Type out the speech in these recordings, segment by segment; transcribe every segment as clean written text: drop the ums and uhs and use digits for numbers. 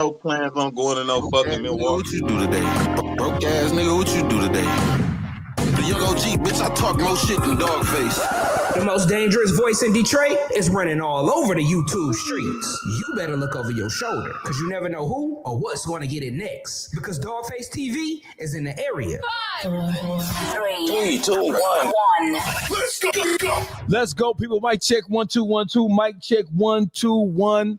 no plans on going to no fucking Milwaukee. What you do today? Broke ass nigga, what you do today? The young OG, bitch, I talk more shit than Dogface. The most dangerous voice in Detroit is running all over the YouTube streets. You better look over your shoulder, because you never know who or what's going to get it next. Because Dogface TV is in the area. 5, 4, 3, 2, 1. Let's go, people. Mic check 1 2 1 2. Mic check 1 2 1.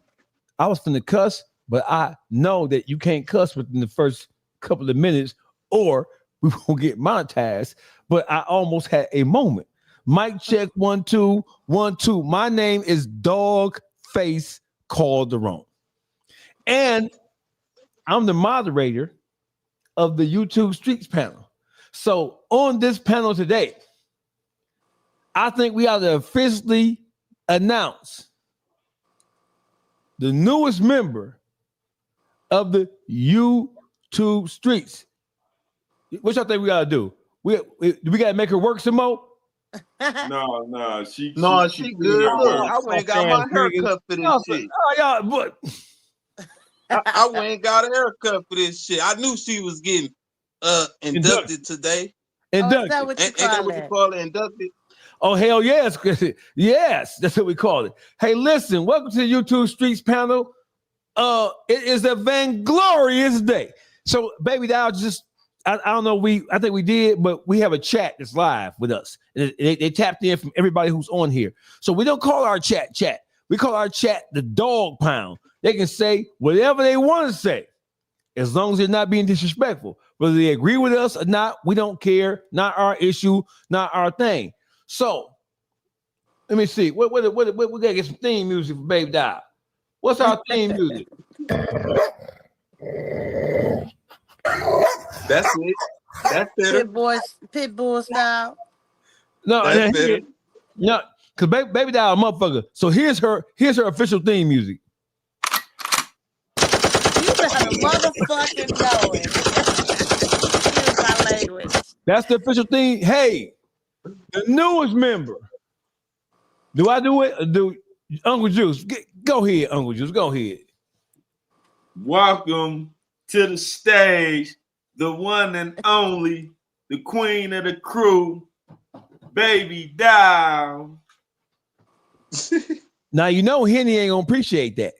I was finna cuss, but I know that you can't cuss within the first couple of minutes, or we won't get monetized. But I almost had a moment. Mic check 1 2 1 2. My name is Dogface Calderon, and I'm the moderator of the YouTube Streets panel. So on this panel today, I think we ought to officially announce the newest member of the YouTube Streets. What y'all think we gotta do? We gotta make her work some more? No, she good. Look, I went and got my haircut for this shit. Y'all, but I went and got a haircut for this shit. I knew she was getting inducted today. Inducted. Is that what you Ain't that what you call it? Inducted? Oh, hell yes. Yes, that's what we call it. Hey, listen, welcome to the YouTube Streets panel. It is a vainglorious day. So, baby doll, I don't know, I think we did, but we have a chat that's live with us. They tapped in from everybody who's on here. So we don't call our chat. We call our chat the dog pound. They can say whatever they want to say, as long as they're not being disrespectful. Whether they agree with us or not, we don't care. Not our issue, not our thing. So let me see. We gotta get some theme music for Baby Doll. What's our theme music? That's it. That's better. Pitbull style. No, That's better. No, because Baby Doll a motherfucker. So here's her official theme music. You better motherfucking know it. Use my language. That's the official theme. Hey, the newest member. Do I do it? Or do Uncle Juice? Go ahead, Uncle Juice. Go ahead. Welcome to the stage, the one and only, the queen of the crew, Baby Doll. Now you know Henny ain't gonna appreciate that.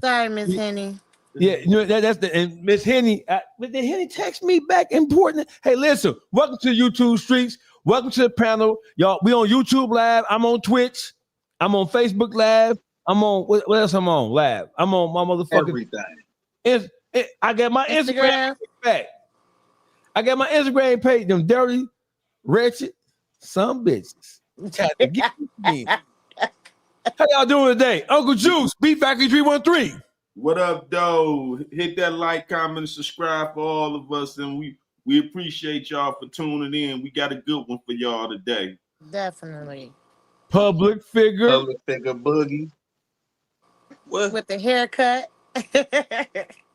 Sorry, Miss Henny. Yeah, you know that's the and Miss Henny. But then Henny text me back important. Hey, listen, welcome to YouTube Streets. Welcome to the panel, y'all. We on YouTube Live. I'm on Twitch. I'm on Facebook Live. I'm on what else? I'm on Live. I'm on my motherfucking everything. I got my Instagram back. I got my Instagram page. Them dirty, wretched, some bitches. How y'all doing today? Uncle Juice, Beef Factory 313. What up, though? Hit that like, comment, and subscribe for all of us, and we appreciate y'all for tuning in. We got a good one for y'all today. Definitely. Public figure Boogie. What? With the haircut.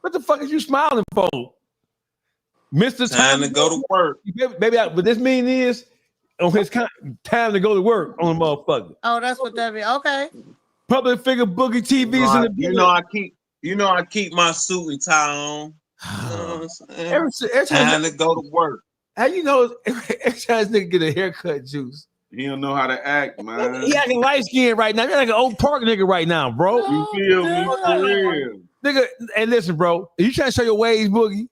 What the fuck is you smiling for? Mr. Time to go to work. Baby, what this mean is on his time to go to work on the motherfucker. Oh, that's what that means. Okay. Public figure Boogie TV's in the building. I keep my suit and tie on. You know what I'm saying? Time to go to work. How you know every time this nigga get a haircut, Juice? He don't know how to act, man. He acting light skinned right now. You're like an old park nigga right now, bro. You feel me? For real. Nigga, hey, listen, bro. Are you trying to show your ways, Boogie?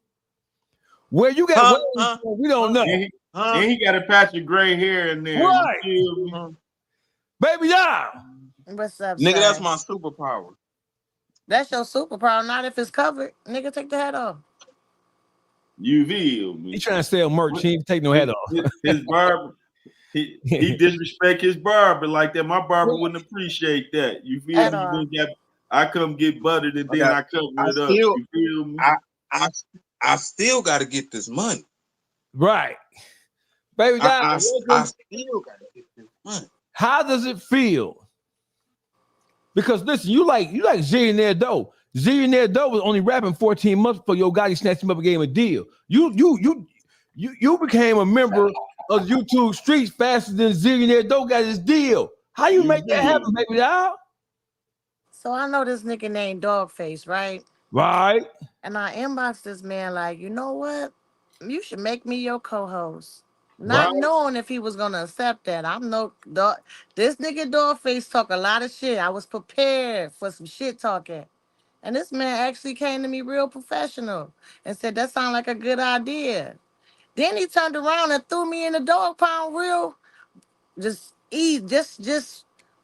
Where you got waves, we don't know. And he got a patch of gray hair in there. Right. You feel me? Baby, yeah. What's up, Nigga, son? that's my superpower. That's your superpower. Not if it's covered. Nigga, take the hat off. You feel me? He trying to sell merch. He ain't take no head off. His barber, he disrespect his barber like that. My barber wouldn't appreciate that. You feel me? I come get buttered and then I cover it up. You feel me? I still got to get this money. Right. Baby, I still got to get this money. How does it feel? Because listen, you like Zillionaire Doe. Zillionaire Doe was only rapping 14 months before Yo Gotti snatched him up and gave him a deal. You became a member of YouTube Streets faster than Zillionaire Doe got his deal. How you make that happen, baby doll? So I know this nigga named Dogface, right? Right. And I inboxed this man like, you know what? You should make me your co-host. Right. Not knowing if he was gonna accept that. I'm no dog. This nigga Dogface talk a lot of shit. I was prepared for some shit talking. And this man actually came to me real professional and said that sounded like a good idea. Then he turned around and threw me in the dog pound real, just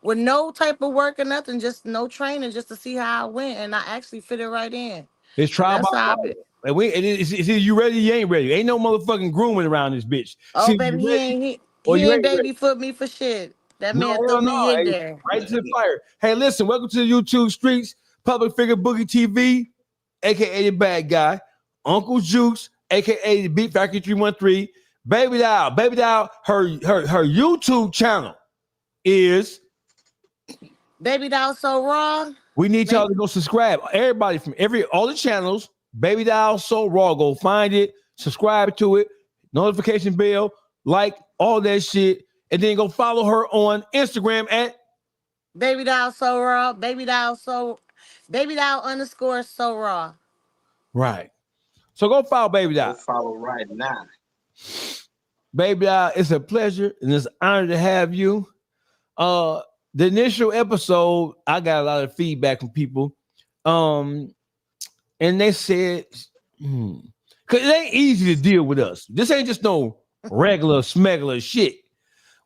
with no type of work or nothing, just no training, just to see how I went. And I actually fit it right in. It's And trial that's by how I fire. be. And it's either you ready, you ain't ready. Ain't no motherfucking grooming around this bitch. Oh, See, baby, you ready or he you ain't ain't ready. baby foot me for shit. That No, man hell threw no. me in Hey, there. right to the fire. Hey, listen, welcome to the YouTube streets. Public figure Boogie TV, aka the bad guy. Uncle Juice, aka the Beat Factory 313. Baby Doll, her YouTube channel is Baby Doll So Raw. we need y'all to go subscribe. Everybody from all the channels, Baby Doll So Raw. Go find it, subscribe to it, notification bell, like all that shit, and then go follow her on Instagram at Baby Doll So Raw. Baby Doll _ So Raw. right. So go follow Baby Go Doll. follow right now. Baby Doll, it's a pleasure and it's an honor to have you. The initial episode, I got a lot of feedback from people. And they said, because it ain't easy to deal with us. This ain't just no regular smuggler shit.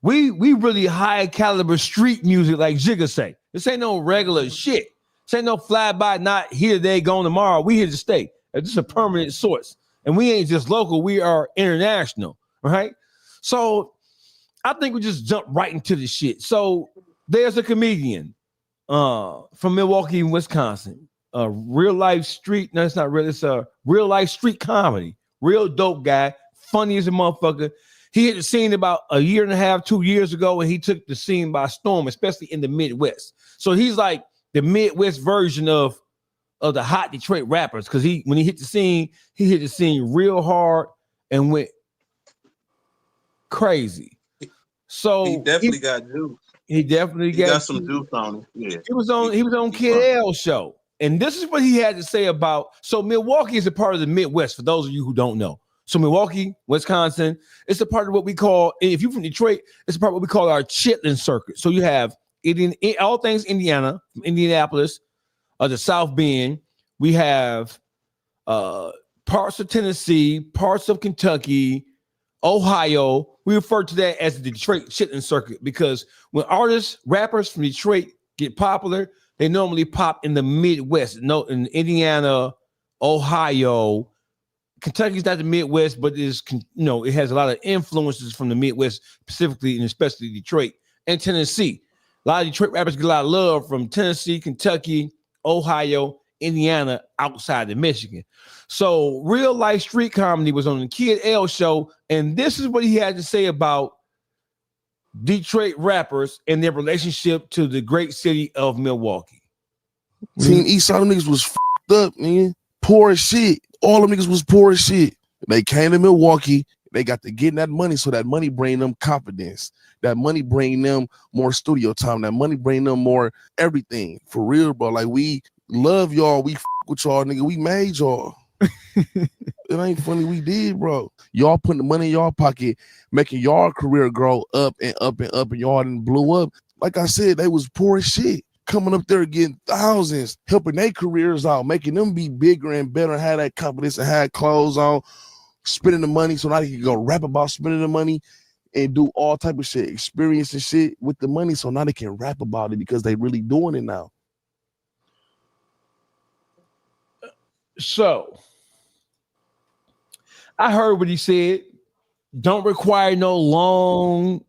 We really high caliber street music, like Jigga say. This ain't no regular shit. This ain't no fly by, not here today, gone tomorrow. We here to stay. This is a permanent source. And we ain't just local, we are international, right? So I think we just jump right into the shit. So there's a comedian from Milwaukee, Wisconsin. Real life street. No, it's not real. It's a real life street comedy. Real dope guy. Funny as a motherfucker. He hit the scene about a year and a half, 2 years ago, and he took the scene by storm, especially in the Midwest. So he's like the Midwest version of the hot Detroit rappers, because when he hit the scene real hard and went crazy. So he definitely got juice. He definitely got some juice on him. Yeah. He was on Kid L show. And this is what he had to say about, so Milwaukee is a part of the Midwest, for those of you who don't know. So Milwaukee, Wisconsin, it's a part of what we call, if you're from Detroit, it's a part of what we call our Chitlin circuit. So you have all things Indiana, from Indianapolis, the South Bend. We have parts of Tennessee, parts of Kentucky, Ohio. We refer to that as the Detroit Chitlin circuit because when rappers from Detroit get popular, they normally pop in the Midwest. No, in Indiana, Ohio. Kentucky's not the Midwest, but it has a lot of influences from the Midwest, specifically and especially Detroit and Tennessee. A lot of Detroit rappers get a lot of love from Tennessee, Kentucky, Ohio, Indiana, outside of Michigan. So real life street comedy was on the Kid L show, and this is what he had to say about Detroit rappers and their relationship to the great city of Milwaukee. Team East Side niggas was f***ed up, man. Poor as shit. All them niggas was poor as shit. They came to Milwaukee. They got to get that money, so that money bring them confidence. That money bring them more studio time. That money bring them more everything. For real, bro. Like, we love y'all. We f*** with y'all, nigga. We made y'all. It ain't funny. We did, bro. Y'all putting the money in y'all pocket, making y'all career grow up and up and up, and y'all didn't blew up. Like I said, they was poor as shit. Coming up there getting thousands, helping their careers out, making them be bigger and better, have that confidence and have clothes on, spending the money so now they can go rap about spending the money and do all type of shit, experience and shit with the money so now they can rap about it because they really doing it now. So I heard what he said. Don't require no long,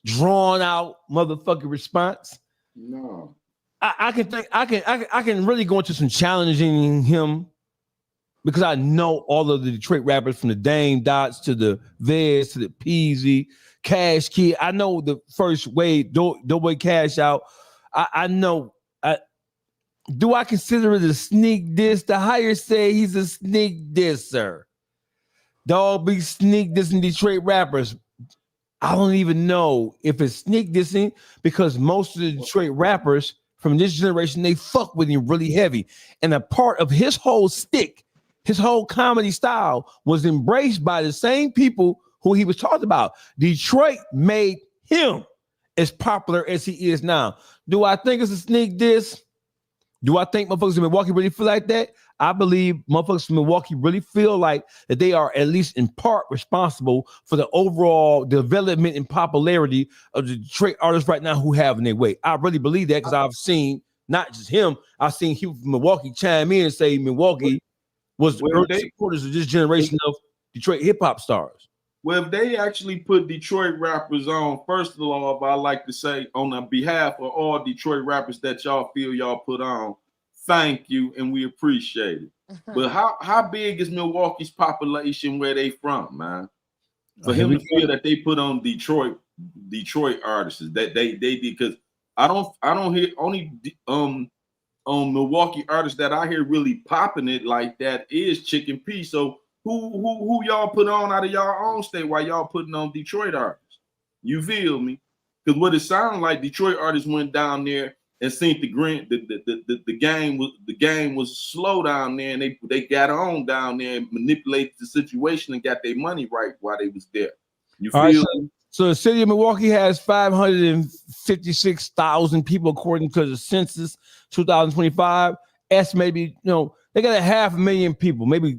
drawn out motherfucking response. No. I can really go into some challenging him because I know all of the Detroit rappers from the Dame Dots to the Vez to the Peasy, Kash Kid. I know the first way Doughboy Cash out. I know. Do I consider it a sneak diss? The higher say he's a sneak disser. Dog be sneak dissing Detroit rappers. I don't even know if it's sneak dissing because most of the Detroit rappers from this generation, they fuck with him really heavy. And a part of his whole stick, his whole comedy style was embraced by the same people who he was talking about. Detroit made him as popular as he is now. Do I think it's a sneak diss? Do I think motherfuckers in Milwaukee really feel like that? I believe motherfuckers in Milwaukee really feel like that they are at least in part responsible for the overall development and popularity of the Detroit artists right now who have in their way. I really believe that because I've seen not just him, I've seen people from Milwaukee chime in and say Milwaukee was the early supporters of this generation of Detroit hip hop stars. Well, if they actually put Detroit rappers on, first of all, I like to say on the behalf of all Detroit rappers that y'all feel y'all put on, thank you, and we appreciate it. But how big is Milwaukee's population where they from, man? For him to feel that they put on Detroit artists that they did, because I don't hear only Milwaukee artists that I hear really popping it like that is Chicken P. So who y'all put on out of y'all own state while y'all putting on Detroit artists? You feel me? Because what it sounded like, Detroit artists went down there and seen the game was slow down there, and they got on down there and manipulated the situation and got their money right while they was there. You feel me? So the city of Milwaukee has 556,000 people according to the census 2025. Maybe they got 500,000 people, maybe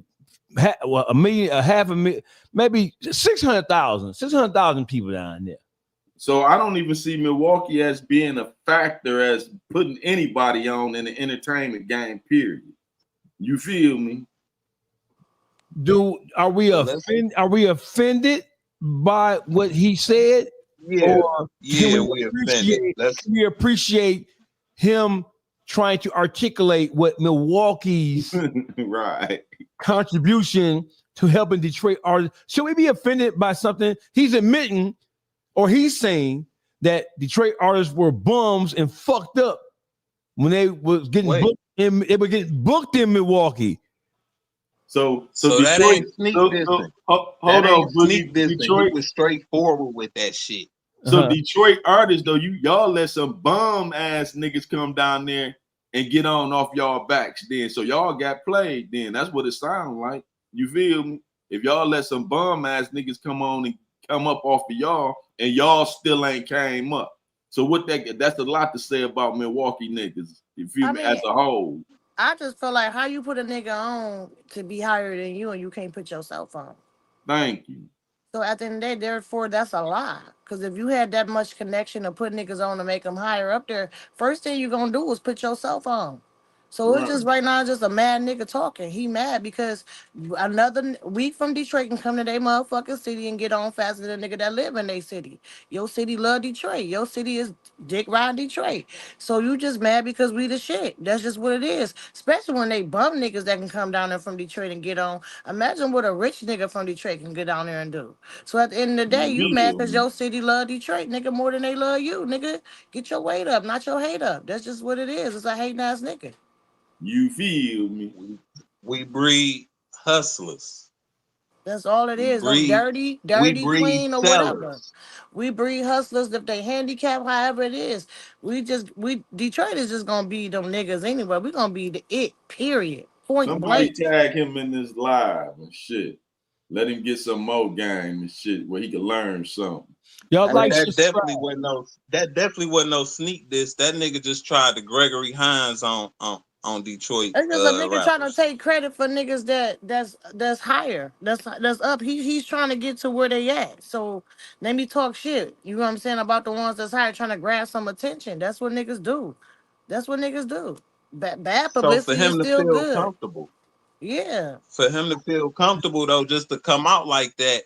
a million, maybe 600,000 people down there. So I don't even see Milwaukee as being a factor as putting anybody on in the entertainment game, period. You feel me? Are we offended by what he said? Yeah, or we appreciate him trying to articulate what Milwaukee's right contribution to helping Detroit artists. Should we be offended by something he's admitting, or he's saying that Detroit artists were bums and fucked up when they was getting booked in Milwaukee? So Detroit, that ain't sneak dissing. Hold on, sneak dissing. Detroit was straightforward with that shit. So Detroit artists, though, y'all let some bum ass niggas come down there and get on off y'all backs then. So y'all got played then. That's what it sounds like. You feel me? If y'all let some bum ass niggas come on and come up off of y'all, and y'all still ain't came up. So that's a lot to say about Milwaukee niggas. You feel me? As a whole. I just feel like how you put a nigga on to be higher than you and you can't put yourself on. Thank you. So at the end of the day, therefore, that's a lie. Because if you had that much connection to put niggas on to make them higher up there, first thing you're going to do is put yourself on. So it's just right now just a mad nigga talking. He mad because another week from Detroit can come to their motherfucking city and get on faster than a nigga that live in their city. Your city love Detroit. Your city is dick ride Detroit. So you just mad because we the shit. That's just what it is. Especially when they bum niggas that can come down there from Detroit and get on. Imagine what a rich nigga from Detroit can get down there and do. So at the end of the day, you mad because your city love Detroit, nigga, more than they love you, nigga. Get your weight up, not your hate up. That's just what it is. It's a hating ass nigga. You feel me? We breed hustlers. That's all it is. Dirty, clean, or whatever. We breed hustlers if they handicap, however it is. Detroit is just gonna be them niggas anyway. We're gonna be the it, period. Point Somebody blank. tag him in this live and shit. Let him get some more game and shit where he can learn something. Y'all like that definitely wasn't no sneak diss. That nigga just tried to Gregory Hines on Detroit. It's just a nigga trying to take credit for niggas that's higher, that's up. He's trying to get to where they at. So let me talk shit. You know what I'm saying about the ones that's higher, trying to grab some attention. That's what niggas do. Bad publicity is still good. Comfortable. Yeah. For him to feel comfortable though, just to come out like that,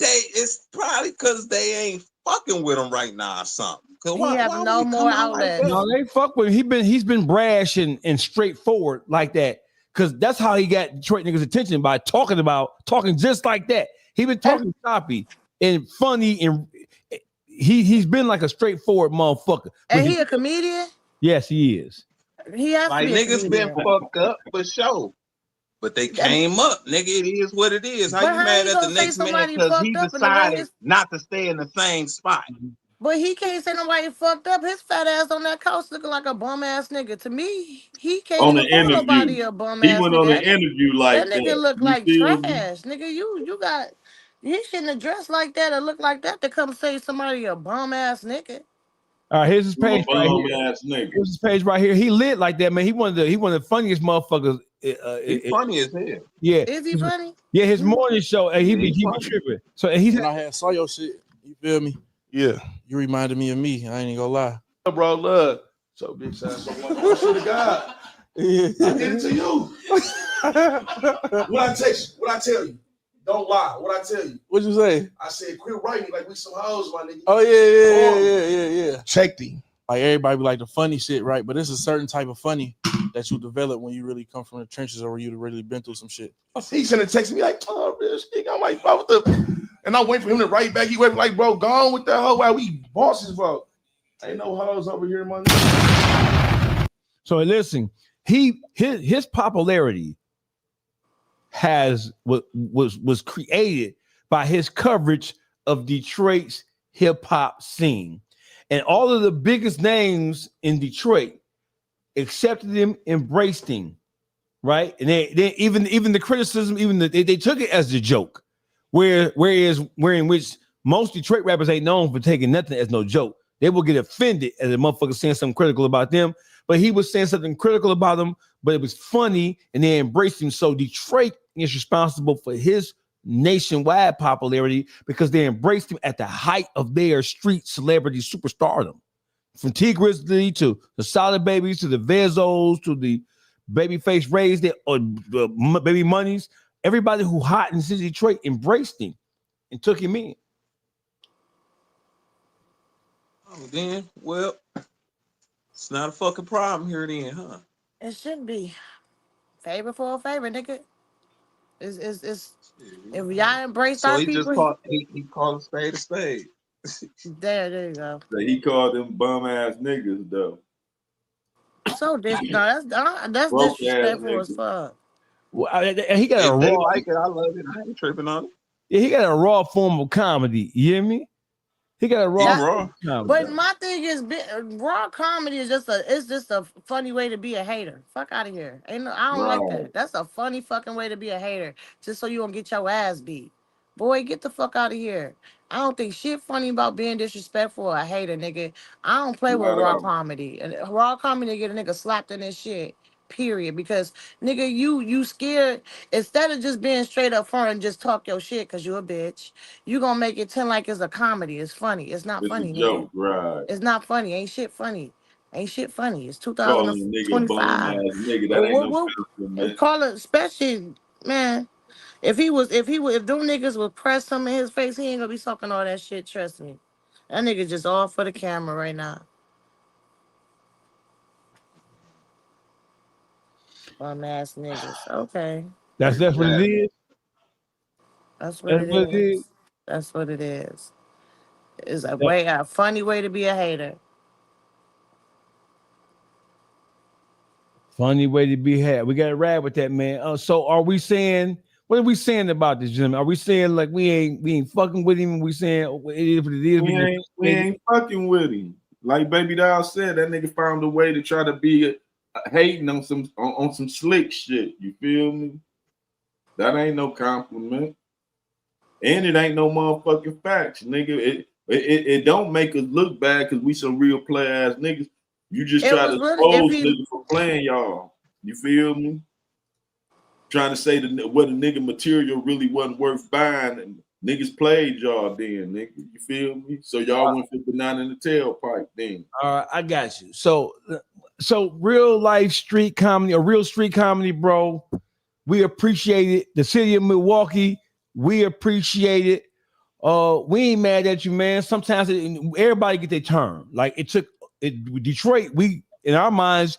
it's probably because they ain't fucking with him right now or something. He have no more outlets. No, they fuck with him. He's been brash and straightforward like that. Cause that's how he got Detroit niggas' attention, by talking just like that. He been talking choppy and funny, and he's been like a straightforward motherfucker. And he a comedian? Yes, he is. He has like to be niggas been fucked up for sure. But they came up, nigga. It is what it is. How you mad at the next man because he decided not to stay in the same spot? But he can't say nobody fucked up. His fat ass on that couch looking like a bum ass nigga. To me, he can't On even the call interview. nobody a bum He ass went on nigga. the interview That like nigga that. look You like feel me? trash. Nigga, you got he shouldn't have dressed like that or look like that to come say somebody a bum ass nigga. All right, here's his You a page right bum here. ass nigga. Here's his page right here. He lit like that, man. He one of the funniest motherfuckers. He's funny as hell. Yeah. Is he funny? Yeah, his morning show, and he be funny. tripping. So and he's When I had saw your shit, you feel me? Yeah. You reminded me of me. I ain't even gonna lie. Bro, look. So big shot. I swear to God. Yeah. I did it to you. What I text you? What I tell you? Don't lie. What I tell you? What'd you say? I said, quit writing like we some hoes, my nigga. Oh yeah. Checked him. Like everybody be like the funny shit, right? But it's a certain type of funny that you develop when you really come from the trenches or you really been through some shit. He sent a text me like, oh, bitch. I'm like, bro, what the? And I wait for him to write back. He wait like, bro, gone with that hoe. Why we bosses, bro? Ain't no hoes over here, man. so listen. His popularity was created by his coverage of Detroit's hip hop scene, and all of the biggest names in Detroit accepted him, embraced him, right? And they even the criticism, they took it as a joke. Whereas in which most Detroit rappers ain't known for taking nothing as no joke. They will get offended as a motherfucker saying something critical about them. But he was saying something critical about them, but it was funny, and they embraced him. So Detroit is responsible for his nationwide popularity because they embraced him at the height of their street celebrity superstardom. From T Grizzly to the Solid Babies to the Vezos to the Babyface Rays or Baby Monies, everybody who hot in Detroit embraced him and took him in. Oh, then, well, it's not a fucking problem here then, huh? It shouldn't be. Favor for a favor, nigga. It's if y'all embrace So our he just people, called a spade a spade. there you go. So he called them bum ass niggas though. So that's Broke disrespectful ass as fuck. Well, and he got a If they raw, like it, I love it. I ain't tripping on it. yeah, he got a raw form of comedy. You hear me? He got a raw He's form raw. of comedy. But my thing is, raw comedy is just a funny way to be a hater. Fuck out of here. Ain't no, I don't like Right. that. That's a funny fucking way to be a hater, just so you don't get your ass beat. Boy, get the fuck out of here. I don't think shit funny about being disrespectful or a hater, nigga. I don't play with Right raw on. comedy. And raw comedy get a nigga slapped in this shit. Period. Because nigga, you scared instead of just being straight up front and just talk your shit because you a bitch, you gonna make it tend like it's a comedy. It's funny. It's not It's a funny, nigga. joke, right? It's not funny. Ain't shit funny. Ain't shit funny. It's Calling a nigga bum 2025. ass nigga, that And ain't no what compliment. call it especially, man. If them niggas would press him in his face, he ain't gonna be talking all that shit. Trust me. That nigga just all for the camera right now. Bum ass niggas. Okay. That's what it is. That's what That's it what it is. is. That's what it is. It's a funny way to be a hater. Funny way to be had. We got to ride with that, man. So are we saying? What are we saying about this, gentleman? Are we saying like we ain't fucking with him? We saying it is what it is. We ain't fucking with him. Like Baby Doll said, that nigga found a way to try to be hating on some slick shit. You feel me? That ain't no compliment, and it ain't no motherfucking facts, nigga. It don't make us look bad because we some real play ass niggas. You just It try was to really if expose he niggas for playing y'all. You feel me? Trying to say what a nigga material really wasn't worth buying, and niggas played y'all then, nigga. You feel me? So y'all went 59 in the tailpipe then. All right, I got you. So real life street comedy or real street comedy, bro. We appreciate it. The city of Milwaukee, we appreciate it. We ain't mad at you, man. Sometimes everybody get their turn. Like Detroit, we in our minds,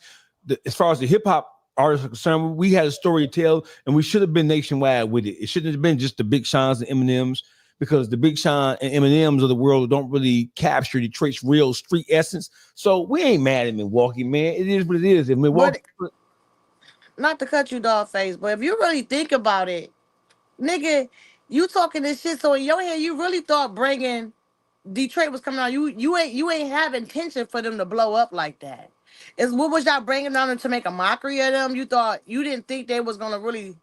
as far as the hip hop artists are concerned, we had a story to tell, and we should have been nationwide with it. It shouldn't have been just the Big Seans and Eminems, because the Big Sean and Eminems of the world don't really capture Detroit's real street essence. So we ain't mad at Milwaukee, man. It is what it is. In Milwaukee, not to cut you dog face, but if you really think about it, nigga, you talking this shit, so in your head, you really thought bringing Detroit was coming out, you ain't have intention for them to blow up like that. Is what was y'all bringing them to make a mockery of them? You didn't think they was gonna really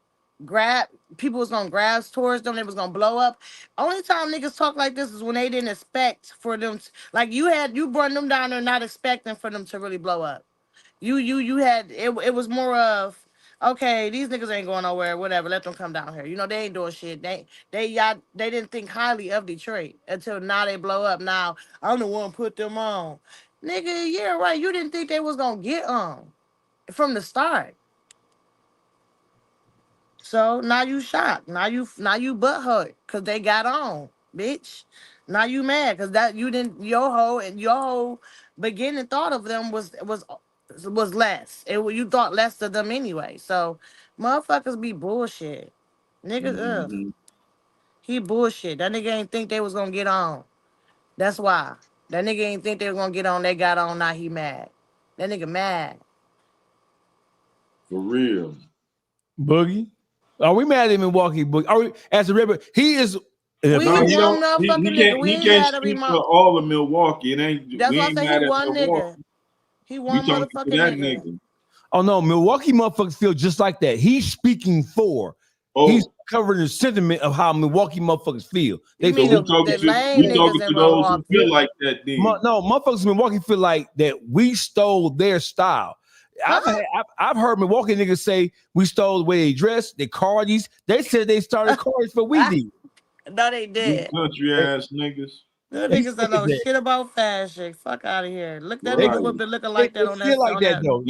people was gonna grab towards them, they was gonna blow up. Only time niggas talk like this is when they didn't expect for them like you brought them down there not expecting for them to really blow up. You had it was more of, okay, these niggas ain't going nowhere, whatever, let them come down here. They ain't doing shit. They didn't think highly of Detroit until now they blow up. Now I'm the one put them on. Nigga, yeah, right. You didn't think they was gonna get on from the start. So now you shocked. Now you butthurt because they got on, bitch. Now you mad because that you didn't your whole beginning thought of them was less. You thought less of them anyway. So motherfuckers be bullshit. Nigga, Mm-hmm. he bullshit. That nigga ain't think they was gonna get on. That's why. That nigga ain't think they was gonna get on. They got on. Now he mad. That nigga mad. For real. Boogie. Are we mad at Milwaukee Boogie? Are we as a river? He is. We No, one he don't. motherfucking nigga. We He ain't can't mad at speak for remote. all of Milwaukee. It ain't. That's We why I ain't say mad he at one Milwaukee. nigga. He We one talking motherfucking to that nigga. nigga. Oh no, Milwaukee motherfuckers feel just like that. He's speaking for. Oh, He's covering the sentiment of how Milwaukee motherfuckers feel. They You mean so feel the lame we niggas talking in to those who Milwaukee? feel like that. Then no motherfuckers in Milwaukee feel like that we stole their style. I've heard Milwaukee niggas say we stole the way they dress, their cardies. They said they started cardies, but we did. No, they you did. country ass niggas. Them They niggas said don't know that. shit about fashion. Fuck out of here. Look, that They, nigga Right. would be looking they, like that they on feel like that though.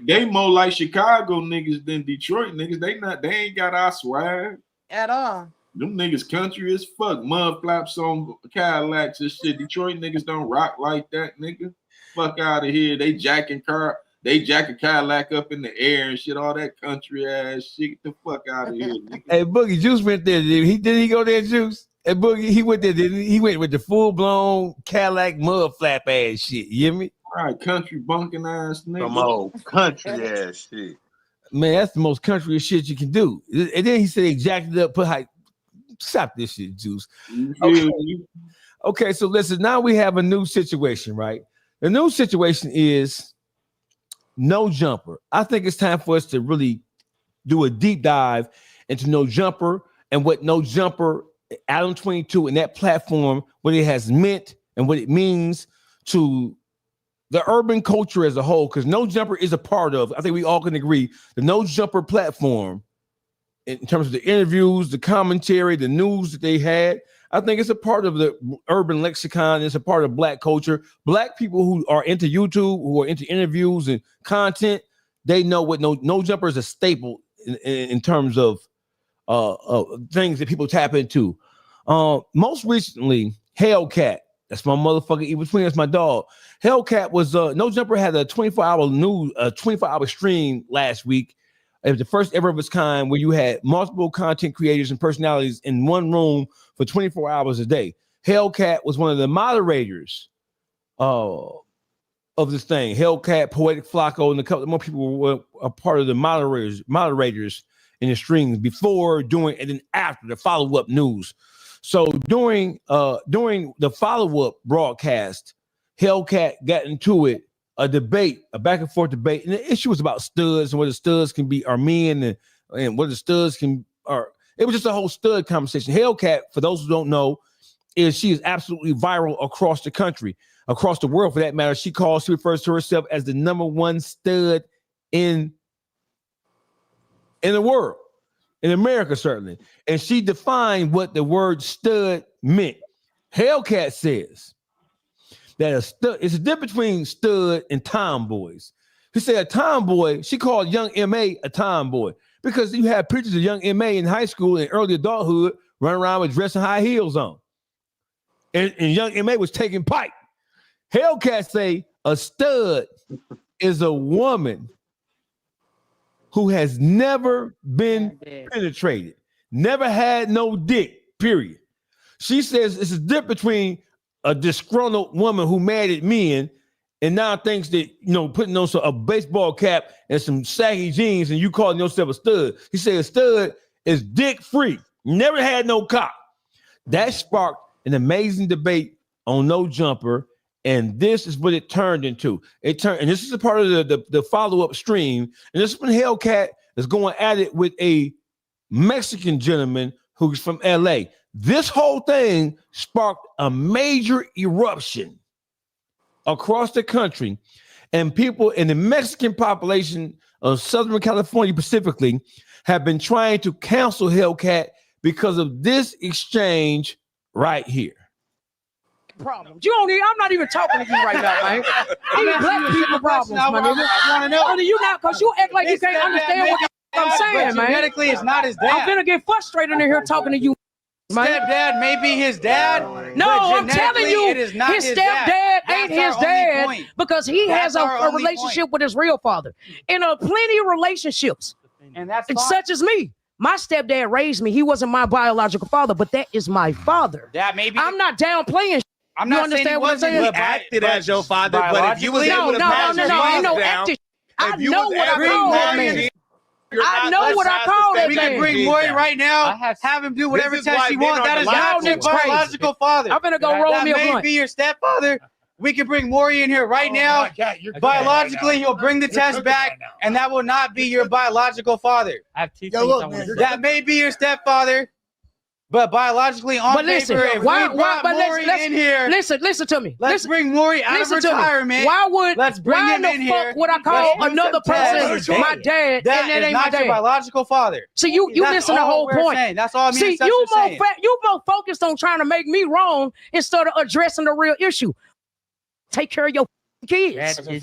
They more like Chicago niggas than Detroit niggas. They ain't got our swag. at all. Them niggas country as fuck. Mud flaps on Cadillacs and shit. Detroit niggas don't rock like that, nigga. Fuck out of here. They jacking Cadillac up in the air and shit. All that country ass shit. Get the fuck out of here, nigga. Hey, Boogie Juice went there. Did he go there, Juice? Hey, Boogie, he went there, didn't he? He went with the full-blown Cadillac mud flap ass shit. You hear me? All right, country bunking ass Some nigga. old country ass shit. Man, that's the most country shit you can do. And then he said he jacked it up, put high. Stop this shit, Juice. You feel me? Okay, so listen, now we have a new situation, right? The new situation is No Jumper. I think it's time for us to really do a deep dive into No Jumper and what No Jumper, Adam 22, and that platform, what it has meant and what it means to the urban culture as a whole, because No Jumper is a part of, I think we all can agree, the No Jumper platform in terms of the interviews, the commentary, the news that they had. I think it's a part of the urban lexicon. It's a part of Black culture. Black people who are into YouTube, who are into interviews and content, they know what No Jumper is a staple in terms of things that people tap into. Most recently, Hellcat. That's my motherfucker. Even between that's my dog. Hellcat was No Jumper had a 24-hour stream last week. It was the first ever of its kind where you had multiple content creators and personalities in one room for 24 hours a day. Hellcat was one of the moderators of this thing. Hellcat, Poetic Flacco, and a couple more people were a part of the moderators in the streams before, during, and then after the follow-up news. So during the follow-up broadcast, Hellcat got into it, a back and forth debate, and the issue was about studs and whether studs can be are men and whether studs can are. It was just a whole stud conversation. Hellcat, for those who don't know, she is absolutely viral across the country, across the world for that matter. She refers to herself as the #1 stud in the world, in America certainly, and she defined what the word stud meant. Hellcat says that a stud, it's a difference between stud and tomboys. He said a tomboy, she called young M.A. a tomboy because you have pictures of young M.A. in high school and early adulthood running around with dressing high heels on. And young M.A. was taking pipe. Hellcat say a stud is a woman who has never been penetrated, never had no dick, period. She says it's a difference between a disgruntled woman who mad at men and now thinks that, putting on a baseball cap and some saggy jeans and you calling yourself a stud. He said a stud is dick free, never had no cock. That sparked an amazing debate on No Jumper, and this is what it turned into. It turned, and this is a part of the follow-up stream, and this is when Hellcat is going at it with a Mexican gentleman who's from LA. This whole thing sparked a major eruption across the country, and people in the Mexican population of Southern California specifically have been trying to cancel Hellcat because of this exchange right here. Problems. You don't need, I'm not even talking to you right now, man. These black people problems, my nigga. I want to know. You not, because you act like you can't understand what I'm saying, man. Genetically, it's not his dad. I'm gonna get frustrated in here talking to you. Stepdad may be his dad. No, I'm telling you, it is not his stepdad ain't his dad because he has a relationship with his real father. And plenty of relationships. And that's such as me. My stepdad raised me. He wasn't my biological father, but that is my father. That maybe I'm not downplaying. I'm not understand what I'm saying? He acted as your father, but if you was able to pass no, ain't no acting. I know what I call that man. I know what I call that man. We can bring Maury right now, have him do whatever test he wants. That is not your biological father. I'm gonna go roll me a blunt. That may be your stepfather. We can bring Maury in here right now. Biologically, he'll bring the test back, and that will not be your biological father. That may be your stepfather. But biologically, on paper, if we brought Maury in here, listen to me. Let's bring Maury out of retirement. Let's bring him in here. Would I call another person my dad? That is not your biological father. See, you missing the whole point. That's all. See, you more focused on trying to make me wrong instead of addressing the real issue. Take care of your kids. That's it.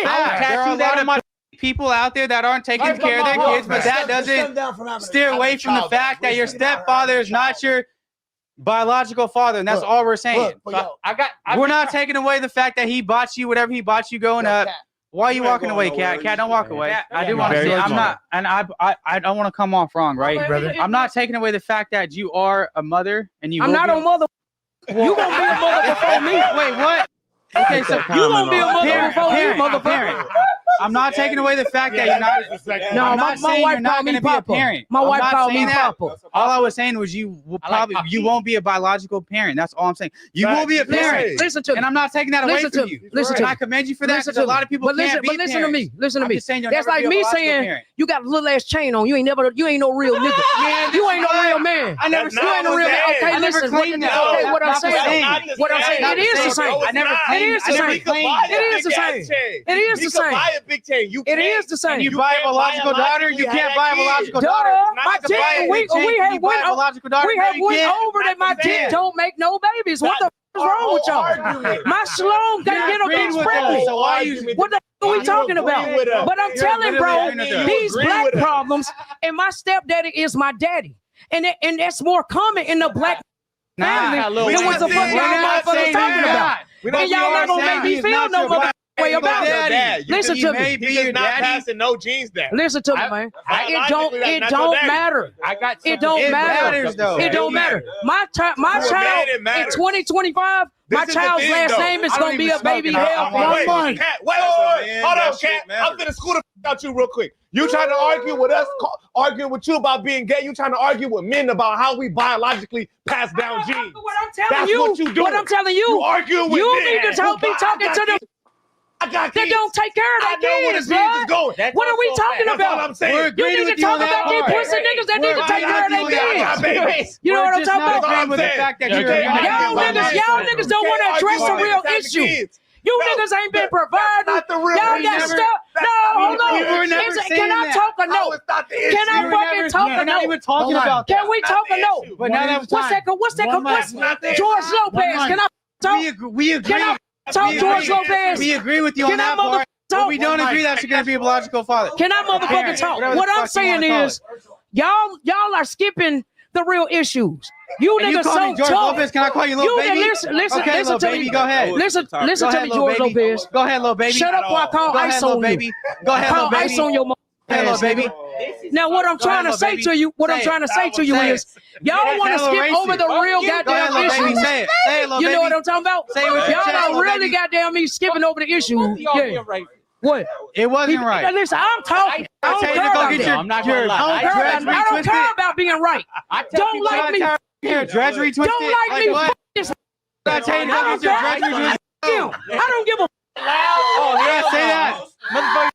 There are a lot of people out there that aren't taking care of their kids, but that doesn't steer away from the fact that your stepfather is not your biological father, and that's all we're saying. We're not taking away the fact that he bought you whatever he bought you growing up. Why are you walking away, Cat? Cat, don't walk away. I do want to say, I'm not, and I don't want to come off wrong, right, brother? I'm not taking away the fact that you are a mother, and you. I'm not a mother. You gonna be a mother before me? Wait, what? Okay, so you gonna be a mother before me, motherfucker. I'm not taking away the fact that you're not. No, my wife called me Papa. My wife called me Papa. All I was saying was you won't be a biological parent. That's all I'm saying. You will be a parent. Listen to me. And I'm not taking that away from you. Listen to me. I commend you for that. Because a lot of people can't be parents. Listen to me. Listen to me. That's like me saying you got a little ass chain on. You ain't no real nigga. You ain't no real man. I never. You ain't no real man. Okay, listen. Okay, what I'm saying. It is the same. I never. It is the same. It is the same. It is the same. Big chain. It is the same. And you buy a biological daughter, you can't buy a biological daughter. My dick, we have went over that my dick don't make no babies. What the f is wrong with y'all? My shalom can't get no bitch pregnant. So why you? What the f are we talking about? But I'm telling bro, these black problems, and my stepdaddy is my daddy, and that's more common in the black family than what the fuck y'all motherfuckers talking about. And y'all not gonna make me feel no motherfucker way about it. Listen to me. He's not passing no genes down. Listen to me, man. It don't matter. It don't matter. It don't matter. My child in 2025, my child's last name is gonna be a baby hell for 1 month. Wait, hold on, Cat. I'm gonna school the out you real quick. You trying to argue with us, arguing with you about being gay. You trying to argue with men about how we biologically pass down genes. What I'm telling you, what I'm telling you, you arguing with you men. need to be talking to them. They don't take care of their kids, bro. What are we talking about? You need to talk about these pussy niggas that need to take care of their kids. You know what I'm talking about? Y'all niggas don't want to address the real issue. You niggas ain't been providing. Y'all got stuff. No, hold on. Can I talk or no? Can I fucking talk or no? Can we talk or no? What's that? George Lopez. Can I talk? We agree. Talk George Lopez. We agree with you on that part. But we don't agree that you're gonna be a biological father. Can I motherfucking talk? What I'm saying is, y'all are skipping the real issues. You niggas so George tough. Lopez, can I call you little baby? Listen to me. Go ahead. Listen to me, George Lopez. Go ahead, little baby. Shut up while I call ice on you. Go ahead, little baby. Ice on your Hello, baby. Now, what I'm trying to say to you, is, y'all want to skip over the real goddamn issues. Say it, you know what I'm talking about? Y'all are really goddamn me skipping over the issue. Yeah. What? It wasn't right. Listen, I'm talking. I don't care about being right. Don't like me. Drudgery twisted. Don't like me. This I tell you to go get your bread retwisted. I don't give a. Oh, did I say that? Motherfucker.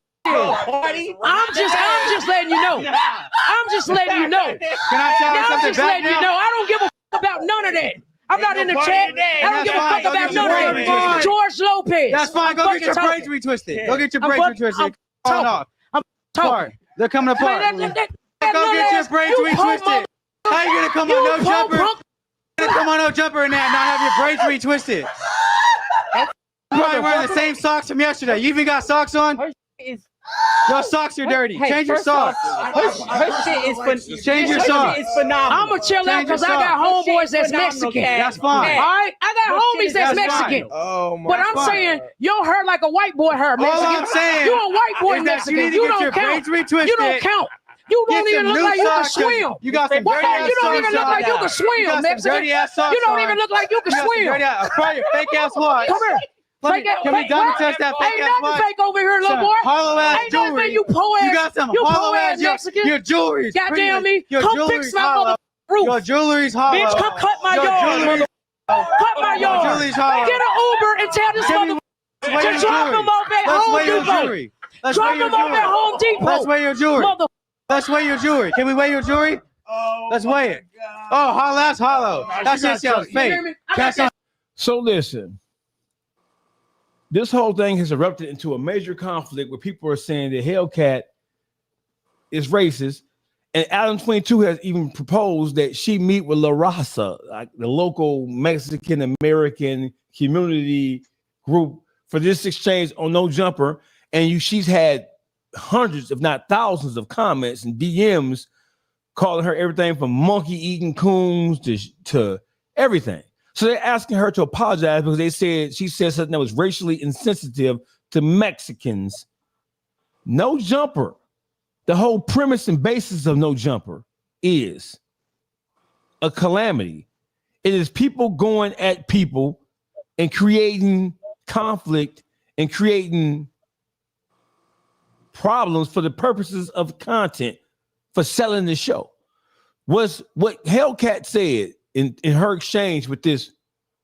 I'm just letting you know. I'm just letting you know. Can I tell you I'm something just back letting you know. I don't give a about none of that. I'm not in the chat. I don't give a fuck about none of that. George Lopez. That's fine. Go get your braids retwisted. Go get your braids retwisted. I'm talking. They're coming apart. Go get your braids retwisted. How you gonna come on no jumper? Gonna come on no jumper in there and not have your braids retwisted? You're probably wearing the same socks from yesterday. You even got socks on? Your socks are dirty. Change your socks. Her shit is phenomenal. Change your socks. It's phenomenal. I'm gonna chill out because I got homeboys that's Mexican. That's fine. All right, I got homies that's Mexican. Oh my. But I'm saying your hair like a white boy hair. Mexican. All I'm saying, you a white boy Mexican. You don't count. You don't count. You don't even look like you can swim. You got some dirty ass socks. You don't even look like you can swim, Mexican. Dirty ass socks. You don't even look like you can swim. Probably fake ass watch. Come here. Can we double test that fake ass Ain't watch? nothing fake over here, little boy. Hollow ass Ain't jewelry. nothing, you poor ass. You got some hollow ass Mexican. Your jewelry's Goddamn me. Come fix my hollow. roof. Your jewelry's hollow. Bitch, come cut my yard. Cut my yard. Jewelry's hollow. Get an Uber and tell this motherfucker to drop them off at Home Depot. Drop them off at Home Depot. Let's weigh your jewelry. Let's weigh your jewelry. Can we weigh your jewelry? Let's weigh it. Oh, that's hollow. That shit sounds fake. So listen. This whole thing has erupted into a major conflict where people are saying that Hellcat is racist. And Adam 22 has even proposed that she meet with La Raza, like the local Mexican American community group, for this exchange on No Jumper. And she's had hundreds, if not thousands, of comments and DMs calling her everything from monkey eating coons to everything. So they're asking her to apologize because they said she said something that was racially insensitive to Mexicans. No Jumper. The whole premise and basis of No Jumper is a calamity. It is people going at people and creating conflict and creating problems for the purposes of content for selling the show. Was what Hellcat said in her exchange with this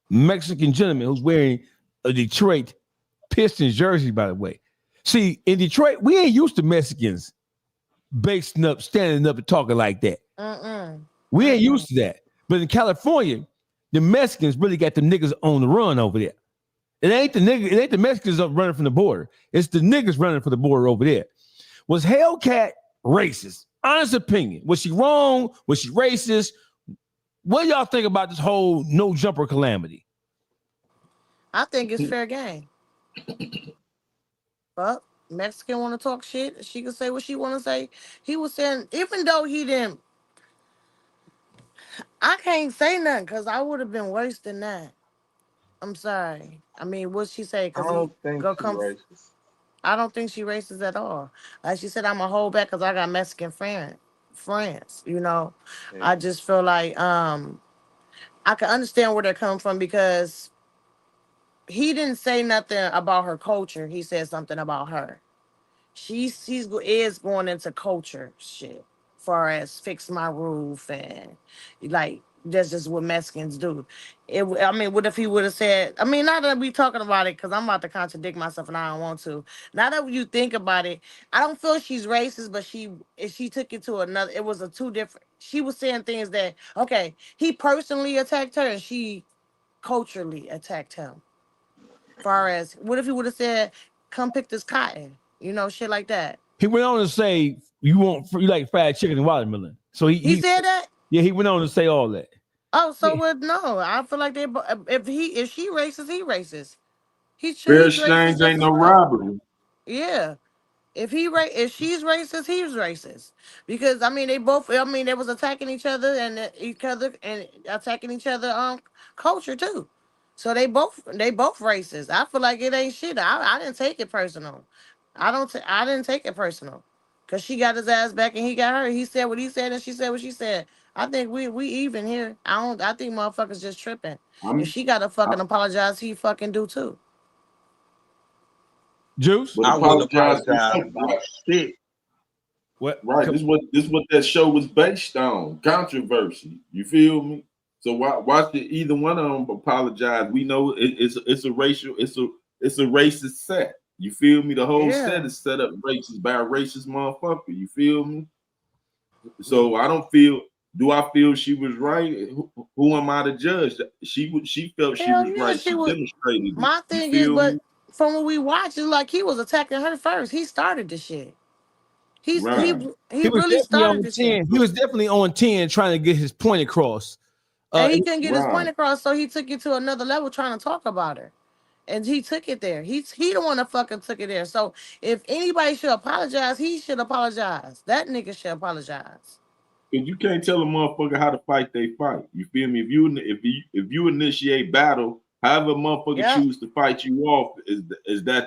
Mexican gentleman who's wearing a Detroit Pistons jersey, by the way. See, in Detroit, we ain't used to Mexicans basing up, standing up and talking like that. We ain't used to that. But in California, the Mexicans really got the niggas on the run over there. It ain't the Mexicans up running from the border. It's the niggas running for the border over there. Was Hellcat racist? Honest opinion. Was she wrong? Was she racist? What do y'all think about this whole No Jumper calamity? I think it's fair game. But Mexican want to talk shit. She can say what she want to say. He was saying, even though he didn't, I can't say nothing because I would have been worse than that. I'm sorry. I mean, what'd she say? I don't think she's racist. I don't think she racist at all. Like she said, I'm a hold back because I got Mexican friends. You know, yeah. I just feel like I can understand where they're coming from because he didn't say nothing about her culture. He said something about her. She is going into culture shit, far as fix my roof and like that's just what Mexicans do. I mean, what if he would have said? I mean, now that we talking about it, because I'm about to contradict myself and I don't want to. Now that you think about it, I don't feel she's racist, but she took it to another. It was a two different. She was saying things that okay, he personally attacked her and she culturally attacked him. Far as what if he would have said, "Come pick this cotton," you know, shit like that. He went on to say, "You like fried chicken and watermelon." So he said that. Yeah, he went on to say all that. Oh, so no, I feel like they. If she racist, he racist. Fair exchange ain't no robbery. Yeah, if she's racist, he's racist. Because I mean, they both. I mean, they was attacking each other and attacking each other culture too. So they both racist. I feel like it ain't shit. I didn't take it personal. I didn't take it personal, cause she got his ass back and he got her. He said what he said and she said what she said. I think we even here. I think motherfuckers just tripping. If she gotta fucking apologize, he fucking do too. Juice? I wouldn't apologize. Shit. What? Right. This is what that show was based on. Controversy. You feel me? So why should either one of them apologize? We know it's a racist set. You feel me? The whole set is set up racist by a racist motherfucker. You feel me? So I don't feel. Do I feel she was right? Who am I to judge? She felt she was right. She demonstrated it. My thing is, but from what we watched, it's like he was attacking her first. He started the shit. He really started the shit. He was definitely on 10 trying to get his point across. And he couldn't get his point across, so he took it to another level trying to talk about her. And he took it there. He the one that fucking took it there. So if anybody should apologize, he should apologize. That nigga should apologize. Because you can't tell a motherfucker how to fight, they fight. You feel me? If you initiate battle, however a motherfucker choose to fight you off,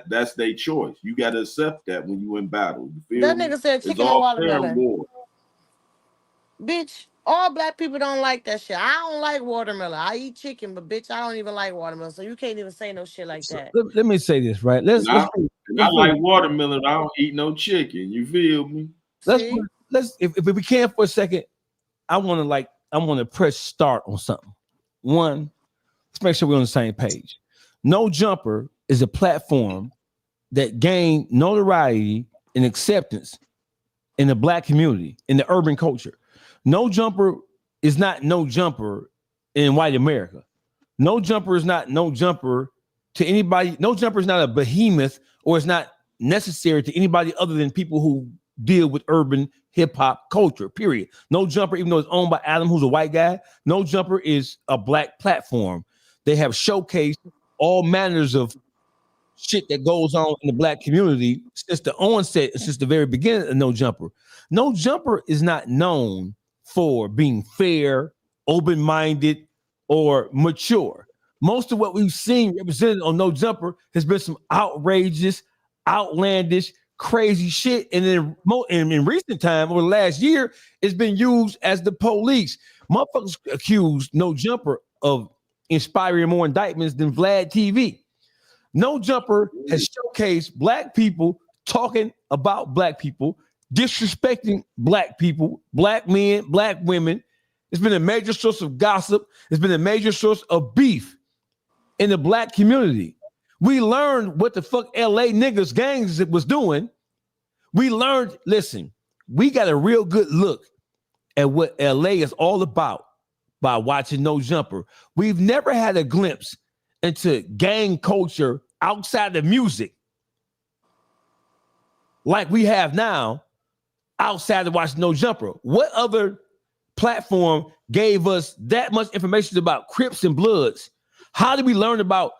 that's their choice. You gotta accept that when you in battle. You feel that me? Nigga said chicken and watermelon. Bitch, all black people don't like that shit. I don't like watermelon. I eat chicken, but bitch, I don't even like watermelon. So you can't even say no shit like that. Let me say this, right? I like watermelon. I don't eat no chicken. You feel me? If we can for a second, I want to press start on something. One, let's make sure we're on the same page. No Jumper is a platform that gained notoriety and acceptance in the black community, in the urban culture. No Jumper is not No Jumper in white America. No Jumper is not No Jumper to anybody. No Jumper is not a behemoth, or it's not necessary to anybody other than people who deal with urban hip hop culture, period. No Jumper, even though it's owned by Adam, who's a white guy, No Jumper is a black platform. They have showcased all manners of shit that goes on in the black community since the onset, since the very beginning of No Jumper. No Jumper is not known for being fair, open-minded, or mature. Most of what we've seen represented on No Jumper has been some outrageous, outlandish, crazy shit. And then in recent time, over the last year, it's been used as the police. Motherfuckers accused No Jumper of inspiring more indictments than Vlad TV. No Jumper has showcased black people talking about black people, disrespecting black people, black men, black women. It's been a major source of gossip. It's been a major source of beef in the black community. We learned what the fuck LA niggas gangs was doing. We learned, listen, we got a real good look at what LA is all about by watching No Jumper. We've never had a glimpse into gang culture outside of music like we have now outside of watching No Jumper. What other platform gave us that much information about Crips and Bloods? How did we learn about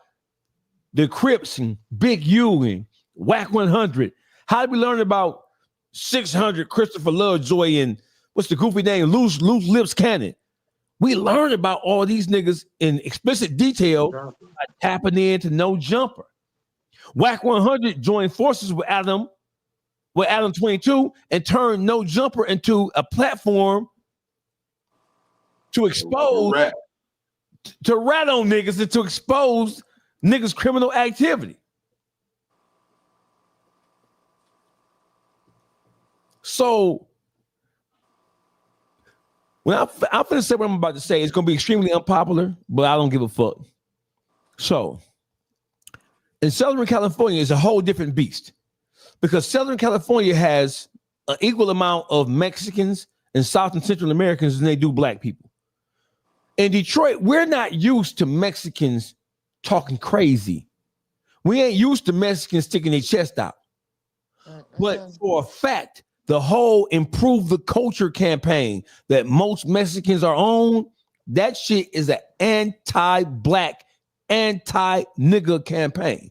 the Crips and Big U and Whack 100? How did we learn about 600 Christopher Lovejoy and what's the goofy name? Loose Lips Cannon. We learned about all these niggas in explicit detail by tapping into No Jumper. Whack 100 joined forces with Adam 22 and turned No Jumper into a platform to expose, to rat on niggas and to expose niggas' criminal activity. So when I'm finna say what I'm about to say, it's gonna be extremely unpopular, but I don't give a fuck. So in Southern California is a whole different beast, because Southern California has an equal amount of Mexicans and South and Central Americans than they do black people. In Detroit, we're not used to Mexicans talking crazy. We ain't used to Mexicans sticking their chest out. But for a fact, the whole Improve the Culture campaign that most Mexicans are on, that shit is an anti-black, anti-nigga campaign.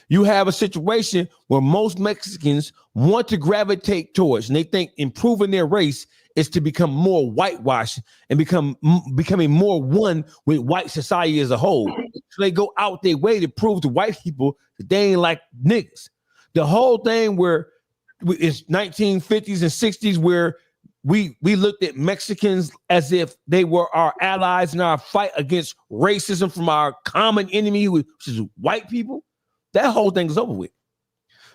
You have a situation where most Mexicans want to gravitate towards, and they think improving their race is to become more whitewashed and becoming more one with white society as a whole. So they go out their way to prove to white people that they ain't like niggas. The whole thing where it's 1950s and 60s where we looked at Mexicans as if they were our allies in our fight against racism from our common enemy, which is white people. That whole thing is over with.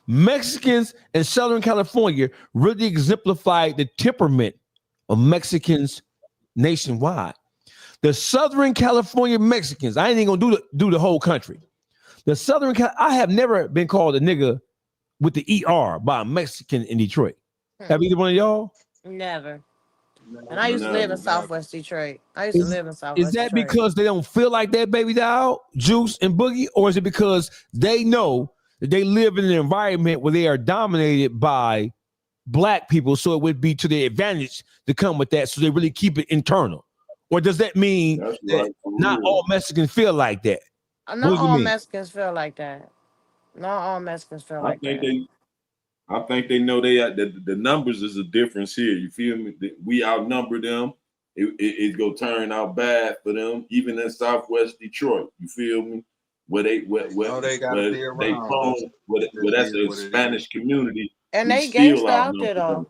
Mexicans in Southern California really exemplified the temperament of Mexicans nationwide. The Southern California Mexicans, I ain't even gonna do the whole country. The Southern, I have never been called a nigga with the ER by a Mexican in Detroit. Have either one of y'all? Never. And I used to live in Southwest Detroit. Is that because they don't feel like that, baby doll, Juice and Boogie? Or is it because they know that they live in an environment where they are dominated by black people, so it would be to their advantage to come with that, so they really keep it internal? Or does that mean that not all Mexicans feel like that? Not all Mexicans feel like that. Not all Mexicans feel like that. I think they know the numbers is a difference here. You feel me? We outnumber them. It go turn out bad for them, even in Southwest Detroit. You feel me? Where that's a Spanish community. And they gangsta out there though.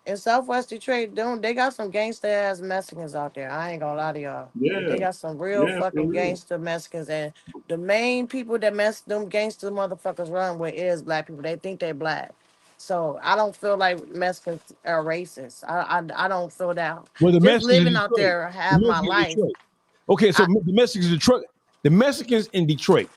In Southwest Detroit, they got some gangsta ass Mexicans out there. I ain't gonna lie to y'all. Yeah. They got some real fucking gangster Mexicans, and the main people that them gangster motherfuckers run with is black people. They think they black. So I don't feel like Mexicans are racist. I don't feel that. Well, the just living Detroit, out there, have my life. Okay, so the Mexicans in Detroit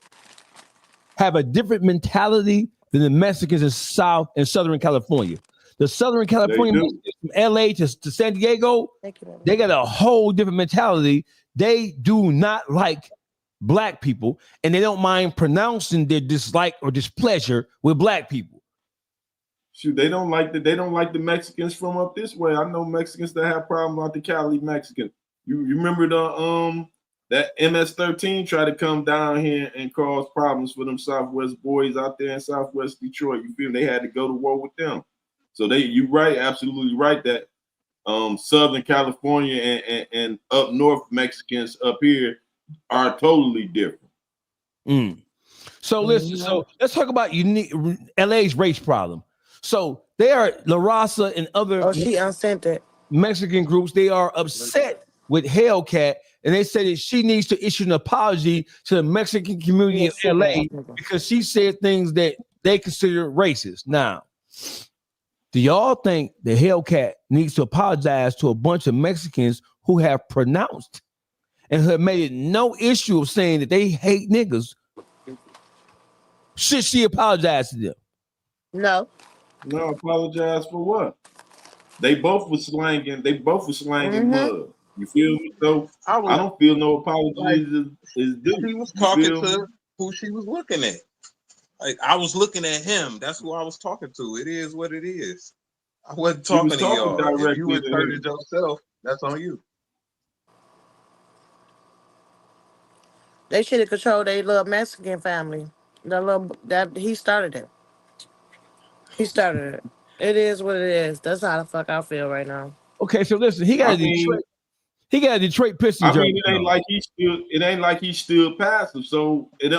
have a different mentality than the Mexicans in South and Southern California. The Southern California Mexicans from LA to San Diego, they got a whole different mentality. They do not like black people, and they don't mind pronouncing their dislike or displeasure with black people. Shoot, they don't like the Mexicans from up this way. I know Mexicans that have problems with the Cali Mexican. You remember that MS-13 tried to come down here and cause problems for them Southwest boys out there in Southwest Detroit. You feel me? They had to go to war with them. So you right, absolutely right that Southern California and up north Mexicans up here are totally different. So listen, so let's talk about unique LA's race problem. So they are La Raza and other Mexican groups. They are upset with Hellcat, and they say that she needs to issue an apology to the Mexican community in LA because she said things that they consider racist. Now, do y'all think the Hellcat needs to apologize to a bunch of Mexicans who have pronounced and have made it no issue of saying that they hate niggas? Should she apologize to them? No. No, apologize for what? They both were slanging. Mud. You feel me? So I don't feel no apologies is due. He was talking to who she was looking at. Like I was looking at him. That's who I was talking to. It is what it is. I wasn't talking to y'all. If you inserted yourself, that's on you. They should have controlled their little Mexican family. He started it. He started it. It is what it is. That's how the fuck I feel right now. Okay, so listen, he got a Detroit Pistons. I mean, it ain't like he's still passive. So it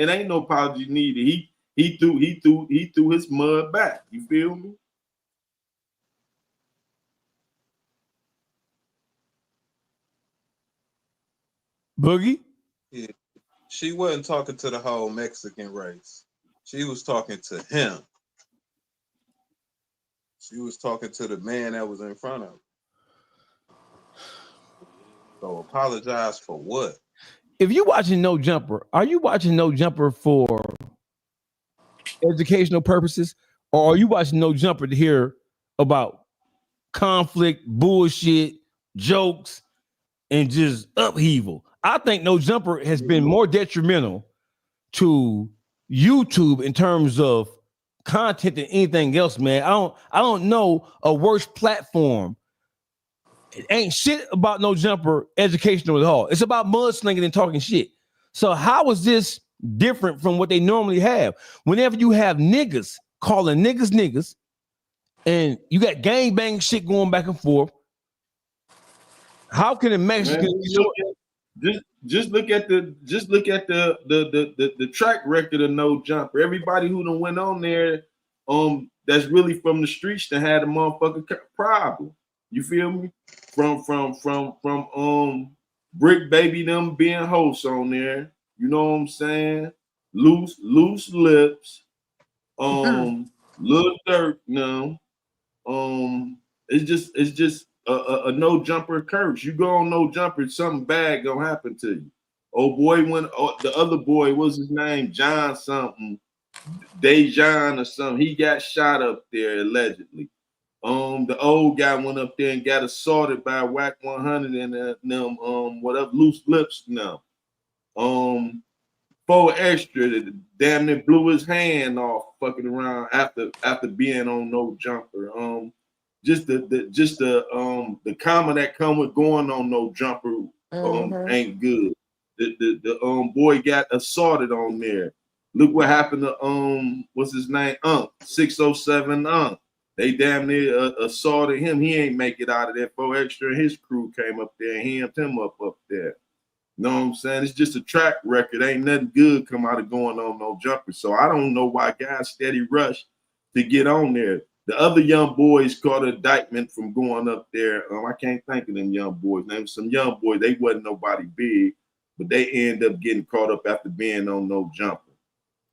ain't no apology needed. He threw his mud back. You feel me? Boogie? Yeah. She wasn't talking to the whole Mexican race. She was talking to him. She was talking to the man that was in front of her. So apologize for what? If you're watching No Jumper, are you watching No Jumper for educational purposes, or are you watching No Jumper to hear about conflict, bullshit, jokes, and just upheaval? I think No Jumper has been more detrimental to YouTube in terms of content than anything else, man. I don't know a worse platform. It ain't shit about No Jumper educational at all. It's about mudslinging and talking shit. So how is this different from what they normally have? Whenever you have niggas calling niggas, and you got gangbang shit going back and forth, how can a Mexican just look at the track record of No Jumper? Everybody who done went on there, that's really from the streets that had a motherfucking problem. You feel me? From Brick Baby them being hosts on there. You know what I'm saying? Loose Lips, Lil Durk now. It's just a no jumper curse. You go on no jumper, something bad gonna happen to you. Oh boy, the other boy, what's his name? John something, Dejan or something. He got shot up there allegedly. The old guy went up there and got assaulted by Whack 100 and them whatever loose lips now. 4 Extra that damn near blew his hand off fucking around after being on no jumper. Just the comment that come with going on no jumper ain't good. The boy got assaulted on there. Look what happened to what's his name? 607 They damn near assaulted him. He ain't make it out of there. 4 Extra and his crew came up there and hemmed him up there. You know what I'm saying? It's just a track record. Ain't nothing good come out of going on no jumper. So I don't know why guys steady rush to get on there. The other young boys caught an indictment from going up there. I can't think of them young boys. There was some young boys. They wasn't nobody big, but they end up getting caught up after being on no jumper.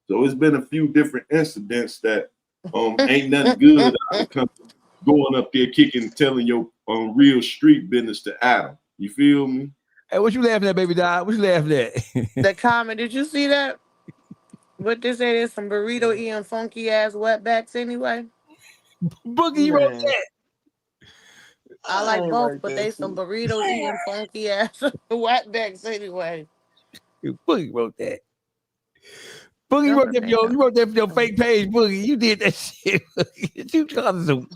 So it's been a few different incidents that ain't nothing good out of going up there kicking, telling your real street business to Adam. You feel me? Hey, what you laughing at, baby doll? What you laughing at? The comment, did you see that? What they say, there's some burrito eating funky ass wetbacks anyway. Boogie, you wrote that. I like both, but they some burrito eating funky ass wetbacks anyway. Boogie wrote that. Boogie wrote that for you wrote that for your fake page, Boogie. You did that shit. You got some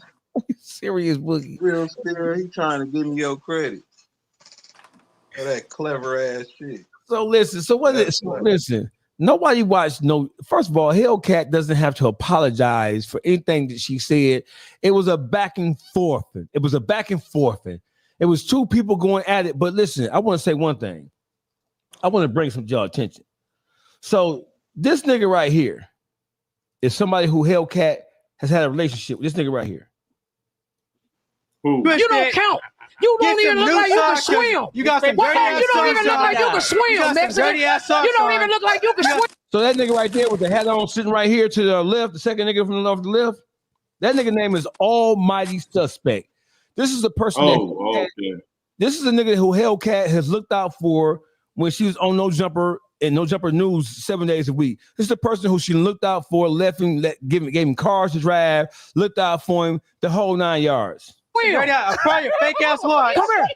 serious Boogie. Real serious. He trying to give me your credit for that clever ass shit. So listen. So what is it? Listen. Nobody watched no. First of all, Hellcat doesn't have to apologize for anything that she said. It was a back and forth. It was two people going at it. But listen, I want to say one thing. I want to bring some to y'all attention. So this nigga right here is somebody who Hellcat has had a relationship with. This nigga right here. Who? You don't count. You don't even look like you can swim. You got some dirty ass. You don't even look like you can swim, Mexican. You don't even look like you can swim. So that nigga right there with the hat on, sitting right here to the left, the second nigga from the left to the left, that nigga name is Almighty Suspect. This is the person this is a nigga who Hellcat has looked out for when she was on No Jumper and No Jumper News 7 days a week. This is the person who she looked out for, gave him cars to drive, looked out for him, the whole 9 yards. I'll probably your fake ass watch. Come here.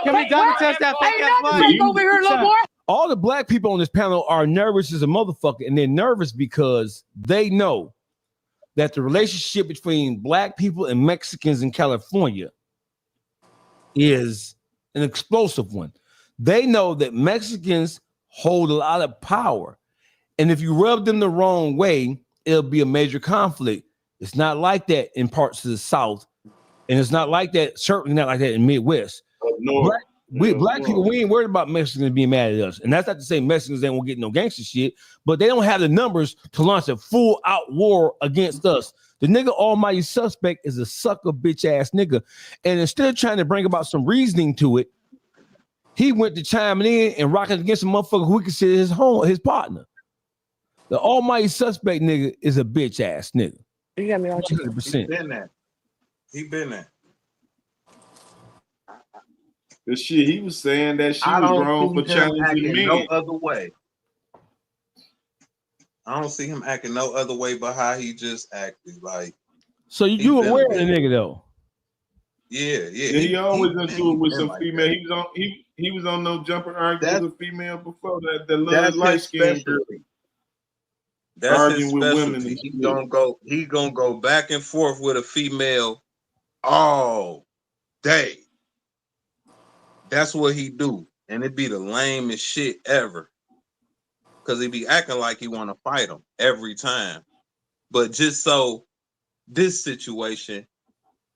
Can we double test that fake ass watch? Over here, little boy. All the black people on this panel are nervous as a motherfucker, and they're nervous because they know that the relationship between black people and Mexicans in California is an explosive one. They know that Mexicans hold a lot of power, and if you rub them the wrong way, it'll be a major conflict. It's not like that in parts of the South, and it's not like that, certainly not like that in Midwest. Black people, we ain't worried about Mexicans being mad at us. And that's not to say Mexicans ain't won't get no gangster shit, but they don't have the numbers to launch a full out war against us. The nigga Almighty Suspect is a sucker bitch ass nigga. And instead of trying to bring about some reasoning to it, he went to chiming in and rocking against a motherfucker who he considered his partner. The Almighty Suspect nigga is a bitch ass nigga. You got me on 100%. He been there. The shit he was saying that she was wrong for challenging men. No other way. I don't see him acting no other way but how he just acted. Like, so you aware of the nigga though? Yeah. He always into it with some female. He was on No Jumper arguing with a female before that. The little light skin girl. That's his specialty. He gonna go back and forth with a female all day. That's what he do, and it be the lamest shit ever. Cause he be acting like he want to fight him every time, but just so this situation,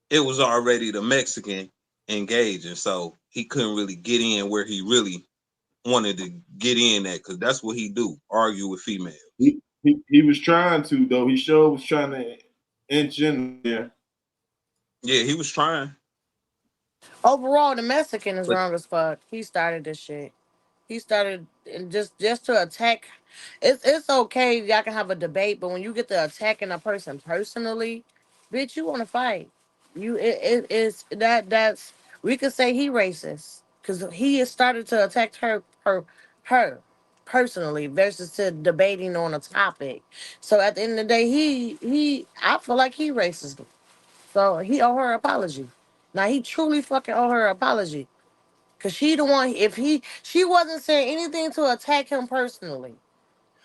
it was already the Mexican engaging, so he couldn't really get in where he really wanted to get in at. Cause that's what he do, argue with females. He was trying to though. He sure was trying to inch in there. Yeah, he was trying. Overall, the Mexican is wrong as fuck. He started this shit. He started just to attack. It's okay, y'all can have a debate, but when you get to attacking a person personally, bitch, you want to fight. it is that's we could say he racist because he has started to attack her personally versus to debating on a topic. So at the end of the day, he I feel like he racist. So he owe her apology. Now he truly fucking owe her apology. Cause she the one if she wasn't saying anything to attack him personally.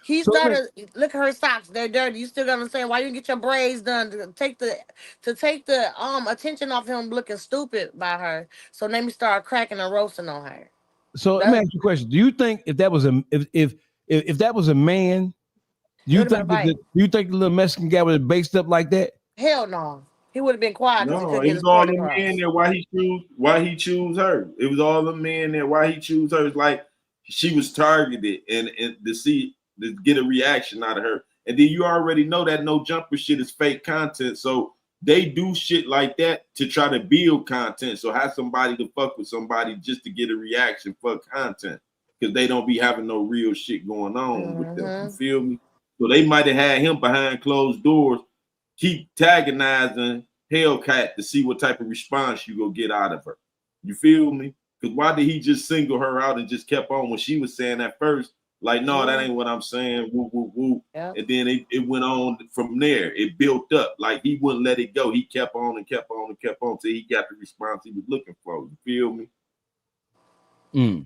He So let me, started look at her socks, they're dirty. You still gonna say why you get your braids done to take the attention off him looking stupid by her. So let me start cracking and roasting on her. so let me That ask you a question. Do you think if that was a if that was a man, it would have been a fight. do you think the little Mexican guy would have based up like that? Hell no. He would have been quiet because he No, couldn't it get was his all point the across. men there. Why he choose her? It was all the men there. Why he choose her? It's like she was targeted and to get a reaction out of her. And then you already know that no jumper shit is fake content. So they do shit like that to try to build content. So have somebody to fuck with somebody just to get a reaction for content because they don't be having no real shit going on with them. You feel me? So they might have had him behind closed doors, keep antagonizing Hellcat to see what type of response you go get out of her. You feel me? Because why did he just single her out and just kept on when she was saying at first, like, no, that ain't what I'm saying, woo, woo, woo. Yeah. And then it went on from there. It built up. Like, he wouldn't let it go. He kept on and kept on and kept on till he got the response he was looking for. You feel me?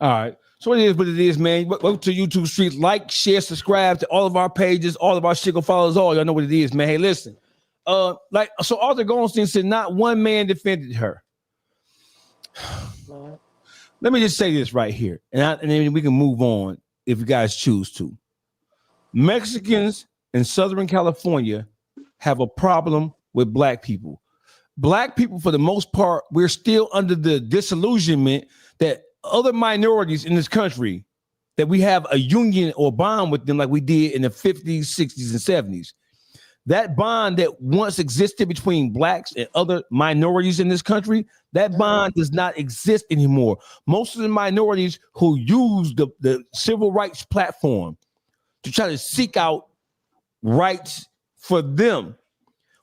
All right. So it is what it is, man. Welcome to YouTube Streets. Like, share, subscribe to all of our pages. All of our shit go follow us all. Y'all know what it is, man. Hey, listen. So Arthur Goldstein said not one man defended her. Let me just say this right here, and then we can move on if you guys choose to. Mexicans in Southern California have a problem with black people. Black people, for the most part, we're still under the disillusionment that other minorities in this country, that we have a union or bond with them like we did in the 50s, 60s, and 70s. That bond that once existed between blacks and other minorities in this country, that bond does not exist anymore. Most of the minorities who use the civil rights platform to try to seek out rights for them,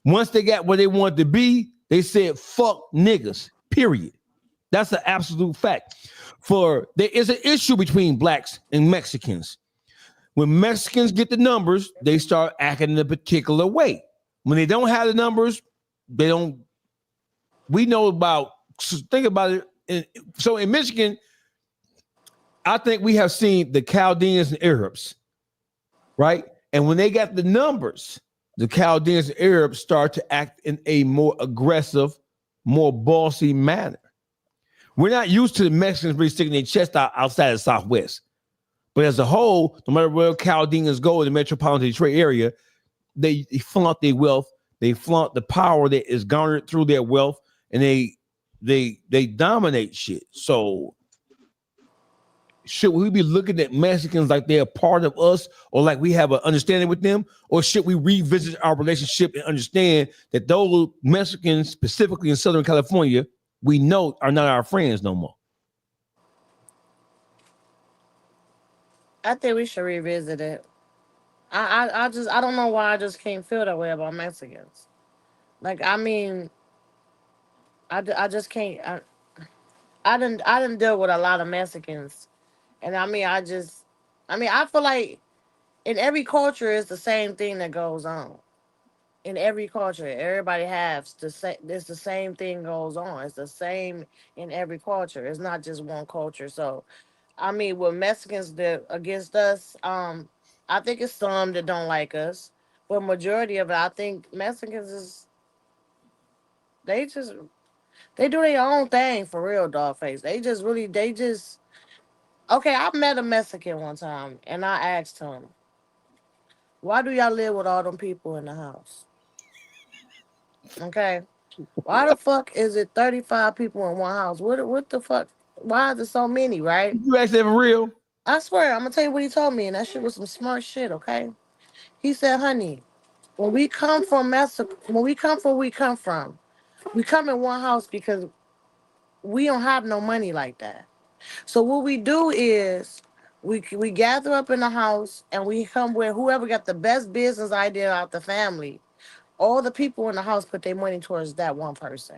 once they got where they wanted to be, they said, fuck niggas, period. That's an absolute fact. For there is an issue between blacks and Mexicans. When Mexicans get the numbers, they start acting in a particular way. When they don't have the numbers, they don't. We know about, think about it. So in Michigan, I think we have seen the Chaldeans and Arabs, right? And when they got the numbers, the Chaldeans and Arabs start to act in a more aggressive, more bossy manner. We're not used to the Mexicans really sticking their chest out outside of the Southwest. But as a whole, no matter where Chaldeans go in the metropolitan Detroit area, they flaunt their wealth. They flaunt the power that is garnered through their wealth, and they dominate shit. So should we be looking at Mexicans like they're a part of us, or like we have an understanding with them, or should we revisit our relationship and understand that those Mexicans, specifically in Southern California, we know are not our friends no more? I think we should revisit it. I don't know why I just can't feel that way about Mexicans. Like, I mean, I just can't. I didn't deal with a lot of Mexicans, and I mean, I feel like in every culture it's the same thing that goes on. In every culture, everybody has the same. It's the same thing goes on. It's the same in every culture. It's not just one culture. So, I mean, with Mexicans that against us, I think it's some that don't like us, but majority of it, I think Mexicans is they just they do their own thing for real, dog face. They just okay. I met a Mexican one time, and I asked him, "Why do y'all live with all them people in the house?" Okay, why the fuck is it 35 people in one house? What the fuck? Why is there so many? Right? You asked that for real? I swear, I'm gonna tell you what he told me, and that shit was some smart shit. Okay, he said, "Honey, when we come from Mexico, when we come from where we come in one house because we don't have no money like that. So what we do is we gather up in the house and we come with whoever got the best business idea out the family. all the people in the house put their money towards that one person.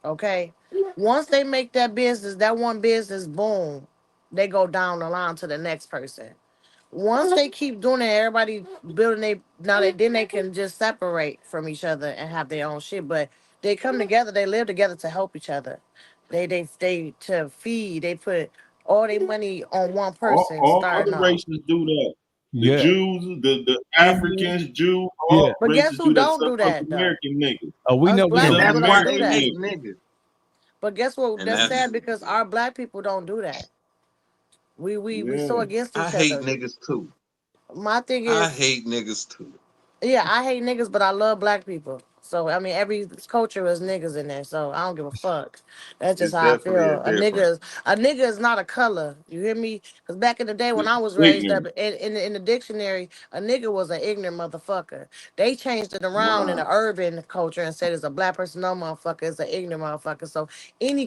Okay. Once they make that business, that one business, boom, they go down the line to the next person. Once they keep doing it, everybody building then they can just separate from each other and have their own shit. But they come together, they live together to help each other. They to feed. They put all their money on one person All starting other off. races do that. The Yeah. Jews, the Africans, Jews, Yeah. all But guess races who do that. don't Some do that though? American niggas. Oh, we Us know. black And people that's why don't do they that. hate niggas. But guess what? And That's that's sad because our black people don't do that. We so Yeah. against I each hate other. niggas too. My thing I is, hate niggas too. yeah, I hate niggas, but I love black people. So I mean, every culture is niggas in there. So I don't give a fuck. That's just It's how I definitely a feel. difference. A nigga is not a color. You hear me? Because back in the day when It's I was raised up ignorant. in the dictionary, a nigga was an ignorant motherfucker. They changed it around in Right. the urban culture and said it's a black person, no motherfucker, it's an ignorant motherfucker. So any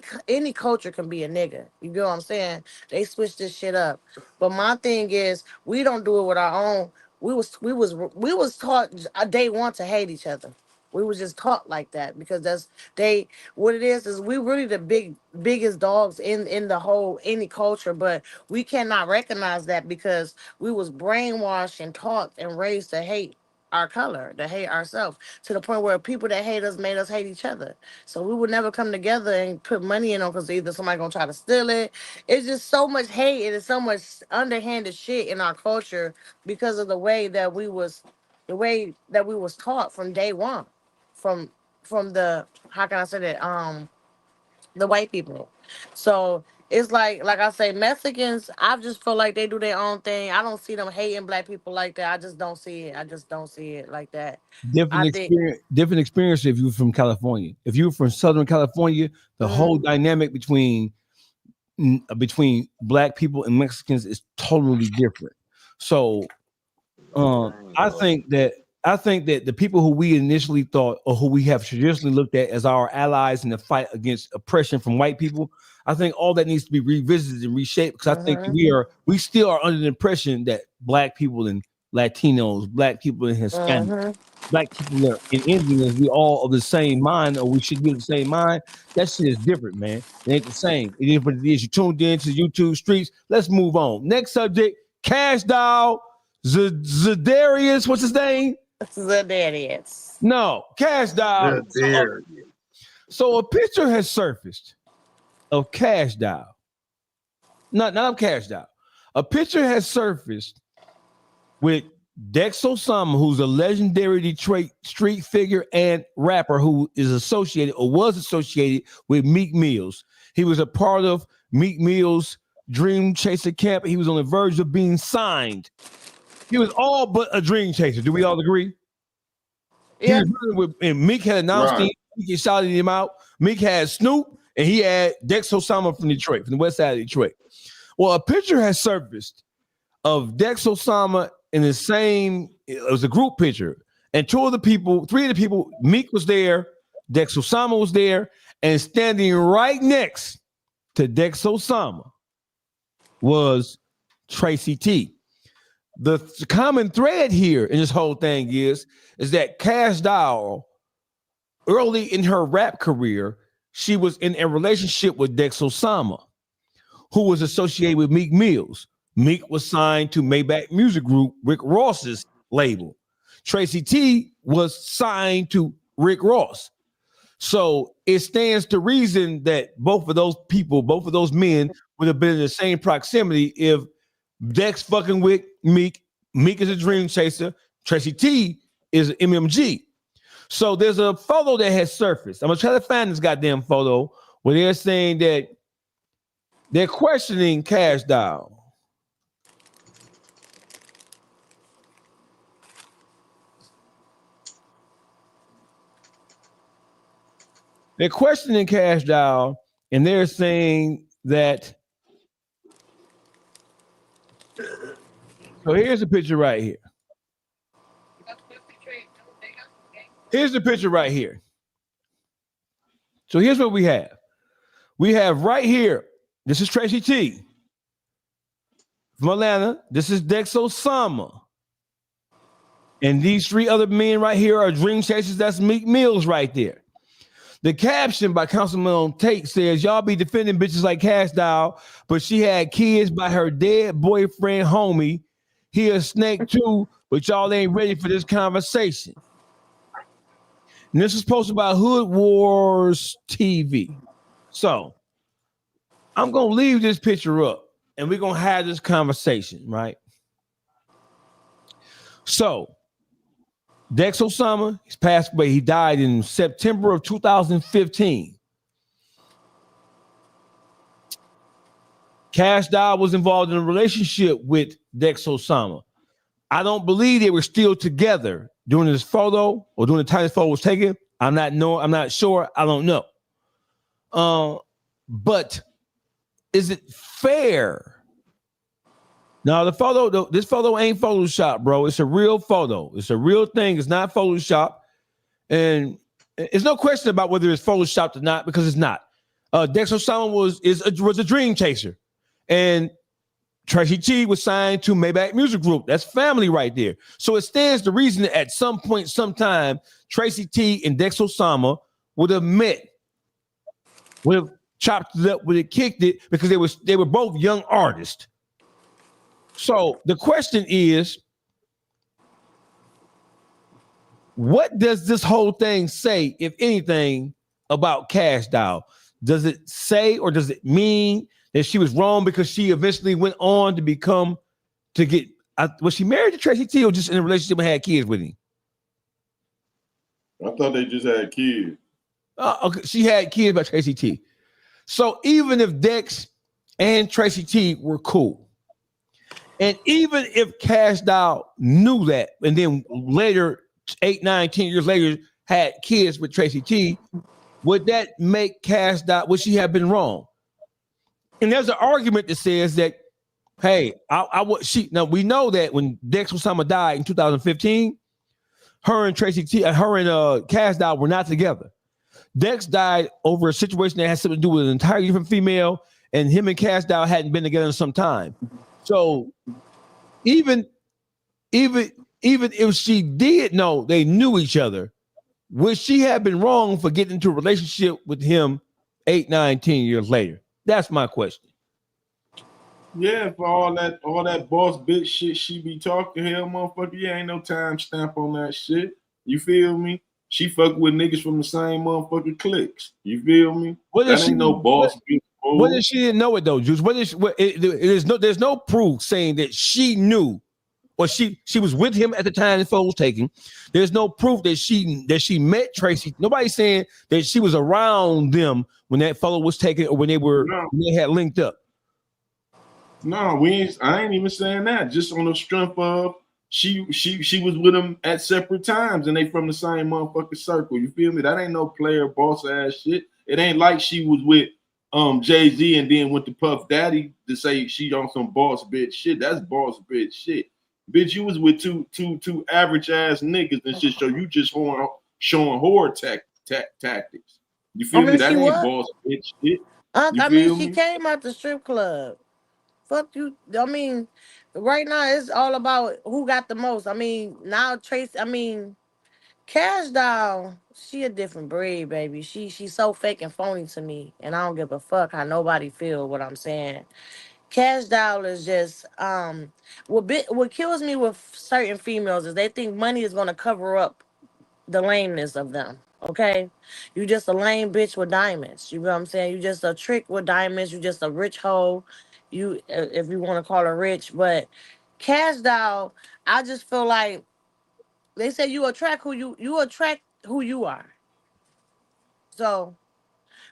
culture can be a nigga. You get what I'm saying? They switched this shit up. But my thing is, we don't do it with our own. We was taught day one to hate each other. We was just taught like that because they what it is we really the biggest dogs in the whole any culture, but we cannot recognize that because we was brainwashed and taught and raised to hate our color, to hate ourselves, to the point where people that hate us made us hate each other. So we would never come together and put money in on because either somebody gonna try to steal it. It's just so much hate and it's so much underhanded shit in our culture because of the way that we was taught from day one, from the how can I say that the white people. So it's like I say, Mexicans. I just feel like they do their own thing. I don't see them hating black people like that. I just don't see it. I just don't see it like that. Different I think. experience. Different experience if you're from California. If you're from Southern California, the whole dynamic between black people and Mexicans is totally different. So I think that the people who we initially thought or who we have traditionally looked at as our allies in the fight against oppression from white people, I think all that needs to be revisited and reshaped because I think we still are under the impression that black people and Latinos, black people and Hispanic, black people and Indians, we all of the same mind or we should be of the same mind. That shit is different, man. It ain't the same. It is what it is. You tuned in to YouTube streets. Let's move on. Next subject, Kash Doll. Zadarius, what's his name? Zadarius. No, Kash Doll. So a picture has surfaced of Kash Doll. Not of Kash Doll. A picture has surfaced with Dex Osama, who's a legendary Detroit street figure and rapper who is associated or was associated with Meek Mills. He was a part of Meek Mill's Dream Chaser camp. He was on the verge of being signed. He was all but a dream chaser. Do we all agree? Yeah. And Meek had announced him. Meek shouted him out. Meek had Snoop, and he had Dex Osama from Detroit, from the west side of Detroit. Well, a picture has surfaced of Dex Osama in the same, it was a group picture. And three of the people, Meek was there, Dex Osama was there, and standing right next to Dex Osama was Tracy T. The common thread here in this whole thing is that Kash Doll, early in her rap career, she was in a relationship with Dex Osama, who was associated with Meek Mills. Meek was signed to Maybach Music Group, Rick Ross's label. Tracy T was signed to Rick Ross. So it stands to reason that both of those men would have been in the same proximity if Dex fucking with Meek. Meek is a dream chaser. Tracy T is MMG. So there's a photo that has surfaced. I'm gonna try to find this goddamn photo where they're saying that they're questioning Kash Doll. They're questioning Kash Doll, and they're saying that. So here's the picture right here. Here's the picture right here. So here's what we have. We have right here, this is Tracy T from Atlanta. This is Dex Osama. And these 3 other men right here are dream chasers. That's Meek Mills right there. The caption by Councilman on Tate says, y'all be defending bitches like Kash Doll, but she had kids by her dead boyfriend, homie. He a snake too, but y'all ain't ready for this conversation. And this is posted by Hood Wars TV. So I'm going to leave this picture up and we're going to have this conversation, right? So Dex Osama, he's passed away. He died in September of 2015. Kash Doll was involved in a relationship with Dex Osama. I don't believe they were still together during this photo or during the time this photo was taken. I'm not sure. I don't know. But is it fair? Now, this photo ain't Photoshop, bro. It's a real photo. It's a real thing. It's not Photoshop. And there's no question about whether it's Photoshopped or not, because it's not. Dex Osama was a dream chaser. And Tracy T was signed to Maybach Music Group. That's family right there. So it stands to reason that at some point, sometime, Tracy T and Dex Osama would have met, would have chopped it up, would have kicked it, because they were both young artists. So the question is, what does this whole thing say, if anything, about Kash Doll? Does it say, or does it mean that she was wrong because she eventually went on to get, was she married to Tracy T or just in a relationship and had kids with him? I thought they just had kids. Okay, she had kids by Tracy T. So even if Dex and Tracy T were cool, and even if Kash Doll knew that, and then later, 8, 9, 10 years later, had kids with Tracy T, would that make Kash Doll, would she have been wrong? And there's an argument that says that, hey, now we know that when Dex Osama died in 2015, her and Kash Doll were not together. Dex died over a situation that had something to do with an entirely different female, and him and Kash Doll hadn't been together in some time. So even if she did know they knew each other, would she have been wrong for getting into a relationship with him 8, 9, 10 years later? That's my question. Yeah, for all that boss bitch shit she be talking, hell, motherfucker, yeah, ain't no time stamp on that shit. You feel me? She fuck with niggas from the same motherfucking cliques. You feel me? Ain't no boss bitch. What if she didn't know it though, Juice? There's no proof saying that she knew, or she was with him at the time the photo was taken. There's no proof that she met Tracy. Nobody's saying that she was around them when that photo was taken or when they had linked up. No, I ain't even saying that. Just on the strength of she was with him at separate times and they from the same motherfucking circle. You feel me? That ain't no player boss ass shit. It ain't like she was with Jay-Z and then went to Puff Daddy to say she on some boss bitch shit. That's boss bitch shit. Bitch, you was with two average ass niggas and shit, so you just showing whore tactics. You feel me? That ain't boss bitch shit. I mean, she came out the strip club. Fuck you. I mean, right now it's all about who got the most. I mean, now Kash Doll, she a different breed, baby. She's so fake and phony to me, and I don't give a fuck how nobody feel what I'm saying. Kash Doll is just what kills me with certain females is they think money is gonna cover up the lameness of them. Okay, you just a lame bitch with diamonds. You know what I'm saying? You just a trick with diamonds. You just a rich hoe. You, if you want to call her rich, but Kash Doll, I just feel like they say you attract who you are. So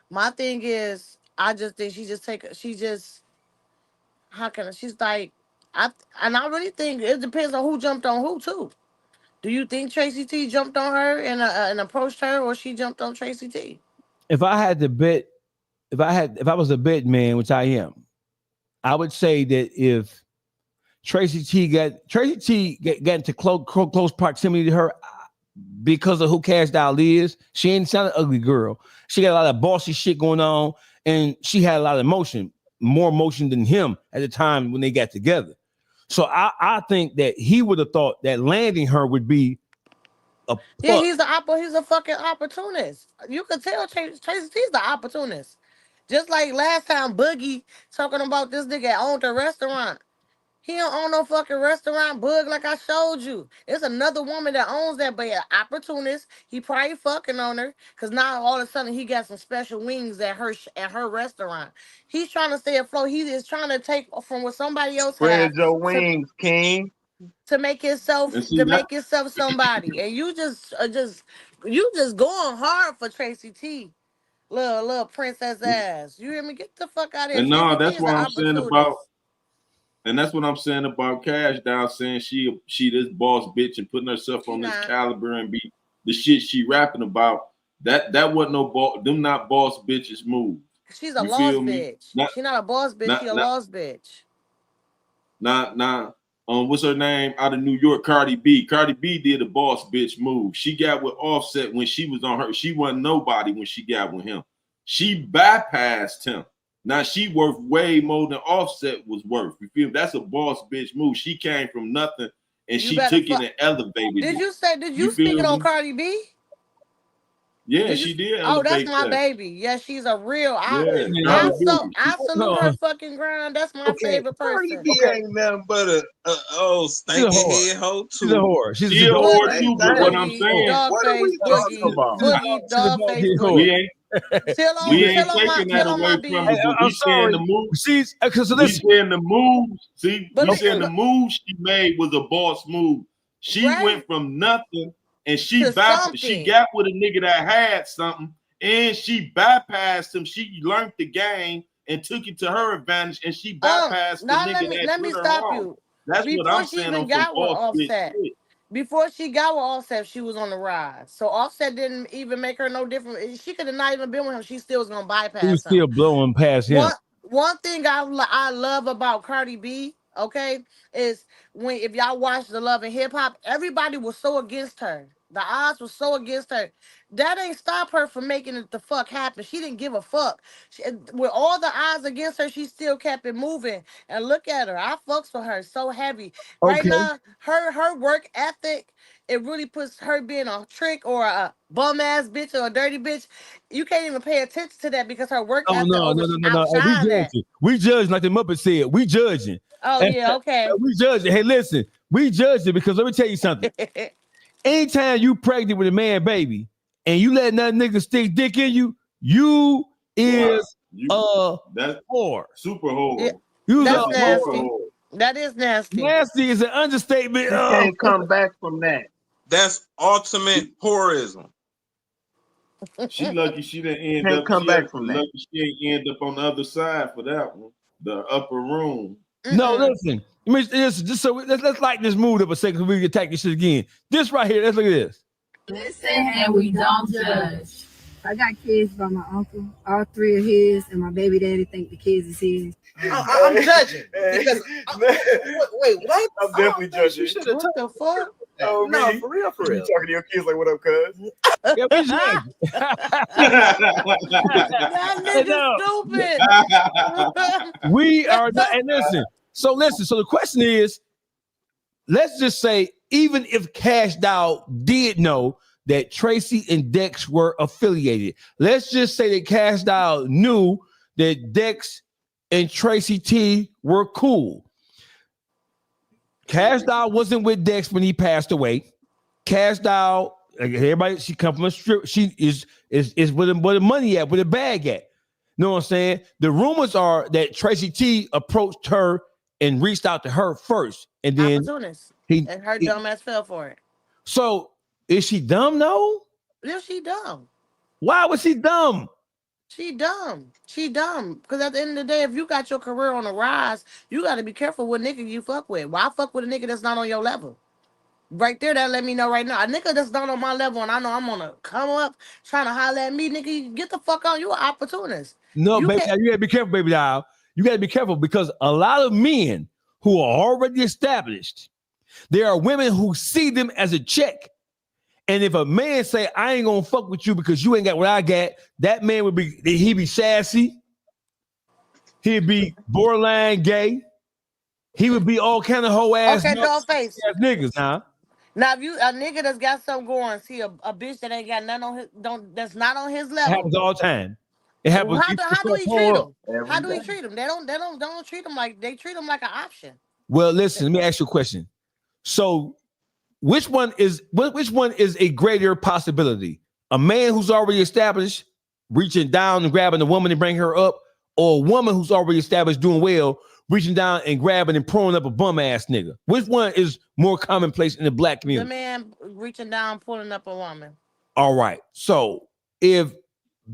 my thing is, I just think she's like, I really think it depends on who jumped on who too. Do you think Tracy T jumped on her and approached her, or she jumped on Tracy T? If I had to bet, if I was a bet man, which I am, I would say that if Tracy T got into close proximity to her because of who Kash Doll is, she ain't sound an ugly girl. She got a lot of bossy shit going on, and she had a lot of emotion, more emotion than him at the time when they got together. So I think that he would have thought that landing her would be a yeah. He's a fucking opportunist. You could tell Tracy T's the opportunist. Just like last time, Boogie talking about this nigga that owned a restaurant. He don't own no fucking restaurant, Bug, like I showed you. It's another woman that owns that, but opportunist. He probably fucking on her, because now all of a sudden he got some special wings at her restaurant. He's trying to stay afloat. He is trying to take from what somebody else has. Spread your wings, King. To make yourself somebody. And you just going hard for Tracy T. Little princess ass. You hear me? Get the fuck out of here. And no, that's what I'm saying about. And that's what I'm saying about Kash down, saying she this boss bitch and putting herself on this caliber and be the shit she rapping about. That wasn't no boss. Them not boss bitches move. She's a lost bitch. She's not a boss bitch. She's a lost bitch. What's her name out of New York? Cardi B. Cardi B did a boss bitch move. She got with Offset when she was on her. She wasn't nobody when she got with him. She bypassed him. Now she worth way more than Offset was worth. You feel me? That's a boss bitch move. She came from nothing and she took it and elevated it. Did you speak it on Cardi B? Yeah, she did. Oh, that's my baby. Yeah, she's a real. I salute her fucking grind. That's my favorite person. Cardi B ain't nothing but a stanky head hoe. She's a whore. She's a whore too. But what I'm saying, what are we talking about? Boogie, dog face, Boogie. We ain't taking that away from her. We saying the moves. We saying the moves. See, we saying the move she made was a boss move. She went from nothing. And she got with a nigga that had something, and she bypassed him. She learned the game and took it to her advantage, and she bypassed the nigga. Let me stop you. That's what I'm saying. Before she got with Offset, she was on the rise. So Offset didn't even make her no different. She could have not even been with him. She still was gonna bypass him. She was still blowing past him. One thing I love about Cardi B, okay, is if y'all watch the Love and Hip Hop, everybody was so against her. The odds were so against her. That ain't stop her from making it the fuck happen. She didn't give a fuck. With all the odds against her, she still kept it moving. And look at her. I fucks with her so heavy. Okay. Right now, her work ethic, it really puts her being a trick or a bum ass bitch or a dirty bitch. You can't even pay attention to that because her work ethic. No. We judging like the Muppet said. We judging. Oh, yeah, okay. We judging. Hey, listen, we judging because let me tell you something. Anytime you pregnant with a man baby and you let another nigga stick dick in you, you is a whore. Super whore. Yeah, that's nasty. That is nasty. Nasty is an understatement. You can't come back from that. That's ultimate whorism. She lucky she didn't end can't up. Come back from that. Lucky she ain't end up on the other side for that one. The upper room. No, listen. Just so let's like this mood up a second so we can attack this shit again. This right here, let's look at this. Listen and we don't judge. I got kids by my uncle. All three of his, and my baby daddy think the kids is his. I'm judging because wait, what? I'm definitely judging. What the fuck? Oh, no, for real. You talking to your kids like, "What up, cuz?" Yeah, we judging. That nigga stupid. We are not, and listen. So the question is, let's just say, even if Kash Doll did know that Tracy and Dex were affiliated, let's just say that Kash Doll knew that Dex and Tracy T were cool. Kash Doll wasn't with Dex when he passed away. Kash Doll, everybody, she come from a strip. She is where the money at, where the bag at. You know what I'm saying? The rumors are that Tracy T approached her and reached out to her first, and then and her dumb ass fell for it. So is she dumb? No. Yeah, she dumb. Why was she dumb? She dumb. Because at the end of the day, if you got your career on the rise, you got to be careful what nigga you fuck with. Why fuck with a nigga that's not on your level? Right there, that let me know right now. A nigga that's not on my level, and I know I'm gonna come up trying to holler at me, nigga. Get the fuck out. You an opportunist. No, baby, you gotta be careful, baby doll. You gotta be careful because a lot of men who are already established, there are women who see them as a check. And if a man say, "I ain't gonna fuck with you because you ain't got what I got," that man would be sassy. He'd be borderline gay. he would be all kind of hoe ass, Okay, dog face. niggas, nah. Now, if you a nigga that's got something going, see a bitch that ain't got nothing on his, that's not on his It level. happens all the time. It happens. How do he treat them? How do he day. treat them? They don't treat them like they treat them like an option. Well, listen, let me ask you a question. So, which one is a greater possibility? A man who's already established, reaching down and grabbing a woman and bring her up, or a woman who's already established, doing well, reaching down and grabbing and pulling up a bum ass nigga? Which one is more commonplace in the black community? The man reaching down, pulling up a woman. All right. So if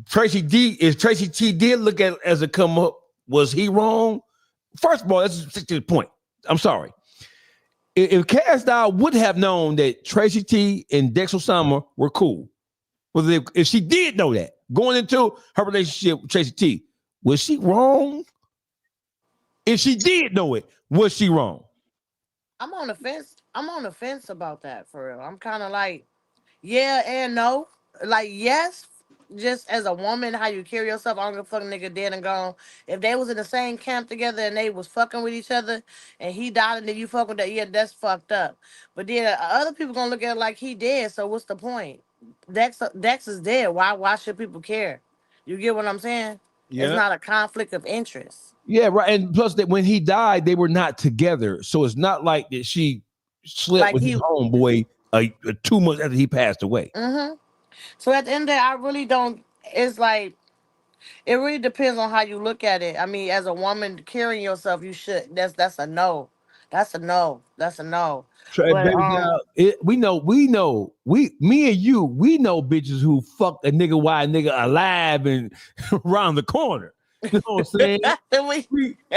Tracy T did look at it as a come up, was he wrong? First of all, let's stick to the point. I'm sorry. If Kash Doll would have known that Tracy T and Dex Osama were cool, if she did know that going into her relationship with Tracy T, was she wrong? If she did know it, was she wrong? I'm on the fence. I'm on the fence about that for real. I'm kind of like, yeah and no. Like, yes, just as a woman, how you carry yourself. I don't give a fuck, nigga dead and gone. If they was in the same camp together and they was fucking with each other and he died and then you fuck with that, yeah, that's fucked up. But then other people gonna look at it like he dead, so what's the point? Dex is dead. Why should people care? You get what I'm saying? Yeah. It's not a conflict of interest. Yeah, right. And plus that when he died, they were not together. So it's not like that she slept with his homeboy 2 months after he passed away. Mm-hmm. So at the end of the day, I really don't. It's like it really depends on how you look at it. I mean, as a woman carrying yourself, you should. That's a no. That's a no. That's a no. But, me and you, we know bitches who fucked a nigga while a nigga alive and around the corner. You know what I'm saying?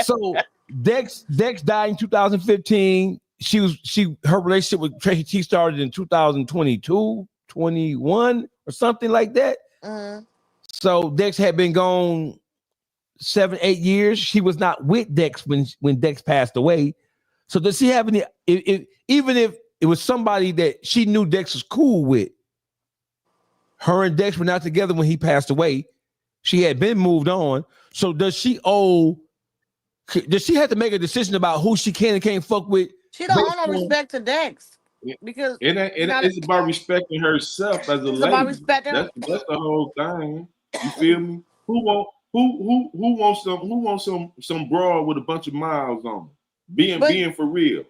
So Dex died in 2015. Her relationship with Tracy T started in 2022, 21 or something like that. Mm-hmm. So Dex had been gone 7-8 years. She was not with Dex when Dex passed away. So does she have any? Even if it was somebody that she knew Dex was cool with, her and Dex were not together when he passed away. She had been moved on. So does she have to make a decision about who she can and can't fuck with? She don't owe no respect to Dex. Because it's about respecting herself as a lady. About respecting that's the whole thing. You feel me? Who wants some broad with a bunch of miles on them? Being for real.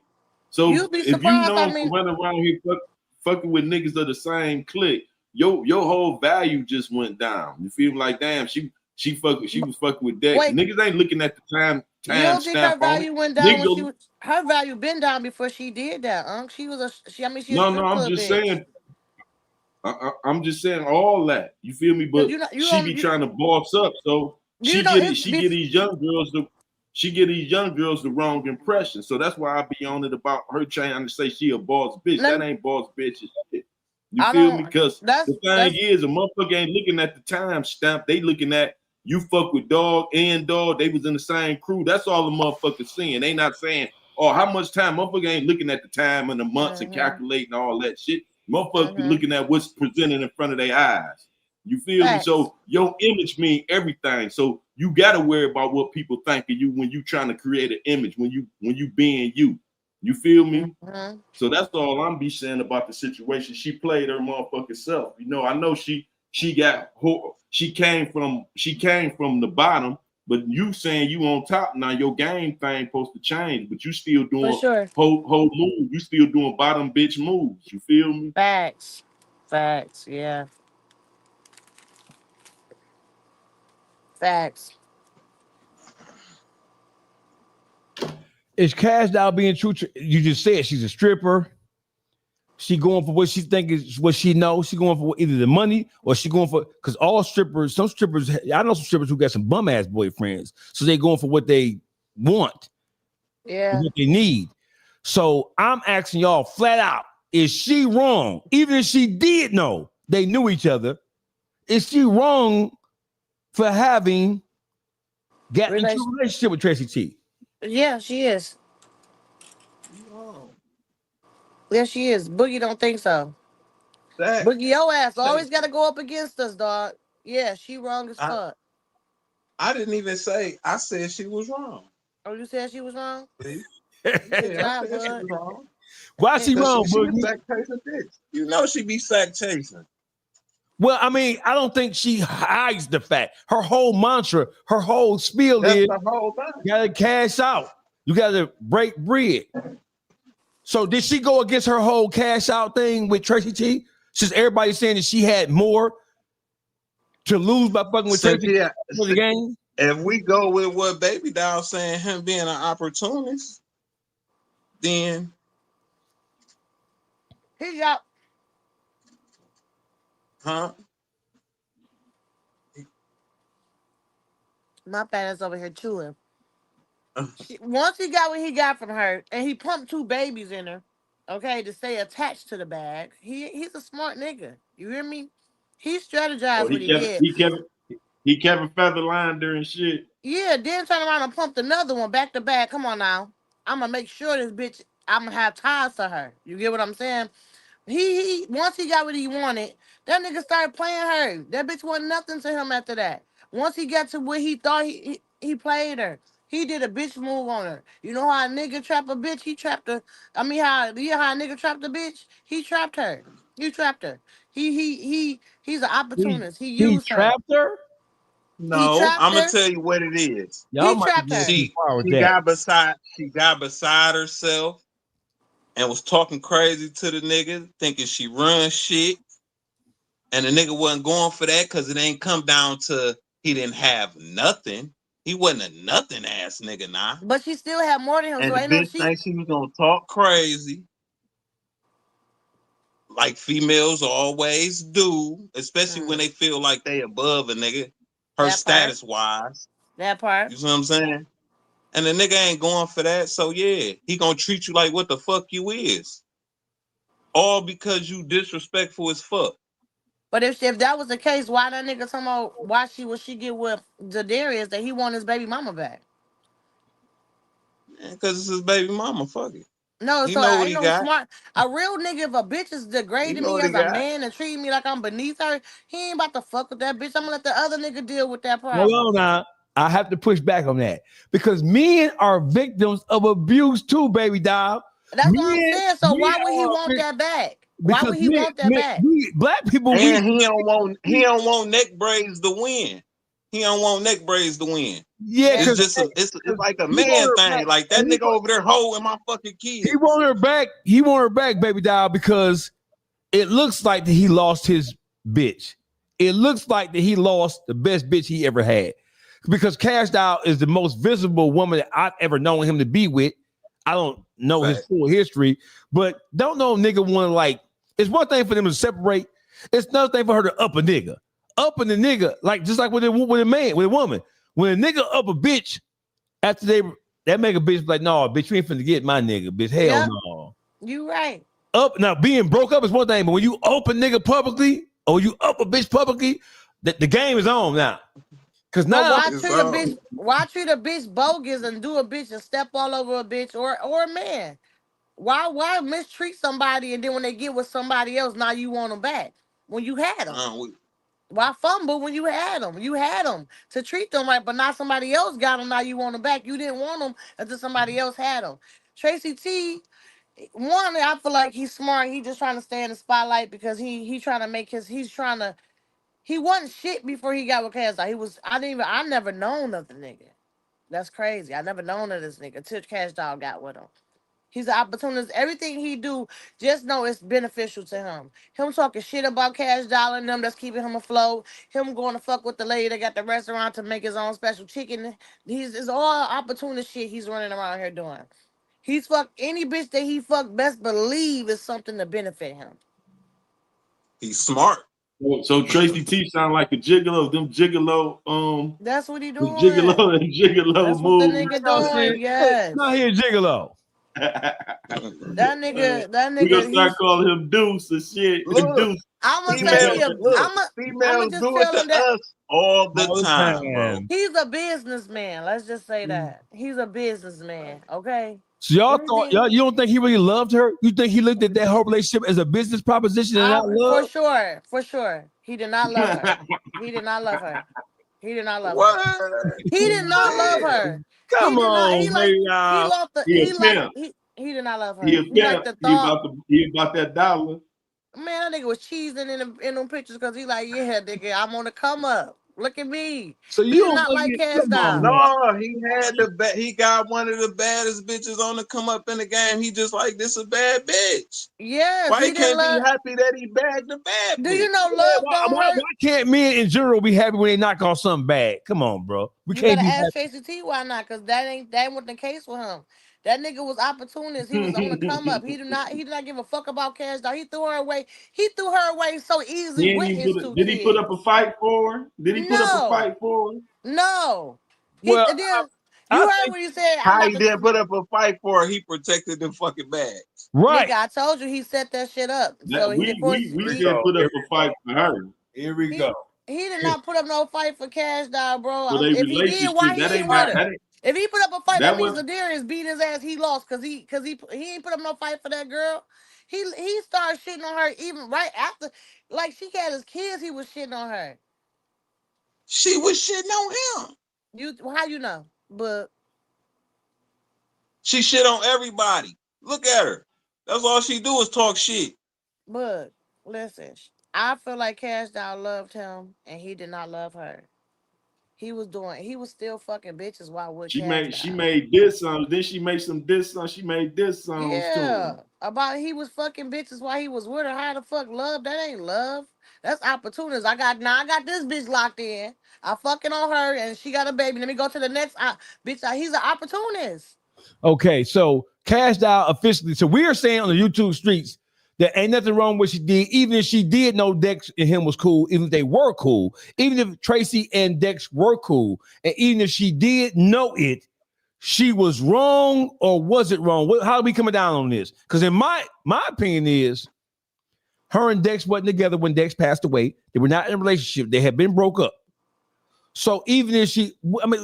So if you know run around here fucking with niggas of the same clique, your whole value just went down. You feel like damn, she was fucking with Dex. Niggas ain't looking at the time. You don't think her value went down when she was? Her value been down before she did that. She was a. I'm just saying. I'm just saying all that. You feel me? But she be trying to boss up, so she get these young girls the wrong impression. So that's why I be on it about her trying to say she a boss bitch. That ain't boss bitch shit. You feel me? Because the thing is, a motherfucker ain't looking at the time stamp. They looking at you fuck with dog and dog. They was in the same crew. That's all the motherfuckers seeing. They not saying, oh, how much time? Motherfucker ain't looking at the time and the months and calculating all that shit. Motherfuckers be looking at what's presented in front of their eyes. You feel me? So your image mean everything. So you gotta worry about what people think of you when you trying to create an image, when you being you. You feel me? So that's all I'm be saying about the situation. She played her motherfucking self. You know, I know she came from the bottom, but you saying you on top now, your game thing supposed to change, but you still doing whole moves. You still doing bottom bitch moves. You feel me? Facts, yeah. Facts. Is Kash Doll being true? You just said she's a stripper. She going for what she think is what she knows. She going for either the money or she going for, because some strippers, I know some strippers who got some bum ass boyfriends, so they going for what they want, what they need. So I'm asking y'all flat out: is she wrong? Even if she did know they knew each other, is she wrong for having gotten into a relationship with Tracy T? Yeah, she is. Yeah, she is. Boogie don't think so. Boogie, your ass always got to go up against us, dog. Yeah, she wrong as fuck. I didn't even say. I said she was wrong. Oh, you said she was wrong? Good job, bud. Why she wrong, She Boogie? sack chasing dicks. You know she be sack chasing. Well, I mean, I don't think she hides the fact. Her whole mantra, her whole spiel That's is the whole thing. you gotta cash out. You gotta break bread. So did she go against her whole cash out thing with Tracy T? Since everybody's saying that she had more to lose by fucking with Tracy T for the game? If we go with what Baby Doll saying, him being an opportunist, then He got my fat ass over here chewing. Once he got what he got from her, and he pumped 2 babies in her, okay, to stay attached to the bag. He's a smart nigga. You hear me? He strategized what he did. He kept a feather line during shit. Yeah, then turn around and pumped another one back to back. Come on now. I'm gonna make sure this bitch, I'm gonna have ties to her. You get what I'm saying? He once he got what he wanted, that nigga started playing her. That bitch wasn't nothing to him after that. Once he got to where he thought he played her, he did a bitch move on her. You know how a nigga trap a bitch? He trapped her. I mean, how a nigga trapped a bitch? He trapped her. He trapped her. He's an opportunist. He used her. Trapped her? no, trapped I'm gonna her. tell you what it is. Y'all He might trapped be her. too far with She that. got beside herself and was talking crazy to the nigga, thinking she run shit. And the nigga wasn't going for that because it ain't come down to he didn't have nothing. He wasn't a nothing ass nigga, nah. But she still had more than him. And So the ain't no bitch thinks she was gonna talk crazy. Like females always do, especially when they feel like they above a nigga, her status wise. That part. You see what I'm saying? And the nigga ain't going for that. So yeah, he gonna treat you like what the fuck you is. All because you disrespectful as fuck. But if that was the case, why that nigga talking about why she get with Zadarius that he want his baby mama back? Because it's his baby mama. Fuck it. No, He so know what ain't he no got. smart. A real nigga, if a bitch is He degrading know me what he as a got. man and treating me like I'm beneath her, he ain't about to fuck with that bitch. I'm gonna let the other nigga deal with that problem. Hold on now. I have to push back on that because men are victims of abuse too, Baby Doll. That's what I'm saying. So why would he want that back? Why would he want that back? Black people, and he don't want neck braids to win. He don't want neck braids to win. Yeah, it's just it's like a man thing. Like that nigga over there holding my fucking kids. He want her back. He want her back, Baby Doll, because it looks like that he lost his bitch. It looks like that he lost the best bitch he ever had. Because Kash Doll is the most visible woman that I've ever known him to be with. I don't know his full history, but don't know nigga want to like. It's one thing for them to separate. It's another thing for her to up a nigga. Upping the nigga, like just like with a man, with a woman. When a nigga up a bitch, after that make a bitch like, no, bitch, you ain't finna get my nigga, bitch. Hell no. You right. Up now, being broke up is one thing, but when you up a nigga publicly or you up a bitch publicly, the game is on now. Cause now why treat a bitch bogus and do a bitch and step all over a bitch or a man? Why mistreat somebody and then when they get with somebody else, now you want them back when you had them? Why fumble when you had them? You had them to treat them right, but now somebody else got them. Now you want them back. You didn't want them until somebody else had them. Tracy T, one, I feel like he's smart. He just trying to stay in the spotlight because he trying to make he wasn't shit before he got with Kash. I never known of the nigga. That's crazy. I never known of this nigga till Kash Doll got with him. He's an opportunist. Everything he do, just know it's beneficial to him. Him talking shit about Kash Doll and them that's keeping him afloat. Him going to fuck with the lady that got the restaurant to make his own special chicken. It's all opportunist shit he's running around here doing. He's fucked any bitch that he fucked, best believe is something to benefit him. He's smart. So Tracy T sound like a gigolo. Them gigolo, that's what he doing. Gigolo and gigolo that's move. What the nigga doing, yes. Not here, gigolo. That nigga. We gonna start calling him Deuce and shit. Look, Deuce. I'm gonna say females do it to us all the time, bro. He's a businessman. Let's just say that he's a businessman. Okay. So you don't think he really loved her? You think he looked at that whole relationship as a business proposition and not love? For sure. He did not love her. He did not love her. He did not love her. He did not love her. Come on, he baby. lost the, he did not love her. He liked the thought. He about that dollar. Man, that nigga was cheesing in them pictures because he like, yeah, nigga, I'm on the come up. Look at me. So he you did not like Kash Doll. No, he had he got one of the baddest bitches on the come up in the game. He just like, this a bad bitch. Yes. Why he can't be happy that he bagged the bad bitch? Do you know love don't hurt? Why can't men in general be happy when they knock on something bad? Come on, bro. You can't better be ask happy. Tracy T why not, because that ain't the case with him. That nigga was opportunist. He was on the come up. He did not give a fuck about Kash Doll. He threw her away. He threw her away so easily with his 2 kids. Did he put up a fight for her? Did he put up a fight for her? No. Well, you heard what he said. How he didn't put up a fight for her? He protected the fucking bags. Right. Nigga, I told you he set that shit up. So we didn't put up a fight for her. Here we go. He did not put up no fight for Kash Doll, bro. So If he did, why he ain't with her? If he put up a fight, that means Ladarius beat his ass. He lost because he ain't put up no fight for that girl. He started shitting on her even right after, like she had his kids. He was shitting on her. She was shitting on him. How you know? But she shit on everybody. Look at her. That's all she do is talk shit. But listen, I feel like Kash Doll loved him and he did not love her. He was still fucking bitches while with She Kash Doll. made diss songs. Then she made some diss songs. She made diss songs too. About he was fucking bitches while he was with her. How the fuck love? That ain't love. That's opportunities. I got this bitch locked in. I fucking on her and she got a baby. Let me go to the next bitch. He's an opportunist. Okay, so Kash Doll officially. So we are saying on the YouTube streets that ain't nothing wrong with what she did, even if she did know Dex and him was cool, even if they were cool, even if Tracy and Dex were cool, and even if she did know it, she was wrong or was it wrong? How are we coming down on this? Because in my opinion is, her and Dex wasn't together when Dex passed away. They were not in a relationship. They had been broke up. So even if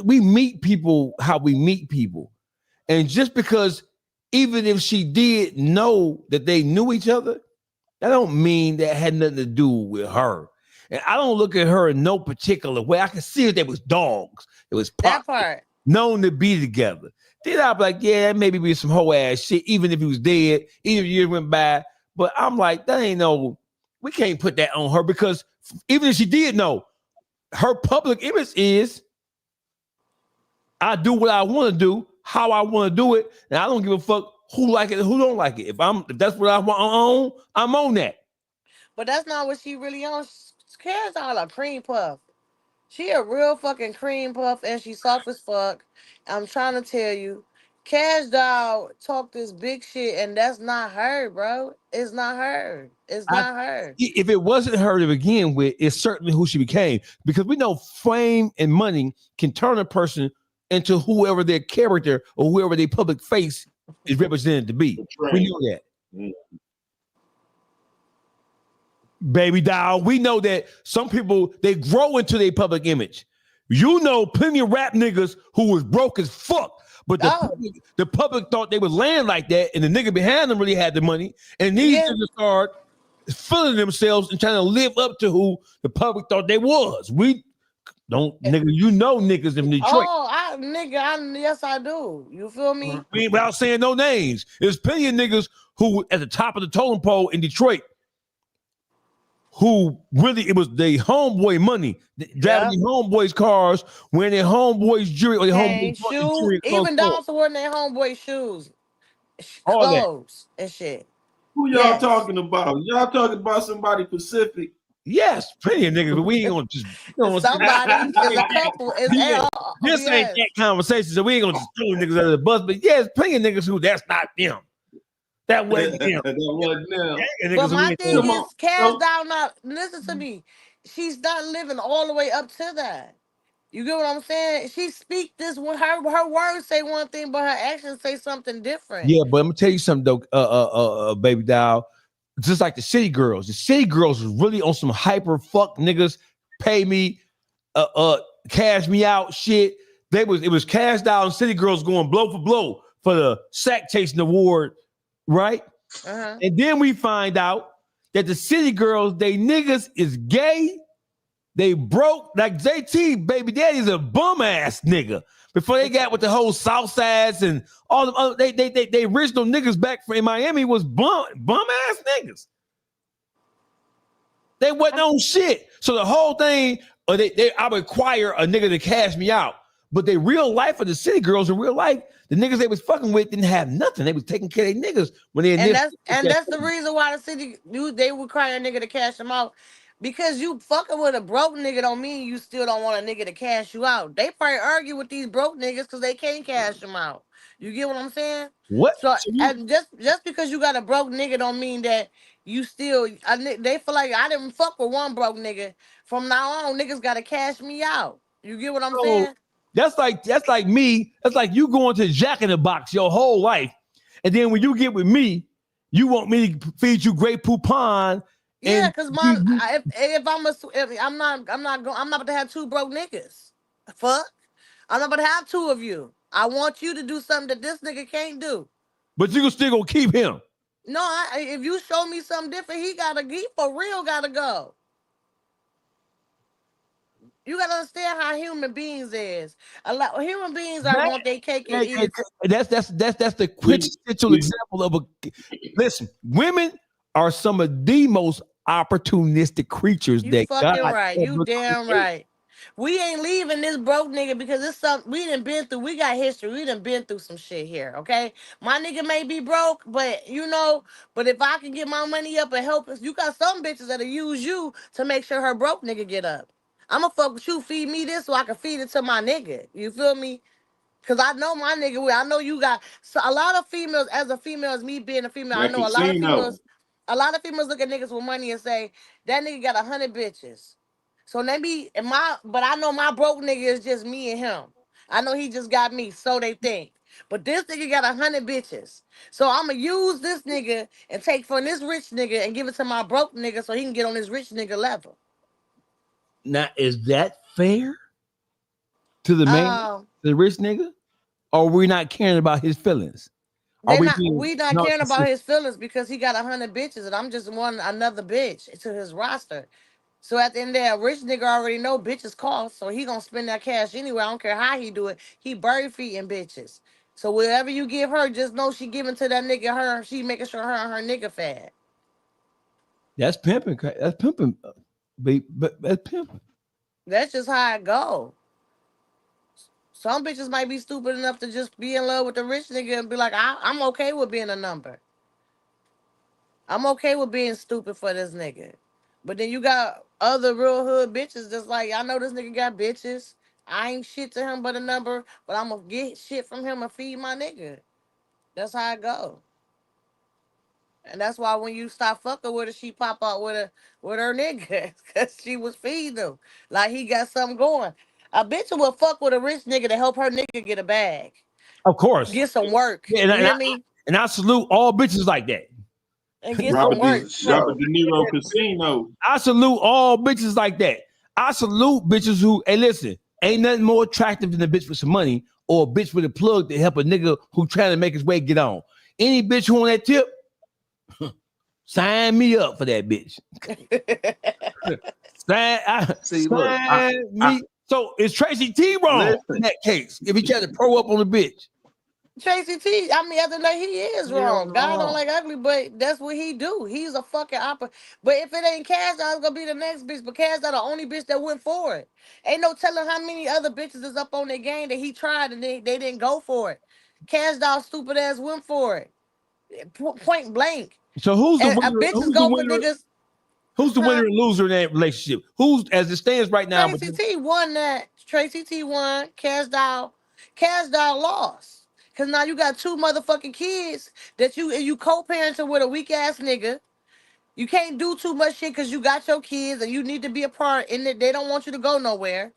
we meet people how we meet people. And just because even if she did know that they knew each other, that don't mean that had nothing to do with her. And I don't look at her in no particular way. I can see that they was dogs. It was that part known to be together. Then I'd be like, yeah, maybe be some whole ass shit, even if he was dead, even if years went by. But I'm like, that ain't we can't put that on her because even if she did know, her public image is, I do what I want to do, how I want to do it, and I don't give a fuck who like it and who don't like it. If that's what I want on, I'm on that. But that's not what she really on. Kash Doll a cream puff. She a real fucking cream puff and she soft as fuck. I'm trying to tell you, Kash Doll talk this big shit and that's not her, bro. It's not her. It's not her. If it wasn't her to begin with, it's certainly who she became, because we know fame and money can turn a person into whoever their character or whoever their public face is represented to be. We know that. Mm-hmm. Baby doll, we know that some people, they grow into their public image. You know plenty of rap niggas who was broke as fuck, but the public thought they would land like that, and the nigga behind them really had the money, and these niggas start feeling themselves and trying to live up to who the public thought they was. We don't, nigga, you know niggas in Detroit. Yes, I do. You feel me? Without saying no names, there's plenty of niggas who at the top of the totem pole in Detroit who really, it was their homeboy money, driving their homeboys' cars, wearing their homeboys' jewelry, or their homeboys' shoes, even down to wearing their homeboys' shoes, clothes, and shit. Who y'all talking about? Y'all talking about somebody specific? Yes, plenty of niggas, but we ain't gonna just somebody is a couple. This ain't that conversation, so we ain't gonna just throw niggas under the bus. But yes, plenty of niggas who that's not them. That wasn't them. That wasn't them. But my thing is, Kash Doll not, listen to me. She's not living all the way up to that. You get what I'm saying? She speak this when her words say one thing, but her actions say something different. Yeah, but I'm gonna tell you something though, baby doll. Just like the city girls was really on some hyper fuck niggas, pay me, cash me out shit. It was Kash Doll and city girls going blow for blow for the sack chasing award, right? Uh-huh. And then we find out that the city girls, they niggas is gay, they broke, like JT, baby daddy's a bum ass nigga. before they got with the whole South Sides and all the other, they original niggas back in Miami was bum ass niggas. They wasn't on shit. So the whole thing, I require a nigga to cash me out. But they real life of the city girls in real life, the niggas they was fucking with didn't have nothing. They was taking care of their niggas when they that's the reason why the city they require a nigga to cash them out. Because you fucking with a broke nigga don't mean you still don't want a nigga to cash you out. They probably argue with these broke niggas because they can't cash them out. You get what I'm saying? What? So and just because you got a broke nigga don't mean that you still. They feel like I didn't fuck with one broke nigga. From now on, niggas gotta cash me out. You get what I'm saying? That's like me. That's like you going to Jack in the Box your whole life, and then when you get with me, you want me to feed you Grey Poupon. Yeah, because I'm not about to have two broke niggas. Fuck, I'm not about to have two of you. I want you to do something that this nigga can't do. But you still gonna keep him. No, if you show me something different, he for real gotta go. You gotta understand how human beings is. Human beings want their cake and eat it. That's the quintessential example of listen. Women are some of the most opportunistic creatures you that fucking God right. You damn right. We ain't leaving this broke nigga because it's something we done been through. We got history. We done been through some shit here. Okay, my nigga may be broke, but but if I can get my money up and help us, you got some bitches that'll use you to make sure her broke nigga get up. I'ma fuck with you, feed me this so I can feed it to my nigga. You feel me? Cause I know my nigga. I know you got a lot of females. As a female, as me being a female, I know a lot of females. A lot of females look at niggas with money and say that nigga got 100 bitches. So but I know my broke nigga is just me and him. I know he just got me, so they think. But this nigga got 100 bitches. So I'ma use this nigga and take from this rich nigga and give it to my broke nigga so he can get on this rich nigga level. Now, is that fair to the man, the rich nigga? Or are we not caring about his feelings? We not caring about his feelings because he got 100 bitches and I'm just another bitch to his roster. So at the end of the day, a rich nigga already know bitches cost, so he gonna spend that cash anyway. I don't care how he do it. He bird feeding bitches. So whatever you give her, just know she giving to that nigga she making sure her and her nigga fed. That's pimping. That's pimping. But that's pimping. That's just how it go. Some bitches might be stupid enough to just be in love with the rich nigga and be like, I'm okay with being a number. I'm okay with being stupid for this nigga. But then you got other real hood bitches that's like, I know this nigga got bitches. I ain't shit to him but a number, but I'm gonna get shit from him and feed my nigga. That's how it go. And that's why when you stop fucking with her, she pop out with her nigga. Because she was feeding him. Like he got something going. A bitch will fuck with a rich nigga to help her nigga get a bag. Of course. Get some work. Yeah, you hear me? And I salute all bitches like that. And get some work. Robert De Niro Casino. I salute all bitches like that. I salute bitches who, hey, listen, ain't nothing more attractive than a bitch with some money or a bitch with a plug to help a nigga who trying to make his way get on. Any bitch who on that tip, sign me up for that bitch. sign me. So is Tracy T wrong in that case if he tried to pro up on a bitch? Tracy T, I mean, other than that, he is wrong. God don't like ugly, but that's what he do. He's a fucking opera. But if it ain't Kash, I was gonna be the next bitch. But Kash not the only bitch that went for it. Ain't no telling how many other bitches is up on their game that he tried and they didn't go for it. Kash Doll stupid ass went for it. Point blank. So who's the winner? Bitches go for niggas. Who's the winner and loser in that relationship? Who's, as it stands right now? Tracy T won that. Tracy T won. Kash Doll lost. Cause now you got two motherfucking kids that you co-parenting with a weak ass nigga. You can't do too much shit because you got your kids and you need to be a part in it. They don't want you to go nowhere.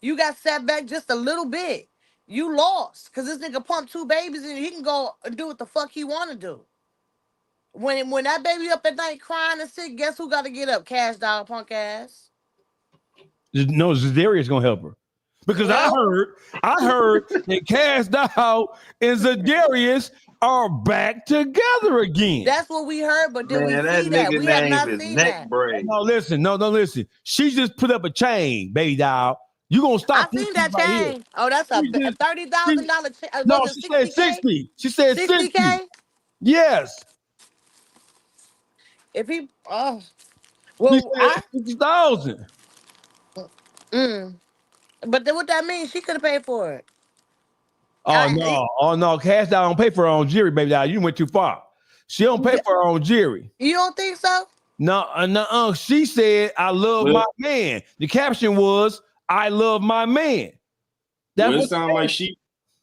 You got set back just a little bit. You lost because this nigga pumped two babies and he can go and do what the fuck he want to do. When that baby up at night crying and sick, guess who got to get up? Kash Doll punk ass. No, Zadarius gonna help her. Because I heard that Kash Doll and Zadarius are back together again. That's what we heard, but did we see that? We have not seen that. No, listen. She just put up a chain, baby doll. You gonna stop? I seen that right chain. here. Oh, that's a $30,000 chain. No, Was she it said 60. She said 60. 60K? Yes. If he, oh, She well, said 60,000. But then what that means? She could have paid for it. Oh no, Cash Doll don't pay for her own jewelry, baby. Doll. You went too far. She don't pay for her own jewelry. You don't think so? No. She said, "I love my man." The caption was, "I love my man." It sounds like she.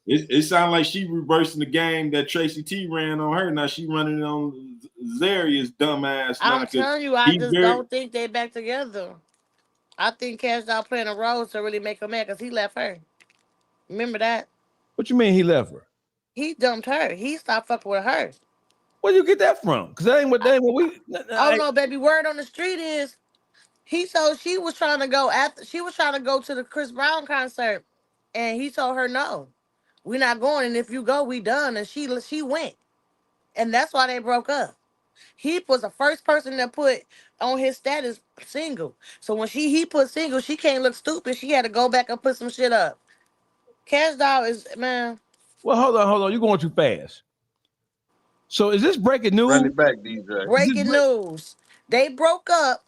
It sounds like she reversing the game that Tracy T ran on her. Now she running on Zaria's dumbass. I'm telling you, I just don't think they back together. I think Cash Doll playing a role to really make her mad because he left her. Remember that? What you mean he left her? He dumped her. He stopped fucking with her. Where you get that from? Because that ain't what we. Oh no, baby. Word on the street is he told she was trying to go to the Chris Brown concert, and he told her no, we're not going. And if you go, we done. And she went, and that's why they broke up. He was the first person that put on his status single. So when he put single, she can't look stupid. She had to go back and put some shit up. Cash Doll is, man. Well, hold on. You're going too fast. So is this breaking news? Run it back, DJ. Breaking news. They broke up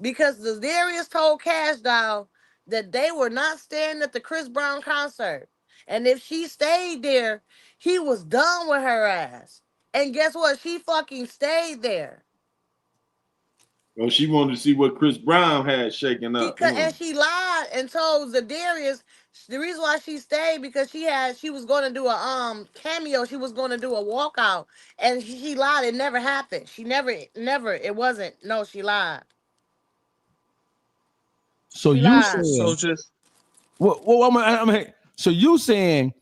because the Darius told Cash Doll that they were not staying at the Chris Brown concert. And if she stayed there, he was done with her ass. And guess what? She fucking stayed there. Well, she wanted to see what Chris Brown had shaking up. And she lied and told Zadarius the reason why she stayed because she was going to do a cameo. She was going to do a walkout, and she lied. It never happened. She never. It wasn't. No, she lied. So she you lied. saying? So you saying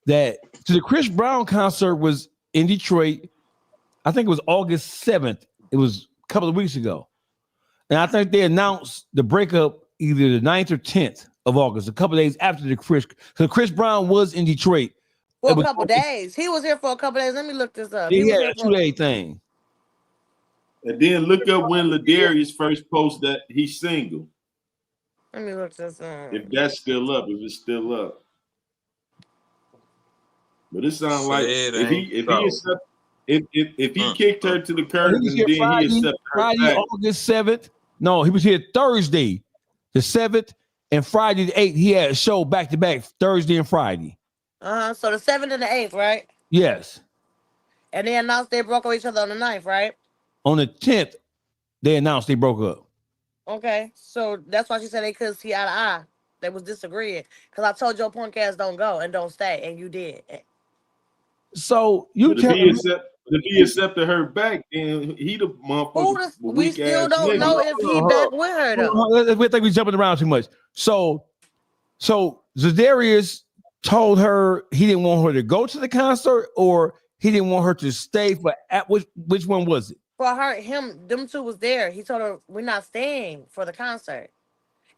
that the Chris Brown concert was in Detroit? I think it was August 7th. It was a couple of weeks ago. And I think they announced the breakup either the 9th or 10th of August, a couple of days after the Chris Brown was in Detroit. For a couple of days. He was here for a couple of days. Let me look this up. He had a 2-day thing. And then look up when Ladarius first posted that he's single. Let me look this up. If that's still up, if it's still up. But it sounds like if he kicked her to the curb and then he accepted her Friday, back. August 7th. No, he was here Thursday, the 7th, and Friday the 8th. He had a show back to back Thursday and Friday. So the 7th and the 8th, right? Yes. And they announced they broke up each other on the 9th, right? On the 10th, they announced they broke up. Okay, so that's why she said they couldn't see eye to eye. They was disagreeing because I told your punk ass don't go and don't stay, and you did. So you tell me if he accepted her back, then he the motherfucker. We still don't know if he back with her though. We think we jumping around too much. So Zadarius told her he didn't want her to go to the concert, or he didn't want her to stay for which one was it? For her, them two was there. He told her we're not staying for the concert,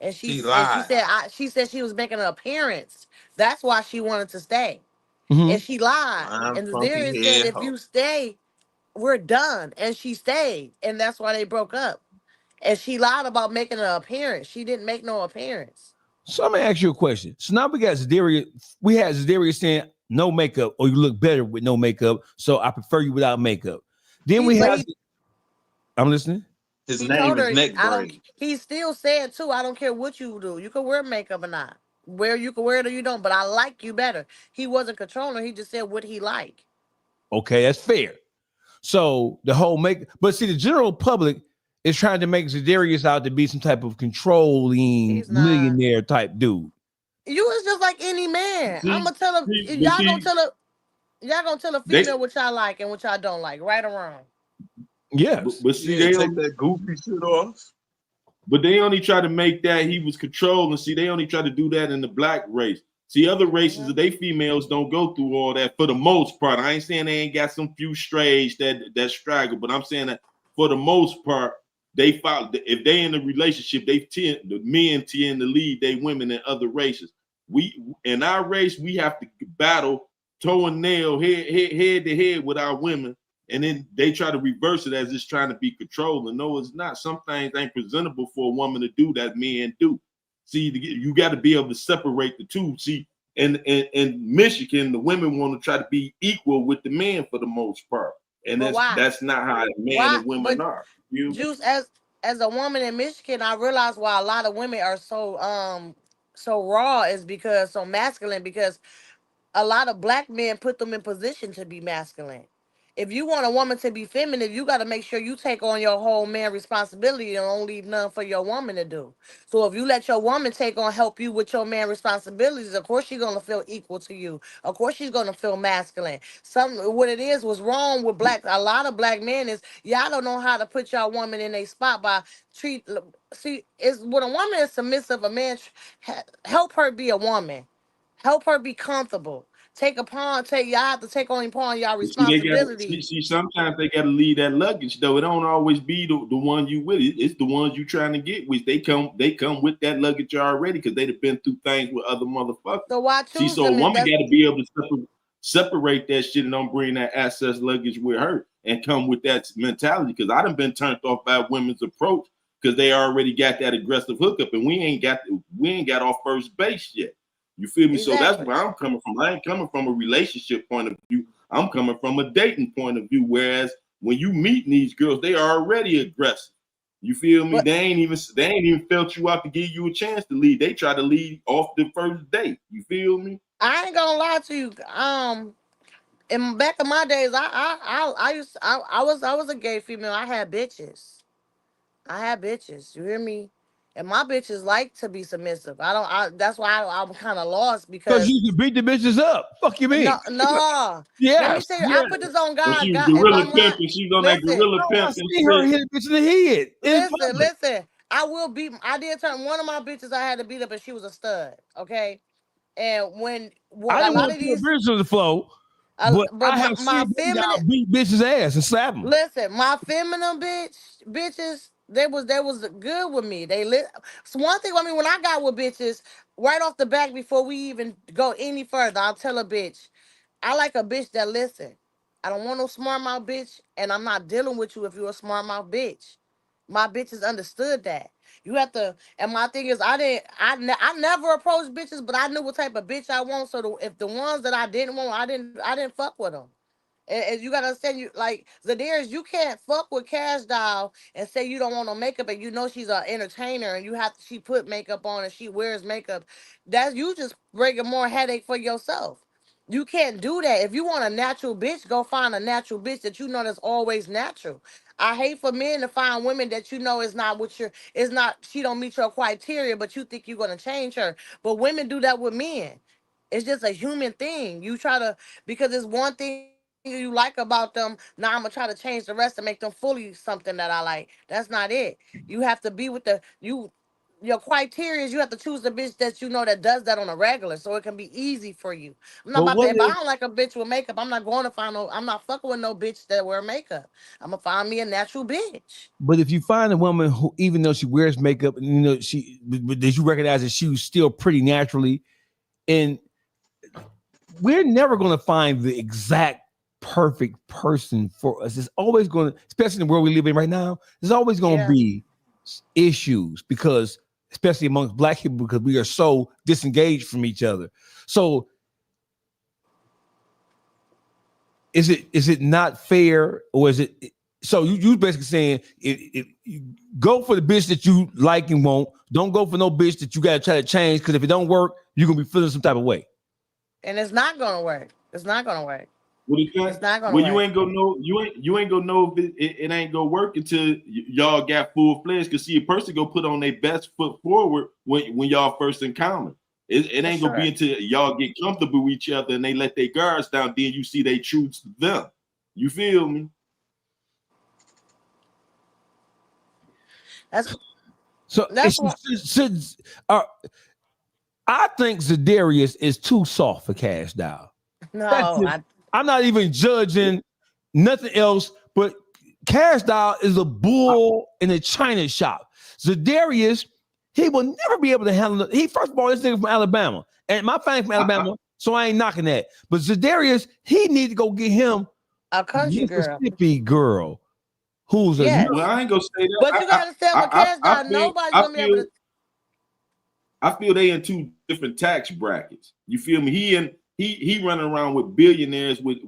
and she said she was making an appearance. That's why she wanted to stay. And she lied. And Zadarius said, if you stay, we're done. And she stayed. And that's why they broke up. And she lied about making an appearance. She didn't make no appearance. So I'm going to ask you a question. So now we got Zadarius. We had Zadarius saying no makeup, or you look better with no makeup. So I prefer you without makeup. Then I'm listening. His name is Neck Brain. He still said, too, I don't care what you do. You can wear makeup or not. You can wear it or you don't, but I like you better. He wasn't controlling. He just said what he liked. Okay, that's fair. So the whole but see, the general public is trying to make Zadarius out to be some type of controlling millionaire type dude. You was just like any man. I'm gonna tell y'all gonna tell a female what y'all like and what y'all don't like, right or wrong. Yes, but see, they take that goofy shit off. But they only try to make that he was controlling. See, they only try to do that in the black race. See, other races, they females don't go through all that for the most part. I ain't saying they ain't got some few strays that straggle, but I'm saying that for the most part, they follow. If they in a relationship, the men tend to lead they women in other races. We in our race, we have to battle toe and nail, head to head with our women. And then they try to reverse it as it's trying to be controlled. And no, it's not. Some things ain't presentable for a woman to do that men do. See, you got to be able to separate the two. See, in Michigan, the women want to try to be equal with the men for the most part, and that's not how men and women are. Juice, as a woman in Michigan, I realize why a lot of women are so raw is because so masculine, because a lot of black men put them in position to be masculine. If you want a woman to be feminine, you got to make sure you take on your whole man responsibility and don't leave none for your woman to do. So if you let your woman help you with your man responsibilities, of course she's going to feel equal to you. Of course she's going to feel masculine. What it is was wrong with a lot of black men is y'all don't know how to put your woman in a spot by it's when a woman is submissive, a man help her be a woman. Help her be comfortable. Y'all have to take on y'all responsibility. See, sometimes they gotta leave that luggage though. It don't always be the one you with. It's the ones you trying to get with. They come with that luggage already because they've been through things with other motherfuckers. So why choose a woman gotta be able to separate that shit and don't bring that access luggage with her and come with that mentality. Because I done been turned off by women's approach because they already got that aggressive hookup and we ain't got off first base yet. You feel me? Exactly. So that's where I'm coming from. I ain't coming from a relationship point of view. I'm coming from a dating point of view. Whereas when you meet these girls, they are already aggressive. You feel me? They ain't even felt you out to give you a chance to lead. They try to lead off the first date. You feel me? I ain't gonna lie to you. In back in my days, I was a gay female. I had bitches. You hear me? And my bitches like to be submissive. That's why I'm kind of lost because you can beat the bitches up. Fuck you mean? No. Yeah. Let me say, I put this on God. She's gorilla pimp and she's on that gorilla pimp. I see her hit a bitch in the head. Listen. I did turn one of my bitches I had to beat up and she was a stud. Okay. And when I didn't want to put bitches on the floor. But I have my feminine beat bitches' ass and slap them. Listen, my feminine bitches, they was good with me. So one thing, I mean, when I got with bitches, right off the back, before we even go any further, I'll tell a bitch, I like a bitch that listen. I don't want no smart mouth bitch, and I'm not dealing with you if you're a smart mouth bitch. My bitches understood that. You have to, and my thing is, I never approached bitches, but I knew what type of bitch I want. So if the ones that I didn't want, I didn't fuck with them. And you gotta understand, you like Zadarius, you can't fuck with Kash Doll and say you don't want no makeup, and you know she's an entertainer, and she put makeup on and she wears makeup. That's you just bringing more headache for yourself. You can't do that. If you want a natural bitch, go find a natural bitch that you know that's always natural. I hate for men to find women that you know she don't meet your criteria, but you think you're gonna change her. But women do that with men. It's just a human thing. You try to, because it's one thing you like about them. Now I'm gonna try to change the rest to make them fully something that I like. That's not it. You have to be with your criteria is you have to choose the bitch that you know that does that on a regular, so it can be easy for you. I'm not about that. If I don't like a bitch with makeup, I'm not going to find I'm not fucking with no bitch that wear makeup. I'm gonna find me a natural bitch. But if you find a woman who, even though she wears makeup, you know, did you recognize that she was still pretty naturally, and we're never going to find the exact perfect person for us. It's always going to, especially in the world we live in right now, there's always going to be issues because, especially amongst black people, because we are so disengaged from each other. So is it not fair, or is it, so you basically saying if you go for the bitch that you like and want, don't go for no bitch that you got to try to change, because if it don't work, you're going to be feeling some type of way. And it's not gonna work. It's not gonna work. It's not gonna work. You ain't gonna know. You ain't gonna know if it ain't gonna work until y'all got full fledged. Cause see, a person gonna put on their best foot forward when y'all first encounter. It ain't gonna be until y'all get comfortable with each other and they let their guards down. Then you see they choose them. You feel me? I think Zadarius is too soft for Kash Doll. No, I'm not even judging nothing else, but Kash Doll is a bull in a china shop. Zadarius, he will never be able to handle it. First of all, this nigga from Alabama, and my family from Alabama, so I ain't knocking that. But Zadarius, he need to go get him a country Mississippi girl. Who's well, I ain't gonna say that. But you gotta understand, with Kash Doll, nobody's gonna be able to. I feel they in two different tax brackets. You feel me? He running around with billionaires with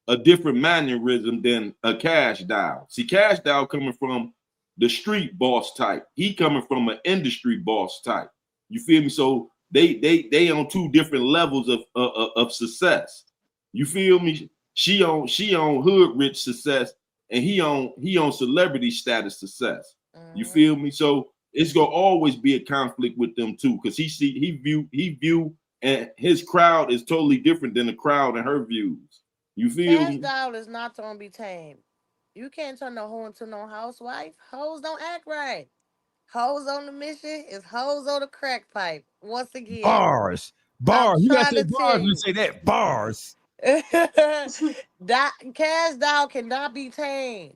a different mannerism than a Kash Doll. See, Kash Doll coming from the street boss type. He coming from an industry boss type. You feel me? So they on two different levels of success. You feel me? She on hood rich success, and he on celebrity status success. You feel me? So it's gonna always be a conflict with them too, because he view, and his crowd is totally different than the crowd and her views. You feel Kash me? Doll is not gonna be tamed. You can't turn no hoe into no housewife. Hoes don't act right. Hoes on the mission is hoes on the crack pipe. Once again, Bars. I'm You gotta trying say to tell bars when you you. say that. Bars. Kash Doll cannot be tamed.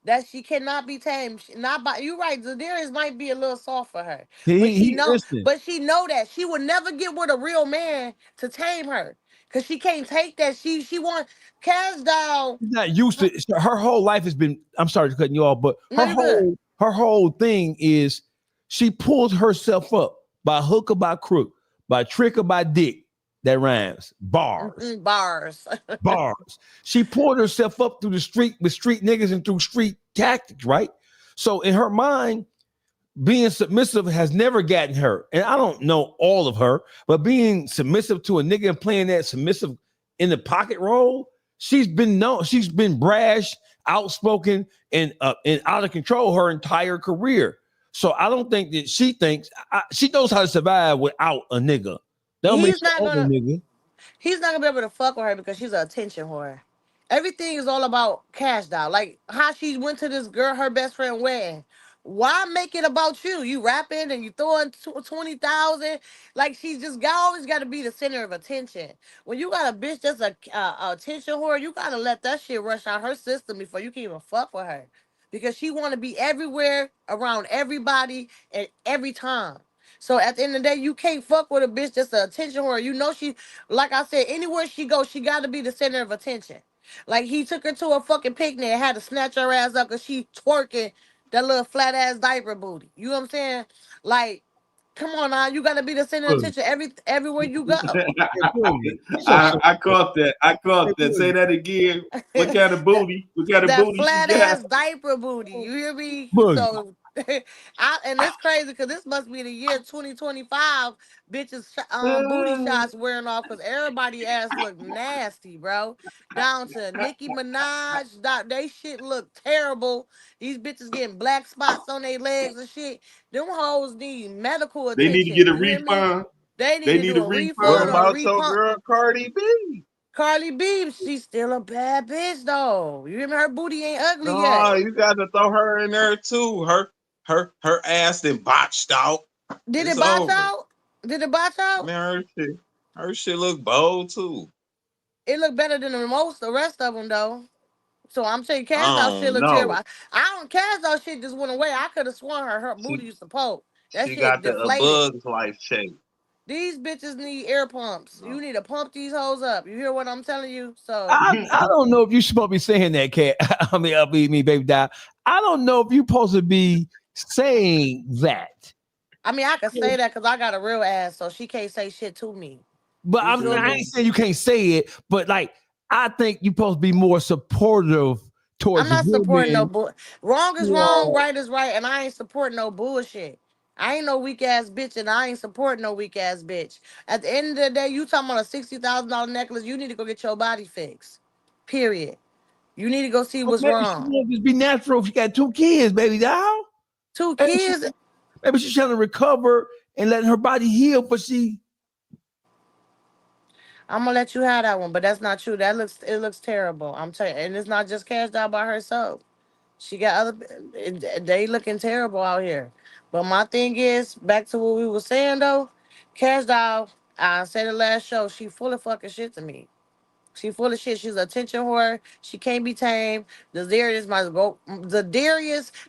That she cannot be tamed. Not by you, right? Zadarius might be a little soft for her, but Listen. she know that she would never get with a real man to tame her, cause she can't take that. She want Kash Doll. She's not used to her whole life has been. I'm sorry to cutting you off, but No, you're good. her whole thing is she pulls herself up by hook or by crook, by trick or by dick. That rhymes. Bars. Bars. Bars. She pulled herself up through the street with street niggas and through street tactics, right? So in her mind, being submissive has never gotten her. And I don't know all of her, but being submissive to a nigga and playing that submissive in the pocket role, she's been brash, outspoken, and out of control her entire career. So I don't think that she thinks she knows how to survive without a nigga. He's not gonna be able to fuck with her because she's an attention whore. Everything is all about Kash Doll. Like how she went to this girl, her best friend wedding. Why make it about you? You rapping and you throwing 20,000. Like she's just always got to be the center of attention. When you got a bitch that's a attention whore, you gotta let that shit rush out her system before you can even fuck with her, because she want to be everywhere around everybody and every time. So at the end of the day, you can't fuck with a bitch that's an attention whore. You know she, like I said, anywhere she goes, she got to be the center of attention. Like he took her to a fucking picnic and had to snatch her ass up because she twerking that little flat ass diaper booty. You know what I'm saying? Like, come on now, you got to be the center of attention everywhere you go. I caught that. Say that again. What kind of booty? What kind of that booty flat she got? ass diaper booty. You hear me? Booty. So, and it's crazy because this must be the year 2025. Bitches, booty shots wearing off because everybody ass look nasty, bro. Down to Nicki Minaj, they shit look terrible. These bitches getting black spots on their legs and shit. Them hoes need medical attention. They need to get a you hear me? refund. They need to do a refund. What about or your girl Cardi B? Cardi B, she's still a bad bitch though. You hear me? Her booty ain't ugly No, yet. you got to throw her in there too. Her ass then botched out. Did It's it botch over. out? Did it botch out? Man, her shit look bold too. It looked better than the rest of them though. So I'm saying Kash Doll I shit don't look terrible. know. I don't Kash Doll shit just went away. I could have sworn her booty used to poke. That She shit got the deflated. Bug's Life shape. These bitches need air pumps. You need to pump these hoes up. You hear what I'm telling you? So I don't know if you're supposed to be saying that, Kat. I mean, me, baby doll. I don't know if you're supposed to be saying that. I mean, I can say that because I got a real ass, so she can't say shit to me. But I ain't saying you can't say it, but like I think you're supposed to be more supportive towards. I'm not supporting no women. bull. Wrong is wrong, right is right, and I ain't supporting no bullshit. I ain't no weak ass bitch, and I ain't supporting no weak ass bitch. At the end of the day, you talking about a $60,000 necklace, you need to go get your body fixed. Period. You need to go see what's wrong. She won't just be natural if she got 2 kids, baby doll. 2 kids. Maybe she's trying to recover and letting her body heal, but I'm gonna let you have that one, but that's not true. It looks terrible. I'm telling you, and it's not just Kash Doll by herself. She got they looking terrible out here. But my thing is, back to what we were saying though, Kash Doll, I said it last show, she full of fucking shit to me. She full of shit. She's an attention whore. She can't be tamed. The Darius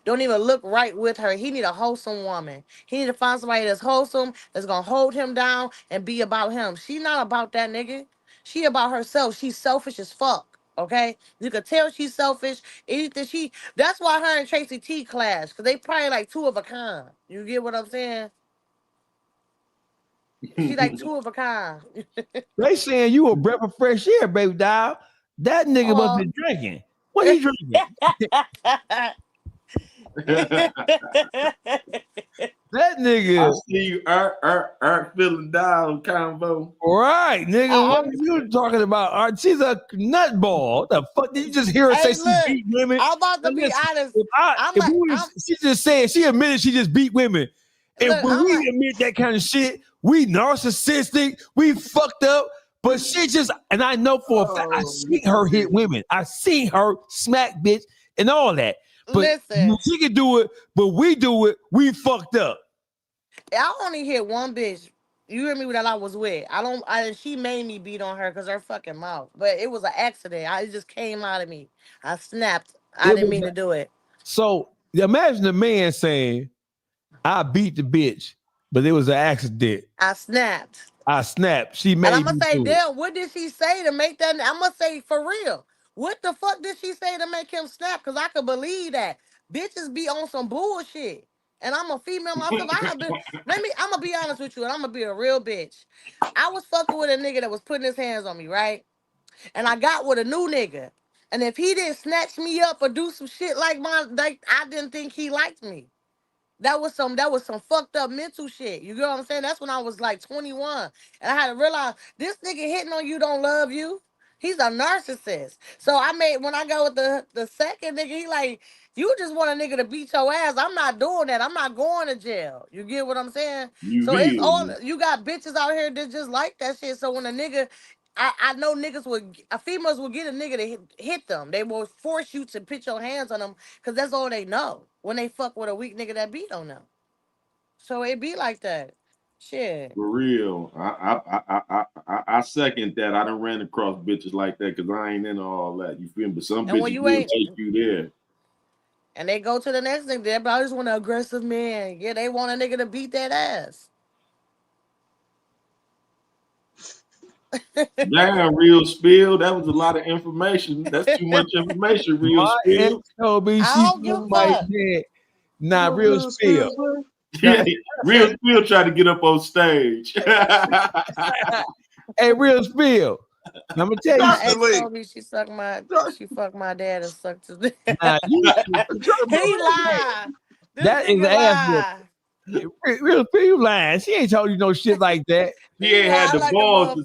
don't even look right with her. He need a wholesome woman. He need to find somebody that's wholesome, that's gonna hold him down and be about him. She not about that nigga. She about herself. She's selfish as fuck. Okay, you could tell she's selfish. Anything that's why her and Tracy T clash, because they probably like two of a kind. You get what I'm saying? She like two of a kind. They saying you a breath of fresh air, baby doll. That nigga must be drinking. What he drinking? That nigga. I see you feeling down combo. Right, nigga. What are you talking about? She's a nutball. What the fuck? Did you just hear her say she beat women? I'm about to be honest. She just said, she admitted she just beat women. And Look, when we admit that kind of shit, we narcissistic, we fucked up. But she just, and I know for a fact, I seen her hit women. I seen her smack bitch and all that. But she can do it, but we do it, we fucked up. I only hit one bitch. You hear me that I was with. She made me beat on her because her fucking mouth. But it was an accident. It just came out of me. I snapped. I didn't mean to do it. So imagine a man saying, I beat the bitch, but it was an accident. I snapped. She made me. And I'm going to say, do damn, what did she say to make that? I'm going to say, for real. What the fuck did she say to make him snap? Because I could believe that. Bitches be on some bullshit. And I'm a female myself. I'm going to be honest with you, and I'm going to be a real bitch. I was fucking with a nigga that was putting his hands on me, right? And I got with a new nigga. And if he didn't snatch me up or do some shit like I didn't think he liked me. That was some fucked up mental shit. You get what I'm saying? That's when I was like 21. And I had to realize this nigga hitting on you don't love you. He's a narcissist. So when I go with the second nigga, he like, you just want a nigga to beat your ass. I'm not doing that. I'm not going to jail. You get what I'm saying? It's all, you got bitches out here that just like that shit. So when a nigga, I know females will get a nigga to hit them. They will force you to put your hands on them because that's all they know when they fuck with a weak nigga that beat on them. So it be like that. Shit. For real. I second that. I done ran across bitches like that because I ain't into all that. You feel me? But some bitches will take you there. And they go to the next nigga, but I just want an aggressive man. Yeah, they want a nigga to beat that ass. Damn, real spill. That was a lot of information. That's too much information, real spill. I don't give a fuck. Nah, real spill. Yeah, real spill tried to get up on stage. Hey, real spill. I'm gonna tell you. My ex told me she fucked my dad and sucked his dick. Nah, he lied. That is an ass. Real spill, you lying. She ain't told you no shit like that. He ain't had the balls.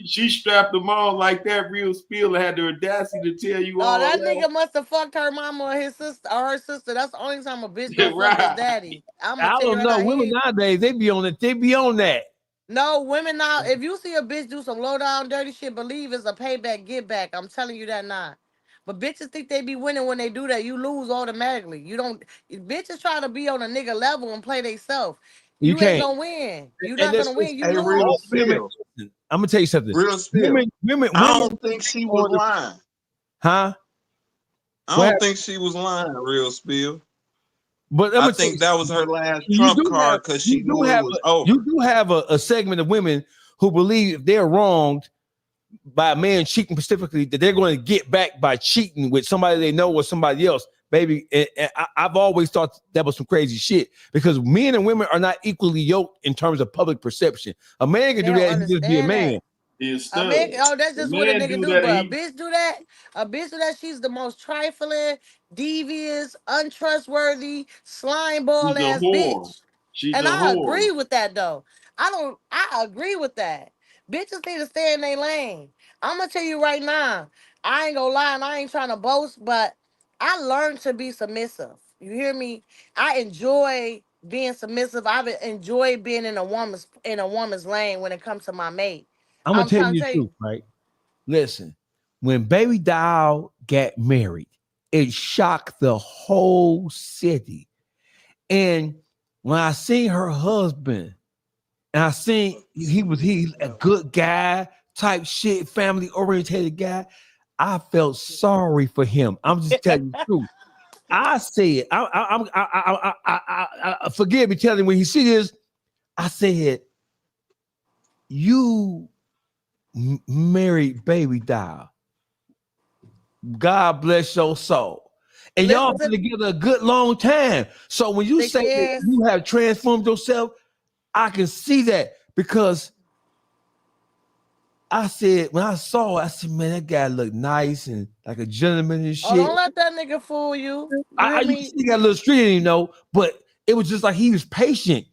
She strapped them on like that. Real spill and had the audacity to tell you all. Oh, that nigga must have fucked her mama or his sister or her sister. That's the only time a bitch don't fuck his daddy. I don't know. Women nowadays, they be on it. They be on that. No, women now, if you see a bitch do some low down dirty shit, believe it's a payback, get back. I'm telling you that now. But bitches think they be winning when they do that. You lose automatically. You don't. Bitches try to be on a nigga level and play themselves. You ain't gonna win. You're not gonna win. You lose. I'm gonna tell you something. Real spill. Women, I don't think she was lying. Huh? I don't think she was lying. Real spill. But I think that was her last trump card because she knew it was over. You do have a segment of women who believe if they're wronged by a man cheating specifically, that they're going to get back by cheating with somebody they know or somebody else. Baby, I've always thought that was some crazy shit because men and women are not equally yoked in terms of public perception. A man can do that and just be a man. That's just what a nigga do. But a bitch do that. She's the most trifling, devious, untrustworthy, slime ball ass bitch. And I agree with that though. I agree with that. Bitches need to stay in their lane. I'm gonna tell you right now. I ain't gonna lie, and I ain't trying to boast, but I learned to be submissive. You hear me? I enjoy being submissive. I've enjoyed being in a woman's lane when it comes to my mate. I'm gonna tell you the truth, right? Listen, when Baby Doll got married, it shocked the whole city. And when I seen her husband, and I seen he a good guy, type shit, family oriented guy, I felt sorry for him. I'm just telling you the truth. I said, I forgive me telling when he see this, I said, you married Baby Doll. God bless your soul. And y'all been together a good long time. So when you say that you have transformed yourself, I can see that because I said, when I saw it, I said, man, that guy looked nice and like a gentleman and shit. Oh, don't let that nigga fool you. I used to see got a little street, but it was just like he was patient.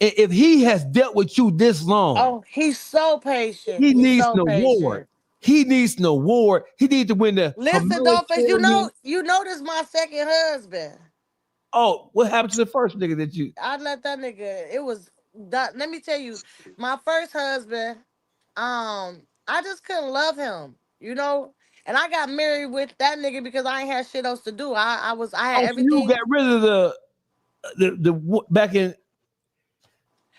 And if he has dealt with you this long, oh, he's so patient. He needs an award. He needs an award. He needs to win the. Listen, Dolphins, you know this my second husband. Oh, what happened to the first nigga that you? I let that nigga. It was. Let me tell you, my first husband. I just couldn't love him, And I got married with that nigga because I ain't had shit else to do. I had everything. So you got rid of the back in.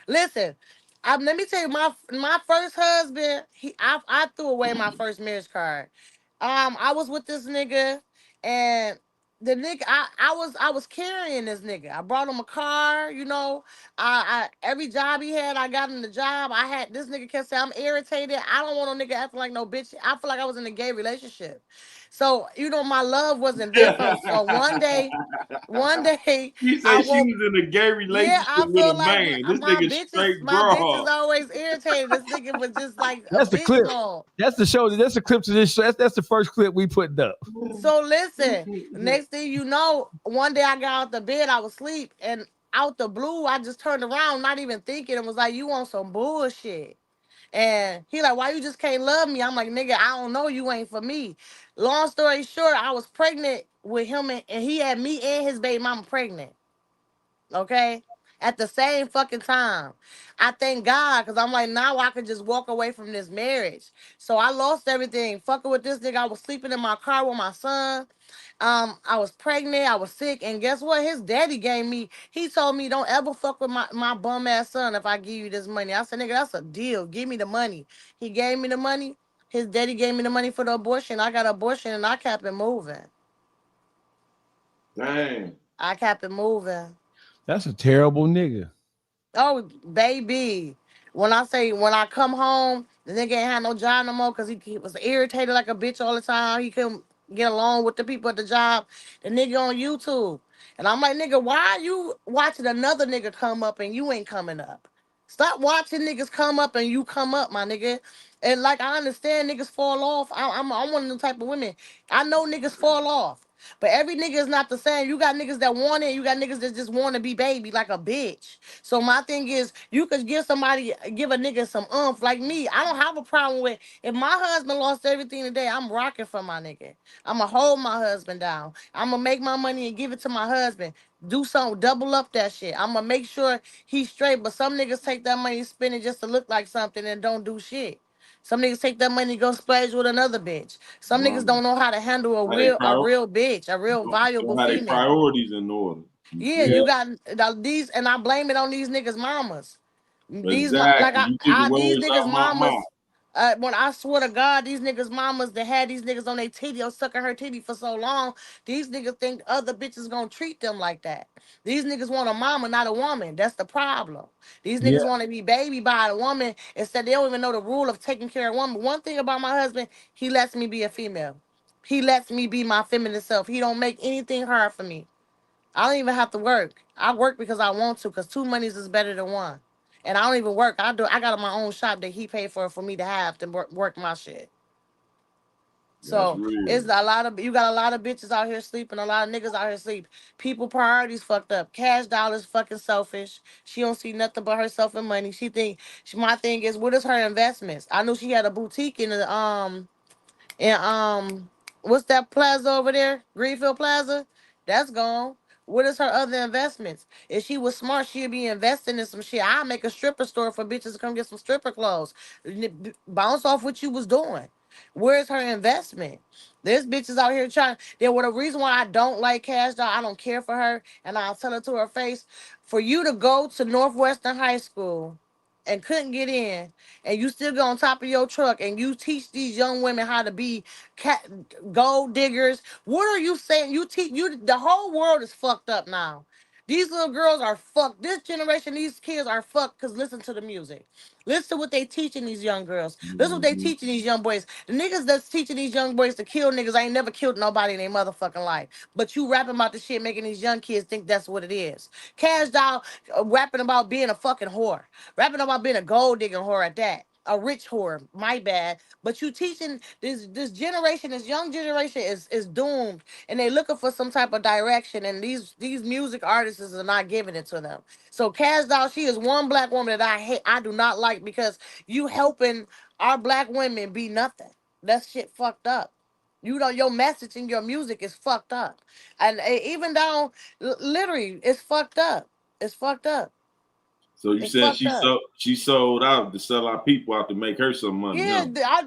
Listen, let me tell you, my first husband, I threw away my first marriage card. I was with this nigga, and the nigga I was carrying this nigga. I brought him a car, I every job he had, I got him the job. I had this nigga kept saying I'm irritated. I don't want no nigga acting like no bitch. I feel like I was in a gay relationship. So, my love wasn't there from. So one day he said she was in a gay relationship with a man. This nigga straight my bitch is always irritated. This nigga was just like that's the clip. That's the show. That's the clip to this show. That's the first clip we put up. So listen, next thing you know, one day I got out the bed, I was asleep, and out the blue, I just turned around, not even thinking, and was like, "You want some bullshit?" And he like, "Why you just can't love me?" I'm like, "Nigga, I don't know. You ain't for me." Long story short, I was pregnant with him, and he had me and his baby mama pregnant. Okay? At the same fucking time. I thank God, because I'm like, now I can just walk away from this marriage. So I lost everything. Fucking with this nigga. I was sleeping in my car with my son. I was pregnant. I was sick. And guess what? His daddy he told me, don't ever fuck with my bum ass son if I give you this money. I said, nigga, that's a deal. Give me the money. He gave me the money. His daddy gave me the money for the abortion. I got an abortion and I kept it moving. Dang. I kept it moving. That's a terrible nigga. Oh, baby. When I come home, the nigga ain't had no job no more because he was irritated like a bitch all the time. He couldn't get along with the people at the job. The nigga on YouTube. And I'm like, nigga, why are you watching another nigga come up and you ain't coming up? Stop watching niggas come up and you come up, my nigga. And like, I understand niggas fall off. I'm one of them type of women. I know niggas fall off. But every nigga is not the same. You got niggas that want it. You got niggas that just want to be baby like a bitch. So my thing is, you could give a nigga some oomph. Like me, I don't have a problem with, if my husband lost everything today, I'm rocking for my nigga. I'm going to hold my husband down. I'm going to make my money and give it to my husband. Do something, double up that shit. I'm going to make sure he's straight. But some niggas take that money, spend it just to look like something and don't do shit. Some niggas take that money and go splash with another bitch. Some niggas don't know how to handle a real bitch, a real valuable female. Their priorities in order. Yeah, you got these, and I blame it on these niggas' mamas. These Exactly. these niggas' mamas. When I swear to God, these niggas' mamas that had these niggas on their titty or sucking her titty for so long, these niggas think other bitches gonna treat them like that. These niggas want a mama, not a woman. That's the problem. These niggas want to be baby by a woman instead. They don't even know the rule of taking care of a woman. One thing about my husband, he lets me be a female. He lets me be my feminine self. He don't make anything hard for me. I don't even have to work. I work because I want to, because 2 monies is better than 1. And I don't even work. I got my own shop that he paid for me to have to work my shit. So it's you got a lot of bitches out here sleeping, a lot of niggas out here sleep. People priorities fucked up. Cash Dollar's fucking selfish. She don't see nothing but herself and money. My thing is, what is her investments? I knew she had a boutique in the what's that plaza over there? Greenfield Plaza? That's gone. What is her other investments? If she was smart, she'd be investing in some shit. I'll make a stripper store for bitches to come get some stripper clothes. Bounce off what you was doing. Where's her investment? There's bitches out here trying. The reason why I don't like Cash Doll, I don't care for her, and I'll tell her to her face. For you to go to Northwestern High School and couldn't get in, and you still go on top of your truck and you teach these young women how to be gold diggers. What are you saying? The whole world is fucked up now. These little girls are fucked. This generation, these kids are fucked because listen to the music. Listen to what they teaching these young girls. Listen what they teaching these young boys. The niggas that's teaching these young boys to kill niggas ain't never killed nobody in their motherfucking life. But you rapping about the shit making these young kids think that's what it is. Cash Doll rapping about being a fucking whore. Rapping about being a gold digging whore at that. A rich whore, my bad. But you teaching this generation, this young generation is doomed, and they looking for some type of direction. And these music artists are not giving it to them. So Cash Doll, she is one black woman that I hate. I do not like because you helping our black women be nothing. That shit fucked up. You know your message and your music is fucked up, and even down literally, it's fucked up. It's fucked up. So you said she sold out to sell our people out to make her some money. Yeah, huh?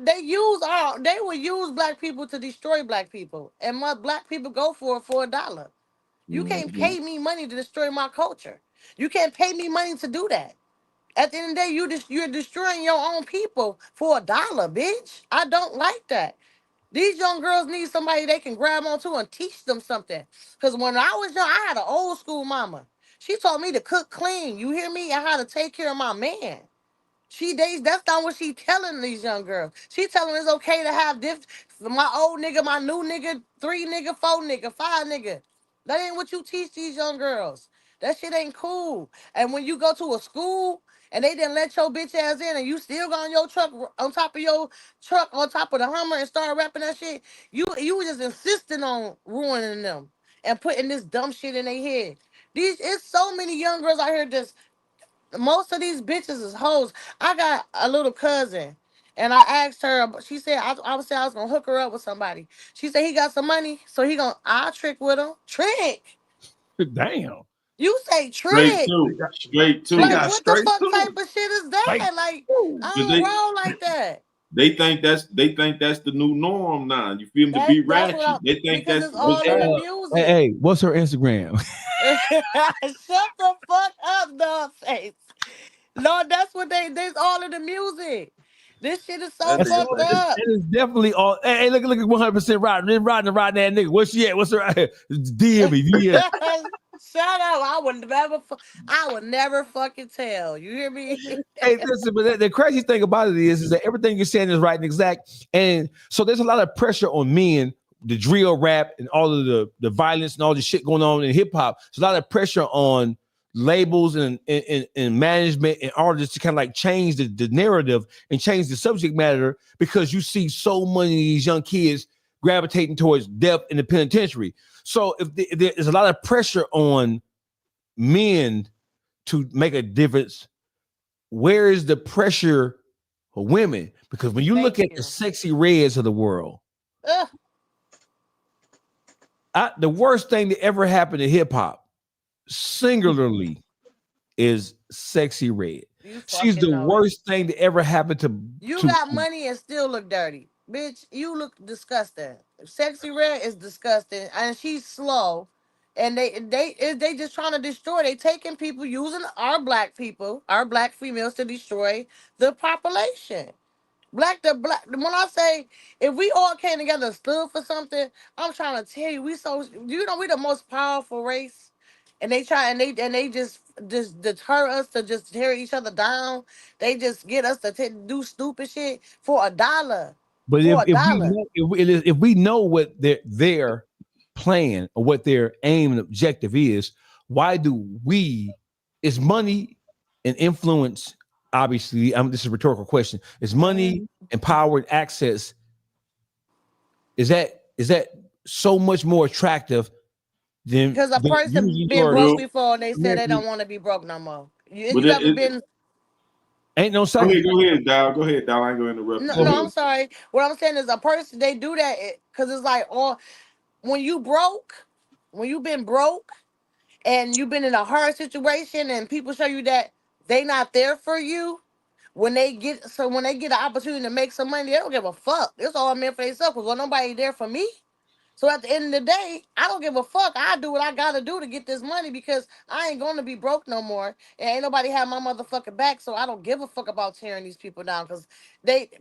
they will use black people to destroy black people, and my black people go for $1. You can't pay me money to destroy my culture. You can't pay me money to do that. At the end of the day, you're destroying your own people for $1, bitch. I don't like that. These young girls need somebody they can grab onto and teach them something. Because when I was young, I had an old school mama. She taught me to cook clean. You hear me? And how to take care of my man. That's not what she telling these young girls. She telling them it's okay to have my old nigga, my new nigga, 3 nigga, 4 nigga, 5 nigga. That ain't what you teach these young girls. That shit ain't cool. And when you go to a school and they didn't let your bitch ass in and you still got on your truck on top of your truck on top of the Hummer and start rapping that shit, you were just insisting on ruining them and putting this dumb shit in their head. It's so many young girls out here just most of these bitches is hoes. I got a little cousin, and I asked her. She said I was saying I was gonna hook her up with somebody. She said he got some money, so I'll trick with him. Trick. Damn. You say trick. Straight to. Like what the fuck type of shit is that? Like I don't roll like that. They think that's the new norm now. You feel me? To be ratchet. They think that's all in the music. Hey, what's her Instagram? Shut the fuck up, dog face. Lord, that's what they's all in the music. This shit is so fucked up. It is definitely all. Hey, look at 100% riding that nigga. Where's she at? What's her DM me? DM. Shut up. I would never fucking tell. You hear me? Hey, listen, but the crazy thing about it is that everything you're saying is right and exact. And so there's a lot of pressure on men, the drill rap and all of the violence and all the shit going on in hip hop. There's a lot of pressure on labels and management and artists to kind of like change the narrative and change the subject matter because you see so many of these young kids gravitating towards death in the penitentiary. So if there's a lot of pressure on men to make a difference, where is the pressure for women? Because when you look at the Sexy Reds of the world, the worst thing that ever happened to hip hop singularly is Sexy Red. She's the worst thing that ever happened to you. Got money and still look dirty, bitch. You look disgusting. Sexy Red is disgusting, and she's slow. And they just trying to destroy. They taking people, using our black people, our black females to destroy the population. When I say if we all came together and stood for something, I'm trying to tell you, we the most powerful race. And they just deter us to just tear each other down. They just get us to do stupid shit for $1. But if we know what their plan or what their aim and objective is, why do we? Is money and influence? Obviously, this is a rhetorical question. Is money and power and access? Is that so much more attractive? Because a person been broke before and they said they don't want to be broke no more. You ever been? Ain't no saying. Go ahead, Dal. I ain't gonna interrupt. No, I'm sorry. What I'm saying is a person they do that because it's like when you been broke and you've been in a hard situation and people show you that they not there for you. When they get an opportunity to make some money, they don't give a fuck. It's all meant for themselves because nobody there for me. So at the end of the day, I don't give a fuck. I do what I gotta do to get this money because I ain't gonna be broke no more. And ain't nobody have my motherfucking back. So I don't give a fuck about tearing these people down because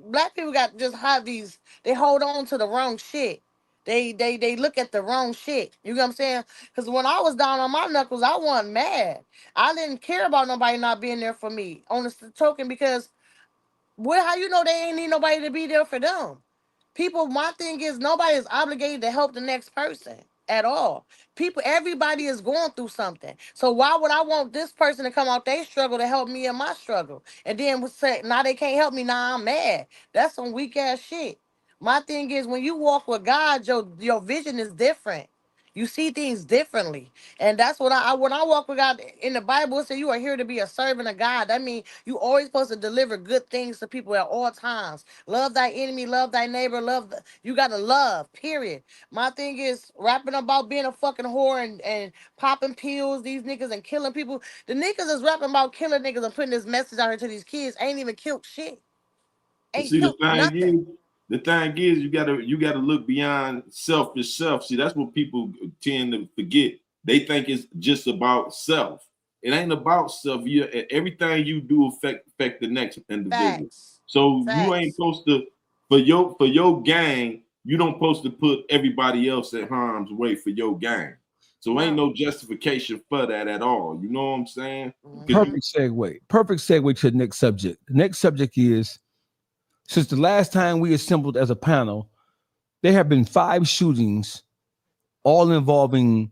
black people got just have these. They hold on to the wrong shit. They look at the wrong shit. You know what I'm saying? Because when I was down on my knuckles, I wasn't mad. I didn't care about nobody not being there for me. On the token, because How you know they ain't need nobody to be there for them? People, my thing is nobody is obligated to help the next person at all. Everybody is going through something. So why would I want this person to come out their struggle to help me in my struggle? And then we say, now they can't help me, now I'm mad. That's some weak ass shit. My thing is when you walk with God, your vision is different. You see things differently. And that's what when I walk with God in the Bible, it says you are here to be a servant of God. That means you always supposed to deliver good things to people at all times. Love thy enemy, love thy neighbor, you gotta love, period. My thing is rapping about being a fucking whore and popping pills, these niggas and killing people. The niggas is rapping about killing niggas and putting this message out here to these kids ain't even killed shit. Ain't See, killed nothing. the thing is, you gotta look beyond selfish self. See, that's what people tend to forget. They think it's just about self. It ain't about self. Everything you do affect the next individual. Facts. So Facts. you ain't supposed to for your gang. You don't supposed to put everybody else at harm's way for your gang. So ain't no justification for that at all. You know what I'm saying? Perfect segue. Perfect segue to the next subject. The next subject is, since the last time we assembled as a panel, there have been 5 shootings, all involving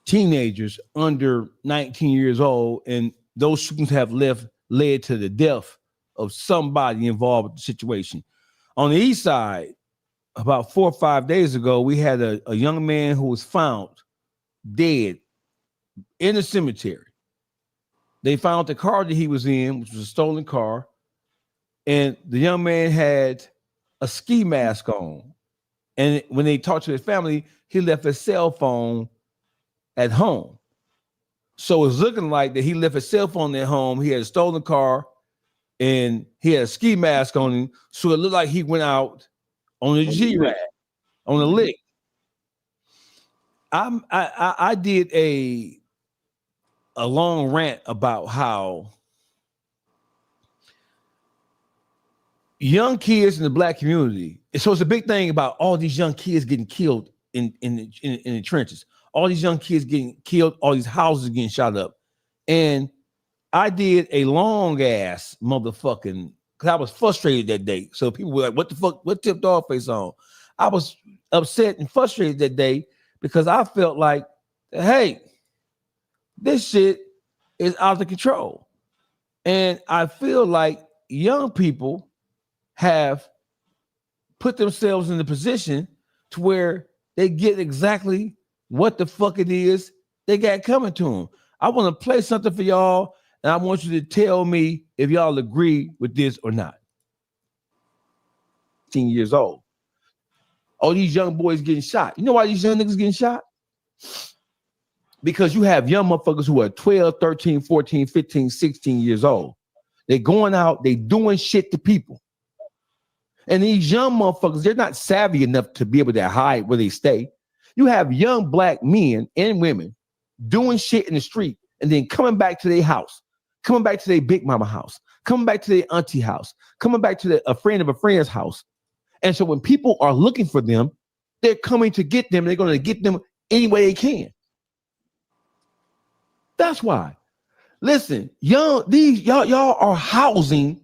teenagers under 19 years old, and those shootings have led to the death of somebody involved with the situation. On the east side, about 4 or 5 days ago, we had a young man who was found dead in a cemetery. They found the car that he was in, which was a stolen car, and the young man had a ski mask on. And when they talked to his family, he left his cell phone at home. So it's looking like that he left his cell phone at home. He had a stolen car and he had a ski mask on him. So it looked like he went out on a G-Rag, on a lick. I did a long rant about how young kids in the black community. So it's a big thing about all these young kids getting killed in the trenches. All these young kids getting killed, all these houses getting shot up. And I did a long ass motherfucking, because I was frustrated that day. So people were like, what the fuck, what tipped Dogface on? I was upset and frustrated that day because I felt like, hey, this shit is out of control. And I feel like young people have put themselves in the position to where they get exactly what the fuck it is they got coming to them. I want to play something for y'all, and I want you to tell me if y'all agree with this or not. 10 years old. All these young boys getting shot. You know why these young niggas getting shot? Because you have young motherfuckers who are 12, 13, 14, 15, 16 years old. They're going out, they doing shit to people. And these young motherfuckers, they're not savvy enough to be able to hide where they stay. You have young black men and women doing shit in the street and then coming back to their house, coming back to their big mama house, coming back to their auntie house, coming back to a friend of a friend's house. And so when people are looking for them, they're coming to get them. They're going to get them any way they can. That's why. Listen, y'all are housing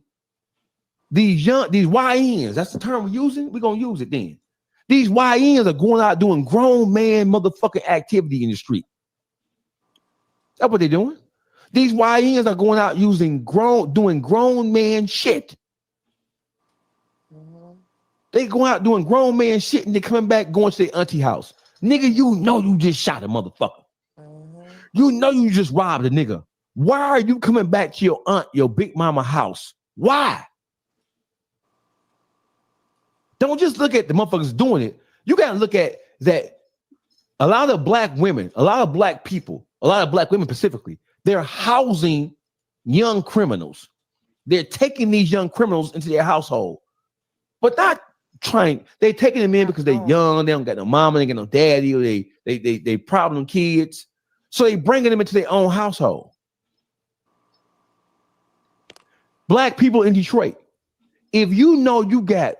these YNs. That's the term we're using. We're going to use it then. These YNs are going out doing grown man motherfucking activity in the street. That's what they're doing. These YNs are going out doing grown man shit. They going out doing grown man shit and they coming back going to their auntie house. Nigga, you know you just shot a motherfucker. You know you just robbed a nigga. Why are you coming back to your aunt, your big mama house? Why? Don't just look at the motherfuckers doing it. You got to look at that. A lot of black women, a lot of black people, a lot of black women specifically, they're housing young criminals. They're taking these young criminals into their household, but not trying. They're taking them in because they're young. They don't got no mama, they got no daddy, or they problem kids. So they bringing them into their own household. Black people in Detroit, if you know you got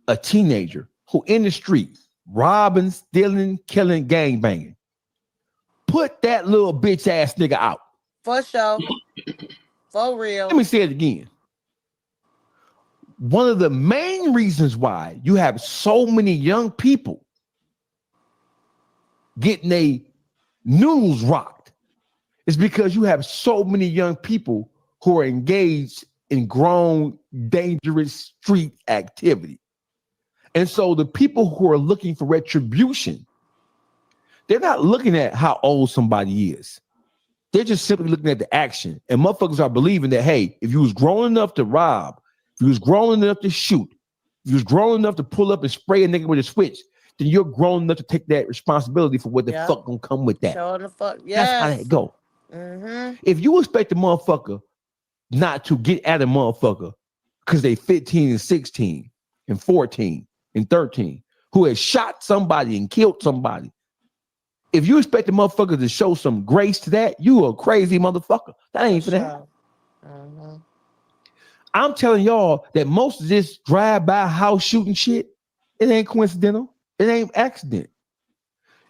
a teenager who in the street robbing, stealing, killing, gangbanging, put that little bitch ass nigga out. For sure. For real. Let me say it again. one of the main reasons why you have so many young people getting a noodles rocked is because you have so many young people who are engaged in grown, dangerous street activity. And so the people who are looking for retribution, they're not looking at how old somebody is. They're just simply looking at the action. And motherfuckers are believing that, hey, if you was grown enough to rob, if you was grown enough to shoot, if you was grown enough to pull up and spray a nigga with a switch, then you're grown enough to take that responsibility for what the fuck gonna come with that. Show the fuck. Yes. That's how that go. Mm-hmm. If you expect a motherfucker not to get at a motherfucker because they 15 and 16 and 14 and 13 who has shot somebody and killed somebody, if you expect a motherfucker to show some grace to that, you a crazy motherfucker. That ain't for that. Mm-hmm. I'm telling y'all that most of this drive-by house shooting shit, it ain't coincidental. It ain't accident.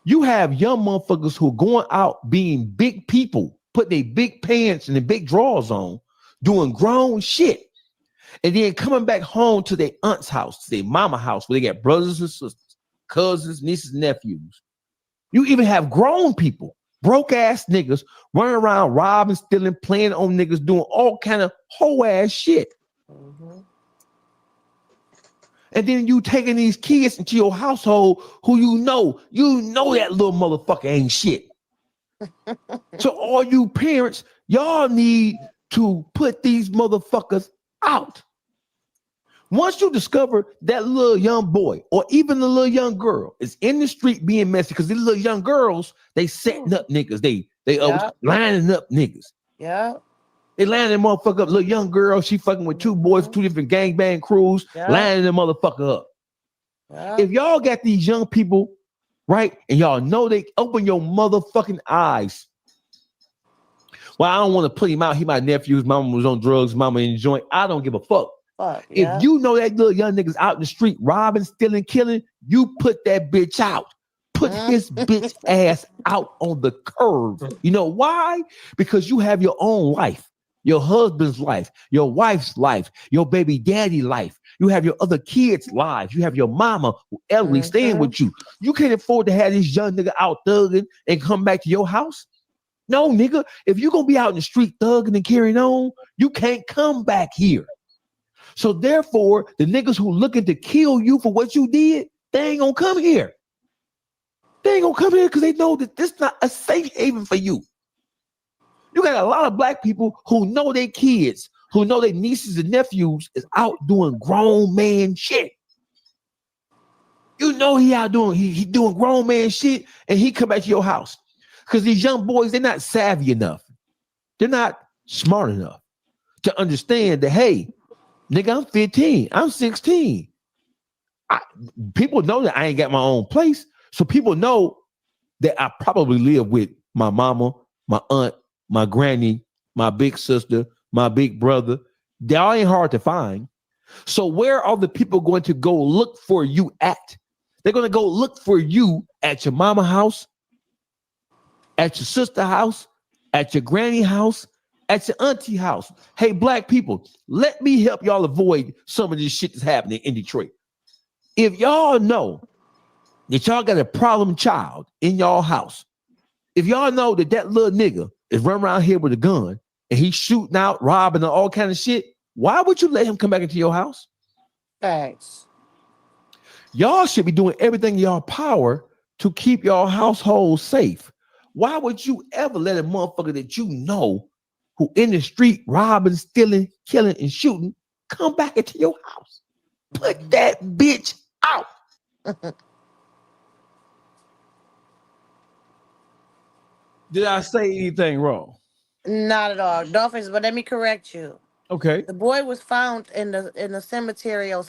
You have young motherfuckers who are going out being big people, putting their big pants and their big drawers on, doing grown shit, and then coming back home to their aunt's house, to their mama house, where they got brothers and sisters, cousins, nieces, and nephews. You even have grown people, broke ass niggas, running around robbing, stealing, playing on niggas, doing all kind of whole ass shit. Mm-hmm. And then you taking these kids into your household who you know that little motherfucker ain't shit. So all you parents, y'all need to put these motherfuckers out. Once you discover that little young boy or even the little young girl is in the street being messy, because these little young girls, they setting up niggas. They lining up niggas. Yeah. They lining them motherfucker up. Little young girl, she fucking with two boys, two different gangbang crews, lining them motherfucker up. Yeah. If y'all got these young people, right, and y'all know they open your motherfucking eyes. Well, I don't want to put him out. He my nephew. His mama was on drugs. Mama in the joint. I don't give a fuck. If you know that little young nigga's out in the street robbing, stealing, killing, you put that bitch out. Put his bitch ass out on the curb. You know why? Because you have your own life, your husband's life, your wife's life, your baby daddy life. You have your other kids' lives. You have your mama who elderly staying with you. You can't afford to have this young nigga out thugging and come back to your house. No, nigga. If you're gonna be out in the street thugging and carrying on, you can't come back here. So therefore, the niggas who looking to kill you for what you did, they ain't gonna come here. They ain't gonna come here because they know that this is not a safe haven for you. You got a lot of black people who know their kids, who know their nieces and nephews is out doing grown man shit. You know he out doing he doing grown man shit, and he come back to your house because these young boys, they're not savvy enough. They're not smart enough to understand that, hey, nigga, I'm 15. I'm 16. People know that I ain't got my own place. So people know that I probably live with my mama, my aunt, my granny, my big sister, my big brother. They all ain't hard to find. So where are the people going to go look for you at? They're going to go look for you at your mama house, at your sister house, at your granny house, at your auntie house. Hey, black people, let me help y'all avoid some of this shit that's happening in Detroit. If y'all know that y'all got a problem child in y'all house, if y'all know that that little nigga is running around here with a gun and he's shooting out, robbing, and all kind of shit, why would you let him come back into your house? Thanks. Y'all should be doing everything in y'all power to keep y'all household safe. Why would you ever let a motherfucker that you know who in the street robbing, stealing, killing, and shooting come back into your house? Put that bitch out. Did I say anything wrong? Not at all. Dolphins, but let me correct you. Okay. The boy was found in the cemetery on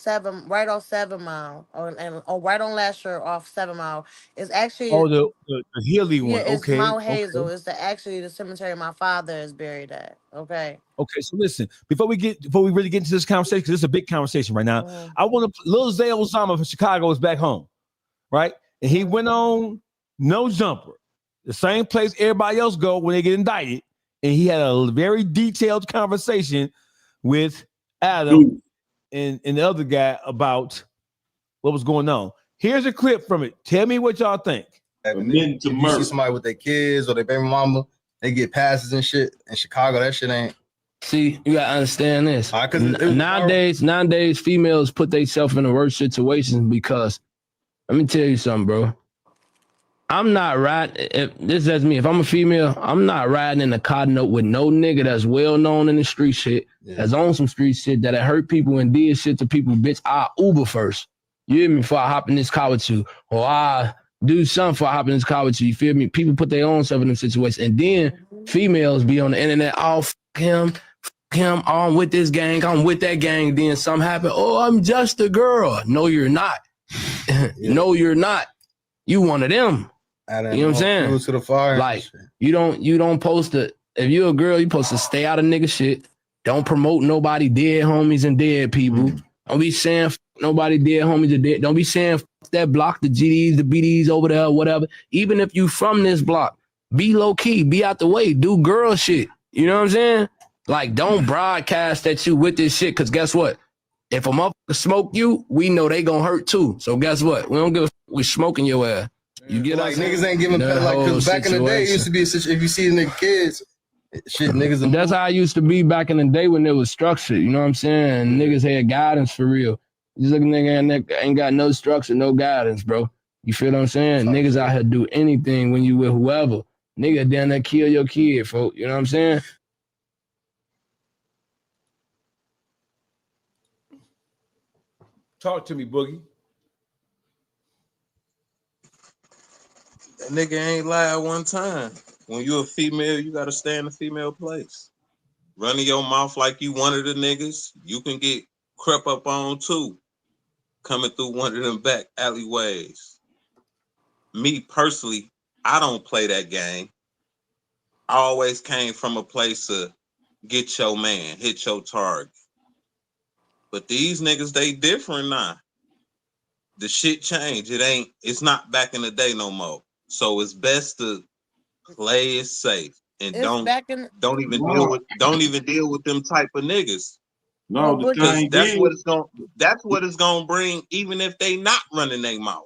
right off 7 Mile, or right on Lasher off 7 Mile. It's actually the Healy one. yeah, it's Okay. Mount Hazel. Okay. It's actually the cemetery my father is buried at. Okay. Okay. So listen, before we really get into this conversation, because it's a big conversation right now, I want to. Lil Zay Osama from Chicago is back home, right? And he went on No Jumper, the same place everybody else go when they get indicted, and he had a very detailed conversation with Adam and the other guy about what was going on. Here's a clip from it. Tell me what y'all think. If you see somebody with their kids or their baby mama, they get passes and shit. In Chicago, that shit ain't. See, you gotta understand this. Nowadays, females put themselves in the worst situations because, let me tell you something, bro. I'm not riding. If this is me, if I'm a female, I'm not riding in the car note with no nigga that's well known in the street shit, that's on some street shit, that hurt people and did shit to people. Bitch, I Uber first. You hear me? Before I hop in this car with you, or I do something before I hop in this car with you. You feel me? People put their own self in them situations, and then females be on the internet. Oh, him. I'm with this gang. I'm with that gang. Then something happen. Oh, I'm just a girl. No, you're not. No, you're not. You one of them. You know what I'm saying? To the fire. Like you don't post to. If you're a girl, you supposed to stay out of nigga shit. Don't promote nobody dead homies and dead people. Don't be saying nobody dead homies or dead. Don't be saying that block, the GDs, the BDs over there, whatever. Even if you from this block, be low key, be out the way, do girl shit. You know what I'm saying? Like, don't broadcast that you with this shit, because guess what? If a motherfucker smoke you, we know they gonna hurt too. So guess what? We don't give a we smoking your ass. You get like niggas ain't giving like, because back in the day, it used to be a situation, if you see the nigga kids, shit, niggas. That's how I used to be back in the day when it was structured. You know what I'm saying? Niggas had guidance for real. Just look at nigga ain't got no structure, no guidance, bro. You feel what I'm saying? Niggas out here do anything when you with whoever. Nigga down there kill your kid, folks. You know what I'm saying? Talk to me, Boogie. That nigga ain't lied one time. When you a female, you gotta stay in the female place. Running your mouth like you one of the niggas, you can get crept up on too. Coming through one of them back alleyways. Me personally, I don't play that game. I always came from a place to get your man, hit your target. But these niggas, they different now. The shit changed. It's not back in the day no more. So it's best to play it safe and don't even deal with them type of niggas. No, because that's what it's gonna bring, even if they not running their mouth.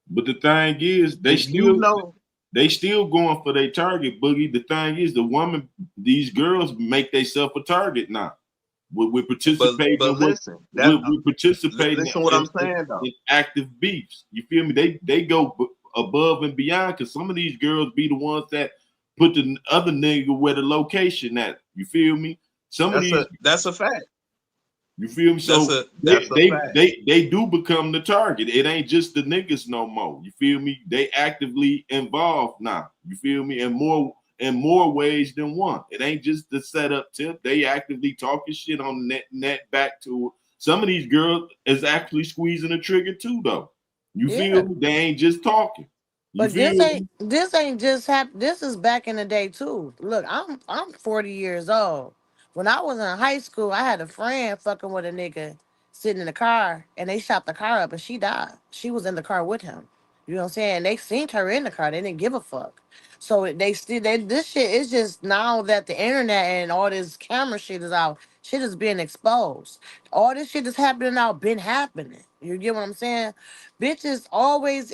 But the thing is, they still going for their target, Boogie. The thing is, these girls make themselves a target now. We're participating. We're participating. Listen what I'm saying, though. In active beefs. You feel me? They go above and beyond, because some of these girls be the ones that put the other nigga where the location at. You feel me? That's a fact. You feel me? So they do become the target. It ain't just the niggas no more. You feel me? They actively involved now. You feel me? In more ways than one. It ain't just the setup tip. They actively talking shit on the net back to it. Some of these girls is actually squeezing the trigger too, though. You feel me? They ain't just talking. But this ain't just happened. This is back in the day too. Look, I'm 40 years old. When I was in high school, I had a friend fucking with a nigga sitting in the car, and they shot the car up, and she died. She was in the car with him. You know what I'm saying? They seen her in the car. They didn't give a fuck. So this shit is just, now that the internet and all this camera shit is out, shit is being exposed. All this shit is happening now, been happening. You get what I'm saying? Bitches always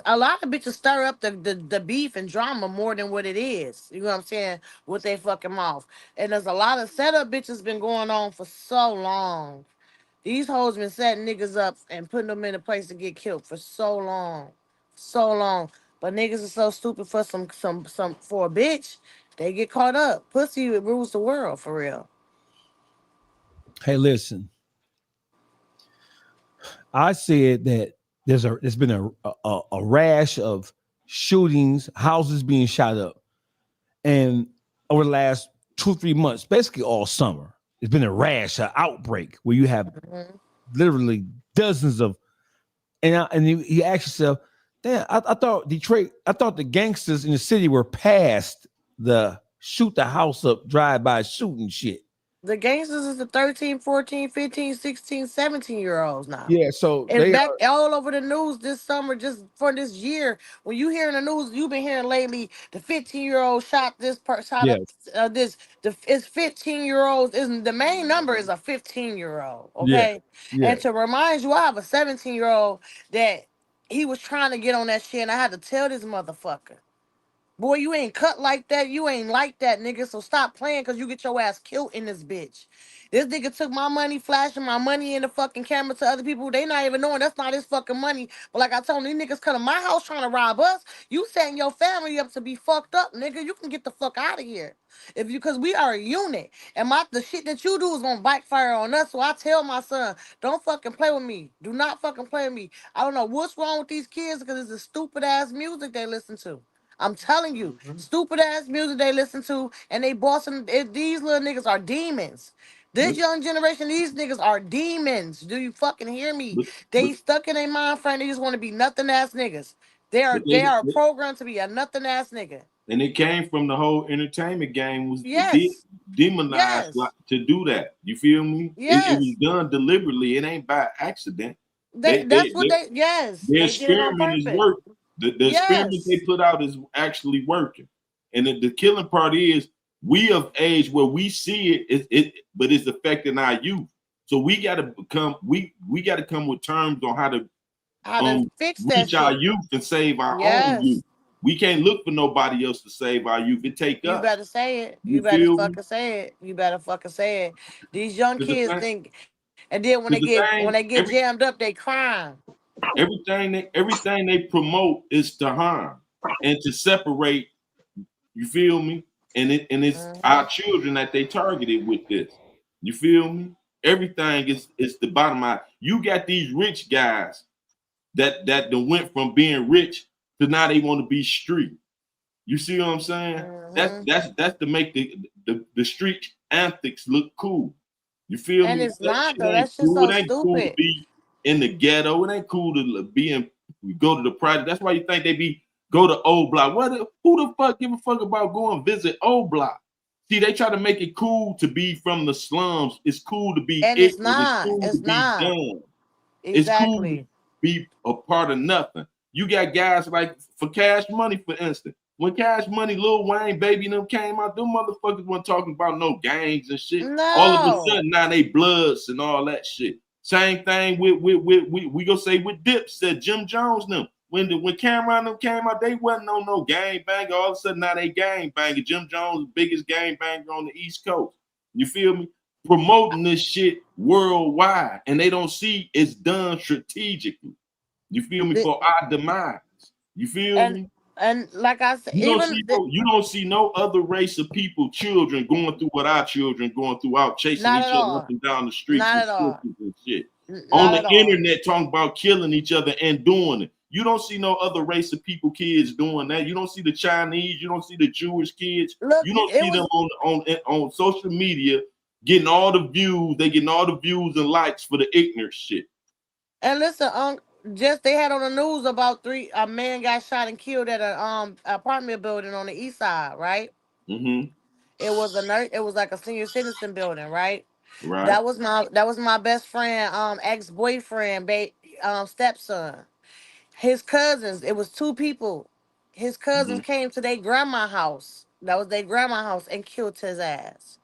a lot of bitches stir up the beef and drama more than what it is. You know what I'm saying? With their fucking mouth. And there's a lot of setup bitches been going on for so long. These hoes been setting niggas up and putting them in a place to get killed for so long. So long. But niggas are so stupid for for a bitch, they get caught up. Pussy rules the world for real. Hey, listen. I said that there's been a rash of shootings, houses being shot up, and over the last 2-3 months, basically all summer, it's been a rash, an outbreak where you have literally dozens of, and you ask yourself, damn, I thought the gangsters in the city were past the shoot the house up, drive-by shooting shit. The gangsters is the 13, 14, 15, 16, 17-year-olds now. Yeah, so And they back are. all over the news this summer, just for this year. When you hear in the news, you've been hearing lately, the 15-year-old shot this shot up Yes. it's 15-year-olds. Isn't the main number is a 15-year-old, Yeah. okay? Yeah. And to remind you, I have a 17-year-old that he was trying to get on that shit, and I had to tell this motherfucker. Boy, you ain't cut like that. You ain't like that, nigga. So stop playing because you get your ass killed in this bitch. This nigga took my money, flashing my money in the fucking camera to other people. They not even knowing that's not his fucking money. But like I told him, these niggas come to my house trying to rob us. You setting your family up to be fucked up, nigga. You can get the fuck out of here. Because we are a unit. And the shit that you do is gonna backfire on us. So I tell my son, don't fucking play with me. Do not fucking play with me. I don't know what's wrong with these kids because it's the stupid ass music they listen to. I'm telling you, stupid ass music they listen to, and they bossing. These little niggas are demons. This young generation, these niggas are demons. Do you fucking hear me? They stuck in their mind frame. They just want to be nothing ass niggas. They are programmed to be a nothing ass nigga. And it came from the whole entertainment game was Yes. demonized Yes. to do that. You feel me? Yes. It was done deliberately. It ain't by accident. Their experiment is working. The experiment they put out is actually working. And the killing part is we of age where we see it, but it's affecting our youth. So we gotta come with terms on how to fix that reach our shit. youth and save our own youth. We can't look for nobody else to save our youth. It take us. You better say it. You better feel fucking me? say it. You better fucking say it. These young Cause the kids thing- think, and then when they get jammed up, they crying. Everything they promote is to harm and to separate. You feel me? And it's our children that they targeted with this. You feel me? Everything is the bottom line. You got these rich guys that went from being rich to now they want to be street. You see what I'm saying? That's to make the street antics look cool. You feel And me? it's not though. Ain't That's just cool. so It ain't cool to stupid. be in the ghetto. It ain't cool to be in. We go to the project. That's why you think they go to old block. Who the fuck give a fuck about going visit old block? See, they try to make it cool to be from the slums. It's cool to be And ignorant. it's not. Cool It's to not. be dumb. It's cool to Exactly. be a part of nothing. You got guys like for Cash Money, for instance. When Cash Money, Lil Wayne, Baby, them came out, them motherfuckers weren't talking about no gangs and shit. No. All of a sudden, now they bloods and all that shit. Same thing with we gonna say with Dipset, Jim Jones them. When Cameron them came out, they wasn't on no gang banger. All of a sudden, now they gang banger. Jim Jones, the biggest gang banger on the East Coast. You feel me? Promoting this shit worldwide, and they don't see it's done strategically. You feel me? For our demise. You feel me? And like I said, you don't see no other race of people, children going through what our children going through, out chasing each other up and down the streets and shit. On the internet talking about killing each other and doing it. You don't see no other race of people, kids doing that. You don't see the Chinese, you don't see the Jewish kids. You don't see them on social media getting all the views. They getting all the views and likes for the ignorant shit. And listen, just they had on the news about a man got shot and killed at a apartment building on the east side, right? Mm-hmm. It was like a senior citizen building, right? Right. That was my best friend, ex-boyfriend, stepson. His cousins, it was two people. His cousins came to their grandma house. That was their grandma house and killed his ass.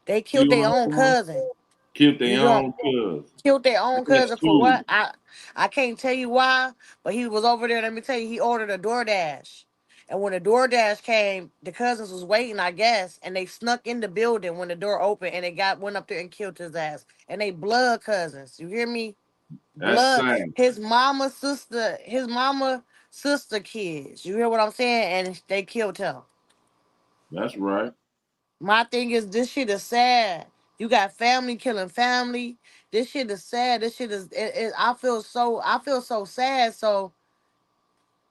They killed their own cousin. Killed their own cousin. Killed their own cousin for what? I can't tell you why, but he was over there. Let me tell you, he ordered a DoorDash. And when the DoorDash came, the cousins was waiting, I guess, and they snuck in the building when the door opened, and they went up there and killed his ass. And they blood cousins. You hear me? That's Blood. sad. His mama sister kids. You hear what I'm saying? And they killed him. That's right. My thing is, this shit is sad. You got family killing family. This shit is sad. This shit is. I feel so sad. So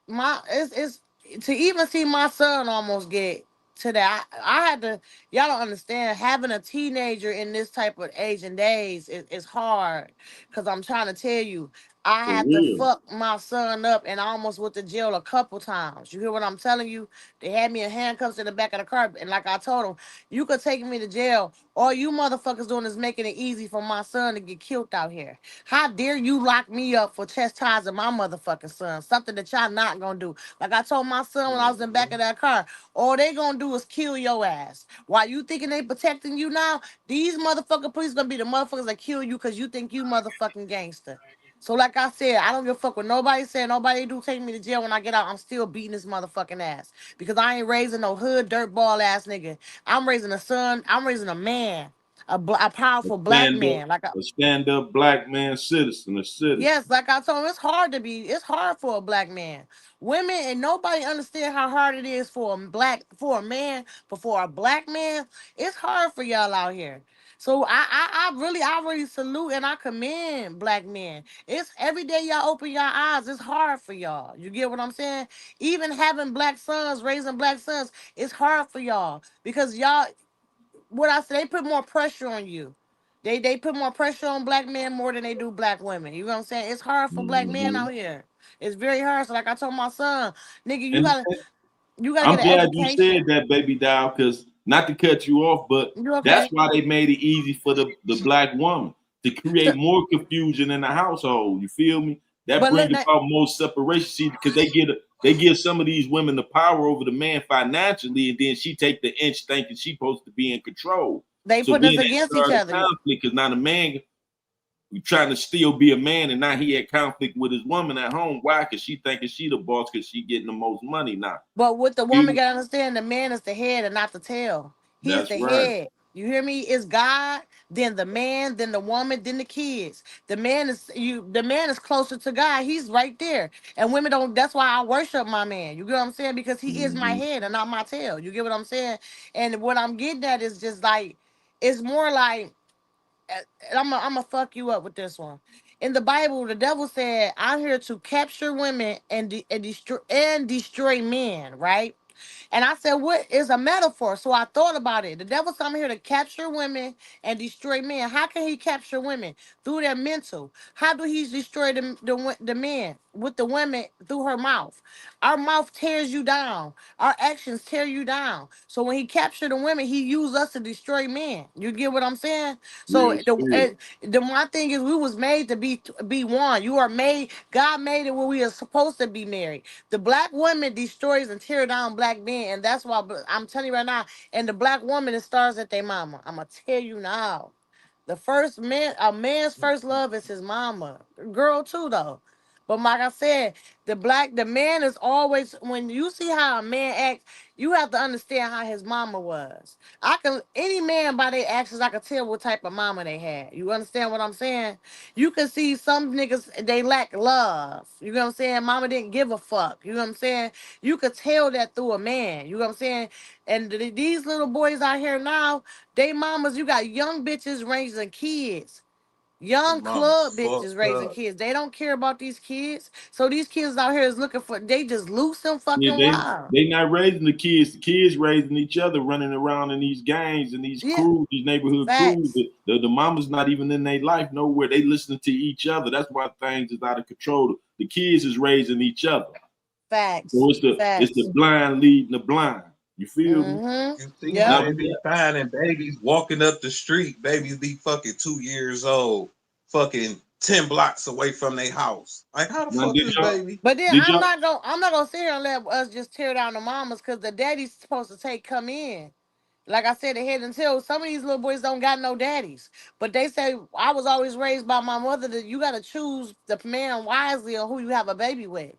it's to even see my son almost get to that. I had to. Y'all don't understand. Having a teenager in this type of age and days is hard. Cause I'm trying to tell you, I For had to real. fuck my son up and I almost went to jail a couple times. You hear what I'm telling you? They had me in handcuffs in the back of the car. And like I told them, you could take me to jail. All you motherfuckers doing is making it easy for my son to get killed out here. How dare you lock me up for chastising my motherfucking son? Something that y'all not gonna do. Like I told my son when I was in the back of that car, all they gonna do is kill your ass. While you thinking they protecting you now, these motherfucking police gonna be the motherfuckers that kill you because you think you motherfucking gangster. So like I said, I don't give a fuck what nobody said. Nobody do take me to jail when I get out. I'm still beating this motherfucking ass. Because I ain't raising no hood dirtball ass nigga. I'm raising a son. I'm raising a man. A powerful black man. A stand up black man citizen, a citizen. Yes, like I told him, it's hard for a black man. Women and nobody understand how hard it is for a man, but for a black man, it's hard for y'all out here. So I really salute and I commend black men. It's every day y'all open your eyes, it's hard for y'all. You get what I'm saying? Even having black sons, raising black sons, it's hard for y'all because y'all what I say, they put more pressure on you. They put more pressure on black men more than they do black women. You know what I'm saying? It's hard for black men Mm-hmm. out here. It's very hard. So like I told my son, nigga, you And gotta I'm get an glad you said education. that, baby doll, because not to cut you off, but You that's okay? why they made it easy for the black woman to create more confusion in the household. You feel me? That But look, brings about more separation. See, because they give some of these women the power over the man financially, and then she take the inch thinking she supposed to be in control. they So putting us then that against each started other. conflict because now the man trying to still be a man, and now he had conflict with his woman at home. Why? Because she thinking she the boss because she getting the most money now. But what the woman gotta understand, the man is the head and not the tail. He is That's the right. head. You hear me? It's God, then the man, then the woman, then the kids. The man is closer to God. He's right there. And women don't, that's why I worship my man. You get what I'm saying? Because he is my head and not my tail. You get what I'm saying? And what I'm getting at is just like, it's more like, and I'm gonna fuck you up with this one. In the Bible, the devil said, "I'm here to capture women and destroy men." Right? And I said, what is a metaphor? So I thought about it. The devil's coming here to capture women and destroy men. How can he capture women? Through their mental. How do he destroy the men? With the women through her mouth. Our mouth tears you down. Our actions tear you down. So when he captured the women, he used us to destroy men. You get what I'm saying? So Real spirit. the one thing is we was made to be one. You are made, God made it where we are supposed to be married. The black woman destroys and tear down black men, and that's why I'm telling you right now. And the black woman, it starts at their mama. I'm gonna tell you now. The first man, a man's first love is his mama. Girl too, though. But like I said, the man is always, when you see how a man acts, you have to understand how his mama was. Any man by their actions, I can tell what type of mama they had. You understand what I'm saying? You can see some niggas, they lack love. You know what I'm saying? Mama didn't give a fuck. You know what I'm saying? You could tell that through a man. You know what I'm saying? And these little boys out here now, they mamas, you got young bitches raising kids. Your Young mama club bitches fucked raising up. kids. They don't care about these kids. So these kids out here is looking for, they just loose and Yeah, fucking wild. they not raising the kids. The kids raising each other, running around in these gangs and these Yeah, crews, these neighborhood crews. facts. The mama's not even in their life nowhere. They listening to each other. That's why things is out of control. The kids is raising each other. Facts. So it's Facts. the blind leading the blind. You feel me? Mm-hmm. You see how Yep. they be finding babies walking up the street. Babies be fucking 2 years old, fucking 10 blocks away from their house. Like, how the Now, fuck this baby? But then did y'all I'm not gonna sit here and let us just tear down the mamas because the daddy's supposed to come in. Like I said, ahead until some of these little boys don't got no daddies. But they say I was always raised by my mother that you gotta choose the man wisely on who you have a baby with.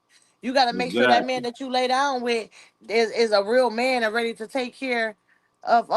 You gotta make sure that man exactly? that you lay down with is a real man and ready to take care of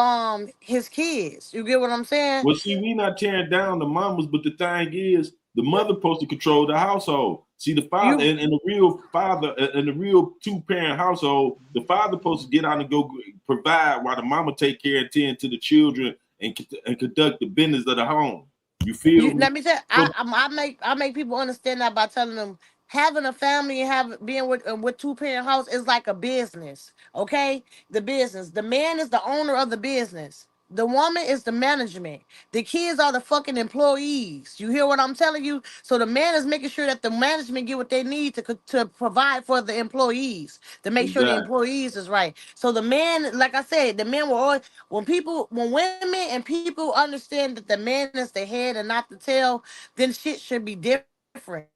his kids. You get what I'm saying? Well, see, we not tearing down the mamas, but the thing is, the mother supposed to control the household. See, the father You and the real father and the real two-parent household, the father supposed to get out and go provide while the mama take care and tend to the children and conduct the business of the home. You feel me? let me tell you, So I make people understand that by telling them having a family and being with two parent house is like a business. Okay, the business. The man is the owner of the business. The woman is the management. The kids are the fucking employees. You hear what I'm telling you? So the man is making sure that the management get what they need to provide for the employees, to make sure the employees is right. So the man, like I said, the men will always, when women and people understand that the man is the head and not the tail, then shit should be different.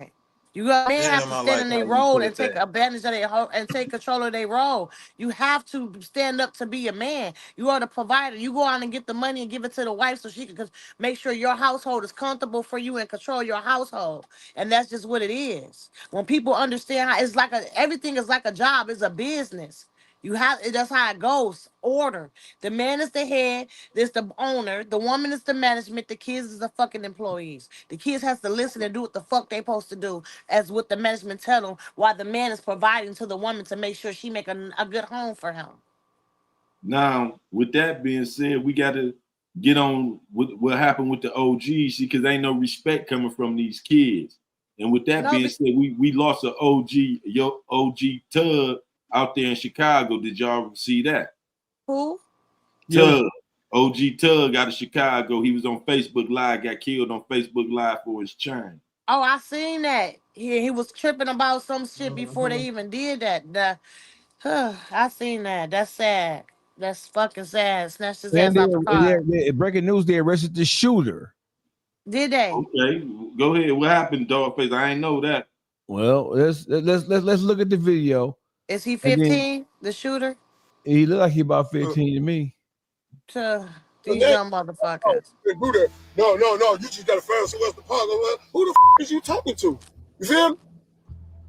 You got men have to stand in their role and take advantage of and take control of their role. You have to stand up to be a man. You are the provider. You go out and get the money and give it to the wife so she can make sure your household is comfortable for you and control your household. And that's just what it is. When people understand how it's like everything is like a job, it's a business. That's how it goes. Order. The man is the head, there's the owner, the woman is the management, the kids is the fucking employees. The kids has to listen and do what the fuck they supposed to do as what the management tell them, while the man is providing to the woman to make sure she make a good home for him. Now, with that being said, we gotta get on with what happened with the OGs, because ain't no respect coming from these kids. And with that being said, we lost an OG Tugg out there in Chicago. Did y'all see that? Who? Tugg. OG Tugg out of Chicago. He was on Facebook Live, got killed on Facebook Live for his chain. Oh, I seen that. He was tripping about some shit before they even did that. I seen that. That's sad. That's fucking sad. Snatched his ass out the car. Breaking news, they arrested the shooter. Did they? Okay, go ahead. What happened, Dogface? I ain't know that. Well, let's look at the video. Is he 15, the shooter? He look like he about 15 to me. To these young motherfuckers. No. You just gotta find someone else to park. Who the is you talking to? You feel me?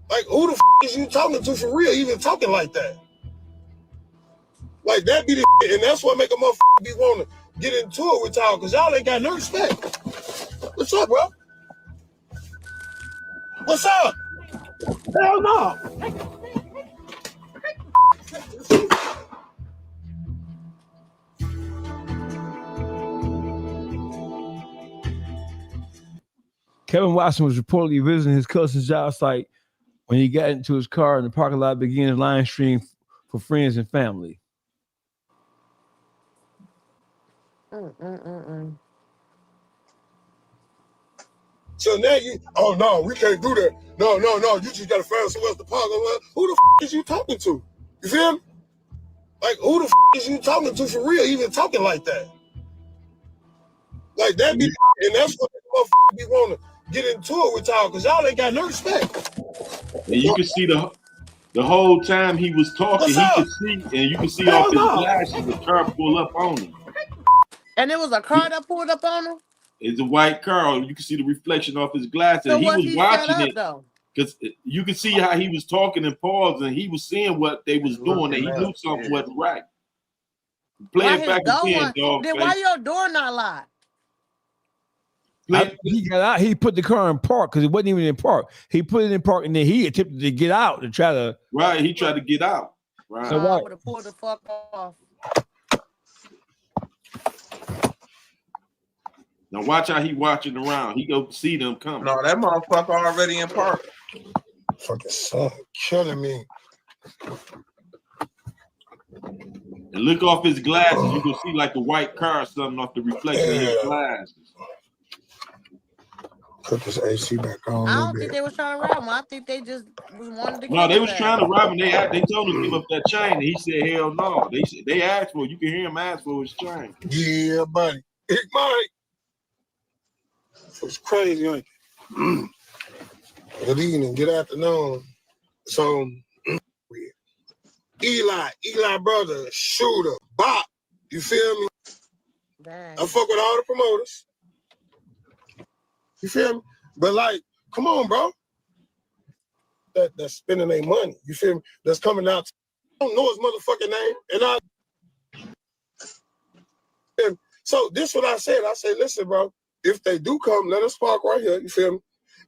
Like, who the is you talking to for real? Even talking like that? Like, that be the shit, and that's what make a motherfucker be wanting to get into it with y'all, because y'all ain't got no respect. What's up, bro? What's up? Hell no. Kevin Watson was reportedly visiting his cousin's job site when he got into his car in the parking lot, began a live stream for friends and family. So now no, we can't do that. No, you just gotta find someone else to park. Who the is you talking to? You feel me? Like, who the is you talking to for real? Even talking like that? Like, that be, and that's what the motherfucker be wanting to get into it with y'all, because y'all ain't got no respect. And you can see the whole time he was talking, he could see, and you can see off his glasses, the car pull up on him. And it was a car that pulled up on him? It's a white car. You can see the reflection off his glasses. So he was watching it though? Because you can see how he was talking and pausing. He was seeing what they was doing, and he knew something wasn't right. Play it back again, dog. Then why your door not locked? He got out. He put the car in park because it wasn't even in park. He put it in park, and then he attempted to get out to try to. Right, he tried to get out. Right. So I would have pulled the fuck off. Now watch how he watching around. He go see them coming. No, that motherfucker already in park. Fucking son, killing me. And look off his glasses. You can see like the white car or something off the reflection of his glasses. Put this AC back on. I don't think they was trying to rob him. I think they just was wanted to. No, they was trying to rob him. They told him to give up that chain, and he said, "Hell no." They asked for it. You can hear him ask for his chain. Yeah, buddy. Big Mike. It's crazy, ain't it? Good evening, good afternoon. So, Eli brother, shooter, bop. You feel me? Dang. I fuck with all the promoters. You feel me? But like, come on, bro. That's spending their money. You feel me? That's coming out. I don't know his motherfucking name. And so this is what I said. I said, listen, bro. If they do come, let us park right here. You feel me?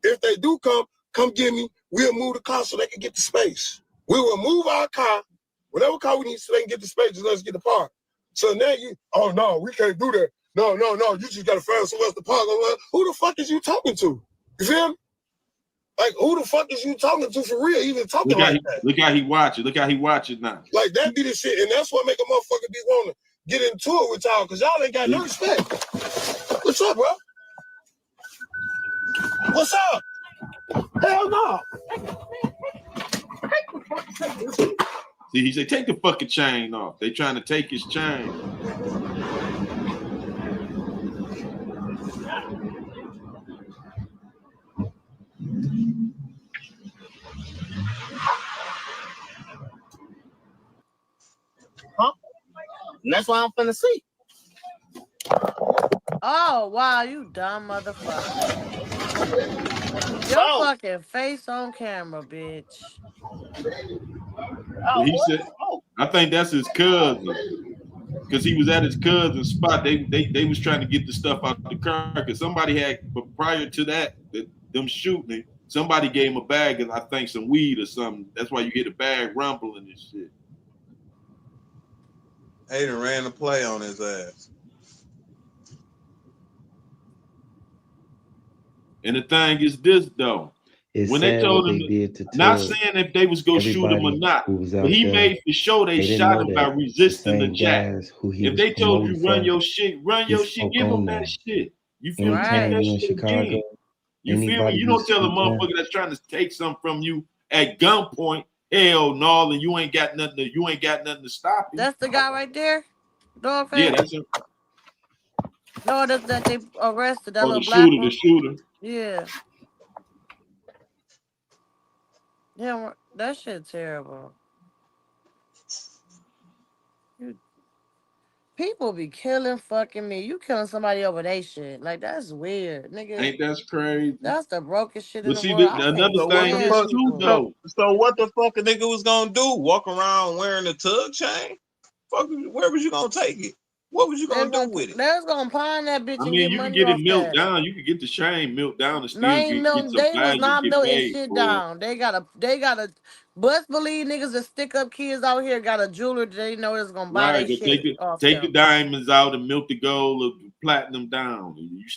If they do come get me. We'll move the car so they can get the space. We will move our car, whatever car we need, so they can get the space. Just let's get the park. So now oh no, we can't do that. No. You just gotta find someone else to park. Who the fuck is you talking to? You feel me? Like, who the fuck is you talking to for real? Even talking like that. Look how he watching. Look how he watching now. Like, that be the shit, and that's what make a motherfucker be wanting to get into it with y'all because y'all ain't got no respect. What's up, bro? What's up? Hell no. See, he said, take the fucking chain off. They trying to take his chain. Huh? And that's why I'm finna see. Oh, wow, you dumb motherfucker. Your fucking face on camera, bitch. He said, I think that's his cousin. Because he was at his cousin's spot. They was trying to get the stuff out the car. Because somebody had, but prior to that, them shooting, somebody gave him a bag of, I think, some weed or something. That's why you hear the bag rumbling and shit. Hayden ran the play on his ass. And the thing is this, though. When they told him, not saying if they was going to shoot him or not, but he made for sure they shot him by resisting the jack. If they told you run your shit, give him that shit. You feel me? Take that shit again. You feel me? You don't tell a motherfucker that's trying to take something from you at gunpoint, hell no, and you ain't got nothing to stop you. That's the guy right there? Yeah, that's him. No, that's that they arrested. That little the black shooter. Yeah. Yeah, that shit terrible. People be killing fucking me. You killing somebody over they shit. Like, that's weird, nigga. Ain't that crazy? That's the brokest shit in the see, world. another thing is too, though. So what the fuck a nigga was gonna do? Walk around wearing a Tugg chain? Fuck, where was you gonna take it? What was you gonna do with it? They was gonna pawn that bitch and get you money can get off it milked that. down. You can get the chain milked down and still They get some was value, not get milking paid shit for down. They gotta bust believe niggas that stick up kids out here got a jeweler that they know is gonna buy right, their shit off take them. the diamonds out and milk the gold or platinum down. You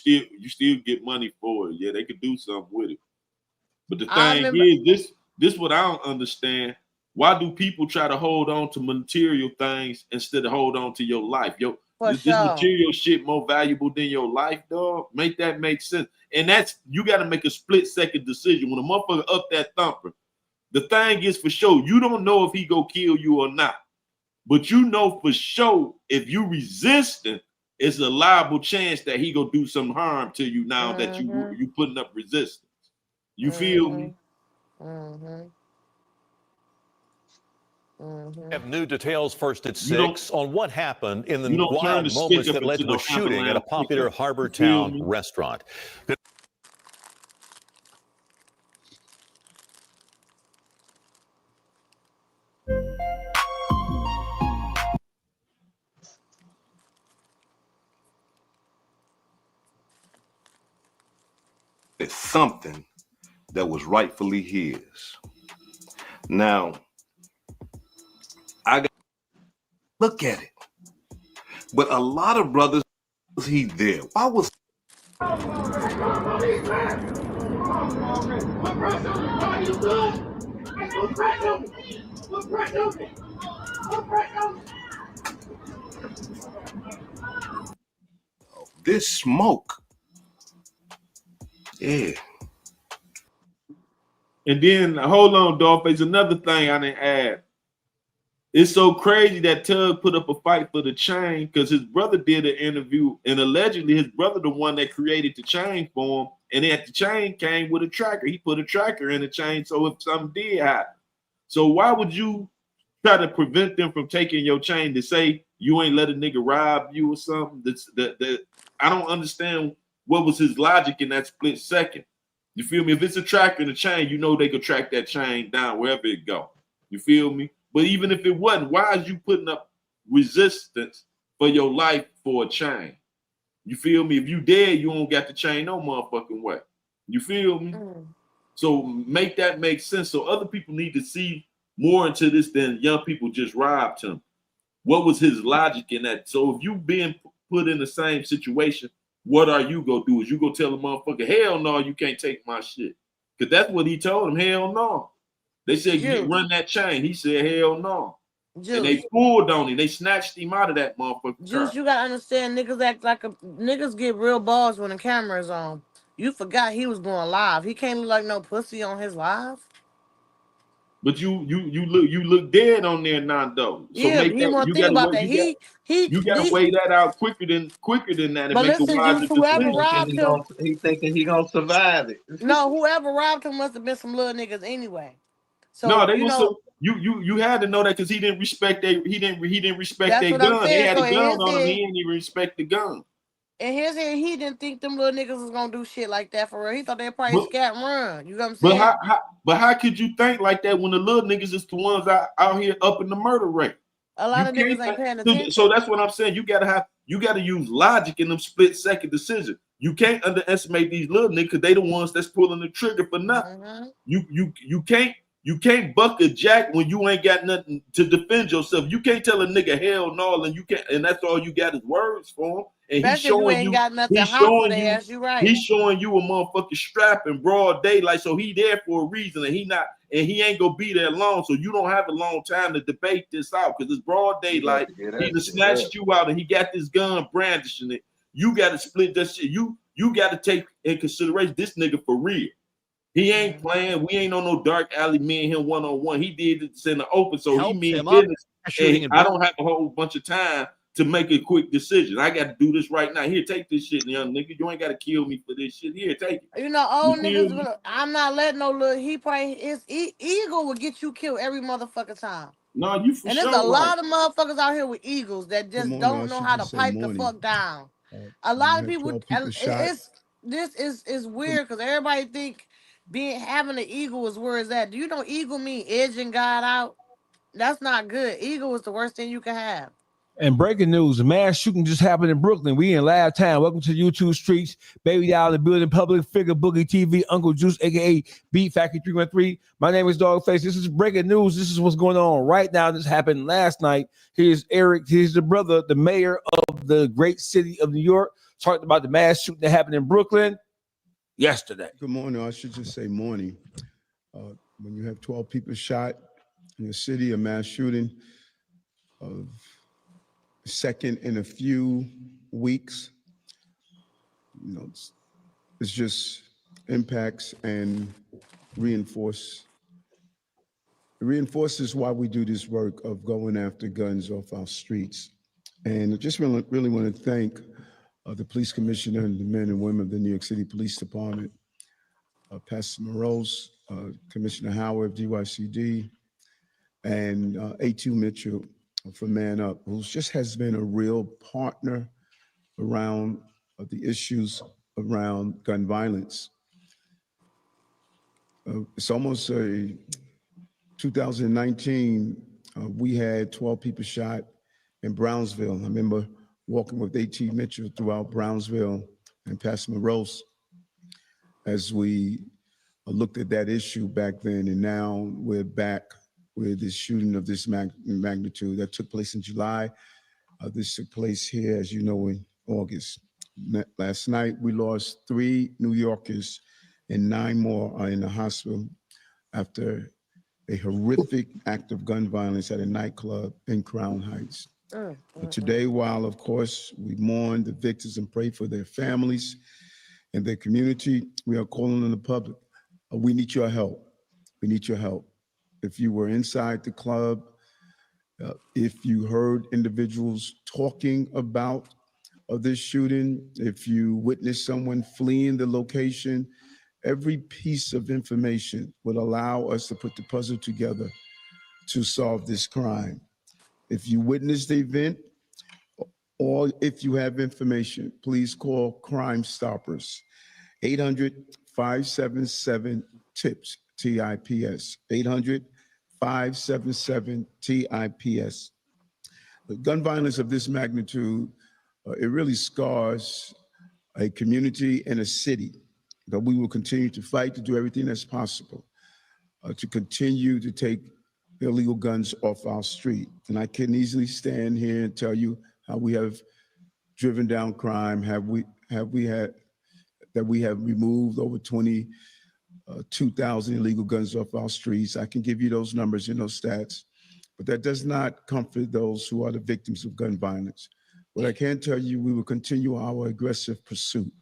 still get money for it. Yeah, they could do something with it. But the thing is, this what I don't understand. Why do people try to hold on to material things instead of hold on to your life? This material shit more valuable than your life, dog. Make that make sense. And that's, you got to make a split-second decision. When a motherfucker up that thumper, the thing is for sure, you don't know if he go kill you or not. But you know for sure, if you resisting, it's a liable chance that he go do some harm to you now that you putting up resistance. You feel me? Have new details first at 6 on what happened in the wild moments that led to a shooting at a popular Harbor Town restaurant. It's something that was rightfully his. Now, I got look at it. But a lot of brothers, he there. Why was this smoke? Yeah. And then hold on, Dollface. Another thing I didn't add. It's so crazy that Tugg put up a fight for the chain because his brother did an interview, and allegedly his brother the one that created the chain for him. And then the chain came with a tracker. He put a tracker in the chain, so if something did happen. So why would you try to prevent them from taking your chain to say you ain't let a nigga rob you or something? I don't understand what was his logic in that split second. You feel me? If it's a tracker in the chain, you know they could track that chain down wherever it go. You feel me? But even if it wasn't, why is you putting up resistance for your life for a chain? You feel me? If you dead, you don't got the chain no motherfucking way. You feel me? So make that make sense. So other people need to see more into this than young people just robbed him. What was his logic in that? So if you being put in the same situation, what are you gonna do? Is you gonna tell the motherfucker, hell no, you can't take my shit? Because that's what he told him, hell no. They said, you run that chain. He said, hell no. Juice. And they pulled on him. They snatched him out of that motherfucker. Juice, you gotta understand, niggas act like niggas get real balls when the camera's on. You forgot he was going live. He can't look like no pussy on his live. But you look dead on there now though. So yeah, make he that, won't you think gotta about wait, that. you gotta weigh that out quicker than that and But make listen, a wiser Juice, whoever decision. robbed him, He thinking he gonna survive it. no, whoever robbed him must have been some little niggas anyway. So No, they you was know, you had to know that because he didn't respect he didn't respect that's their what I'm gun. They saying. had So a in gun his on him. head, He didn't even respect the gun. in his head, he didn't think them little niggas was gonna do shit like that for real. He thought they'd probably scat and run. You know what I'm saying? But how could you think like that when the little niggas is the ones out here up in the murder rate? A lot of niggas ain't paying attention. So that's what I'm saying. You gotta use logic in them split-second decisions. You can't underestimate these little niggas because they the ones that's pulling the trigger for nothing. You can't buck a jack when you ain't got nothing to defend yourself. You can't tell a nigga hell no, and that's all you got is words for him. And Especially if you ain't got nothing hot for their ass. You right. He's showing you a motherfucking strap in broad daylight, so he there for a reason, and he ain't gonna be there long. So you don't have a long time to debate this out because it's broad daylight. He just snatched you out, and he got this gun brandishing it. You got to split that shit. You got to take in consideration this nigga for real. He ain't playing. We ain't on no dark alley. Me and him one-on-one. He did it in the open, so he mean business. And I don't have a whole bunch of time to make a quick decision. I got to do this right now. Here, take this shit, young nigga. You ain't got to kill me for this shit. Here, take it. You know, old niggas. I'm not letting no little. He probably his eagle will get you killed every motherfucking time. No, you for and sure. And there's a lot of motherfuckers out here with eagles that just don't know how to pipe the fuck down. A lot of people. This is weird because everybody think having an eagle is where it's at. Do you know eagle mean edging God out? That's not good. Eagle is the worst thing you can have. And breaking news, a mass shooting just happened in Brooklyn. We in live time. Welcome to YouTube Streets. Baby Doll in the building, public figure, Boogie TV, Uncle Juice, a.k.a. Beat Factory 313. My name is Dogface. This is breaking news. This is what's going on right now. This happened last night. Here's Eric. Here's the brother, the mayor of the great city of New York, talking about the mass shooting that happened in Brooklyn yesterday. Good morning. I should just say morning. When you have 12 people shot in the city, a mass shooting of second in a few weeks, you know, it's just impacts and reinforces why we do this work of going after guns off our streets. And I just really want to thank the police commissioner and the men and women of the New York City Police Department, Pastor Morose, Commissioner Howard, DYCD, and A2 Mitchell for Man Up, who just has been a real partner around the issues around gun violence. It's almost 2019, we had 12 people shot in Brownsville. I remember walking with A.T. Mitchell throughout Brownsville and Pastor Morose as we looked at that issue back then, and now we're back with this shooting of this magnitude that took place in July. This took place here, as you know, in August. Last night, we lost 3 New Yorkers and 9 more are in the hospital after a horrific act of gun violence at a nightclub in Crown Heights. Today, while of course we mourn the victims and pray for their families and their community, we are calling on the public. We need your help. We need your help. If you were inside the club, if you heard individuals talking about this shooting, if you witnessed someone fleeing the location, every piece of information would allow us to put the puzzle together to solve this crime. If you witnessed the event, or if you have information, please call Crime Stoppers, 800-577-TIPS, TIPS, 800-577-TIPS. The gun violence of this magnitude, it really scars a community and a city, but we will continue to fight to do everything that's possible to continue to take illegal guns off our street. And I can easily stand here and tell you how we have driven down crime, we have removed over 22,000 illegal guns off our streets. I can give you those numbers and those stats. but that does not comfort those who are the victims of gun violence. What I can tell you, we will continue our aggressive pursuit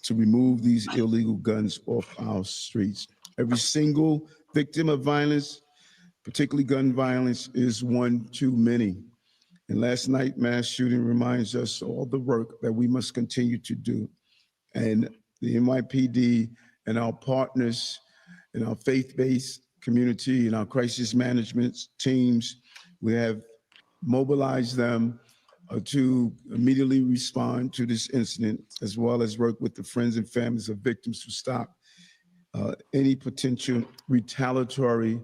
to remove these illegal guns off our streets. Every single victim of violence, particularly gun violence, is one too many. And last night, mass shooting reminds us all the work that we must continue to do. And the NYPD and our partners in our faith-based community and our crisis management teams, we have mobilized them to immediately respond to this incident, as well as work with the friends and families of victims to stop any potential retaliatory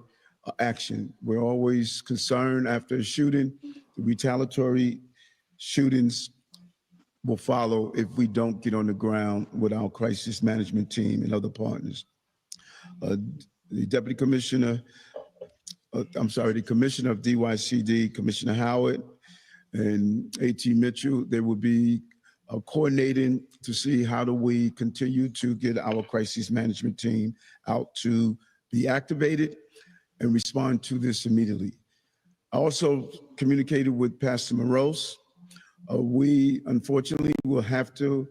action. We're always concerned after a shooting, the retaliatory shootings will follow if we don't get on the ground with our crisis management team and other partners. The Deputy Commissioner, the Commissioner of DYCD, Commissioner Howard, and A.T. Mitchell, they will be coordinating to see how do we continue to get our crisis management team out to be activated and respond to this immediately. I also communicated with Pastor Morose. We unfortunately will have to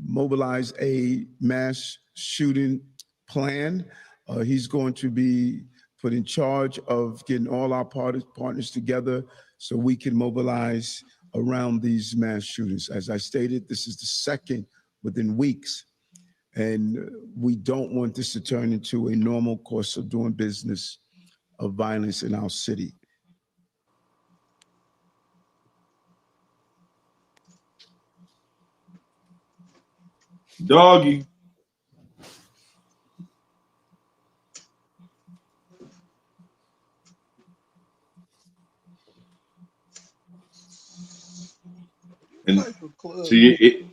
mobilize a mass shooting plan. He's going to be put in charge of getting all our partners together so we can mobilize around these mass shootings. As I stated, this is the second within weeks, and we don't want this to turn into a normal course of doing business of violence in our city. Doggy. And see,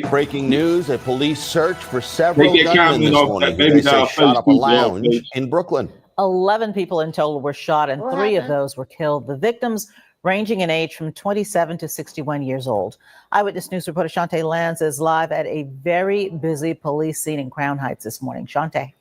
breaking news: a police search for several gunmen this morning who they say shot up a lounge in Brooklyn. 11 people in total were shot, and 3 of those were killed. The victims ranging in age from 27 to 61 years old. Eyewitness News reporter Shantae Lanz is live at a very busy police scene in Crown Heights this morning. Shantae.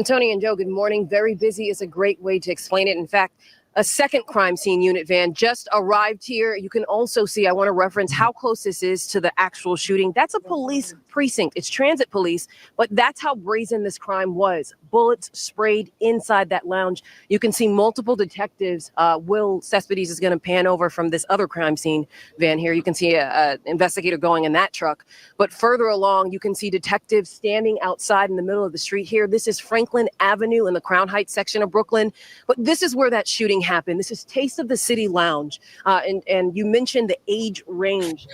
Tony and Joe, good morning. Very busy is a great way to explain it. In fact, a second crime scene unit van just arrived here. You can also see, I want to reference how close this is to the actual shooting. That's a police precinct. It's transit police, but that's how brazen this crime was. Bullets sprayed inside that lounge. You can see multiple detectives. Will Cespedes is going to pan over from this other crime scene van here. You can see an investigator going in that truck. But further along, you can see detectives standing outside in the middle of the street here. This is Franklin Avenue in the Crown Heights section of Brooklyn. But this is where that shooting happened. This is Taste of the City Lounge. And you mentioned the age range,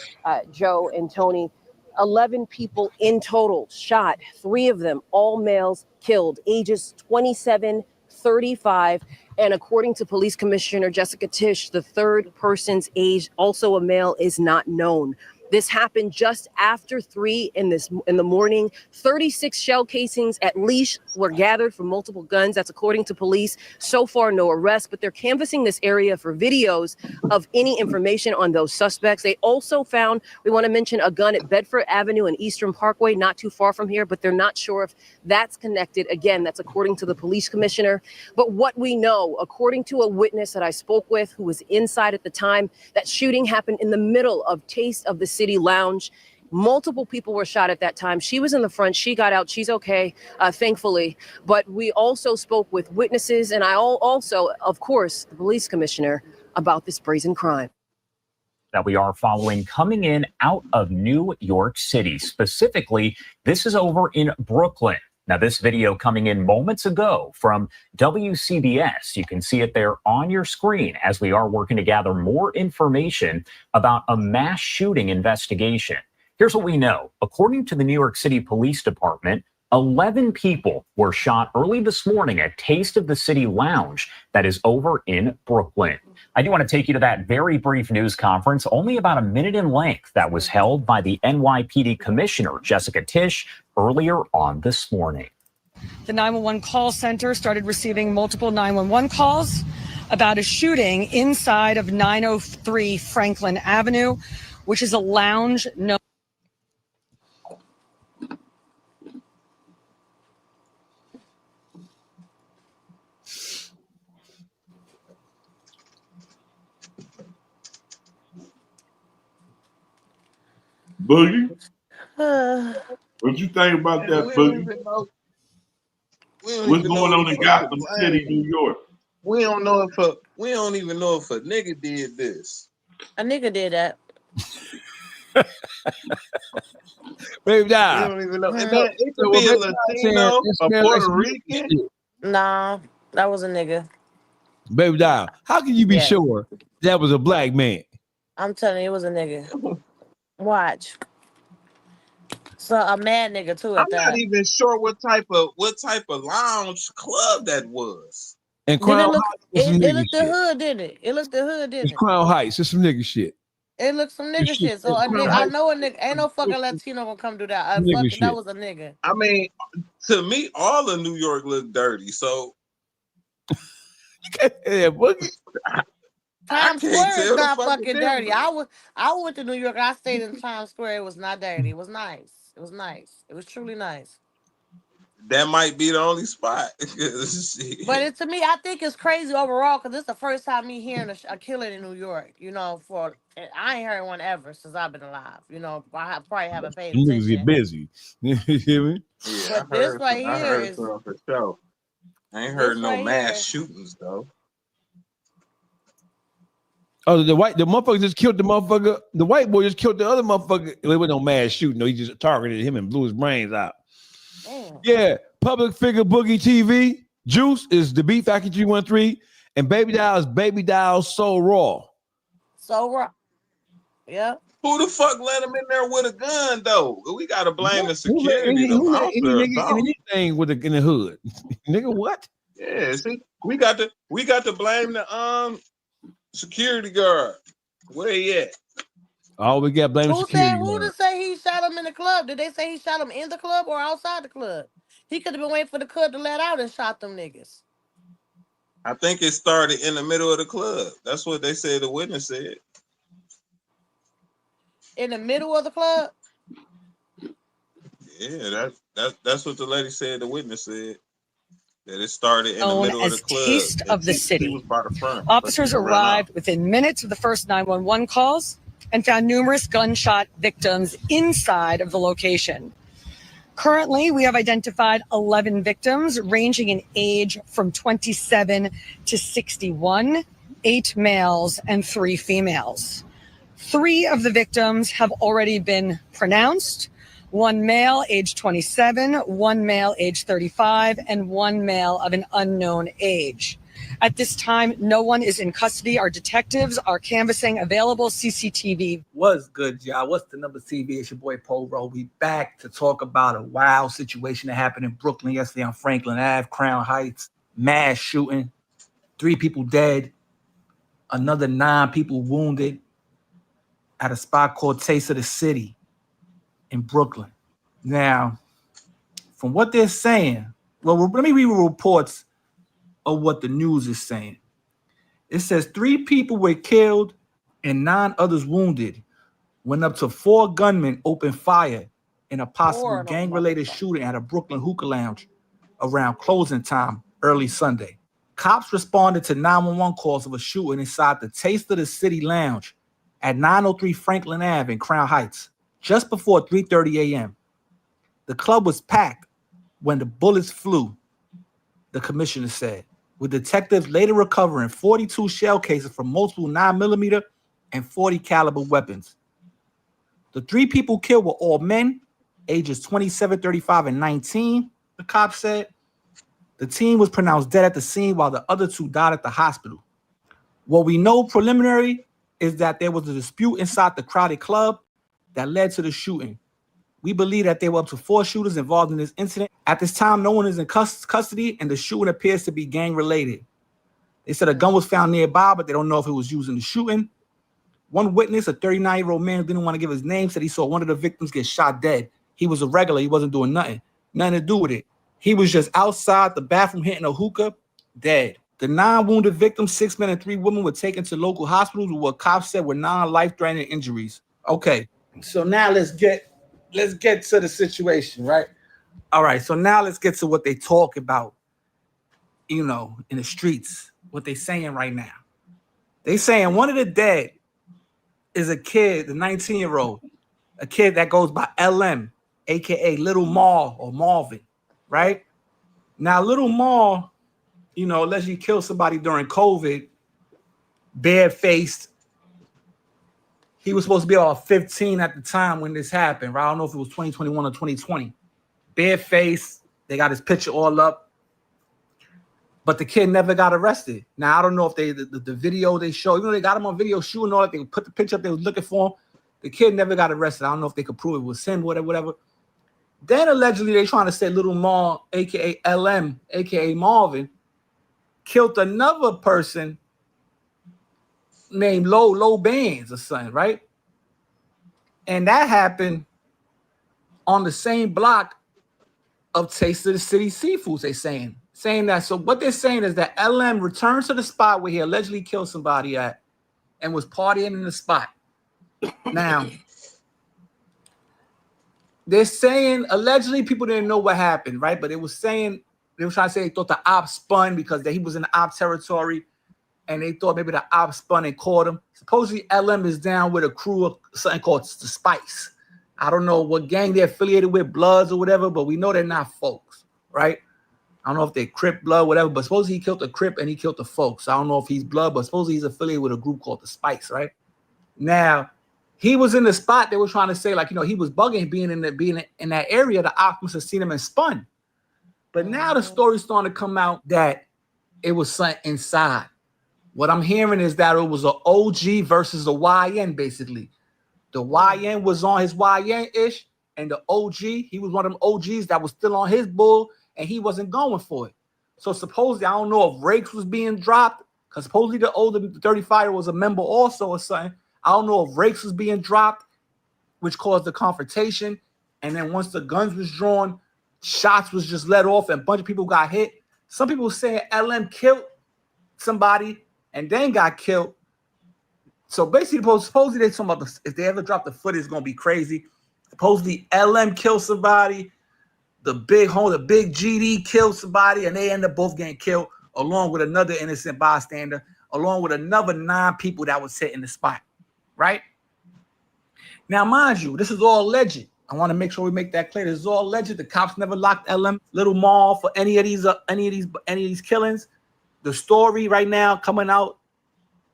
Joe and Tony. 11 people in total shot, 3 of them, all males, killed, ages 27, 35. And according to Police Commissioner Jessica Tisch, the third person's age, also a male, is not known. This happened just after 3 in the morning. 36 shell casings at least were gathered from multiple guns. That's according to police. So far, no arrests, but they're canvassing this area for videos of any information on those suspects. They also found, we want to mention, a gun at Bedford Avenue and Eastern Parkway, not too far from here, but they're not sure if that's connected. Again, that's according to the police commissioner. But what we know, according to a witness that I spoke with who was inside at the time, that shooting happened in the middle of Taste of the City Lounge. Multiple people were shot at that time. She was in the front. She got out. She's okay, thankfully. But we also spoke with witnesses, and I also, of course, the police commissioner about this brazen crime that we are following coming in out of New York City. Specifically, this is over in Brooklyn. Now, this video coming in moments ago from WCBS. You can see it there on your screen as we are working to gather more information about a mass shooting investigation. Here's what we know. According to the New York City Police Department, 11 people were shot early this morning at Taste of the City Lounge that is over in Brooklyn. I do want to take you to that very brief news conference, only about a minute in length, that was held by the NYPD Commissioner, Jessica Tisch, earlier on this morning. The 911 call center started receiving multiple 911 calls about a shooting inside of 903 Franklin Avenue, which is a lounge known. Boogie? What you think about that, Boogie? What's going on in Gotham City, New York? We don't know if we don't even know if a nigga did this. A nigga did that. Baby, we don't even know. And that, it could be a Latino, a Puerto Rican. Nah, that was a nigga. Baby doll, how can you be sure that was a black man? I'm telling you, it was a nigga. Watch. So a mad nigga too. I'm not even sure what type of lounge club that was. And Crown Heights, it looked the hood, didn't it? It looked the hood, didn't it's it? Crown Heights. It's some nigga shit. It looked some nigga shit. So a nigga, I know a nigga. Ain't no fucking Latino gonna come do that. That was a nigga. I mean, to me, all of New York looked dirty. So. Times Square is not fucking dirty. I went to New York. I stayed in Times Square. It was not dirty. It was nice. It was nice. It was truly nice. That might be the only spot. But to me, I think it's crazy overall because it's the first time me hearing a killing in New York. You know, I ain't heard one ever since I've been alive. You know, I probably haven't paid attention. Niggas get busy. You hear me? Yeah, but this right here is for sure. I ain't heard no mass shootings though. Oh, the motherfucker just killed the motherfucker. The white boy just killed the other motherfucker. It wasn't no mass shooting. No, he just targeted him and blew his brains out. Yeah, public figure Boogie TV. Juice is the Beat Factory 313, and Baby Doll is Baby Doll So Raw. So raw. Yeah. Who the fuck let him in there with a gun though? We gotta blame the security. Anything with in the hood, nigga. What? Yeah, see, we got to blame the security guard. Where he at? Oh, we got blame security. Who to say he shot him in the club? Did they say he shot him in the club or outside the club? He could have been waiting for the club to let out and shot them niggas. I think it started in the middle of the club. That's what they said. The witness said. In the middle of the club? Yeah, that's what the lady said. The witness said that it started in the middle of the club. Taste of the city. Officers arrived within minutes of the first 911 calls and found numerous gunshot victims inside of the location. Currently, we have identified 11 victims ranging in age from 27 to 61, 8 males and 3 females. 3 of the victims have already been pronounced. 1 male, age 27, 1 male, age 35, and 1 male of an unknown age. At this time, no one is in custody. Our detectives are canvassing available CCTV. What's good, y'all? What's the number TV? It's your boy Polo. We back to talk about a wild situation that happened in Brooklyn yesterday on Franklin Ave, Crown Heights. Mass shooting, 3 people dead, another 9 people wounded at a spot called Taste of the City in Brooklyn. Now, from what they're saying, well, let me read reports of what the news is saying. It says 3 people were killed and 9 others wounded when up to 4 gunmen opened fire in a possible gang-related shooting at a Brooklyn hookah lounge around closing time early Sunday. Cops responded to 911 calls of a shooting inside the Taste of the City lounge at 903 Franklin Ave in Crown Heights just before 3:30 a.m. The club was packed when the bullets flew, the commissioner said, with detectives later recovering 42 shell cases from multiple 9mm and 40 caliber weapons. The 3 people killed were all men, ages 27, 35, and 19, the cops said. The teen was pronounced dead at the scene while the other 2 died at the hospital. What we know preliminary is that there was a dispute inside the crowded club that led to the shooting. We believe that there were up to 4 shooters involved in this incident. At this time, no one is in custody, and the shooting appears to be gang-related. They said a gun was found nearby, but they don't know if it was used in the shooting. One witness, a 39-year-old man who didn't want to give his name, said he saw one of the victims get shot dead. He was a regular. He wasn't doing nothing to do with it. He was just outside the bathroom hitting a hookah, dead. The 9 wounded victims, 6 men and 3 women, were taken to local hospitals with what cops said were non-life-threatening injuries. Okay, so now let's get to the situation, right? All right, so now let's get to what they talk about, in the streets, what they saying right now. They saying one of the dead is a kid, the 19-year-old. a kid that goes by LM, aka Little Mal or Marvin, right? Now, Little Mal, you know, allegedly killed somebody during COVID, barefaced. He was supposed to be about 15 at the time when this happened, right? I don't know if it was 2021 or 2020. Barefaced, they got his picture all up, but the kid never got arrested. Now, I don't know if the video they show, even though they got him on video shooting all that, they put the picture up, they was looking for him. The kid never got arrested. I don't know if they could prove it was him, whatever. Then allegedly they trying to say Little Mal, aka LM, aka Marvin, killed another person named Low Bands or something, right? And that happened on the same block of Taste of the City Seafoods, they saying that. So what they're saying is that LM returned to the spot where he allegedly killed somebody at and was partying in the spot. Now, they're saying allegedly people didn't know what happened, right? But they were trying to say they thought the op spun because he was in the op territory, and they thought maybe the op spun and caught him. Supposedly LM is down with a crew of something called the Spice. I don't know what gang they're affiliated with, Bloods or whatever, but we know they're not folks, right? I don't know if they're Crip, Blood, whatever, but supposedly he killed the Crip and he killed the folks. I don't know if he's Blood, but supposedly he's affiliated with a group called the Spice, right? Now, he was in the spot. They were trying to say, like, you know, he was bugging being in that area. The ops must have seen him and spun. But now the story's starting to come out that it was something inside. What I'm hearing is that it was an OG versus a YN, basically. The YN was on his YN-ish, and the OG, he was one of them OGs that was still on his bull, and he wasn't going for it. So supposedly, I don't know if rakes was being dropped, because supposedly the older 35 was a member also or something. I don't know if rakes was being dropped, which caused the confrontation. And then once the guns was drawn, shots was just let off and a bunch of people got hit. Some people saying LM killed somebody and then got killed. So basically, supposedly they're talking about if they ever drop the footage, it's going to be crazy. Supposedly LM killed somebody, the big GD killed somebody, and they end up both getting killed along with another innocent bystander, along with another 9 people that was hit in the spot. Right? Now, mind you, this is all alleged. I want to make sure we make that clear. This is all alleged. The cops never locked LM, Little Mal, for any of these killings. The story right now coming out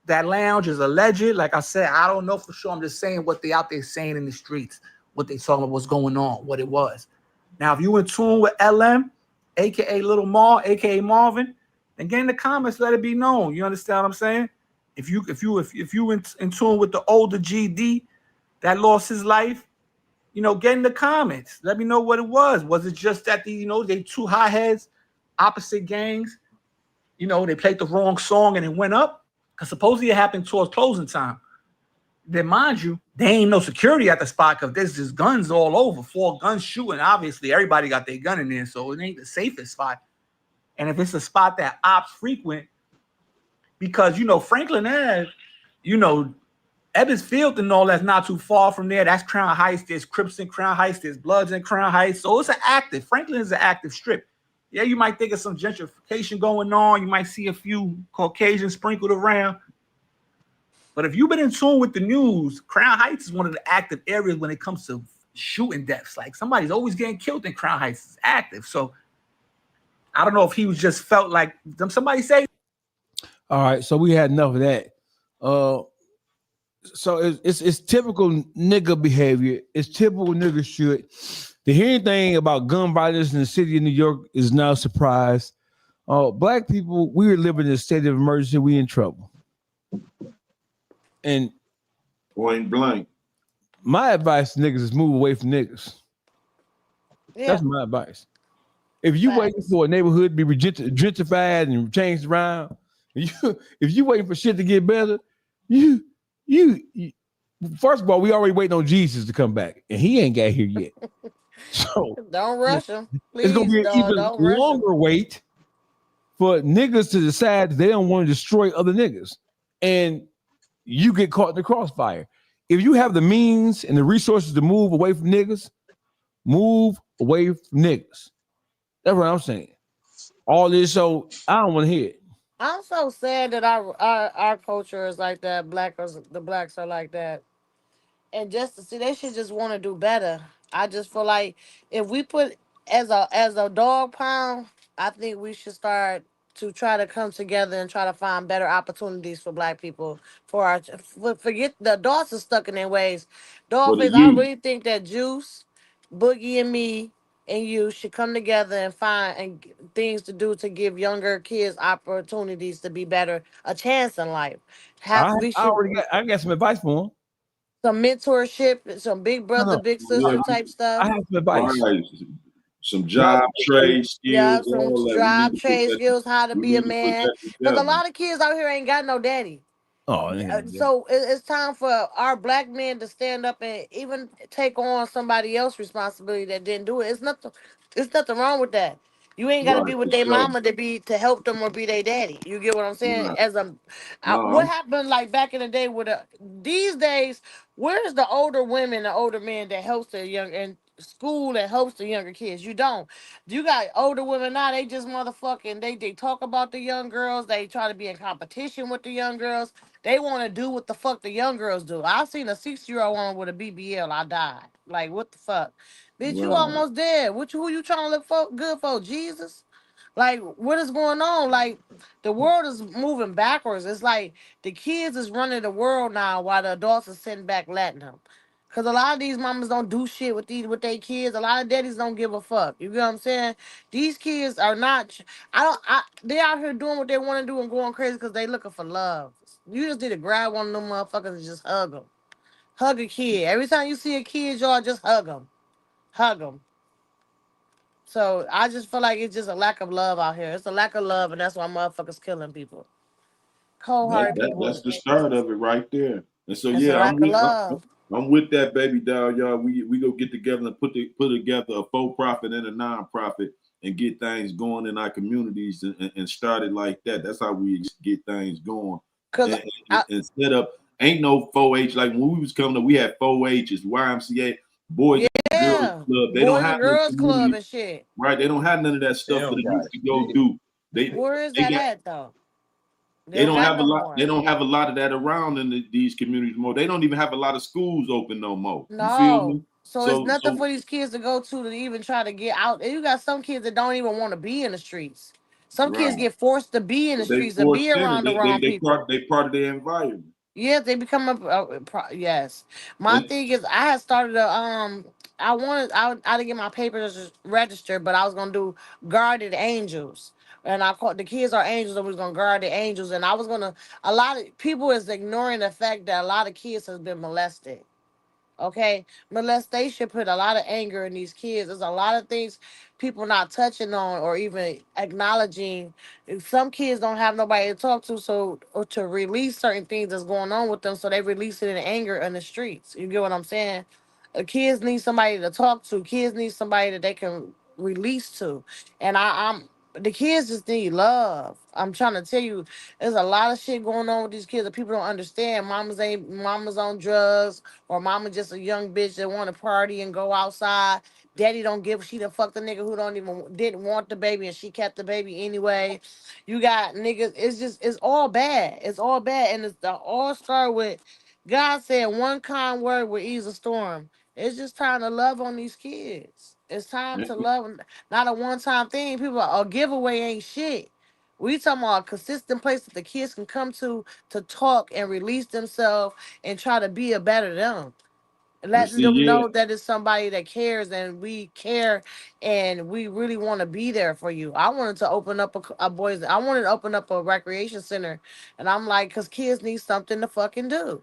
that lounge is alleged. Like I said, I don't know for sure. I'm just saying what they out there saying in the streets, what they talking about, what's going on, what it was. Now, if you in tune with LM, aka Little Mal, aka Marvin, then get in the comments, let it be known. You understand what I'm saying? If you in tune with the older GD that lost his life, you know, get in the comments. Let me know what it was. Was it just that they two hotheads, opposite gangs, you know, they played the wrong song and it went up? Because supposedly it happened towards closing time. Then mind you, there ain't no security at the spot because there's just guns all over, 4 guns shooting. Obviously, everybody got their gun in there, so it ain't the safest spot. And if it's a spot that ops frequent, because, you know, Franklin Ave, you know, Ebbets Field and all that's not too far from there. That's Crown Heights. There's Crips in Crown Heights. There's Bloods in Crown Heights. So it's an active. Franklin is an active strip. Yeah, you might think of some gentrification going on. You might see a few Caucasians sprinkled around. But if you've been in tune with the news, Crown Heights is one of the active areas when it comes to shooting deaths. Like somebody's always getting killed in Crown Heights. It's active. So I don't know if he was just felt like somebody say. All right, so we had enough of that. So it's typical nigga behavior. It's typical nigga shit. To hear anything about gun violence in the city of New York is no surprise. Black people, we are living in a state of emergency. We in trouble. And point blank, my advice to niggas is move away from niggas. Yeah. That's my advice. If you waiting for a neighborhood to be gentrified and changed around, if you waiting for shit to get better, you first of all, we already waiting on Jesus to come back, and he ain't got here yet. So don't rush him. Please, it's gonna be an even longer wait for niggas to decide that they don't want to destroy other niggas, and you get caught in the crossfire. If you have the means and the resources to move away from niggas, move away from niggas. That's what I'm saying. All this, so I don't want to hear it. I'm so sad that our culture is like that. The blacks are like that. And just to see, they should just want to do better. I just feel like if we put as a dog pound, I think we should start to try to come together and try to find better opportunities for Black people. Forget the adults are stuck in their ways. Dogface, I really think that Juice, Boogie, and me and you should come together and find things to do to give younger kids opportunities to be better, a chance in life. I got some advice for him. Some mentorship, some big brother, big sister type stuff. I have some advice. Right. Some job trade skills. Yeah, some job trade skills, how to be a man. Because a lot of kids out here ain't got no daddy. Oh, so it's time for our Black men to stand up and even take on somebody else's responsibility that didn't do it. It's nothing wrong with that. You ain't got to be with their mama to help them or be their daddy. You get what I'm saying? What happened like back in the day with these days? Where's the older women, the older men that helps the young and school that helps the younger kids? You don't. You got older women now. They just motherfucking they talk about the young girls. They try to be in competition with the young girls. They want to do what the fuck the young girls do. I seen a 6-year-old one with a BBL. I died. Like, what the fuck? Bitch, you almost dead. Who you trying to look good for? Jesus? Like, what is going on? Like, the world is moving backwards. It's like the kids is running the world now while the adults are sitting back letting them. Because a lot of these mamas don't do shit with their kids. A lot of daddies don't give a fuck. You get what I'm saying? These kids are not... they out here doing what they want to do and going crazy because they looking for love. You just need to grab one of them motherfuckers and just hug them. Hug a kid. Every time you see a kid, y'all just hug them. Hug them. So I just feel like it's just a lack of love out here. It's a lack of love, and that's why motherfuckers killing people. Cold-hearted people. That's the start of it right there. And so it's I'm with that, baby doll, y'all. We go get together and put together a for-profit and a non-profit and get things going in our communities and start it like that. That's how we get things going. And set up, ain't no 4-H. Like when we was coming up, we had 4-H's, YMCA, Boys and Girls Club. They don't have Girls Club and shit. Right, they don't have none of that stuff for the youth to go do. Where is that at though? They don't have a lot. They don't have a lot of that around in these communities more. They don't even have a lot of schools open no more. No. You feel me? So it's nothing for these kids to go to even try to get out. And you got some kids that don't even want to be in the streets. Some kids get forced to be in the streets and be around the wrong people. They part of their environment. Yeah, they become yes. My thing is, I had started I didn't get my papers registered, but I was gonna do guarded angels. And I called the kids are angels, and we was gonna guard the angels. And I was gonna a lot of people is ignoring the fact that a lot of kids has been molested. Okay, molestation put a lot of anger in these kids. There's a lot of things people not touching on or even acknowledging. Some kids don't have nobody to talk to, or to release certain things that's going on with them, so they release it in anger in the streets. You get what I'm saying? Kids need somebody to talk to. Kids need somebody that they can release to, and the kids just need love. I'm trying to tell you, there's a lot of shit going on with these kids that people don't understand. Mama's on drugs, or mama just a young bitch that want to party and go outside. Daddy don't give. She done fucked the nigga who didn't want the baby, and she kept the baby anyway. You got niggas. It's all bad. It's all bad, and it's all start with God said one kind word will ease a storm. It's just time to love on these kids. It's time to love, not a one-time thing. People, a giveaway ain't shit. We talking about a consistent place that the kids can come to talk and release themselves and try to be a better them. Letting them know that it's somebody that cares and we care and we really want to be there for you. I wanted to open up I wanted to open up a recreation center, and I'm like, because kids need something to fucking do.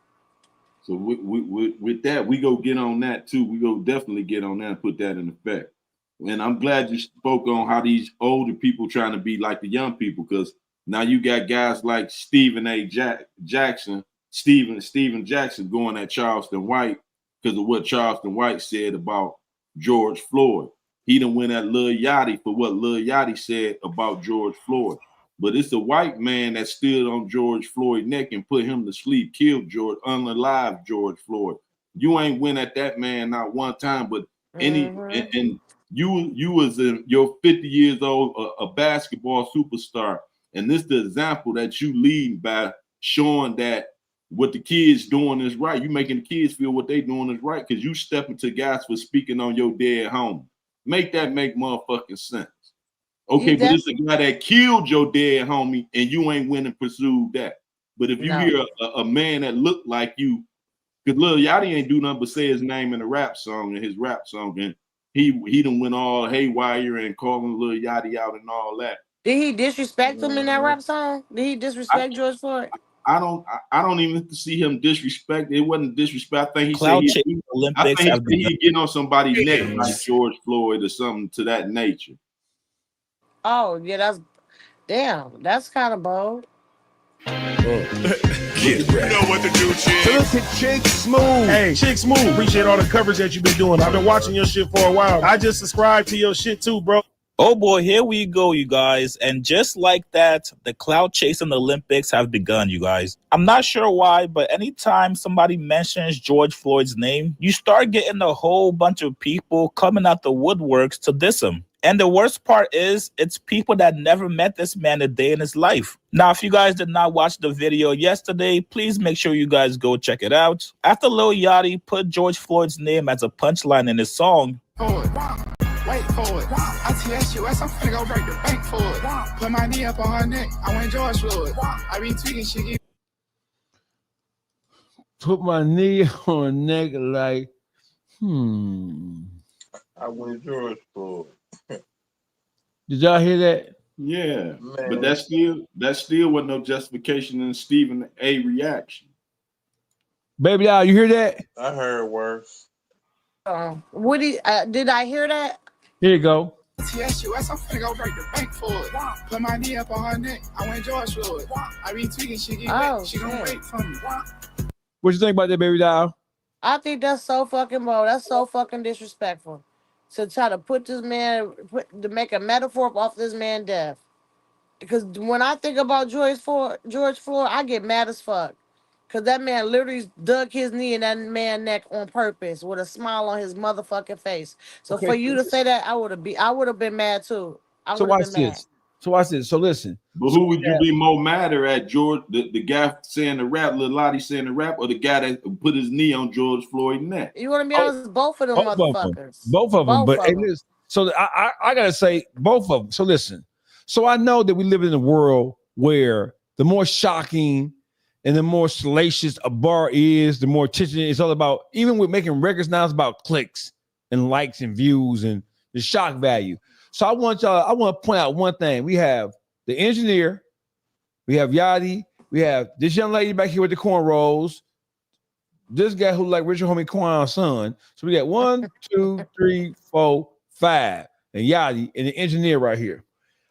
So with that, we go get on that too. We go definitely get on that and put that in effect. And I'm glad you spoke on how these older people trying to be like the young people, because now you got guys like Stephen Jackson going at Charleston White because of what Charleston White said about George Floyd. He done went at Lil Yachty for what Lil Yachty said about George Floyd. But it's a white man that stood on George Floyd's neck and put him to sleep, killed unalived George Floyd. You ain't win at that man not one time, but and you was in your 50 years old, a basketball superstar, and this is the example that you lead by showing that what the kids doing is right. You making the kids feel what they doing is right because you stepping to guys for speaking on your dead home. Make that make motherfucking sense. Okay, but it's a guy that killed your dead homie and you ain't went and pursued that. But if you hear a man that looked like you, because Lil Yachty ain't do nothing but say his name in a rap song, and his rap song, and he done went all haywire and calling Lil Yachty out and all that. Did he disrespect him in that rap song? Did he disrespect George Floyd? I don't even see him disrespect. It wasn't disrespect. I think he Cloud said Olympics he'd get on somebody's neck like George Floyd or something to that nature. Oh yeah, that's kind of bold. You know what to do, Chick. Look at Chick Smooth. Hey, Chick Smooth. Appreciate all the coverage that you've been doing. I've been watching your shit for a while. I just subscribed to your shit too, bro. Oh boy, here we go, you guys. And just like that, the cloud chasing Olympics have begun, you guys. I'm not sure why, but anytime somebody mentions George Floyd's name, you start getting a whole bunch of people coming out the woodworks to diss him. And the worst part is, it's people that never met this man a day in his life. Now, if you guys did not watch the video yesterday, please make sure you guys go check it out. After Lil Yachty put George Floyd's name as a punchline in his song, wait for it. I TSUS, I'm finna go break the bank for it. Put my knee up on her neck, I went George Floyd. I be tweaking, she get. Put my knee on her neck like, I went George Floyd. Did y'all hear that? Yeah, man. But that still wasn't no justification in Stephen A. reaction. Baby doll, you hear that? I heard worse. Woody, did I hear that? Here you go. TSUS, I'm finna go break the bank for it. Put my knee up on her neck, I went George Floyd. I be tweaking, she get wet, she gon' wait for me. What you think about that, baby doll? I think that's so fucking bold. That's so fucking disrespectful. To try to put this man, to make a metaphor off this man's death. Because when I think about George Floyd, I get mad as fuck. Because that man literally dug his knee in that man's neck on purpose with a smile on his motherfucking face. So for you to say that, I would have been mad too. So watch this. So listen. But who would you be more madder at, George? The guy saying the rap, Lil Yachty saying the rap, or the guy that put his knee on George Floyd's neck? You want to be honest? Both of them motherfuckers. Both of them. But so I gotta say both of them. So listen. So I know that we live in a world where the more shocking and the more salacious a bar is, the more attention it's all about. Even with making records now, it's about clicks and likes and views and the shock value. So I want to point out one thing. We have the engineer, we have Yachty, we have this young lady back here with the cornrows, this guy who like Richard Homie Quan's son. So we got 1, 2, 3, 4, 5, and Yachty and the engineer right here.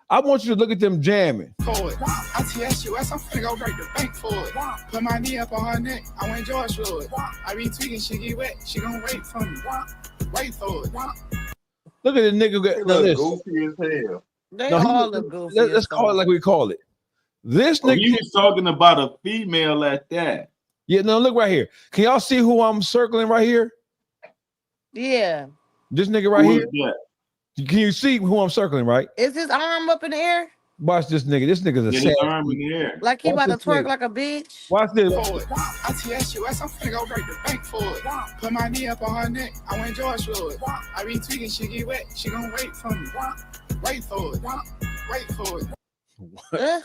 I want you to look at them jamming. Forward. I TSUS, I'm finna go break the bank for it. Put my knee up on her neck, I went George Floyd. I be tweaking, she get wet, she gon' wait for me. Wait for it. Look at the nigga. Goofy as hell. They all look goofy. Let's call it like we call it. This nigga. You was talking about a female at that. Yeah, no, look right here. Can y'all see who I'm circling right here? Yeah. This nigga right here. Can you see who I'm circling, right? Is his arm up in the air? Watch this nigga. This nigga's a sad arm in the air. Like he about to twerk like a bitch. Watch this. Forward. I TSUS, I'm finna go break the bank for it. Put my knee up on her neck, I went George Floyd. I be tweaking, she get wet, she gon' wait for me. Wait for it. Wait for it. What?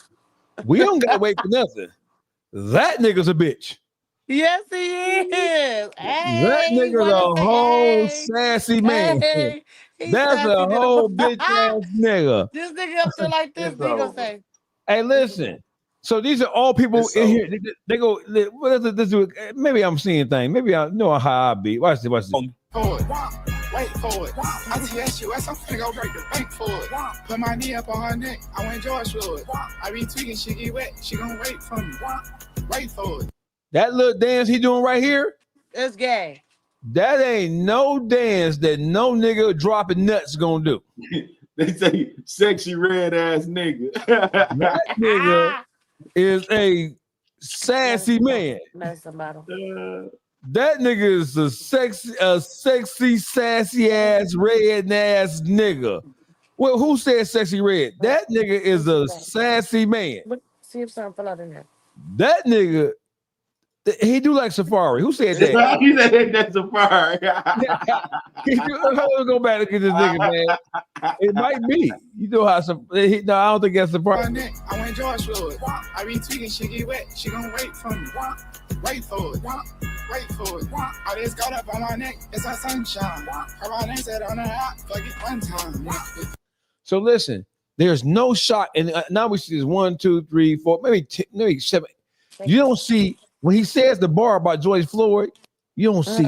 We don't gotta wait for nothing. That nigga's a bitch. Yes, he is. Hey, that nigga's a whole sassy man. Hey, that's a whole bitch ass nigga. This nigga up there like this, nigga say. Hey, listen. So these are all people in here. They go, what is this? Maybe I'm seeing things. Maybe I know how I be. Watch this. Watch this. Forward. Wait for it. I TSUS, I'm finna go break the bank for it. Put my knee up on her neck, I went George Floyd. I be tweaking, she get wet, she gon' wait for me. Wait for it. That little dance he doing right here, it's gay. That ain't no dance that no nigga dropping nuts gonna do. They say sexy red ass nigga. That nigga is a sassy man. That's about That nigga is a sexy, sassy ass red ass nigga. Well, who said sexy red? That nigga is a sassy man. See if something fell out in there. That nigga. He do like Safari. Who said that? He said that's Safari. Go back and get this nigga, man. It might be. You know how some. No, I don't think that's Safari. I went George Floyd. I be tweaking, she get wet. She gon' wait for me. Wait for it. Wait for it. I just got up on my neck. It's our sunshine. Her my name said on the app. Fuck it one time. So listen, there's no shot, and now we see this 1, 2, 3, 4, maybe 7. You don't see when he says the bar about George Floyd. You don't see.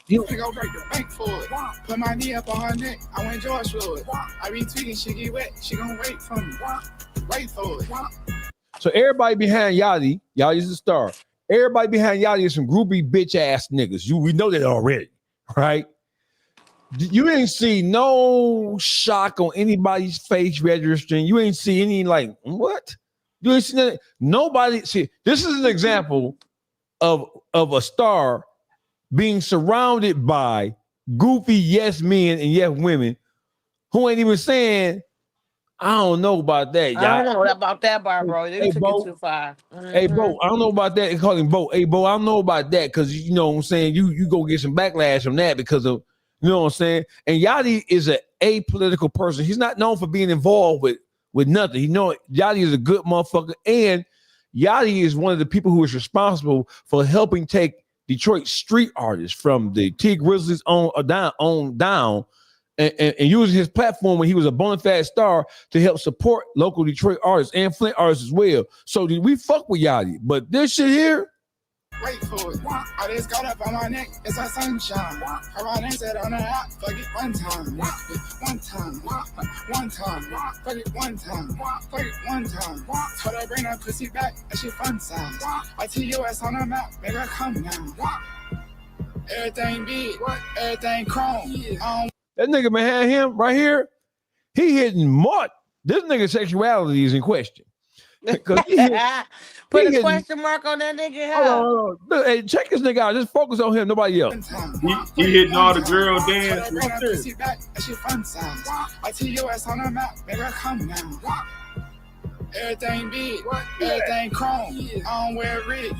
You go break the bank for it. Put my knee up on her neck. I went George Floyd. I be tweaking, she get wet. She gon' wait for me. Wait for it. So everybody behind Yachty's the star. Everybody behind Yachty is some groupie bitch ass niggas. We know that already, right? You ain't see no shock on anybody's face registering. You ain't see any like what? You ain't see that. Nobody see. This is an example of a star being surrounded by goofy yes men and yes women who ain't even saying, I don't know about that. Y'all. I don't know about that, bro. They took Bo, it too far. Hey, Bo, I don't know about that. They call him Bo. Hey, Bo, I don't know about that because you know what I'm saying. You go get some backlash from that because of, you know what I'm saying. And Yachty is a apolitical person. He's not known for being involved with nothing. Yachty is a good motherfucker, and Yachty is one of the people who is responsible for helping take Detroit street artists from the T Grizzlies on down. And using his platform when he was a bona fide star to help support local Detroit artists and Flint artists as well. So did we fuck with Yachty? But this shit here. Wait for it. I just got up on my neck. It's our sunshine. Her my name said on the app. Fuck it one time. One time. One time. Fuck it one time. Fuck it one time. Told her bring that pussy back. That shit fun size. I see your ass on the map. Make her come down. Everything big. Everything chrome. That nigga behind him right here, he hitting mud. This nigga's sexuality is in question. Put a question mark on that nigga. Hold on. Hey, check this nigga out. Just focus on him, nobody else. He hitting all the girl dance. I see your ass on the map. Make her come down. Everything big, everything chrome. I don't wear red.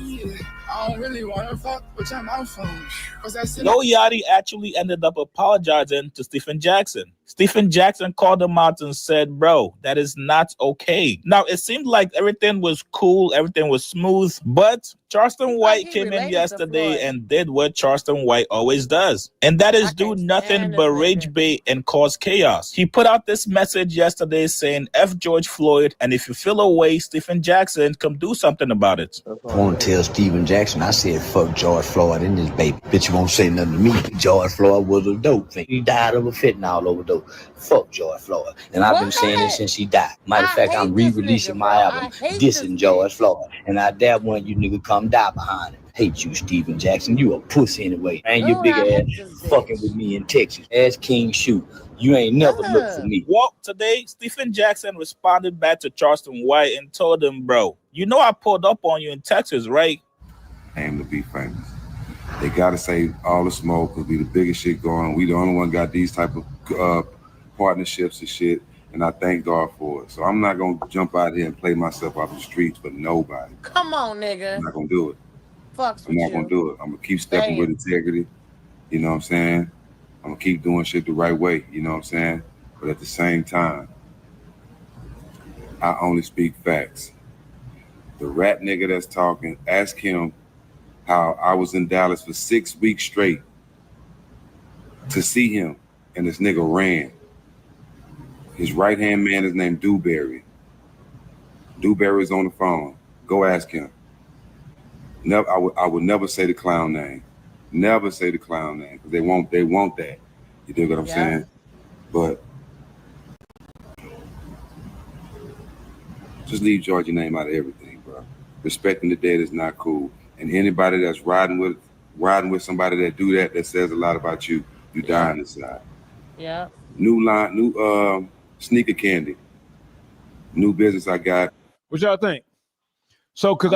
I don't really want to fuck with your mouth on. Yachty actually ended up apologizing to Stephen Jackson. Stephen Jackson called him out and said, bro, that is not okay. Now, it seemed like everything was cool, everything was smooth, but Charleston White came in yesterday and did what Charleston White always does. And that is do nothing but rage bait and cause chaos. He put out this message yesterday saying, F George Floyd, and if you feel away, Stephen Jackson, come do something about it. I want to tell Stephen Jackson, I said, fuck George Floyd in this baby. Bitch, you won't say nothing to me. George Floyd was a dope thing. He died of a fentanyl overdose. Fuck George Floyd. And I've been saying this since he died. Matter of fact, I'm re-releasing my album, dissing George Floyd. And I dare one you nigga come die behind it. Hate you, Stephen Jackson. You a pussy anyway. And you big ass fucking with me in Texas. Ask King Shoot. You ain't never looked for me. Well, today, Stephen Jackson responded back to Charleston White and told him, bro, you know I pulled up on you in Texas, right? Aim to be famous. They gotta say all the smoke because we the biggest shit going. We the only one got these type of partnerships and shit, and I thank God for it. So I'm not gonna jump out here and play myself off the streets for nobody. Come on, nigga. I'm not gonna do it. Fucks I'm not gonna do it. I'm gonna keep stepping with integrity. You know what I'm saying? I'm gonna keep doing shit the right way. You know what I'm saying? But at the same time, I only speak facts. The rat nigga that's talking, ask him how I was in Dallas for 6 weeks straight to see him, and this nigga ran. His right-hand man is named Dewberry. Dewberry's on the phone. Go ask him. Never, I would never say the clown name. Never say the clown name because they want that. You dig what I'm saying? But just leave George's name out of everything, bro. Respecting the dead is not cool. And anybody that's riding with somebody that do that says a lot about you. You dying inside. Yeah. New sneaker candy. New business I got. What y'all think? So, because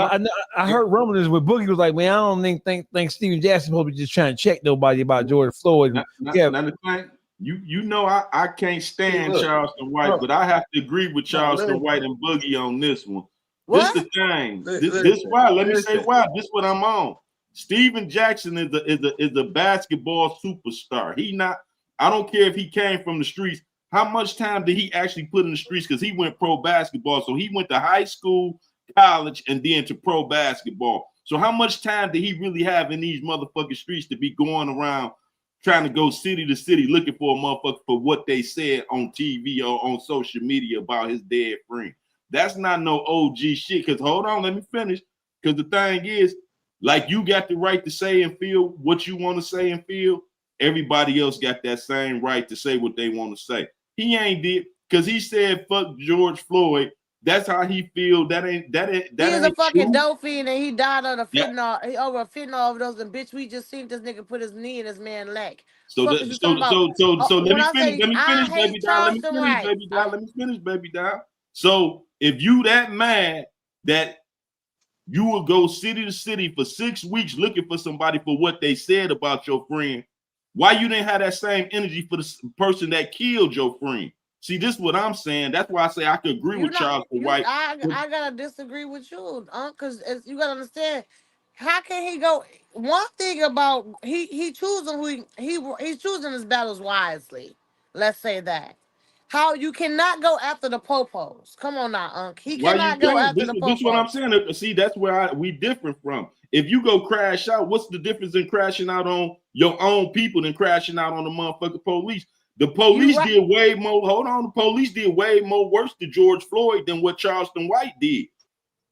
I heard rumblings with Boogie was like, man, I don't think Stephen Jackson supposed to be just trying to check nobody about George Floyd. Another thing, you know I can't stand Charleston White, but I have to agree with Charleston White and Boogie on this one. What? This the thing. This why. Let me say why. This what I'm on. Steven Jackson is a basketball superstar. He not. I don't care if he came from the streets. How much time did he actually put in the streets? Because he went pro basketball. So he went to high school, college, and then to pro basketball. So how much time did he really have in these motherfucking streets to be going around trying to go city to city looking for a motherfucker for what they said on TV or on social media about his dead friend? That's not no OG shit. Because hold on, let me finish. Because the thing is, like, you got the right to say and feel what you want to say and feel. Everybody else got that same right to say what they want to say. He ain't did, because he said fuck George Floyd. That's how he feel. He's a fucking dope fiend and he died of the fentanyl. He over a fentanyl overdose, and bitch, we just seen this nigga put his knee in his man's leg. So let me finish, baby doll. So if you that mad that you will go city to city for 6 weeks looking for somebody for what they said about your friend, why you didn't have that same energy for the person that killed your friend? See, this is what I'm saying. That's why I say I could agree with Charleston White. I gotta disagree with you, because you gotta understand. How can he go? One thing about he choosing who he's choosing his battles wisely. Let's say that. How you cannot go after the popos? Come on now, Unc. He cannot go after the popos. This is what I'm saying. See, that's where we different from. If you go crash out, what's the difference in crashing out on your own people than crashing out on the motherfucking police? The police did way more. Hold on, the police did way more worse to George Floyd than what Charleston White did.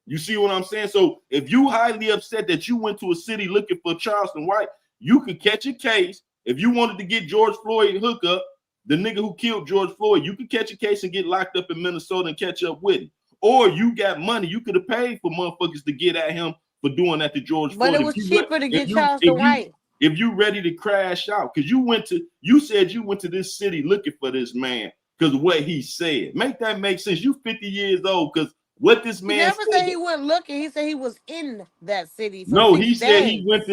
You see what I'm saying? So if you highly upset that you went to a city looking for Charleston White, you could catch a case. If you wanted to get George Floyd hook up, the nigga who killed George Floyd, you could catch a case and get locked up in Minnesota and catch up with him. Or you got money, you could have paid for motherfuckers to get at him for doing that to George Floyd. But it was cheaper to get Charleston White. If you ready to crash out, because you said you went to this city looking for this man because of what he said. Make that make sense. You 50 years old, because what this man never said he went looking. He said he was in that city. No, he said he went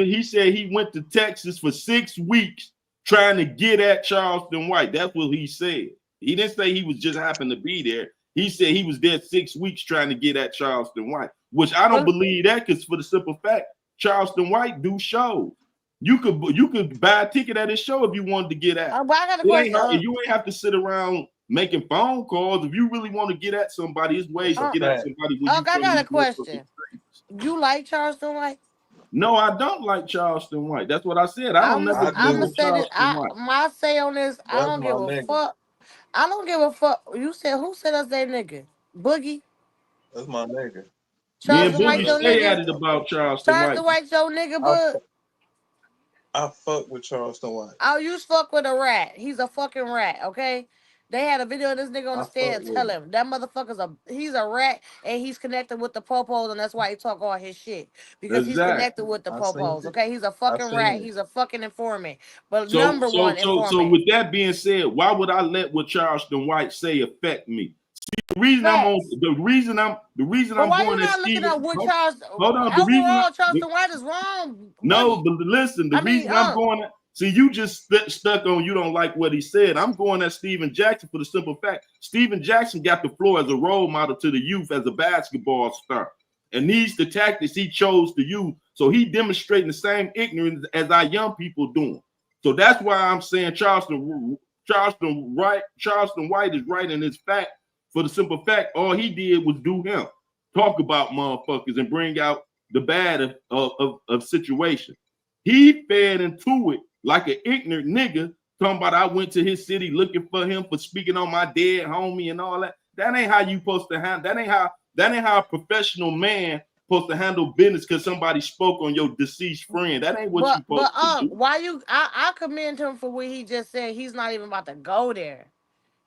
to Texas for 6 weeks trying to get at Charleston White. That's what he said. He didn't say he was just happened to be there. He said he was there 6 weeks trying to get at Charleston White, which I don't believe that, because for the simple fact, Charleston White do shows. You could buy a ticket at his show if you wanted to get at. You ain't have to sit around making phone calls. If you really want to get at somebody, it's ways to get at somebody. I got a question. You like Charleston White? No, I don't like Charleston White. That's what I said. I'm gonna say it. My say on this, I don't give a fuck. I don't give a fuck. You said, who said us that nigga? Boogie? That's my nigga. Charleston White, your nigga? At it about Charleston White, your nigga, bud. I fuck with Charleston White. Oh, you fuck with a rat. He's a fucking rat, okay? They had a video of this nigga on the stand. Tell him that motherfucker's he's a rat, and he's connected with the popos, and that's why he talk all his shit, because he's connected with the popos. Okay, he's a fucking rat. He's a fucking informant. But number one informant. So with that being said, why would I let what Charleston White say affect me? See, the reason I'm going at Steven. Hold on, Charleston White is wrong. No, but listen, the reason I'm going at. See, you just stuck on you don't like what he said. I'm going at Steven Jackson for the simple fact Steven Jackson got the floor as a role model to the youth as a basketball star. And these the tactics he chose to use. So he demonstrating the same ignorance as our young people doing. So that's why I'm saying Charleston White is right in his fact for the simple fact all he did was do him. Talk about motherfuckers and bring out the bad of situation. He fed into it like an ignorant nigga, talking about I went to his city looking for him for speaking on my dead homie and all that. That ain't how you supposed to handle. That ain't how a professional man supposed to handle business because somebody spoke on your deceased friend. That ain't what you supposed to do. Why you? I commend him for what he just said. He's not even about to go there.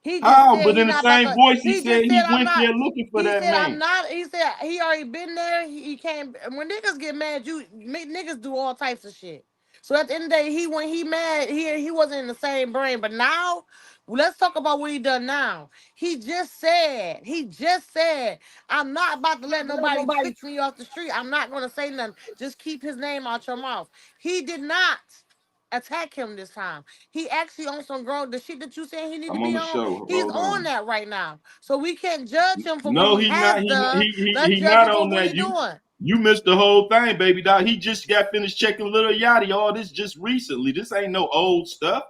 But in the same voice, he said he went there looking for that man. He said he already been there. He came. When niggas get mad, niggas do all types of shit. So at the end of the day, when he mad, he wasn't in the same brain. But now, let's talk about what he done now. He just said, I'm not about to let nobody kick me off the street. I'm not going to say nothing. Just keep his name out your mouth. He did not attack him this time. He actually on some grown the shit that you saying he need to be on. He's on that right now. So we can't judge him for what he has done. He's not on that. You missed the whole thing, baby doll. He just got finished checking Lil Yachty. All this just recently. This ain't no old stuff.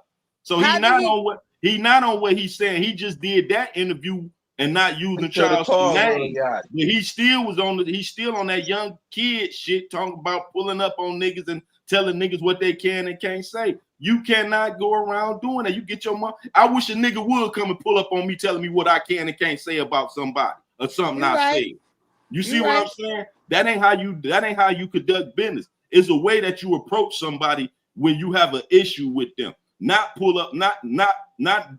So he's not on what he's saying. He just did that interview and not using Charleston name. But he still was on he's still on that young kid shit, talking about pulling up on niggas and telling niggas what they can and can't say. You cannot go around doing that. You get your mom. I wish a nigga would come and pull up on me telling me what I can and can't say about somebody or something I say. You see what I'm saying? That ain't how you conduct business. It's a way that you approach somebody when you have an issue with them. Not pull up, not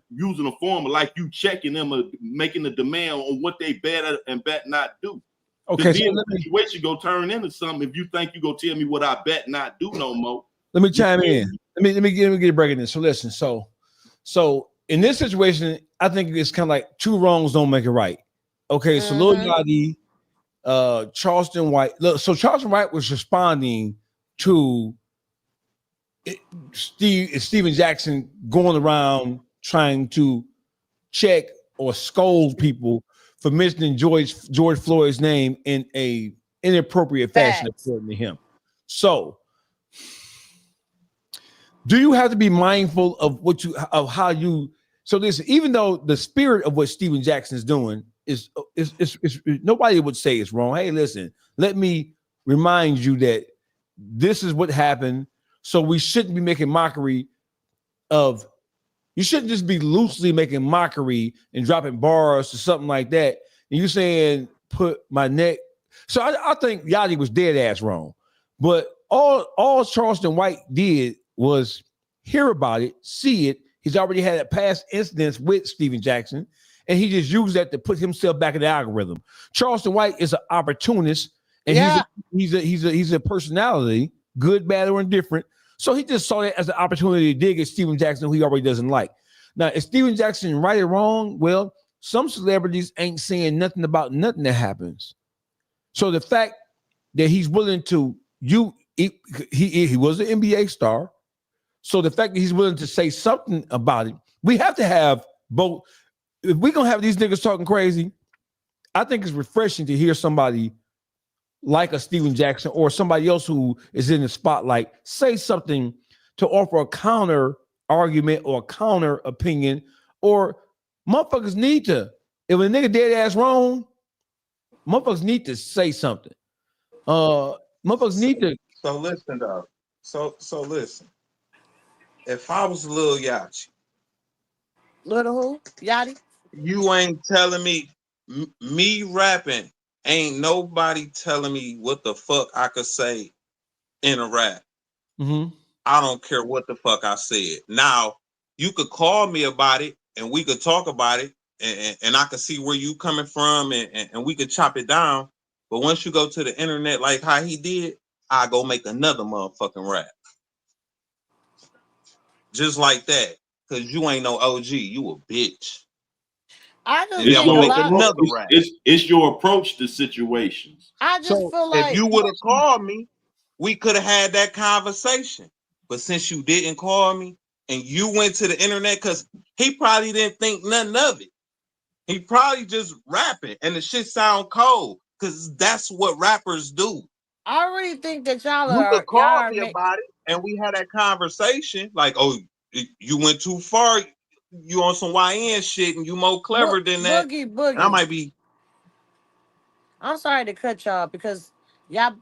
using a form like you checking them or making a demand on what they better and bet not do. Okay, so the situation go turn into something if you think you go tell me what I bet not do no more. Let me chime in. Let me get a break in this. So listen, so in this situation, I think it's kind of like two wrongs don't make it right. Okay, so Lil Yachty, Charleston White. Look, so Charleston White was responding to Steven Jackson going around trying to check or scold people for mentioning George Floyd's name in a inappropriate fashion, according to him. So, do you have to be mindful of how you? So listen, even though the spirit of what Steven Jackson is doing is nobody would say it's wrong. Hey, listen, let me remind you that this is what happened. So we shouldn't be making mockery of. You shouldn't just be loosely making mockery and dropping bars or something like that. And you saying put my neck. So I think Yachty was dead ass wrong. But all Charleston White did was hear about it, see it. He's already had a past incidents with Steven Jackson, and he just used that to put himself back in the algorithm. Charleston White is an opportunist, and he's a personality, good, bad, or indifferent. So he just saw it as an opportunity to dig at Steven Jackson, who he already doesn't like. Now, is Steven Jackson right or wrong? Well, some celebrities ain't saying nothing about nothing that happens. So the fact that he's willing to he was an NBA star. So the fact that he's willing to say something about it, we have to have both. If we're gonna have these niggas talking crazy, I think it's refreshing to hear somebody like a Steven Jackson or somebody else who is in the spotlight say something to offer a counter argument or a counter opinion, or motherfuckers need to. If a nigga dead ass wrong, motherfuckers need to say something. Motherfuckers need to. So listen, dog. So listen. If I was Lil Yachty, Little who? Yachty? You ain't telling me me rapping. Ain't nobody telling me what the fuck I could say in a rap. Mm-hmm. I don't care what the fuck I said. Now, you could call me about it and we could talk about it and I could see where you coming from and we could chop it down. But once you go to the internet like how he did, I go make another motherfucking rap. Just like that. Because you ain't no OG. You a bitch. I just it's your approach to situations. I just feel like if you would have called me, we could have had that conversation. But since you didn't call me and you went to the internet, because he probably didn't think nothing of it. He probably just rapping and the shit sound cold because that's what rappers do. I really think that y'all you could call me about it and we had that conversation like, oh, you went too far. You on some YN shit and you more clever than that. Boogie. And I might be. I'm sorry to cut y'all because y'all,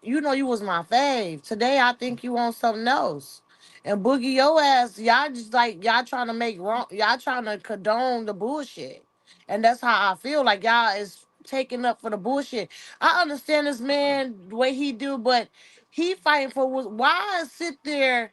you know you was my fave. Today I think you want something else. And Boogie, your ass, y'all just like y'all trying to make wrong. Y'all trying to condone the bullshit, and that's how I feel. Like y'all is taking up for the bullshit. I understand this man the way he do, but he fighting for why sit there.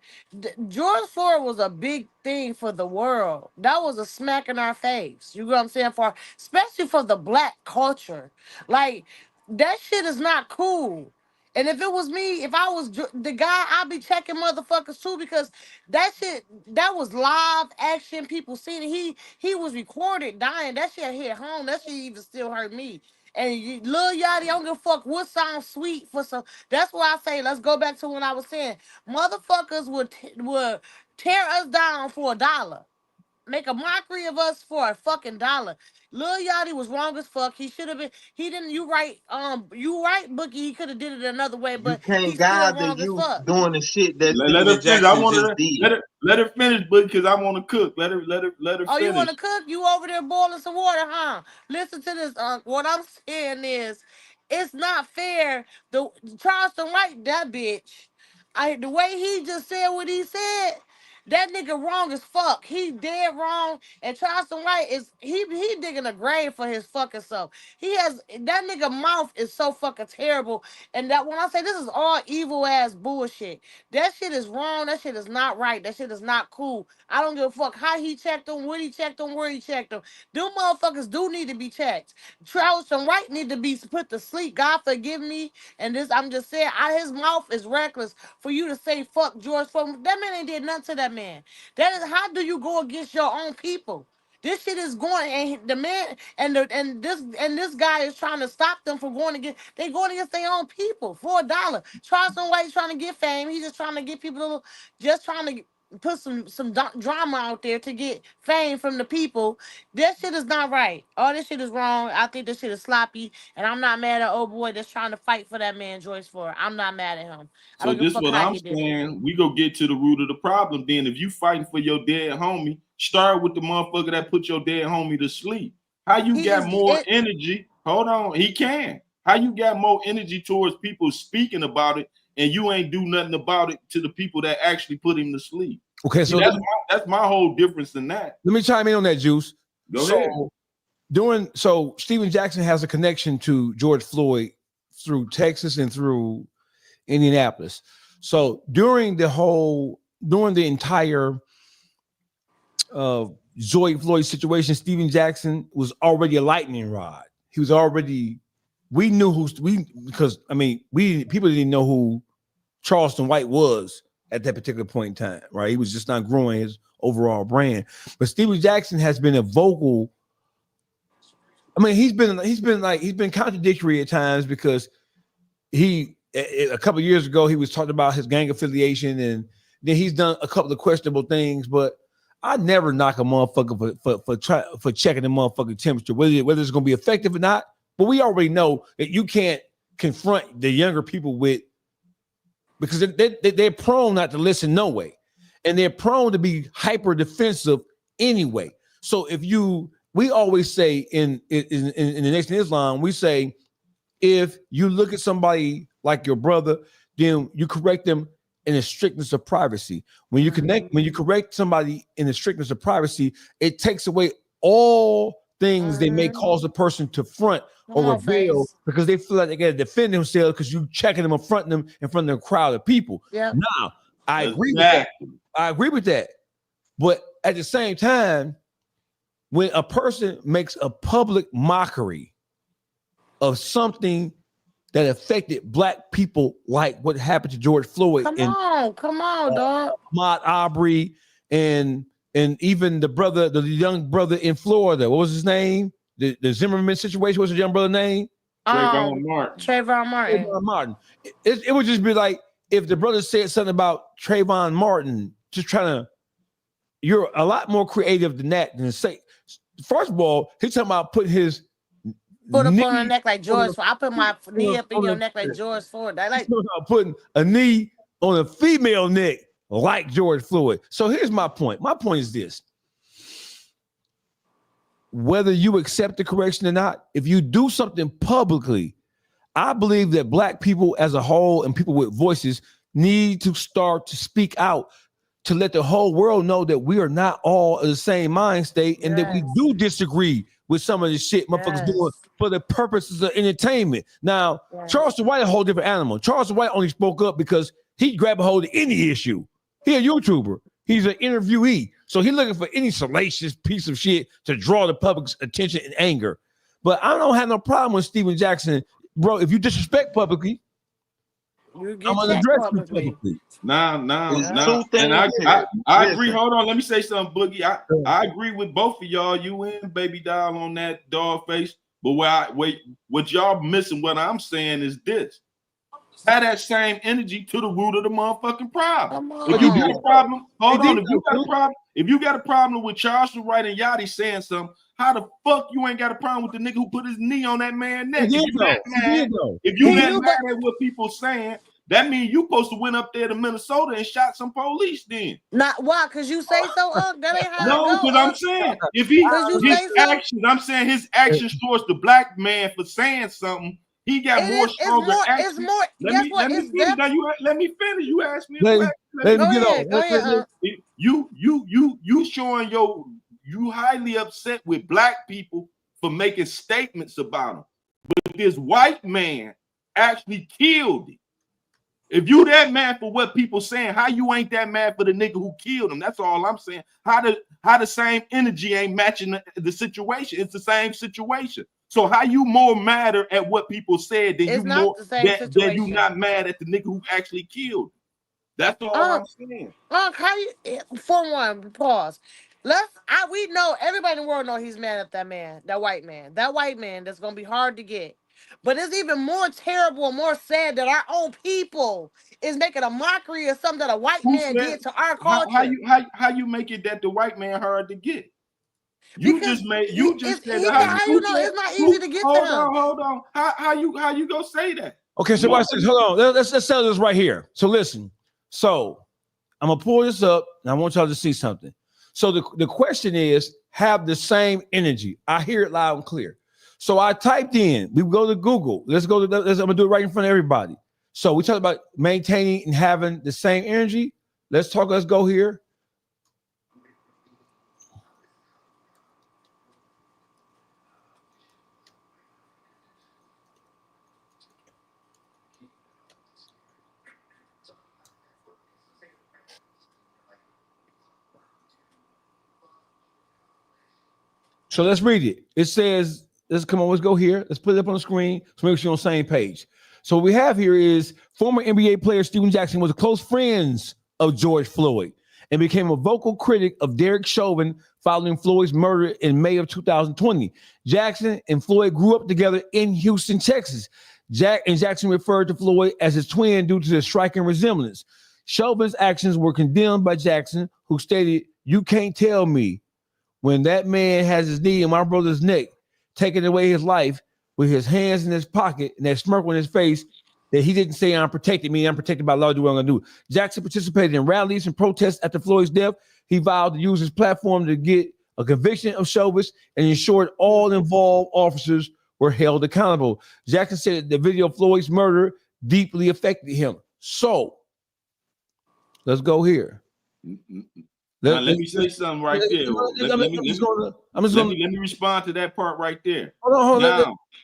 George Floyd was a big thing for the world. That was a smack in our face. You know what I'm saying? For especially for the black culture, like that shit is not cool. And if it was me, if I was the guy, I'd be checking motherfuckers too because that shit, that was live action. People seen it. He was recorded dying. That shit hit home. That shit even still hurt me. And Lil Yachty, I don't give a fuck what sounds sweet for some. That's why I say, let's go back to what I was saying. Motherfuckers would tear us down for $1. make a mockery of us for a fucking dollar. Lil Yachty was wrong as fuck. He should have been. He didn't. You right. Boogie. He could have did it another way, but you can't he's still guide the wrong as youth fuck. doing the shit that let her Steven finish. I Jackson want just her. did. Let her finish, but because I want to cook. Let her Oh, finish. you want to cook? You over there boiling some water, huh? Listen to this. What I'm saying is, it's not fair. The Charleston White, that bitch. The way he just said what he said, that nigga wrong as fuck. He dead wrong. And Charleston White is he digging a grave for his fucking self. He has that nigga mouth is so fucking terrible. And that when I say this is all evil ass bullshit, that shit is wrong. That shit is not right. That shit is not cool. I don't give a fuck how he checked them, when he checked them, where he checked them. Them motherfuckers do need to be checked. Charleston White need to be put to sleep. God forgive me. And this, I'm just saying, his mouth is reckless for you to say fuck George Floyd. That man ain't did nothing to that man. That is, how do you go against your own people? This shit is going, and the man and this guy is trying to stop them from going against. They going against their own people for $1. Charleston White's trying to get fame. He's just trying to get people, just trying to put some drama out there to get fame from the people. That shit is not right. All this shit is wrong. I think this shit is sloppy, and I'm not mad at old boy that's trying to fight for that man Joyce Floyd. I'm not mad at him. I So don't give a this fuck what how I'm he did it. saying. We go get to the root of the problem. Then, if you fighting for your dead homie, start with the motherfucker that put your dead homie to sleep. How you got more energy? Hold on, he can. How you got more energy towards people speaking about it, and you ain't do nothing about it to the people that actually put him to sleep? Okay, so that's my whole difference in that. Let me chime in on that, Juice. Go ahead. So Steven Jackson has a connection to George Floyd through Texas and through Indianapolis. So during the entire George Floyd situation, Steven Jackson was already a lightning rod. He was already, people didn't know who Charleston White was at that particular point in time, right? He was just not growing his overall brand. But Steven Jackson has been a vocal. I mean, he's been contradictory at times, because a couple of years ago he was talking about his gang affiliation, and then he's done a couple of questionable things. But I never knock a motherfucker for checking the motherfucking temperature, whether it's going to be effective or not. But we already know that you can't confront the younger people because they're prone not to listen no way, and they're prone to be hyper defensive anyway. So we always say in the Nation of Islam, we say, if you look at somebody like your brother, then you correct them in the strictness of privacy. When you correct somebody in the strictness of privacy, it takes away all things that may cause a person to front or reveal, because they feel like they got to defend themselves because you checking them in front of a crowd of people. Yeah. Now, I agree with that. I agree with that. But at the same time, when a person makes a public mockery of something that affected Black people, like what happened to George Floyd, come on, dog. Ahmaud Arbery, and even the young brother in Florida, what was his name? The Zimmerman situation. What's the young brother's name? Trayvon Martin. It would just be like if the brother said something about Trayvon Martin, just trying to. You're a lot more creative than that. Than say, first of all, he's talking about putting his foot up on her neck like George Floyd. I put my knee up in your neck like George Floyd. I like putting a knee on a female neck like George Floyd. So here's my point. My point is this. Whether you accept the correction or not, if you do something publicly, I believe that Black people as a whole and people with voices need to start to speak out to let the whole world know that we are not all in the same mind state, and that we do disagree with some of the shit motherfuckers doing for the purposes of entertainment. Now, Charleston White, a whole different animal. Charleston White only spoke up because he grabbed a hold of any issue. He a YouTuber. He's an interviewee. So he's looking for any salacious piece of shit to draw the public's attention and anger. But I don't have no problem with Steven Jackson. Bro, if you disrespect publicly, I'm gonna address you publicly. Nah. And I agree. Hold on, let me say something, Boogie. I agree with both of y'all, you and Baby Doll, on that dog face. But what y'all missing, what I'm saying is this. Have that same energy to the root of the motherfucking problem. If you got a problem, If you got a problem with Charleston Wright and Yachty saying something, how the fuck you ain't got a problem with the nigga who put his knee on that man's neck? If you that mad at what people saying, that means you supposed to went up there to Minnesota and shot some police then. Not why? Cause you say so, That ain't how No, it go. because I'm saying if he I'm saying his actions towards the black man for saying something, he got more stronger actions. It's more. Let me finish. Now let me finish. You asked me a question. Let me get on. You showing you highly upset with black people for making statements about him, but this white man actually killed him. If you that mad for what people saying, how you ain't that mad for the nigga who killed him? That's all I'm saying. How the same energy ain't matching the situation? It's the same situation. So how you more madder at what people said than you more that you not mad at the nigga who actually killed him? That's all I'm saying. How you, for one, pause. We know, everybody in the world know he's mad at that man, that white man that's gonna be hard to get. But it's even more terrible and more sad that our own people is making a mockery of something that a white man did to our culture. How you make it that the white man hard to get? You just said how you know it's not easy to get to him. Hold on. How you gonna say that? Okay, so watch this. Hold on. Let's settle this right here. So listen. So I'm gonna pull this up, and I want y'all to see something. So the question is, have the same energy. I hear it loud and clear. So I typed in, we go to Google. I'm gonna do it right in front of everybody. So we talk about maintaining and having the same energy. Let's go here. So let's read it. It says, let's go here. Let's put it up on the screen so make sure you're on the same page. So what we have here is former NBA player Steven Jackson was close friends of George Floyd and became a vocal critic of Derek Chauvin following Floyd's murder in May of 2020. Jackson and Floyd grew up together in Houston, Texas. Jackson referred to Floyd as his twin due to their striking resemblance. Chauvin's actions were condemned by Jackson, who stated, "You can't tell me when that man has his knee in my brother's neck, taking away his life with his hands in his pocket and that smirk on his face, that he didn't say I'm protected, meaning I'm protected by law, do what I'm gonna do." Jackson participated in rallies and protests after Floyd's death. He vowed to use his platform to get a conviction of Chauvin and ensured all involved officers were held accountable. Jackson said the video of Floyd's murder deeply affected him. So let's go here. Let me say something right there. Let me respond to that part right there. Hold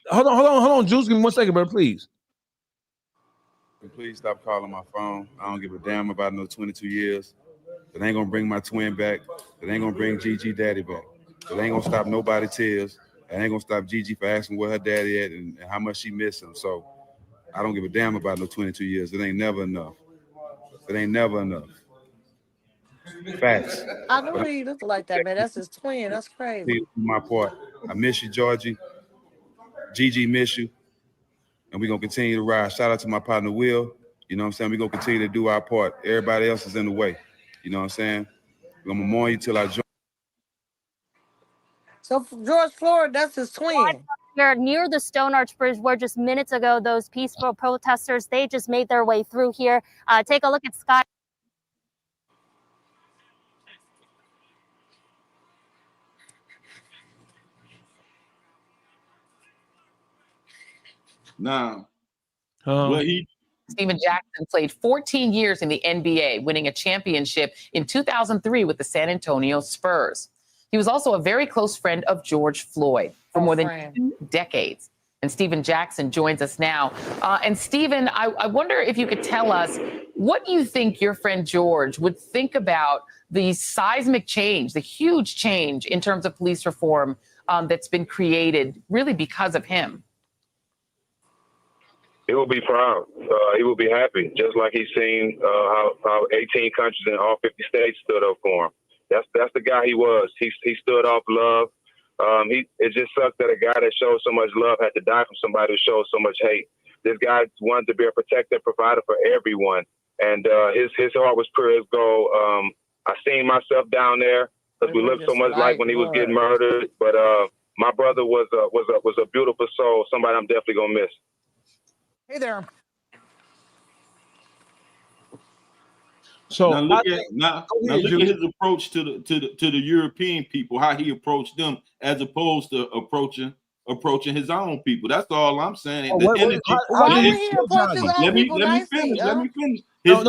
on, Juice. Give me 1 second, brother, please. Please stop calling my phone. I don't give a damn about no 22 years. It ain't gonna bring my twin back. It ain't gonna bring Gigi daddy back. It ain't gonna stop nobody tears. It ain't gonna stop Gigi for asking where her daddy at and how much she miss him. So I don't give a damn about no 22 years. It ain't never enough. It ain't never enough. Facts. I know he looked like that, man. That's his twin. That's crazy. My part. I miss you, Georgie. Gigi miss you. And we're gonna continue to ride. Shout out to my partner Will. You know what I'm saying? We're gonna continue to do our part. Everybody else is in the way. You know what I'm saying? I'm gonna mourn you till I join. So George Floyd, that's his twin. You're near the Stone Arch Bridge, where just minutes ago those peaceful protesters, they just made their way through here. Take a look at Sky. Now, Steven Jackson played 14 years in the NBA, winning a championship in 2003 with the San Antonio Spurs. He was also a very close friend of George Floyd for more than 2 decades. And Steven Jackson joins us now. And Steven, I wonder if you could tell us what you think your friend George would think about the seismic change, the huge change in terms of police reform that's been created really because of him. He will be proud. He will be happy, just like he's seen how 18 countries in all 50 states stood up for him. That's the guy he was. He stood off love. It just sucks that a guy that showed so much love had to die from somebody who showed so much hate. This guy wanted to be a protector, provider for everyone, and his heart was pure as gold. I seen myself down there because we looked so much like when he was getting murdered. But my brother was a beautiful soul. Somebody I'm definitely gonna miss. Hey there. So now look at his approach to the European people, how he approached them as opposed to approaching his own people. That's all I'm saying. Why would he approach his own people Let me nicely, finish. huh? Let me finish. Let's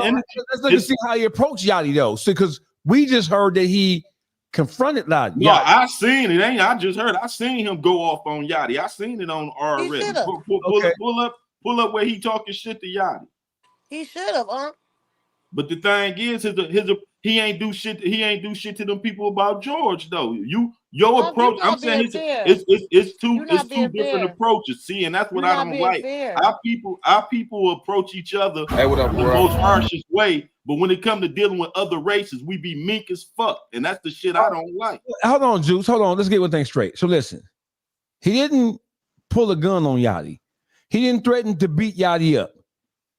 look and see how he approached Yachty though. Because we just heard that he confronted Yachty. No, I seen it. Ain't I just heard? I seen him go off on Yachty. I seen it on already. Pull up where he talking shit to Yachty. He should have, huh? But the thing is, he ain't do shit. He ain't do shit to them people about George though. Your approach. I'm saying it's two different approaches. See, and that's what I don't like. Our people approach each other hey, what up, in the most harshest way. But when it comes to dealing with other races, we be meek as fuck, and that's the shit I don't like. Hold on, Juice. Hold on. Let's get one thing straight. So listen, he didn't pull a gun on Yachty. He didn't threaten to beat Yachty up.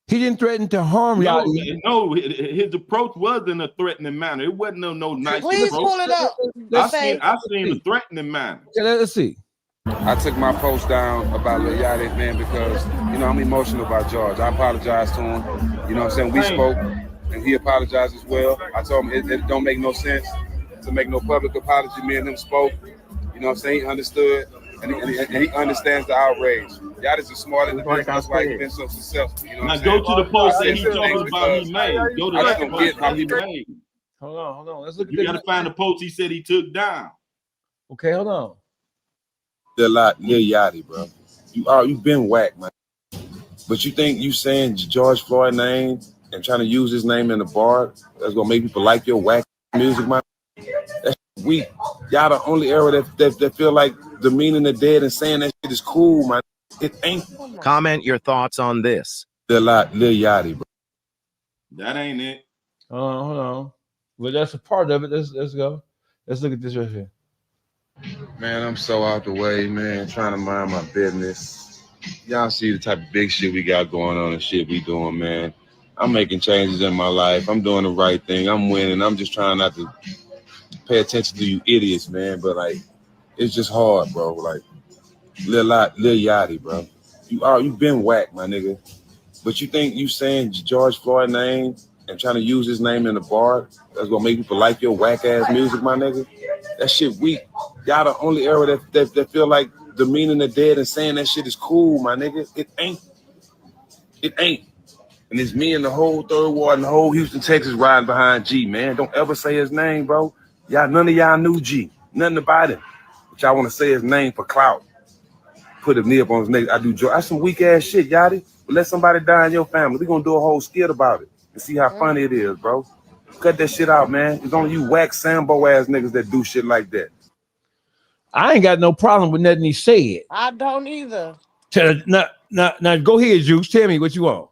He didn't threaten to harm Yachty. No, his approach was in a threatening manner. It wasn't no nice Please approach. pull it up. I seen a threatening manner. Yeah, let's see. I took my post down about Lil Yachty, man, because, you know, I'm emotional about George. I apologize to him. You know what I'm saying? We spoke, and he apologized as well. I told him it don't make no sense to make no public apology. Me and him spoke. You know what I'm saying? He understood, and he understands the outrage. Yachty's a smart individual. That's why he's been so successful. You know what I'm saying? Go to the post that he talking about he made. Go to that post that he made. Hold on. Let's look at You got to find the post he said he took down. Okay, hold on. Lil Yachty, bro. You've been whacked, man. But you think you saying George Floyd name and trying to use his name in the bar that's gonna make people like your whack music, man? That's weak. Y'all the only era that feel like demeaning the dead and saying that shit is cool, man. It ain't. Comment your thoughts on this. Lil Yachty, bro. That ain't it. Hold on. Well, that's a part of it. Let's go. Let's look at this right here. Man, I'm so out the way, man. Trying to mind my business. Y'all see the type of big shit we got going on and shit we doing, man. I'm making changes in my life. I'm doing the right thing. I'm winning. I'm just trying not to pay attention to you idiots, man. But like, it's just hard, bro. Like, Lil Yachty, bro. You've been whacked, my nigga. But you think you saying George Floyd name and trying to use his name in the bar that's gonna make people like your whack ass music, my nigga? That shit weak. Y'all the only era that feel like demeaning the dead and saying that shit is cool, my nigga. It ain't. It ain't. And it's me and the whole Third Ward and the whole Houston, Texas riding behind G, man. Don't ever say his name, bro. None of y'all knew G. Nothing about him. But y'all want to say his name for clout. Put a knee up on his neck. I do joke. That's some weak ass shit, Yachty. But let somebody die in your family. We're gonna do a whole skit about it and see how funny it is, bro. Cut that shit out, man. It's only you whack Sambo ass niggas that do shit like that. I ain't got no problem with nothing he said. I don't either. Now go ahead, Juice. Tell me what you want.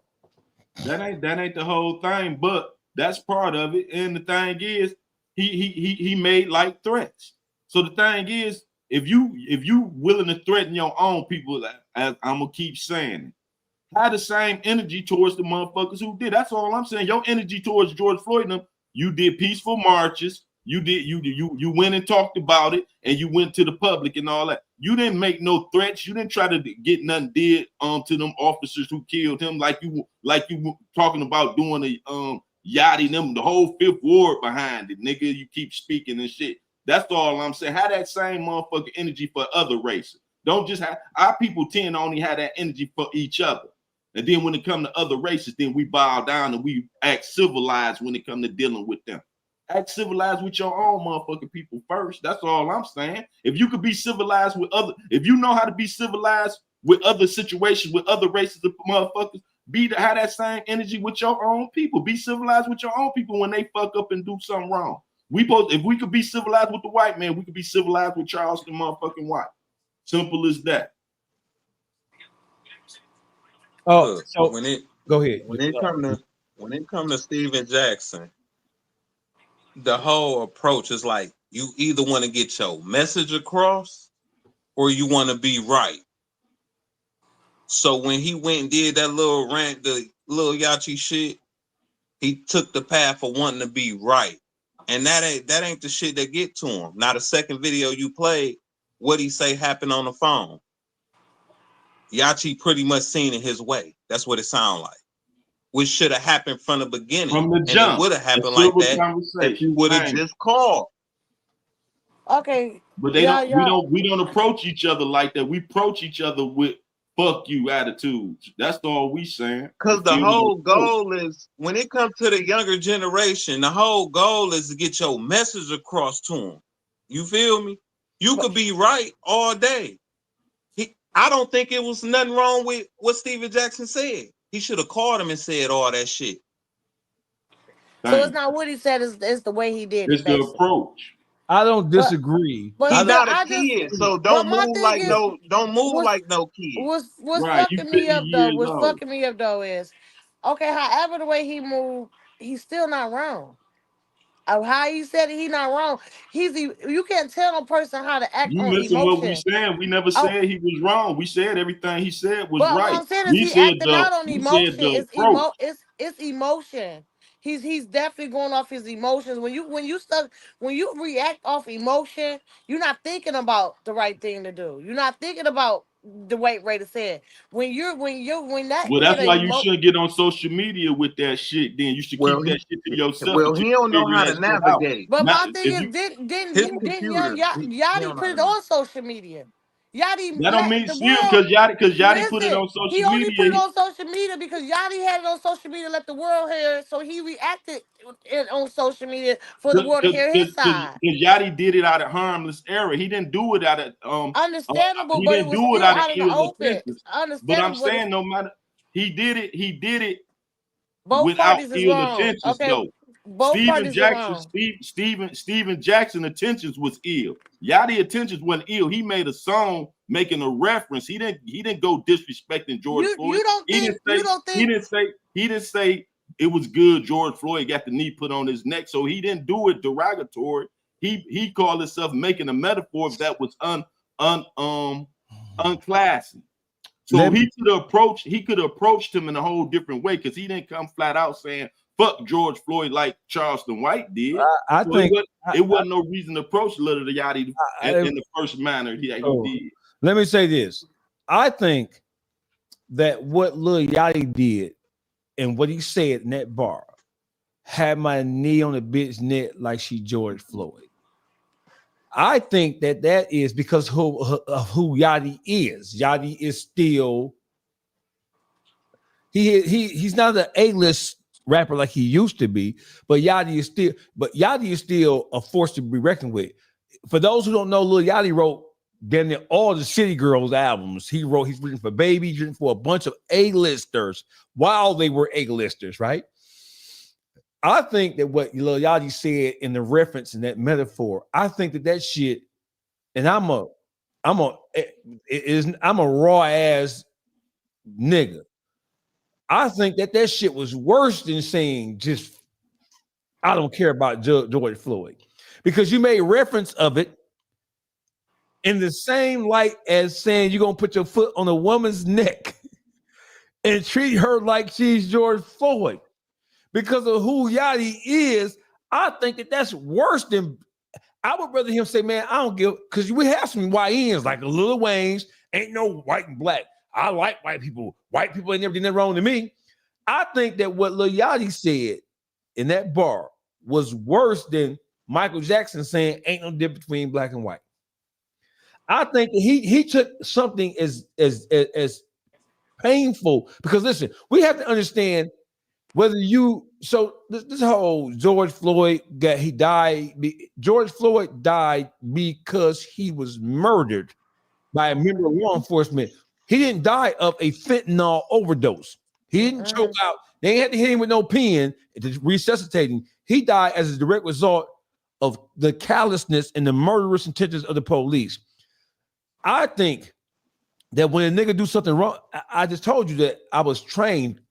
That ain't the whole thing, but that's part of it. And the thing is, he made like threats. So the thing is, if you willing to threaten your own people, as I'm gonna keep saying it, have the same energy towards the motherfuckers who did. That's all I'm saying. Your energy towards George Floyd and them, you did peaceful marches. You went and talked about it, and you went to the public and all that. You didn't make no threats. You didn't try to get nothing did to them officers who killed him, like you were talking about doing a Yachty them, the whole Fifth Ward behind it, nigga. You keep speaking and shit. That's all I'm saying. Have that same motherfucking energy for other races. Don't just have our people tend to only have that energy for each other. And then when it comes to other races, then we bow down and we act civilized when it comes to dealing with them. Act civilized with your own motherfucking people first. That's all I'm saying. If you could be civilized with other, if you know how to be civilized with other situations, with other races of motherfuckers, have that same energy with your own people. Be civilized with your own people when they fuck up and do something wrong. If we could be civilized with the white man, we could be civilized with Charleston motherfucking white. Simple as that. Oh, so go ahead. When it come to Steven Jackson, the whole approach is like you either want to get your message across or you want to be right. So when he went and did that little rant, the little Yachty shit, he took the path of wanting to be right. And that ain't the shit that get to him. Now the second video you played, what he say happened on the phone. Yachi pretty much seen it his way. That's what it sound like. Which should have happened from the beginning. From the jump. And it would have happened like that if you would have just called. Okay. But we don't approach each other like that. We approach each other with fuck you attitudes. That's all we saying. Because the whole goal is, when it comes to the younger generation, the whole goal is to get your message across to them. You feel me? You could be right all day. I don't think it was nothing wrong with what Steven Jackson said. He should have called him and said all that shit. So it's not what he said, it's the way he did it. It's the approach. I don't disagree. He's not a kid, so don't move like no kid. What's fucking me up though? What's fucking me up though is, okay, however the way he moved, he's still not wrong. How he said it, he not wrong. You can't tell a person how to act on missing emotion. what we saying. We never said he was wrong. We said everything he said was right. What I'm saying is he acting out on emotion. It's emotion. He's definitely going off his emotions. When you react off emotion, you're not thinking about the right thing to do. You're not thinking about the right way to say it. Well, that's why you shouldn't get on social media with that shit. Then you should keep that shit to yourself. Well, he don't know how to navigate. But my thing is, didn't young Yachty put it on social media? Yachty, that don't mean still because Yachty put it on social media. He only put it on social media because Yachty had it on social media to let the world hear it, so he reacted on social media for the world to hear his side. Because Yachty did it out of harmless error. He didn't do it out of understandable, he but didn't it was do it still out of the open. offenses. But I'm saying no matter he did it both without parties is ill wrong. intentions Okay. though. Both Steven Jackson intentions was ill. Yachty intentions wasn't ill. He made a song making a reference. He didn't go disrespecting George Floyd. He didn't say it was good George Floyd got the knee put on his neck. So he didn't do it derogatory. He called himself making a metaphor that was unclassy. So he could have approached him in a whole different way because he didn't come flat out saying fuck George Floyd like Charleston White did. I think it wasn't no reason to approach Lil Yachty in the first manner he did. Let me say this. I think that what Lil Yachty did and what he said in that bar had my knee on the bitch neck like she George Floyd. I think that is because of who Yachty is. Yachty is still he's not an A-list rapper like he used to be, but Yachty is still a force to be reckoned with. For those who don't know, Lil Yachty wrote damn near all the City Girls albums. He's written for Baby, he's written for a bunch of A-listers while they were A-listers, right? I think that what Lil Yachty said in the reference and that metaphor, I think that shit, and I'm a raw ass nigga. I think that shit was worse than saying just I don't care about George Floyd, because you made reference of it in the same light as saying you're gonna put your foot on a woman's neck and treat her like she's George Floyd. Because of who Yachty is, I think that's worse than. I would rather him say, man, I don't give, because we have some YNs like Lil Wayne's, ain't no white and black. I like white people. White people ain't never did nothing wrong to me. I think that what Lil Yachty said in that bar was worse than Michael Jackson saying ain't no difference between black and white. I think that he took something as painful, because listen, we have to understand whether this whole George Floyd George Floyd died because he was murdered by a member of law enforcement. He didn't die of a fentanyl overdose. He didn't choke out. They ain't had to hit him with no pen to resuscitate him. He died as a direct result of the callousness and the murderous intentions of the police. I think that when a nigga do something wrong, I just told you that I was trained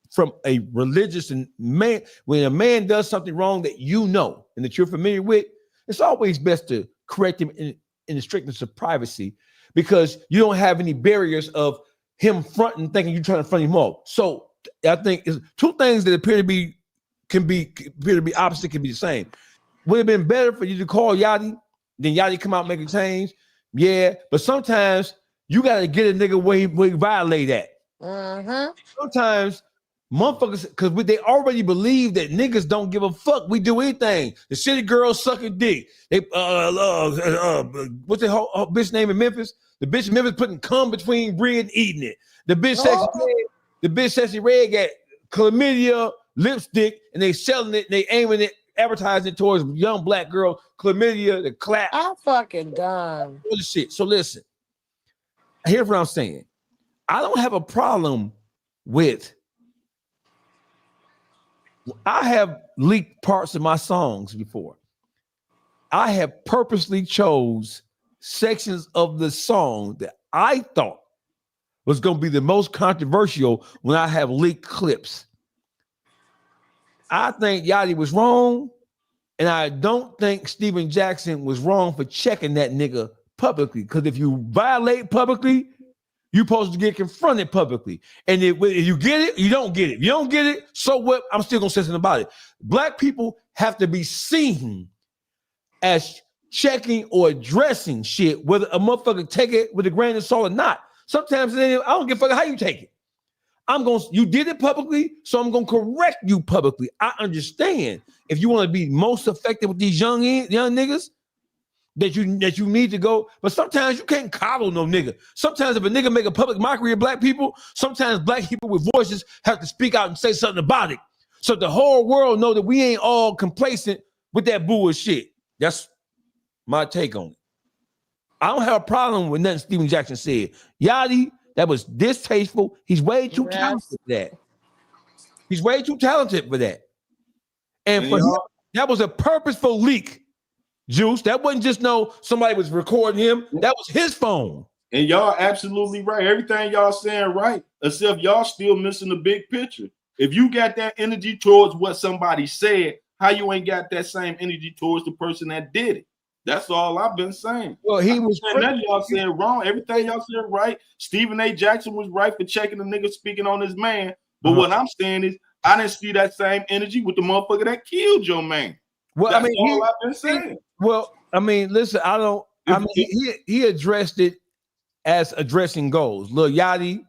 from a religious man. When a man does something wrong that you know and that you're familiar with, it's always best to correct him in the strictness of privacy, because you don't have any barriers of him fronting, thinking you're trying to front him off. So I think it's two things that appear to be can be opposite, can be the same. Would it have been better for you to call Yachty, then Yachty come out and make a change? Yeah, but sometimes you got to get a nigga where he violate that. Sometimes motherfuckers, because they already believe that niggas don't give a fuck. We do anything. The city girls sucking dick. They what's the whole bitch name in Memphis? The bitch in Memphis putting cum between bread and eating it. The bitch Sexy Red got chlamydia lipstick and they selling it and they aiming it, advertising it towards young black girls. Chlamydia, the clap. I'm fucking done. All the shit. So listen, here's what I'm saying. I don't have a problem with. I have leaked parts of my songs before. I have purposely chose sections of the song that I thought was going to be the most controversial when I have leaked clips. I think Yachty was wrong, and I don't think Steven Jackson was wrong for checking that nigga publicly. Because if you violate publicly, you're supposed to get confronted publicly. And if you get it, you don't get it. If you don't get it, so what? I'm still going to say something about it. Black people have to be seen as checking or addressing shit, whether a motherfucker take it with a grain of salt or not. Sometimes I don't give a fuck how you take it. You did it publicly, so I'm going to correct you publicly. I understand if you want to be most effective with these young niggas, that you need to go, but sometimes you can't coddle no nigga. Sometimes if a nigga make a public mockery of black people, sometimes black people with voices have to speak out and say something about it, so the whole world know that we ain't all complacent with that bullshit. That's my take on it. I don't have a problem with nothing Steven Jackson said. Yachty, that was distasteful. He's way too talented for that. He's way too talented for that. And for him, that was a purposeful leak. Juice, that wasn't just somebody was recording him. That was his phone. And y'all absolutely right. Everything y'all saying right, except y'all still missing the big picture. If you got that energy towards what somebody said, how you ain't got that same energy towards the person that did it? That's all I've been saying. Well, he was nothing y'all said wrong. Everything y'all said right. Stephen A. Jackson was right for checking the nigga speaking on his man. But what I'm saying is, I didn't see that same energy with the motherfucker that killed your man. Well, That's all I've been saying. Listen, he addressed it as addressing goals. Lil Yachty,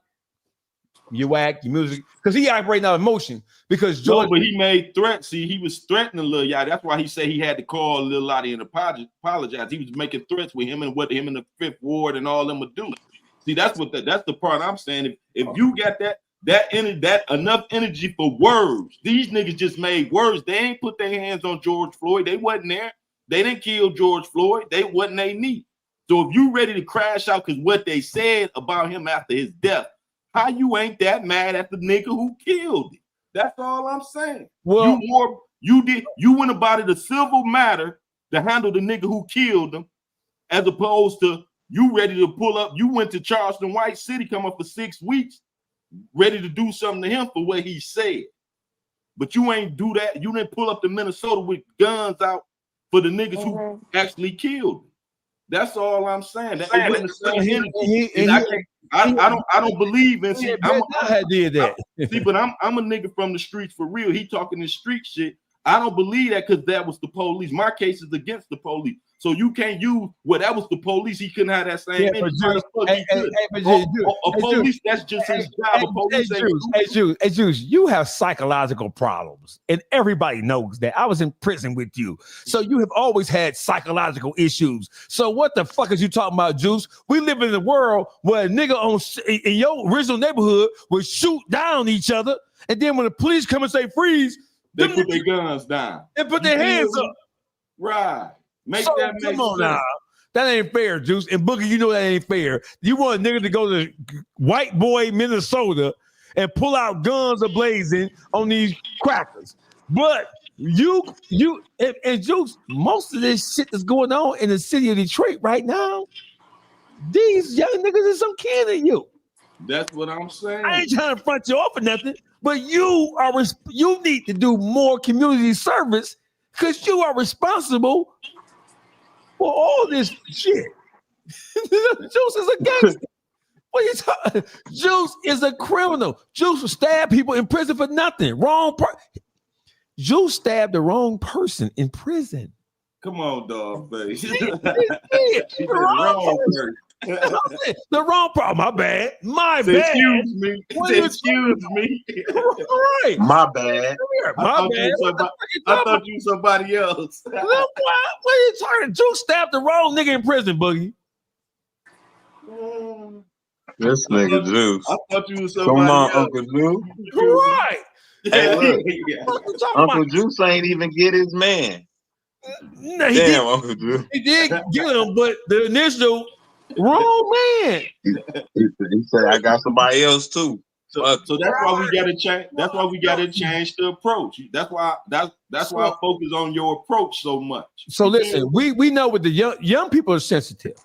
you whack, your music, because he operating out of emotion. Because but he made threats. See, he was threatening Lil Yachty. That's why he said he had to call Lil Yachty and apologize. He was making threats with him and what him in the Fifth Ward and all them would do. See, that's the part I'm saying. If you got that enough energy for words, these niggas just made words. They ain't put their hands on George Floyd. They wasn't there. They didn't kill George Floyd. They wasn't they need. So if you ready to crash out because what they said about him after his death, how you ain't that mad at the nigga who killed him? That's all I'm saying. Well, you went about it a civil matter to handle the nigga who killed him, as opposed to you ready to pull up. You went to Charleston, White City, come up for 6 weeks, ready to do something to him for what he said. But you ain't do that. You didn't pull up to Minnesota with guns out for the niggas who actually killed him. That's all I'm saying. That it wasn't the same energy. I don't believe in. See, but I'm a nigga from the streets for real. He talking this street shit. I don't believe that because that was the police. My case is against the police. So you can't use that was the police. He couldn't have that same police, that's just his job. Juice, you have psychological problems, and everybody knows that. I was in prison with you, so you have always had psychological issues. So what the fuck is you talking about, Juice? We live in a world where a nigga in your original neighborhood would shoot down each other, and then when the police come and say freeze, they put their guns down and put their hands up. Right. Come on now. That ain't fair, Juice. And Boogie, you know that ain't fair. You want a nigga to go to white boy Minnesota and pull out guns a-blazing on these crackers. But you and Juice, most of this shit that's going on in the city of Detroit right now, these young niggas is some kid in you. That's what I'm saying. I ain't trying to front you off or nothing, but you need to do more community service because you are responsible for all this shit. Juice is a gangster. What are you talking? Juice is a criminal. Juice will stab people in prison for nothing. Wrong part. You stabbed the wrong person in prison. Come on, dog face. The wrong problem. My bad. My bad. Excuse me. Excuse me. Right. My bad. My bad. I thought you were somebody else. What are you talking? You stabbed the wrong nigga in prison, Boogie. This nigga Juice. I thought you were Come somebody on, else. Uncle Juice. Right. Hey, look. Uncle Juice ain't even get his man. No, Damn, Uncle Juice. He did get him, but the initial wrong man. He said, I got somebody else too. So that's why we gotta change. That's why we gotta change the approach. That's why I focus on your approach so much. So listen, we know what the young people are sensitive.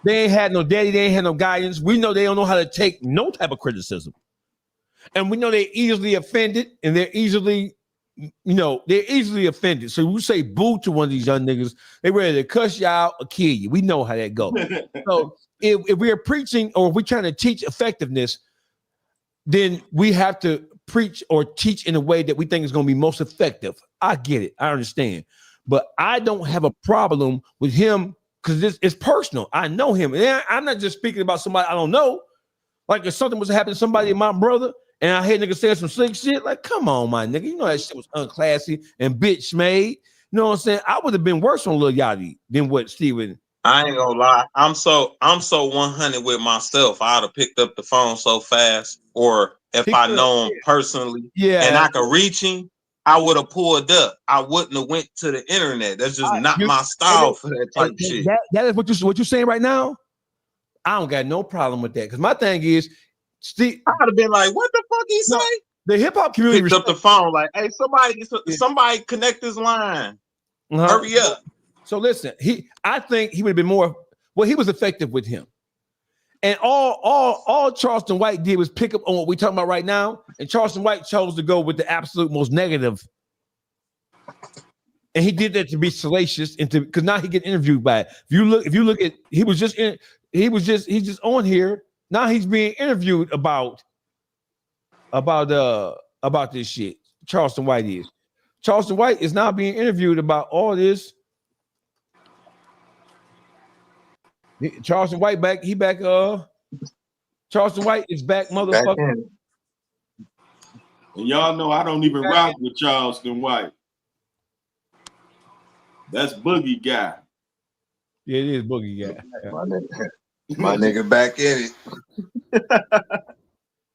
They ain't had no daddy, they ain't had no guidance. We know they don't know how to take no type of criticism. And we know they're easily offended, and they're easily offended. So you say boo to one of these young niggas, they ready to cuss you out or kill you. We know how that goes. So if we are preaching or if we're trying to teach effectiveness, then we have to preach or teach in a way that we think is going to be most effective. I get it. I understand. But I don't have a problem with him because it's personal. I know him. And I'm not just speaking about somebody I don't know. Like if something was happening to somebody, my brother, and I hear niggas saying some slick shit, like, come on, my nigga. You know that shit was unclassy and bitch made. You know what I'm saying? I would have been worse on Lil Yachty than what Steven. I ain't gonna lie. I'm so 100 with myself. I'd have picked up the phone so fast. Or if I know him personally, and I could reach him, I would have pulled up. I wouldn't have went to the internet. That's just not my style for that type of shit. That is what you're saying right now. I don't got no problem with that. Because my thing is, Steve, I would have been like, what the fuck he say? The hip hop community picked up the phone, like, hey, somebody connect this line. Hurry up. So listen, I think he would have been more. Well, he was effective with him, and all Charleston White did was pick up on what we're talking about right now. And Charleston White chose to go with the absolute most negative, and he did that to be salacious and because now he get interviewed by it. If you look at, he's just on here now. He's being interviewed about this shit. Charleston White is. Charleston White is now being interviewed about all this. Charleston White back. He back. Charleston White is back, motherfucker. And y'all know I don't even rock with Charleston White. That's Boogie Guy. Yeah, it is Boogie Guy. My nigga back in it. That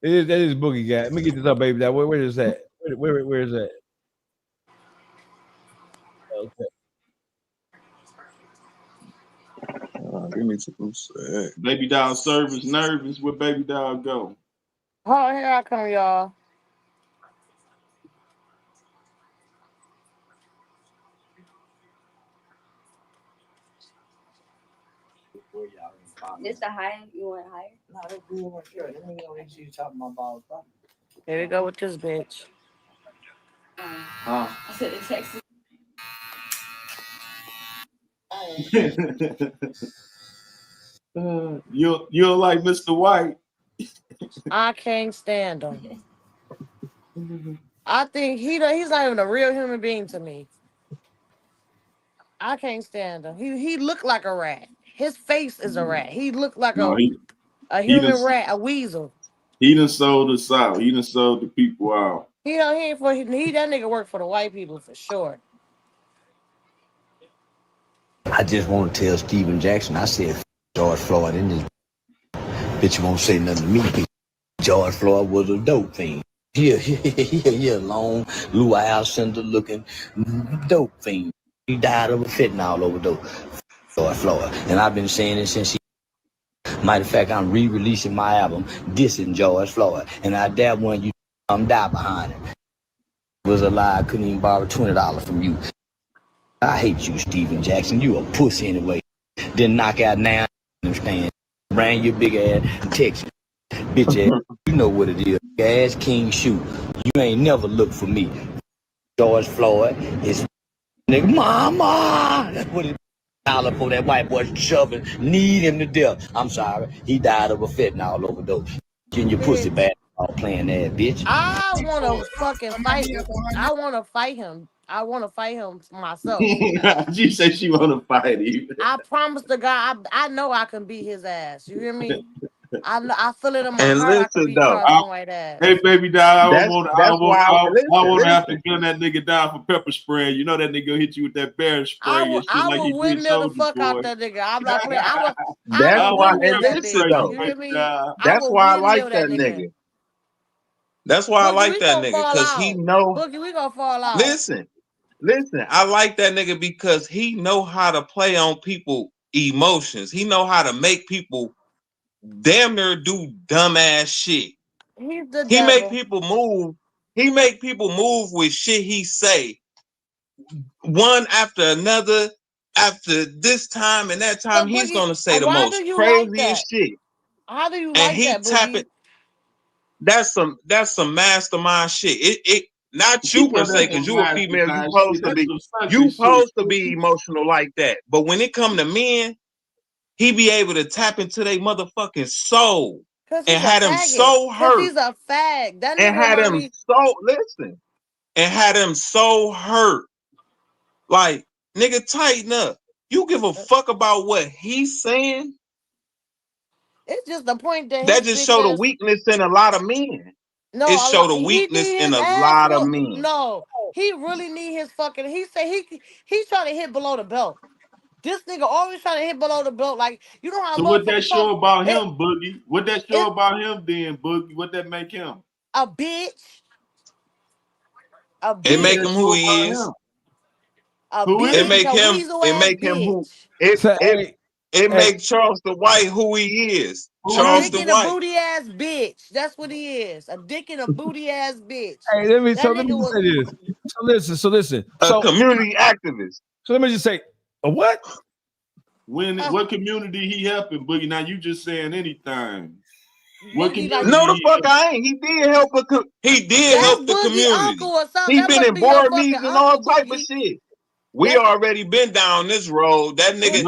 is Boogie Guy. Let me get this up, baby. Where is that? Where is that? Okay. Give me some say. Baby doll service nervous. Where baby doll go? Oh, here I come, y'all. It's the high. You want higher? No, that's good. Sure. Let me know what you talking about. Here we go with this bitch. I said the Texas. You're like Mr. White. I can't stand him. I think he's not even a real human being to me. I can't stand him. He looked like a rat. His face is a rat. He looked like a human rat, a weasel. He done sold us out. He done sold the people out. He that nigga work for the white people for sure. I just want to tell Steven Jackson, I said George Floyd in this bitch won't say nothing to me. George Floyd was a dope fiend. Yeah, long, Lou Alcindor looking dope fiend. He died of a fentanyl overdose. George Floyd. And I've been saying it since he. Matter of fact, I'm re-releasing my album, dissing George Floyd. And I dare one you die behind it. It was a lie, I couldn't even borrow $20 from you. I hate you, Steven Jackson. You a pussy anyway. Then knock out now, understand. Bring your big ass and Texas. Bitch ass, you know what it is. Ass king shoot. You ain't never looked for me. George Floyd is nigga mama. That's what it is. Dollar for that white boy shoving, need him to death. I'm sorry. He died of a fentanyl overdose. Getting your pussy back. All playing that bitch. I want to fucking fight. I want to fight him. I want to fight him myself. She said she want to fight him. I promise the guy. I know I can beat his ass. You hear me? I feel it in my And heart. I can listen beat though, Charleston White ass. Hey, baby dog, I that's want why I to have to listen. gun that nigga down for pepper spray. You know that nigga hit you with that bear spray I and will, shit I like he will did windmill the Soldier fuck out Boy. that nigga. I'm not playing. I That's will why. windmill And that listen nigga. though, You hear me? that's will why I like windmill that nigga. nigga. That's why I Boogie, like we that gonna nigga fall because out. he know. Boogie, we gonna fall out. Listen. I like that nigga because he know how to play on people emotions. He know how to make people damn near do dumbass shit. He's the He devil. make people move. He make people move with shit he say. One after another, after this time and that time, So, he's Boogie, gonna say the why most do you like craziest that? shit. How do you And like he that, tapping. Boogie? That's some mastermind shit. It not She you per know se, that's because some you a female, mastermind shit. That's some you sucker supposed shit. to be emotional like that. But when it come to men, he be able to tap into their motherfucking soul and had them so hurt. He's a fag. That And nigga had remind him me. so listen. And had him so hurt. Like, nigga, tighten up. You give a fuck about what he's saying? It's just the point that That his just bitch show the ass. weakness in a lot of men. No, It show the he weakness need in his a ass lot of whoop. men. No, he really need his fucking. He say he's trying to hit below the belt. This nigga always trying to hit below the belt. Like, you know how So what that motherfuckers show talk. about him, Boogie? What that show about him then, Boogie? What that make him? A bitch. A bitch. It make him who he is. A Who bitch. It make A him. weasel It ass make him who. bitch. It make Charleston White who he is. A dick Charleston and a White. booty ass bitch. That's what he is. A dick and a booty ass bitch. Hey, let me That just nigga say this. So listen. A community activist. So let me just say, a what? What community he helping, Boogie? Now you just saying anything. What community? No, the fuck I ain't. He did help. He did help the Boogie community. uncle or something. He That been must in be your board fucking meetings and all uncle, type of Boogie. shit. We already been down this road. That nigga,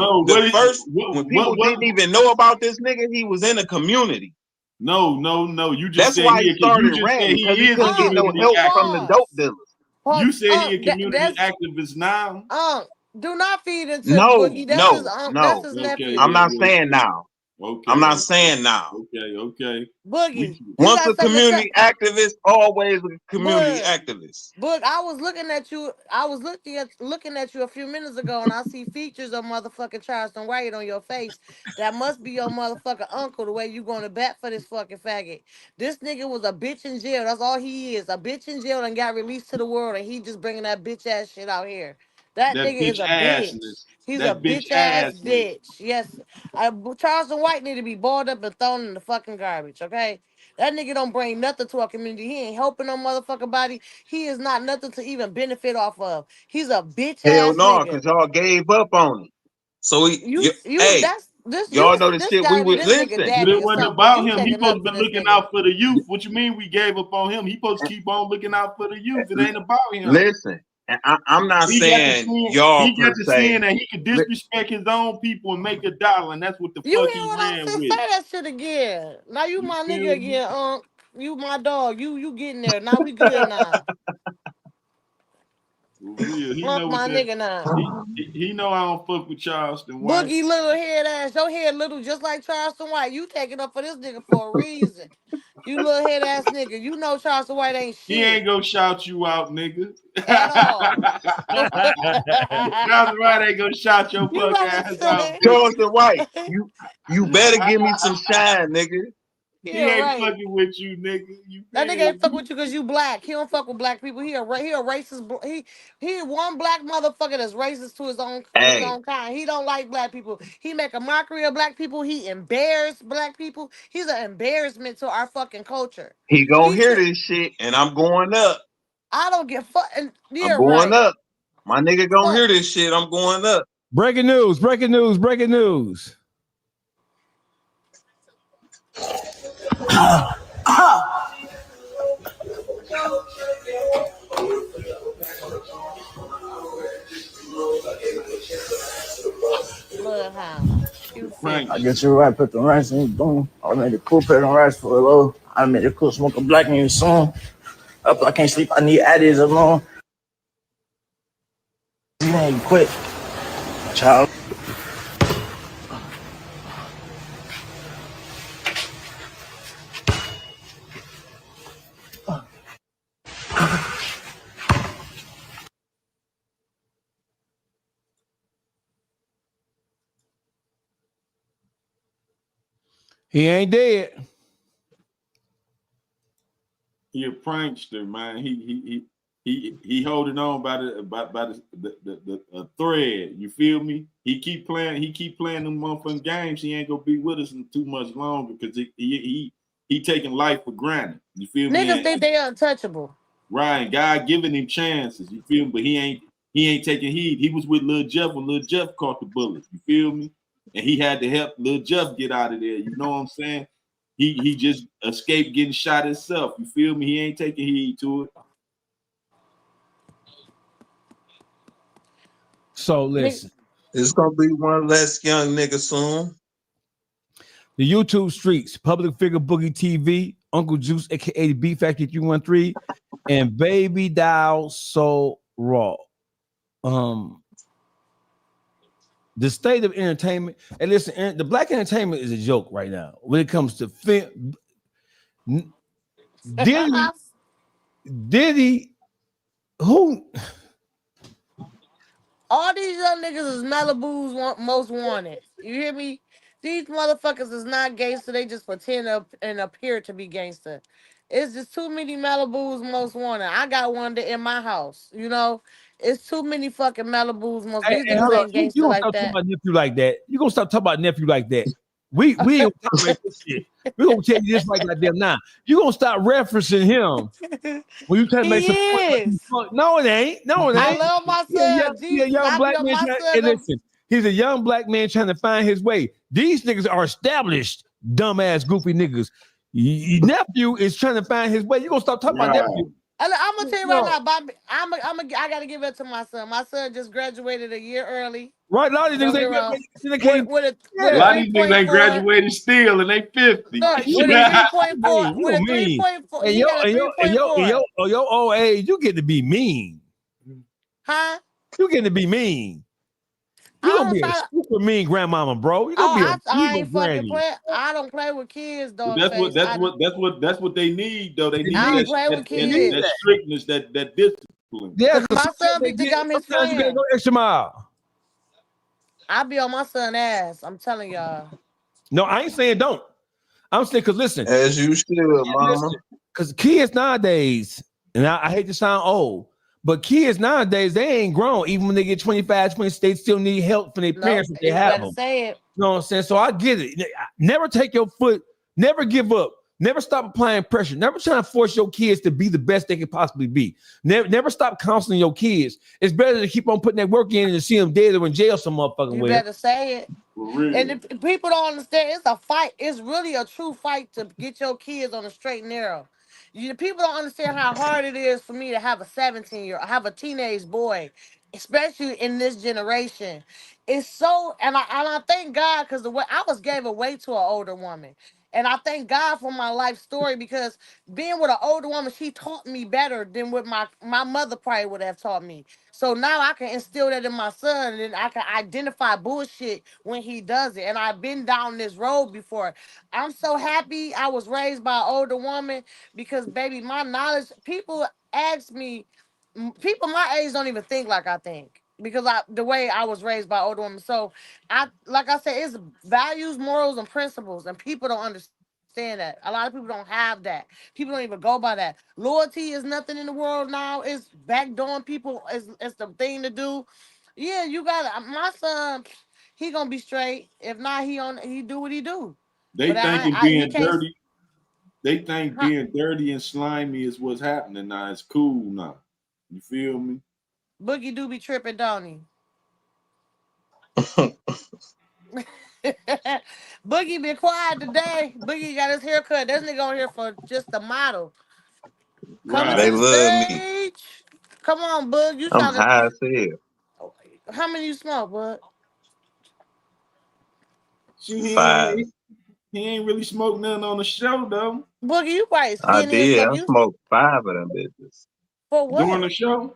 when people didn't even know about this nigga, he was in the community. No. You just That's said why he you started just ranting, said because he he is a couldn't get no community help activist. from the dope dealers. You said he a community activist now. Do not feed into No, Boogie. That's his That's his nephew. I'm not saying now. Okay. I'm not saying now. Okay. Boogie. Once a community activist, always a community activist. Book, I was looking at you. I was looking at you a few minutes ago, and I see features of motherfucking Charleston White on your face. That must be your motherfucking uncle. The way you going to bat for this fucking faggot. This nigga was a bitch in jail. That's all he is. A bitch in jail and got released to the world, and he just bringing that bitch ass shit out here. That nigga is a bitch. He's a bitch ass bitch. Yes, Charleston White need to be balled up and thrown in the fucking garbage. Okay. That nigga don't bring nothing to our community. He ain't helping no motherfucking body. He is not nothing to even benefit off of. He's a bitch Hell ass no, nigga. because y'all gave up on it. So y'all know the shit we would listen. But it wasn't about him. He supposed to be looking out for the youth. What you mean we gave up on him? He supposed to keep on looking out for the youth. It ain't about him. Listen, I'm not saying y'all he got per to se. seeing that he could disrespect his own people and make $1, and that's what the You fuck hear he what I ran said? with. Say that shit again. Now you my nigga again, You my dog. You getting there. Now we good now. Real. He Fuck know my what nigga now. he know I don't fuck with Charleston White. Boogie little head ass. Your head little just like Charleston White. You taking up for this nigga for a reason. You little head ass nigga. You know Charleston White ain't shit. He ain't gonna shout you out, nigga. At all. Charleston White ain't gonna shout your You fuck about to ass say- out. Charleston White, you better give me some shine, nigga. He Yeah, ain't right. fucking with you, nigga. You That nigga ain't fuck with you because you black. He don't fuck with black people. He a racist. He one black motherfucker that's racist to his own kind. He don't like black people. He make a mockery of black people. He embarrass black people. He's an embarrassment to our fucking culture. He gonna hear this shit, and I'm going up. I don't give fuck. I'm going up. My nigga gonna hear this shit. I'm going up. Breaking news. Bloodhound. I get you right, put the rice in, boom. I made the cool put on rice for a low. I'm at the cook smoke a black man soon. Up, I can't sleep. I need Addies alone. Man, you quit, child. He ain't dead. He a prankster, man. He holding on by the thread. You feel me? He keep playing them motherfucking games. He ain't gonna be with us too much longer because he taking life for granted. You feel me? Niggas think they untouchable. Right, God giving him chances. You feel me? But he ain't taking heed. He was with Lil Jeff when Lil Jeff caught the bullet. You feel me? And he had to help Lil Jeff get out of there. You know what I'm saying? He just escaped getting shot himself. You feel me? He ain't taking heed to it. So listen, it's gonna be one less young nigga soon. The YouTube streets, public figure Boogie TV, Uncle Juice, aka the Beat Factory 313, and Baby Doll So Raw. The state of entertainment, and listen, the black entertainment is a joke right now when it comes to film. Diddy, who? All these young niggas is Malibu's most wanted. You hear me? These motherfuckers is not gangster. They just pretend and appear to be gangster. It's just too many Malibu's most wanted. I got one in my house. You know, it's too many fucking Malibu's most. These niggas ain't gangster like that. Talk about nephew like that. You gonna stop talking about nephew like that? We ain't gonna talk about this shit. We gonna tell you this right goddamn now. You gonna stop referencing him when you try to make some point. No, it ain't. No, it ain't. I love my son. He's a young black man. He's a young black man trying to find his way. These niggas are established, dumbass, goofy niggas. Your nephew is trying to find his way. You gonna stop talking about nephew? I'm gonna tell you right now, Bobby. I gotta give it to my son. My son just graduated a year early. Right, a lot of these niggas ain't graduated. A lot of these niggas ain't graduated still, and they 50. Look, with a 3.4, with a 3.4, and your old age, you get to be mean. Huh? You get to be mean. You gonna be a super mean grandmama, bro. You gonna be a I ain't fucking play. I don't play with kids, though. That's what they need, though. They need I play with kids. That strictness, that discipline. Yeah, my son be think I'm his friend. You gotta go extra mile. I be on my son's ass. I'm telling y'all. No, I ain't saying don't. I'm saying because listen, as you should, mama. Because kids nowadays, and I hate to sound old, but kids nowadays, they ain't grown. Even when they get 25, 26, they still need help from their parents if they have them. Say it. You know what I'm saying? So I get it. Never take your foot, never give up, never stop applying pressure, never try to force your kids to be the best they can possibly be. Never stop counseling your kids. It's better to keep on putting that work in and to see them dead or in jail some motherfucking way. You better say it. And if people don't understand, it's a fight. It's really a true fight to get your kids on the straight and narrow. People don't understand how hard it is for me to have a 17-year-old, have a teenage boy, especially in this generation. It's so, and I thank God because the way I was gave away to an older woman. And I thank God for my life story because being with an older woman, she taught me better than what my mother probably would have taught me. So now I can instill that in my son and I can identify bullshit when he does it. And I've been down this road before. I'm so happy I was raised by an older woman because, baby, my knowledge, people ask me, people my age don't even think like I think. Because the way I was raised by older women. So like I said, it's values, morals, and principles, and people don't understand that. A lot of people don't have that. People don't even go by that. Loyalty is nothing in the world now. It's backdooring people. It's the thing to do. Yeah, you got it. My son, he gonna be straight. If not, he do what he do. They thinking being dirty. They think being dirty and slimy is what's happening now. It's cool now. You feel me? Boogie do be tripping, don't he? Boogie been quiet today. Boogie got his hair cut. This nigga on here for just the model. Right. They love me. Come on, Boog. You I'm high as hell. How many you smoke, Bud? 5. He ain't really smoked nothing on the show though. Boogie, you probably I skinny as did. fuck. I You smoked 5 of them bitches. for what? During the show?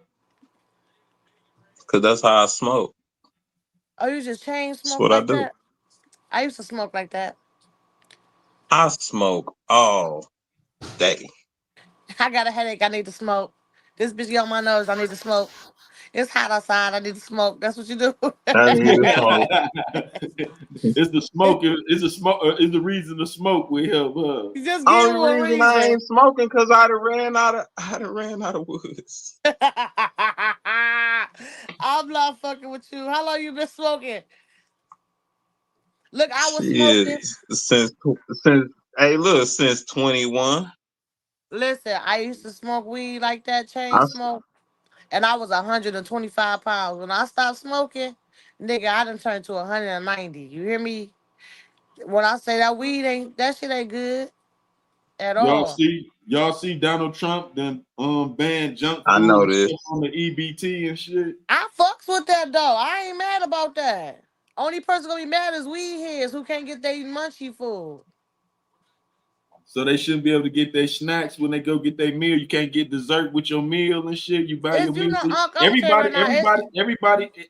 Cause that's how I smoke. Oh, you just chain That's smoke what I like do. that? I used to smoke like that. I smoke all day. I got a headache. I need to smoke. This bitch get on my nose. I need to smoke. It's hot outside. I need to smoke. That's what you do. I need to smoke. It's the smoke. It's a smoke. It's the reason to smoke will help. You just give Only you a reason I reason. ain't smoking because I'd have ran out of woods. I'm not fucking with you. How long you been smoking? Look, I was Shit, smoking. since 21. Listen, I used to smoke weed like that, chain smoke, and I was 125 pounds. When I stopped smoking, nigga, I done turned to 190. You hear me? When I say that that shit ain't good at all. Y'all see Donald Trump then banned junk I food know and this. stuff on the EBT and shit. I fucks with that though. I ain't mad about that. Only person gonna be mad is weed heads who can't get their munchy food. So they shouldn't be able to get their snacks when they go get their meal. You can't get dessert with your meal and shit. You buy your meal. I'm saying right now,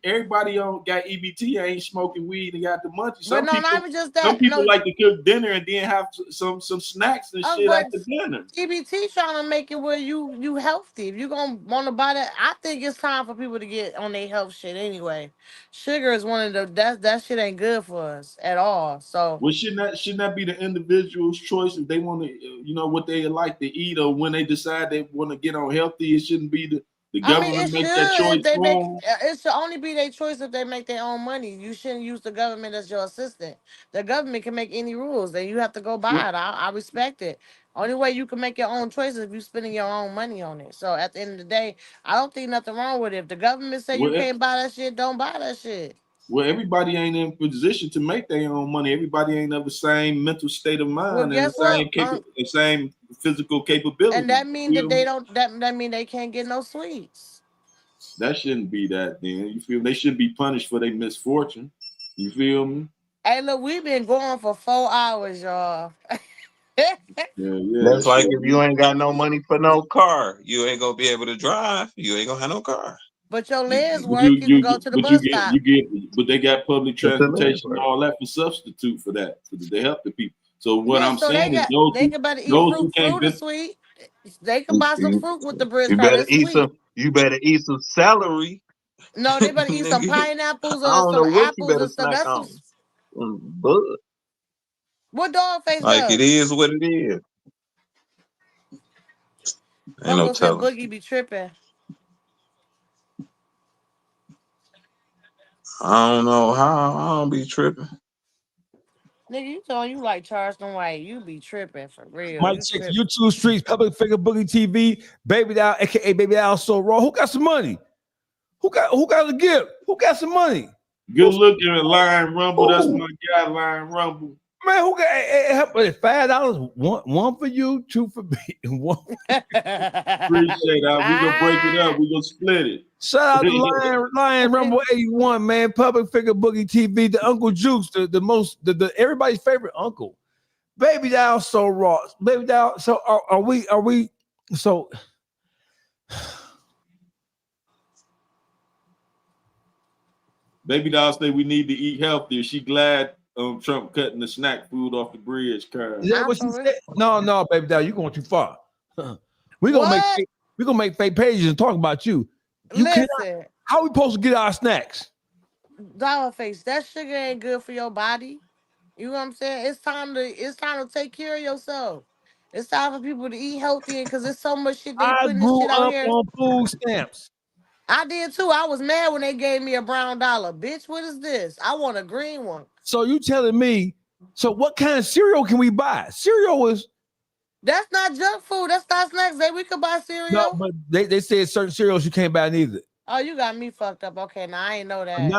Everybody on got EBT ain't smoking weed and got the munchies. But no, not even just that. Some people No, like to cook dinner and then have some snacks and shit but after dinner. EBT trying to make it where you healthy. If you gonna want to buy that, I think it's time for people to get on their health shit anyway. Sugar is one of the that shit ain't good for us at all. So Well, shouldn't that be the individual's choice if they want to, what they like to eat, or when they decide they want to get on healthy? It shouldn't be the government make that choice if they make for them. it should only be their choice if they make their own money. You shouldn't use the government as your assistant. The government can make any rules, then you have to go by it. I respect it. Only way you can make your own choices if you spending your own money on it. So at the end of the day, I don't think nothing wrong with it. If the government say you Well, can't buy that shit, don't buy that shit. Well, everybody ain't in position to make their own money. Everybody ain't of the same mental state of mind Well, and guess what? the same physical capability. And that mean that they don't. That mean they can't get no sweets. That shouldn't be that. Then you feel they should be punished for their misfortune. You feel me? Hey, look, we've been going for 4 hours, y'all. That's like if you ain't got no money for no car, you ain't gonna be able to drive. You ain't gonna have no car. But your legs work. You can go to the bus stop. But they got public transportation and all that for substitute for that. So they help the people. So what I'm saying is they can better eat fruit is sweet. They can buy some fruit with the bread You card. better It's eat sweet. You better eat some celery. No, they better eat some pineapples I or don't some know what you apples better and stuff. snack That's on. some. Bud. What dog face Like does? it is what it is. Ain't no Bungo said telling. Boogie be tripping. I don't know how. I don't be tripping. Nigga, you told you like Charleston White. You be tripping for real. Mike You checks tripping. YouTube streets, public figure Boogie TV, Baby Doll, aka Baby Doll So Raw. Who got some money? Who got a gift? Who got some money? Good looking at Lion Rumble. That's my guy, Lion Rumble. Man, who got $5? One for you, two for me. One. Appreciate that. We gonna break it up. We gonna split it. Shout out to Lion Rumble 81, man. Public figure Boogie TV, the Uncle Jukes, the everybody's favorite uncle. Baby Doll So Raw. Baby Doll. So are we so Baby Doll say we need to eat healthier. She glad Trump cutting the snack food off the bridge card. Is that what she said? No, Baby Doll, you going too far. We're gonna make fake pages and talk about you. Listen, how we supposed to get our snacks? Dollar face, that sugar ain't good for your body. You know what I'm saying? It's time to take care of yourself. It's time for people to eat healthy because there's so much shit they I putting this grew shit out up here. on food stamps. I did too. I was mad when they gave me a brown dollar. Bitch, what is this? I want a green one. So you telling me, so what kind of cereal can we buy? Cereal is... That's not junk food. That's not snacks. We could buy cereal. No, but they said certain cereals you can't buy neither. Oh, you got me fucked up. Okay, now I ain't know that.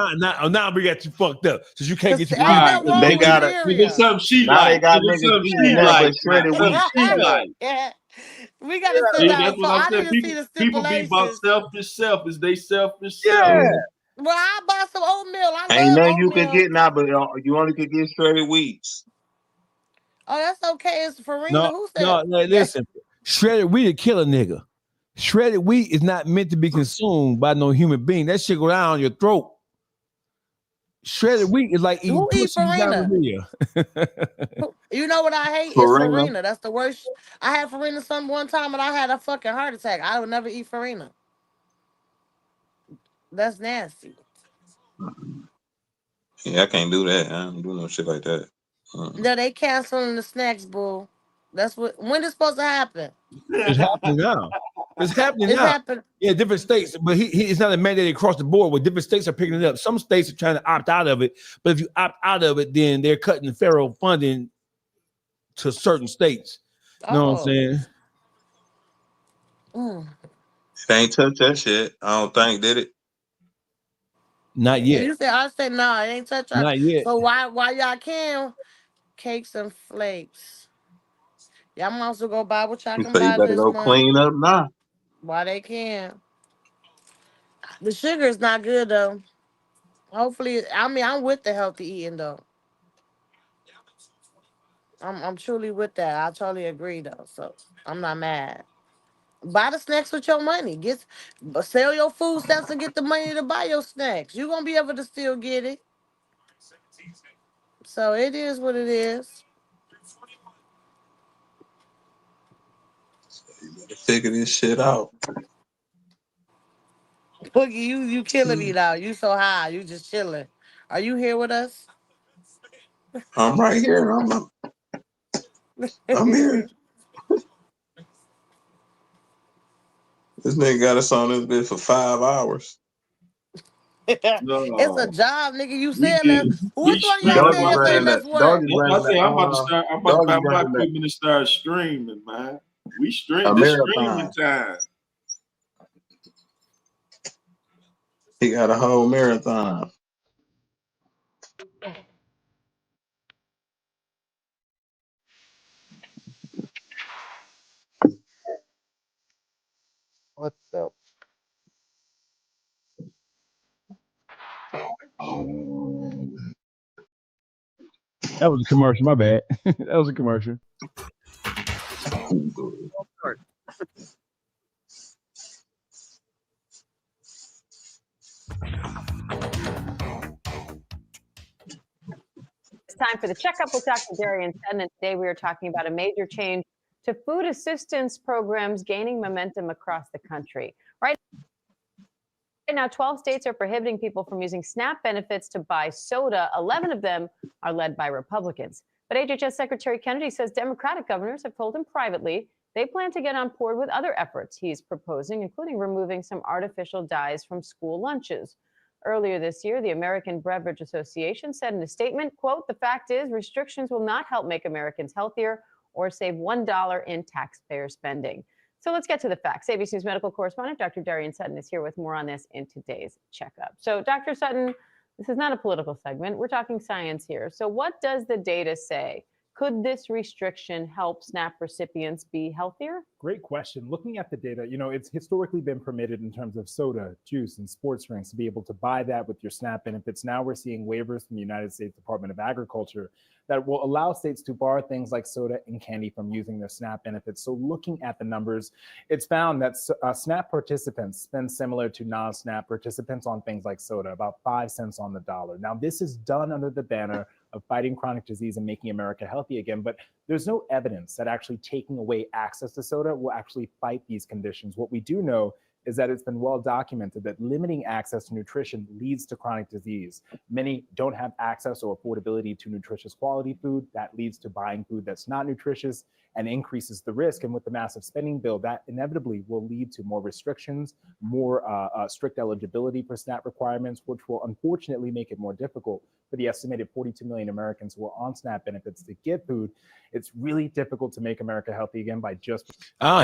Now we got you fucked up. Since you can't get your They got it. It's something she Now like. they got It's niggas something eating she that like. but shredded wheat. She like. Yeah. We gotta sit See, down. that's So what I I'm saying. need to see the People be about stipulations. selfish. Is they selfish? Yeah. Well, I bought some oatmeal. I Ain't love nothing you oatmeal. can get now, but you only could get shredded wheats. Oh, that's okay. It's Farina. No, Who said? listen. Shredded wheat will kill a nigga. Shredded wheat is not meant to be consumed by no human being. That shit go down your throat. Shredded wheat is like eating Who eat pussy with Farina? gonorrhea. You know what I hate? It's Farina. Farina. That's the worst. I had Farina some one time and I had a fucking heart attack. I would never eat Farina. That's nasty. Yeah, I can't do that. I don't do no shit like that. No, they canceling the snacks, bull. That's what. When is supposed to happen? It's happening now. It's happening It's now. happening. Yeah, different states, but it's not a mandate across the board. Where different states are picking it up. Some states are trying to opt out of it, but if you opt out of it, then they're cutting the federal funding to certain states. You know what I'm saying? They ain't touch that shit. I don't think, did it? Not yet. You said I said no, it ain't touch. Not yet. So why y'all can cakes and flakes? Y'all might also go buy what y'all can So you buy better this go month. clean up now. Why they can? The sugar is not good though. Hopefully, I mean I'm with the healthy eating though. I'm truly with that. I totally agree though. So I'm not mad. Buy the snacks with your money. Sell your food stamps and get the money to buy your snacks. You're gonna be able to still get it. So it is what it is. Figure this shit out. Boogie, you killing me now. You so high. You just chilling. Are you here with us? I'm right here. I'm here. This nigga got us on this bitch for 5 hours. It's a job, nigga. You said that. Which one of y'all said yesterday? Let's work. I'm about to buy my equipment and start streaming, man. We stream this streaming time. He got a whole marathon. What's up? That was a commercial. My bad. That was a commercial. It's time for the checkup with Dr. Darian Seddon, and today we are talking about a major change to food assistance programs gaining momentum across the country. Right now, 12 states are prohibiting people from using SNAP benefits to buy soda. 11 of them are led by Republicans. But HHS Secretary Kennedy says Democratic governors have told him privately they plan to get on board with other efforts he's proposing, including removing some artificial dyes from school lunches. Earlier this year, the American Beverage Association said in a statement, quote, "The fact is restrictions will not help make Americans healthier or save $1 in taxpayer spending." So let's get to the facts. ABC News medical correspondent Dr. Darian Sutton is here with more on this in today's checkup. So Dr. Sutton, this is not a political segment. We're talking science here. So what does the data say? Could this restriction help SNAP recipients be healthier? Great question. Looking at the data, it's historically been permitted in terms of soda, juice, and sports drinks to be able to buy that with your SNAP benefits. Now we're seeing waivers from the United States Department of Agriculture that will allow states to bar things like soda and candy from using their SNAP benefits. So looking at the numbers, it's found that SNAP participants spend similar to non-SNAP participants on things like soda, about 5 cents on the dollar. Now, this is done under the banner of fighting chronic disease and making America healthy again, but there's no evidence that actually taking away access to soda will actually fight these conditions. What we do know is that it's been well documented that limiting access to nutrition leads to chronic disease. Many don't have access or affordability to nutritious quality food. That leads to buying food that's not nutritious and increases the risk. And with the massive spending bill, that inevitably will lead to more restrictions, more strict eligibility for SNAP requirements, which will unfortunately make it more difficult for the estimated 42 million Americans who are on SNAP benefits to get food. It's really difficult to make America healthy again by just...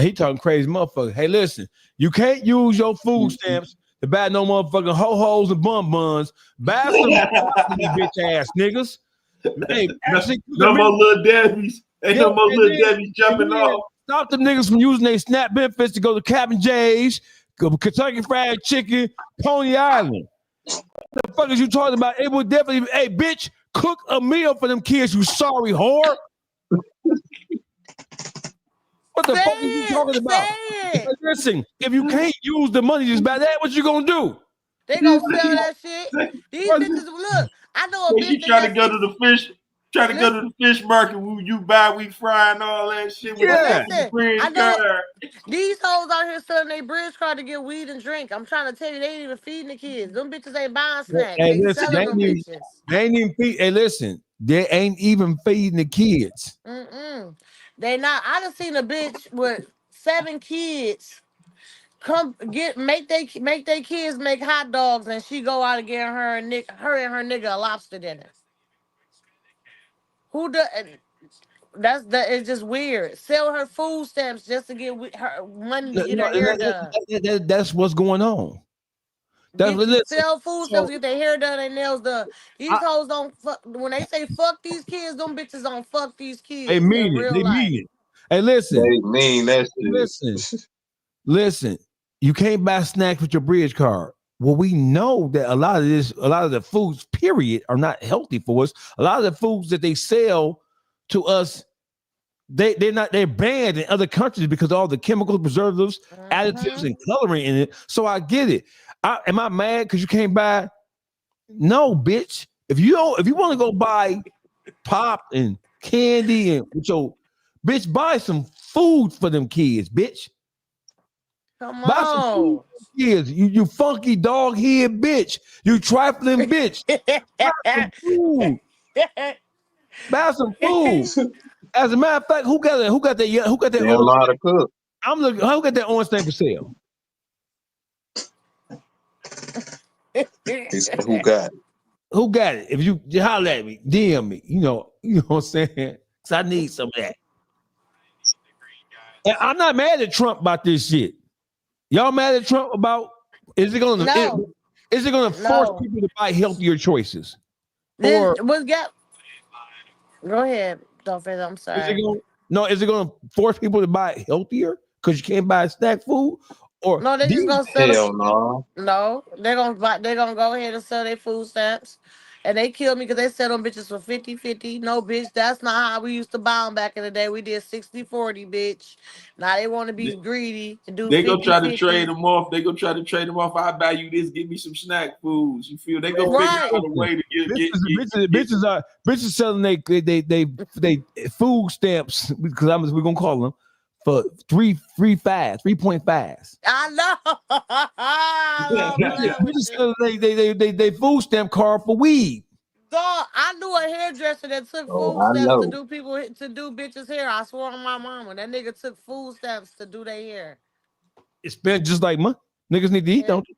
He talking crazy motherfucker. Hey, listen, you can't use your food stamps to buy no motherfucking ho-hos and bun-buns. Buy some bitch ass niggas. Hey, no more little Debbie's. Ain't no more little Debbie's jumping off. Stop them niggas from using their SNAP benefits to go to Captain J's, go Kentucky Fried Chicken, Pony Island. What the fuck is you talking about? It would definitely, hey, bitch, cook a meal for them kids, you sorry whore. What the fuck are you talking about? Like, listen, if you can't use the money just by that, what you gonna do? They gonna sell that shit. These bitches, look, I know a She bitch that trying to got go to the fish. Trying to go to the fish market. You buy, we fry and all that shit. With Listen, bridge I know card. these hoes out here selling their bridge card to get weed and drink. I'm trying to tell you, they ain't even feeding the kids. Them bitches ain't buying snacks. Hey, They listen, selling them bitches. they ain't even feed. Hey, listen, they ain't even feeding the kids. They not. I done seen a bitch with 7 kids come make they kids make hot dogs, and she go out and get her and her nigga a lobster dinner. Who does? It's just weird. Sell her food stamps just to get her money to get her hair done. That's what's going on. That's what listen. Sell food stamps to get their hair done, their nails done. These hoes don't fuck. When they say fuck these kids, them bitches don't fuck these kids. They mean in it. real They life. mean it. Hey, listen. They mean that shit. Listen. You can't buy snacks with your bridge card. Well, we know that a lot of the foods, period, are not healthy for us. A lot of the foods that they sell to us, they're banned in other countries because of all the chemicals, preservatives, additives, and coloring in it. So I get it. Am I mad because you can't buy? No, bitch. If you want to go buy pop and candy and so, bitch, buy some food for them kids, bitch. Come Buy some food for them kids. You funky dog head bitch. You trifling bitch. Buy some food. Buy some food. As a matter of fact, who got that? They a lot of cook. I'm looking. Who got that orange thing for sale? He said, who got it? Who got it? If you holler at me, DM me. You know what I'm saying? So I need some of that. And I'm not mad at Trump about this shit. Y'all mad at Trump about? Is it gonna force people to buy healthier choices? Or go ahead, Dolphin. I'm sorry. Is it gonna force people to buy healthier because you can't buy snack food? Or no, they just gonna sell. Hell no. No, they're gonna go ahead and sell their food stamps, and they killed me because they sell them bitches for 50-50. No, bitch, that's not how we used to buy them back in the day. We did 60-40, bitch. Now they want to be greedy and do 50-50. They gonna try to trade them off. They gonna try to trade them off. I buy you this. Give me some snack foods. You feel? They gonna figure out a way to get bitches selling they food stamps because we're gonna call them for 3.5. I know. They food stamp card for weed. Dog, I knew a hairdresser that took food stamps to do bitches' hair. I swear on my mama, that nigga took food stamps to do their hair. It's spent just like money. Niggas need to eat, don't you?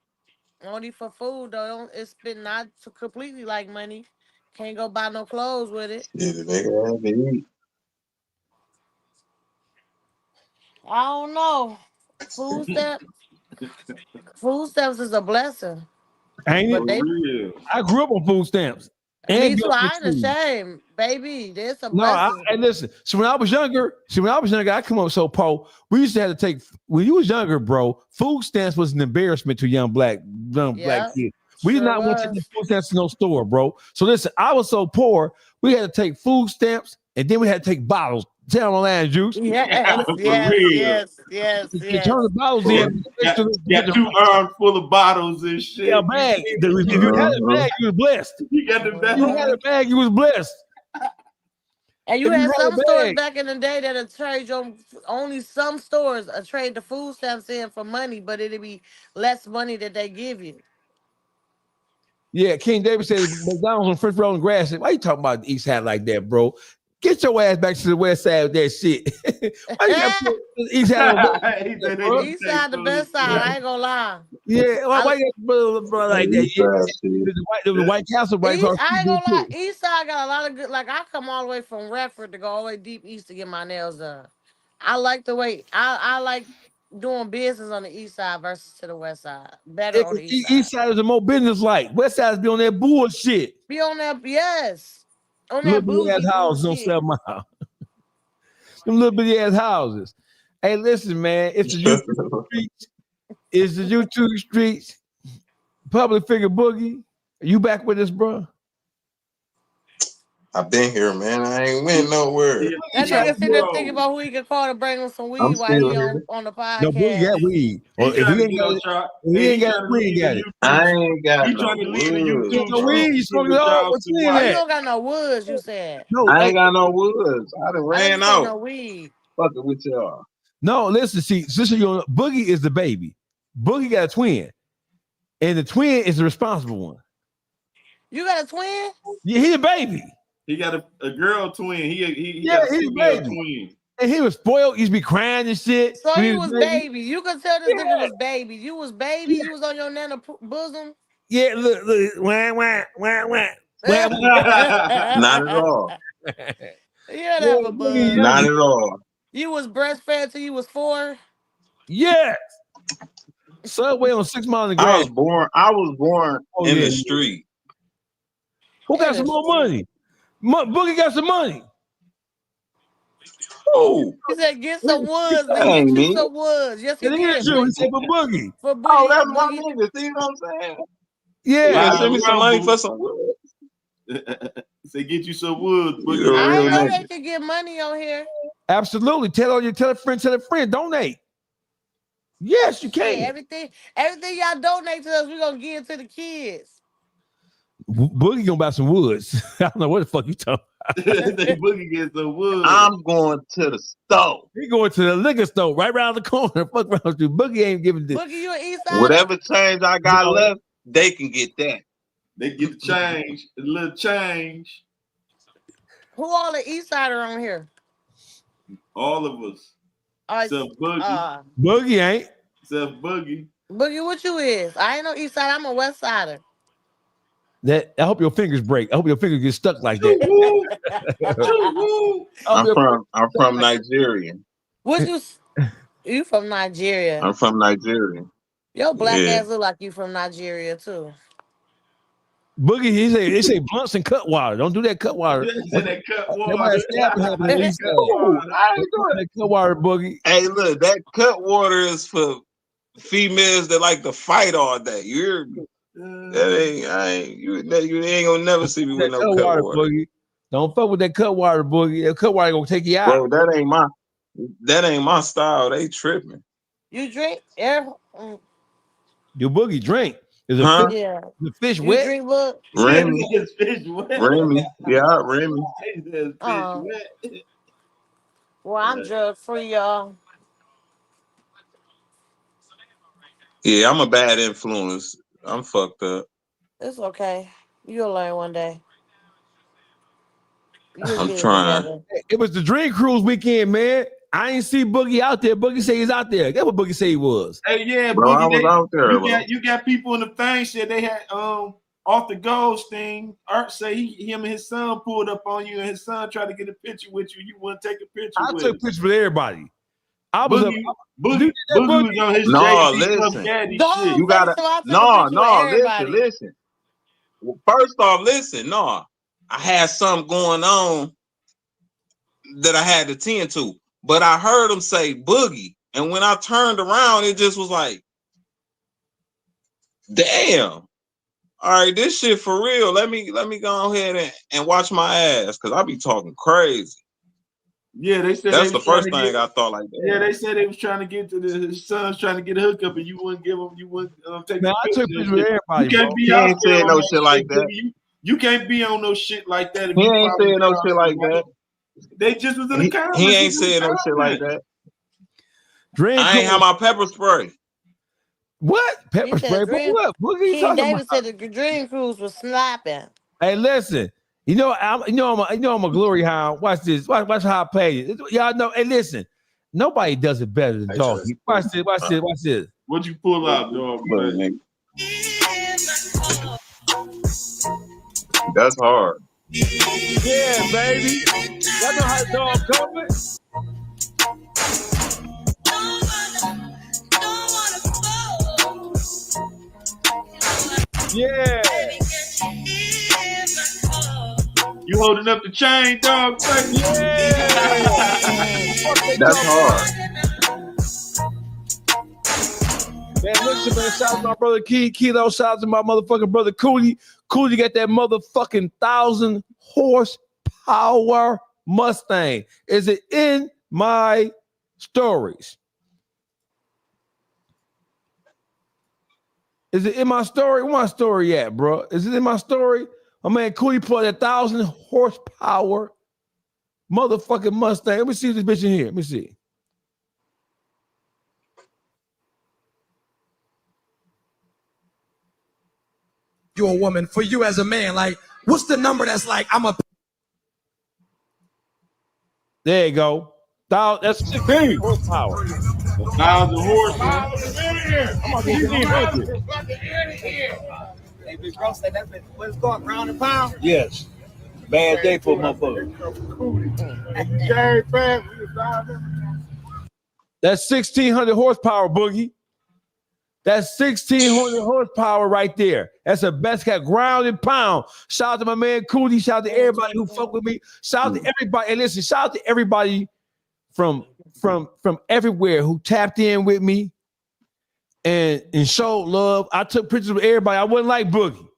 Only for food though. It's been not completely like money. Can't go buy no clothes with it. Yeah, they have to eat. I don't know. Food stamps is a blessing. Ain't But it? I grew up on food stamps. Me too. I ain't ashamed, baby. There's a blessing. And listen. So when I was younger, I come up so Paul. We used to have to take when you was younger, bro. Food stamps was an embarrassment to young black kids. We did not want to take food stamps to no store, bro. So listen, I was so poor, we had to take food stamps and then we had to take bottles. Tell on land juice. Yes. Turn the bottles in. Got 2 arms full of bottles and shit. Yeah, bag. If you had a bag, you was blessed. You got the bag. You had a bag, you was blessed. And you If had you had some a stores bag. back in the day that trade only some stores trade the food stamps in for money, but it'd be less money that they give you. Yeah, King David said McDonald's on French Road and Grass. Why you talking about the East Side like that, bro? Get your ass back to the West Side with that shit. Why you got to put the East Side? East side the best side. I ain't gonna lie. Yeah, why you got to like that? Yeah, the White Castle right across. I ain't gonna lie. East side got a lot of good. Like I come all the way from Redford to go all the way deep east to get my nails done. I like the way I like doing business on the east side versus to the west side. Better on the east side. East Side is a more business like. West Side's be on that bullshit. Be on that, yes. On Little that bitty ass bougie houses on 7 Mile. Them little bitty ass houses. Hey, listen, man. It's the YouTube streets. It's the YouTube streets. Public figure Boogie. Are you back with us, bro? I've been here, man. I ain't went nowhere. That nigga sitting there thinking about who he can call to bring him some I'm weed while still he here. on the podcast. No, Boogie got weed. Or if he ain't got it, he ain't got it, we ain't got it. I ain't got He no trying to leave the woods. YouTube No weed, you smoking it all. What's in Oh, you that? don't got no woods, you said. No, I hey, ain't got no woods. I done I didn't ran say out. no weed. Fucking with y'all. no, listen, see, sister, you know, Boogie is the baby. Boogie got a twin. And the twin is the responsible one. You got a twin? Yeah, he a baby. He got a girl twin. He Yeah, got a he's a female baby. twin. And he was spoiled. He used to be crying and shit. So when he he was baby. baby. You could tell this nigga was baby. You was baby. You was on your nana bosom. Yeah, look, wah, wah, wah, wah. Not at all. You had to have a buzz. Not at all. You was breastfed till you was 4. Yes. Subway on 6 Mile and I Grand. was born in the street. Who got some more money? Boogie got some money. Oh, He said, get some woods. that Nigga, ain't get you me. some woods. Yes, he It did. is you. He said for Boogie. For Boogie. Oh, that's my Boogie. nigga. See what I'm saying? Yeah. Yeah, send me some money for some wood. Say get you some wood. You a I real didn't know nigga. they could get money on here. Absolutely. Tell a friend, donate. Yes, you can. Hey, everything y'all donate to us, we're gonna give to the kids. Boogie gonna buy some woods. I don't know what the fuck you talking about. Boogie gets some wood. I'm going to the store. He going to the liquor store right around the corner. Fuck around with you. Boogie ain't giving this. Boogie, you an East Side? Whatever change I got left, they can get that. They get the change, a little change. Who all the East Sider on here? All of us. Except Boogie. Boogie ain't. Except Boogie. Boogie, what you is? I ain't no East Side. I'm a West Sider. That I hope your fingers break. I hope your fingers get stuck like that. I'm from Nigeria. What you from Nigeria? I'm from Nigeria. Your black Yeah. ass look like you from Nigeria too. Boogie, they say blunts and cut water. Don't do that cut water. That cut That might water. stab you happening. I ain't doing That cut water, Boogie. Hey, look, that cut water is for females that like to fight all day. You ain't gonna never see me with no cut water. Boogie. Don't fuck with that cut water, Boogie. That cut water gonna take you out. Bro, that ain't my style. They tripping. You drink? Your Boogie drink. Is a Huh? fish, Yeah. the fish You wet? drink book? Remy. Fish wet. Remy. Yeah, Remy. Fish Oh. wet. Well, I'm drug free, y'all. Yeah, I'm a bad influence. I'm fucked up. It's okay. You'll learn one day. You'll I'm get it trying. together. It was the Dream Cruise weekend, man. I ain't see Boogie out there. Boogie say he's out there. That's what Boogie say he was. Hey, yeah, Bro, I Boogie, was out there, bro. you got people in the thing said they had off the goals thing. Art say him and his son pulled up on you, and his son tried to get a picture with you. You want to take a picture I with took him. pictures with everybody. I was Boogie was on his No, JD Puff listen. Daddy Don't shit. You gotta so I took a picture with everybody. listen. Well, first off, listen. No, I had something going on that I had to tend to, but I heard him say Boogie, and when I turned around, it just was like, damn. All right, this shit for real. Let me go ahead and watch my ass, cause I be talking crazy. Yeah, they said That's they the was trying first to thing get- I thought like that. Yeah, they said they was trying to get to his son's trying to get a hookup, and you wouldn't give him. You wouldn't take. Man, the I took picture. pictures with everybody, You can't bro. be He out ain't there said on no that shit like that. You can't be on no shit like that. If He you ain't follow saying no me shit out like there, that. They just was in the comments. He ain't saying no shit like that. Dream I ain't Cruise. have my pepper spray. What? Pepper He said spray? Dream- What? Boogie you King talking David about? said the Dream Cruise was slapping. Hey, listen. I'm a glory hound. Watch this. Watch how I play it. Y'all know. Hey, listen. Nobody does it better than Doggy. Watch this. Watch this. Watch this. What'd you pull out, dog? Man? That's hard. Yeah, baby. Y'all know how dog coming. Yeah. You holding up the chain, dog? That's hard. Man, listen, man. Shout out to my brother Kilo. Shout out to my motherfucking brother Cooley. Cooley got that motherfucking 1,000 horsepower horsepower Mustang. Is it in my stories? Is it in my story? Where my story at, bro? Is it in my story? My man Cootie put 1,000 horsepower motherfucking Mustang. Let me see this bitch in here. Let me see. You a woman. For you as a man, like, what's the number that's like, I'm a... There you go. That's 16 horsepower. 1,000 horses. I'm about to 1,500. Hey, big bro, say that been, what's going, ground and pound? Yes. Bad day for a motherfucker. That's 1,600 horsepower, Boogie. That's 1,600 horsepower right there. That's the best cat, ground and pound. Shout out to my man Cootie. Shout out to everybody who fuck with me. Shout out to everybody. And listen, shout out to everybody from everywhere who tapped in with me and showed love. I took pictures with everybody. I wasn't like Boogie.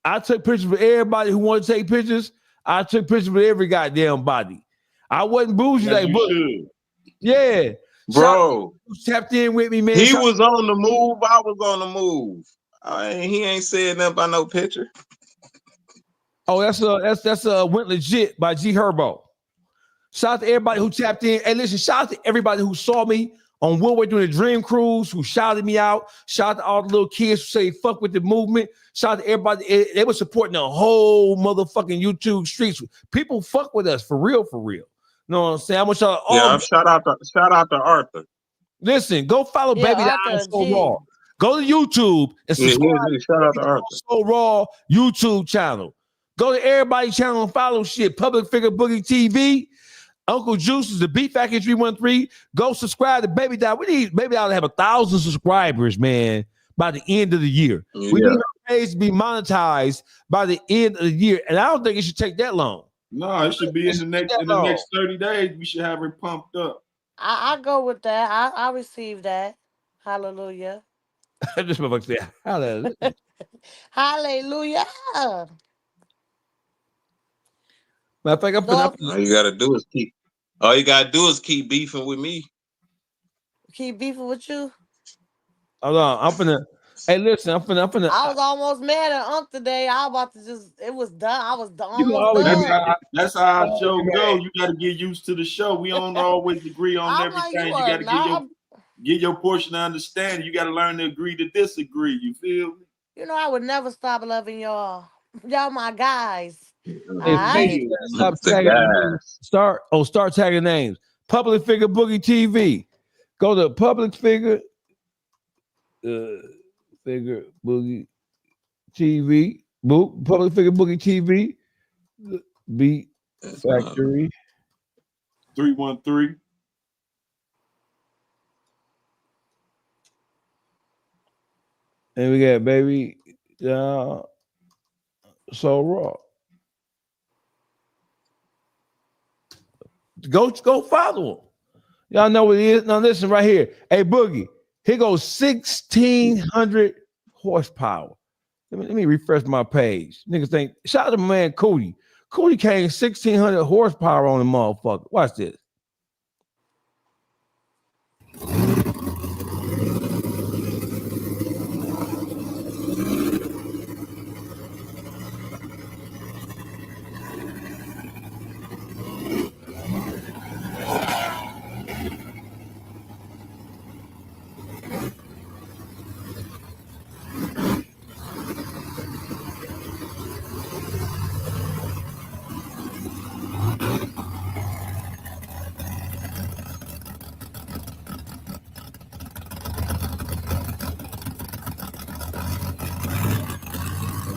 I took pictures with everybody who wanted to take pictures. I took pictures with every goddamn body. I wasn't bougie like Boogie. Yeah. Bro, tapped in with me, man. He was on the move. I was on the move. He ain't said nothing about no picture. Oh, that's Went Legit by G Herbo. Shout out to everybody who tapped in. Hey, listen, shout out to everybody who saw me on Woodward doing the Dream Cruise, who shouted me out. Shout out to all the little kids who say fuck with the movement. Shout out to everybody. They were supporting the whole motherfucking YouTube streets. People fuck with us for real, for real. You know what I'm saying? I want y'all all shout out to Arthur. Listen, go follow Baby Down So Raw. Go to YouTube and subscribe shout out to Arthur. So Raw YouTube channel. Go to everybody's channel and follow shit. Public Figure Boogie TV. Uncle Juice is the Beat Factory 313. Go subscribe to Baby Down. We need Baby Down to have 1,000 subscribers, man, by the end of the year. We need our page to be monetized by the end of the year. And I don't think it should take that long. No, it should be in the next 30 days. We should have it pumped up. I go with that. I receive that. Hallelujah. This motherfucker said, hallelujah. Hallelujah. Matter of fact, all you gotta do is keep beefing with me. Keep beefing with you. Hold on, I'm finna. Hey, listen, I'm finna. I was almost mad at today. I was about to just. It was done. I was done. That's how our show go. You got to get used to the show. We don't always agree on everything. You got to get your portion of understanding. You got to learn to agree to disagree. You feel me? You know, I would never stop loving y'all. Y'all my guys. Stop tagging names. Start tagging names. Public Figure Boogie TV. Go to Public Figure Boogie TV. Public Figure Boogie TV. Beat Factory 313. And we got Baby So Raw. Go follow him. Y'all know what it is. Now listen right here. Hey Boogie, here goes 1,600 horsepower. Let me refresh my page. Niggas think. Shout out to my man Cootie. Cootie came 1,600 horsepower on the motherfucker. Watch this.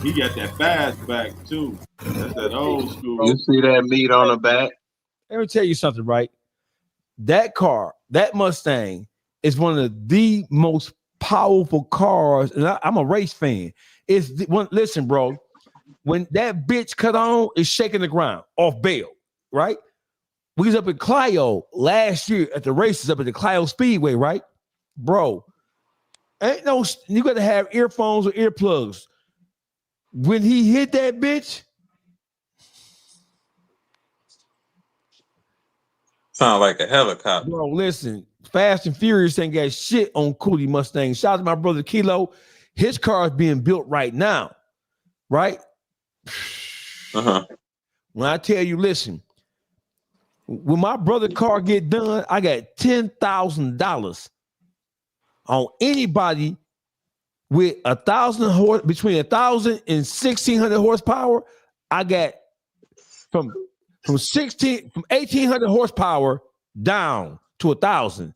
He got that fast back too. That's that old school. You see that meat on the back? Let me tell you something, right? That car, that Mustang, is one of the most powerful cars, and I'm a race fan. Listen, bro, when that bitch cut on, it's shaking the ground off bail, right? We was up in Clio last year at the races up at the Clio Speedway, right? Bro, you got to have earphones or earplugs. When he hit that bitch, Sound like a helicopter. Bro, listen, Fast and Furious ain't got shit on Cootie Mustang. Shout out to my brother Kilo. His car is being built right now, right? When I tell you, listen, when my brother's car get done, I got $10,000 on anybody with 1,000 horse, between 1,000 and 1,600 horsepower. I got from 1,800 horsepower down to 1,000.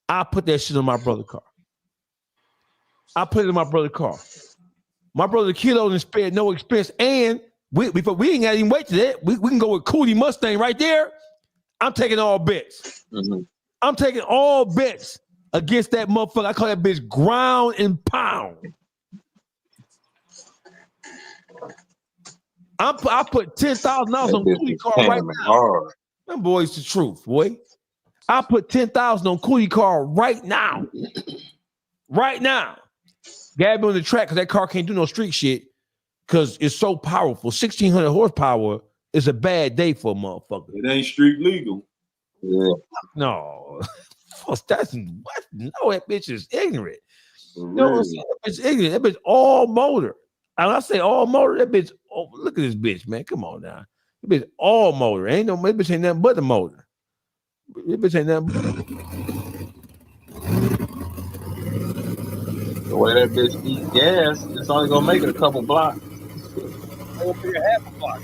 I put that shit on my brother's car. I put it in my brother's car. My brother Kilo didn't spare no expense, and we ain't got to even wait to that. We can go with Cootie Mustang right there. I'm taking all bets. I'm taking all bets against that motherfucker. I call that bitch ground and pound. I put $10,000 on Cootie car right now. Them boys, the truth, boy. I put $10,000 on Cootie car right now. Right now. Gabby on the track because that car can't do no street shit because it's so powerful. 1,600 horsepower is a bad day for a motherfucker. It ain't street legal. Yeah. No. That's what? No, that bitch is ignorant. No, it's ignorant. That bitch all motor. And I say all motor, that bitch, oh, look at this bitch, man. Come on now. That bitch all motor. Ain't no, that bitch ain't nothing but the motor. That bitch ain't nothing but the way that bitch eat gas, it's only gonna make it a couple blocks. I'll figure half a block.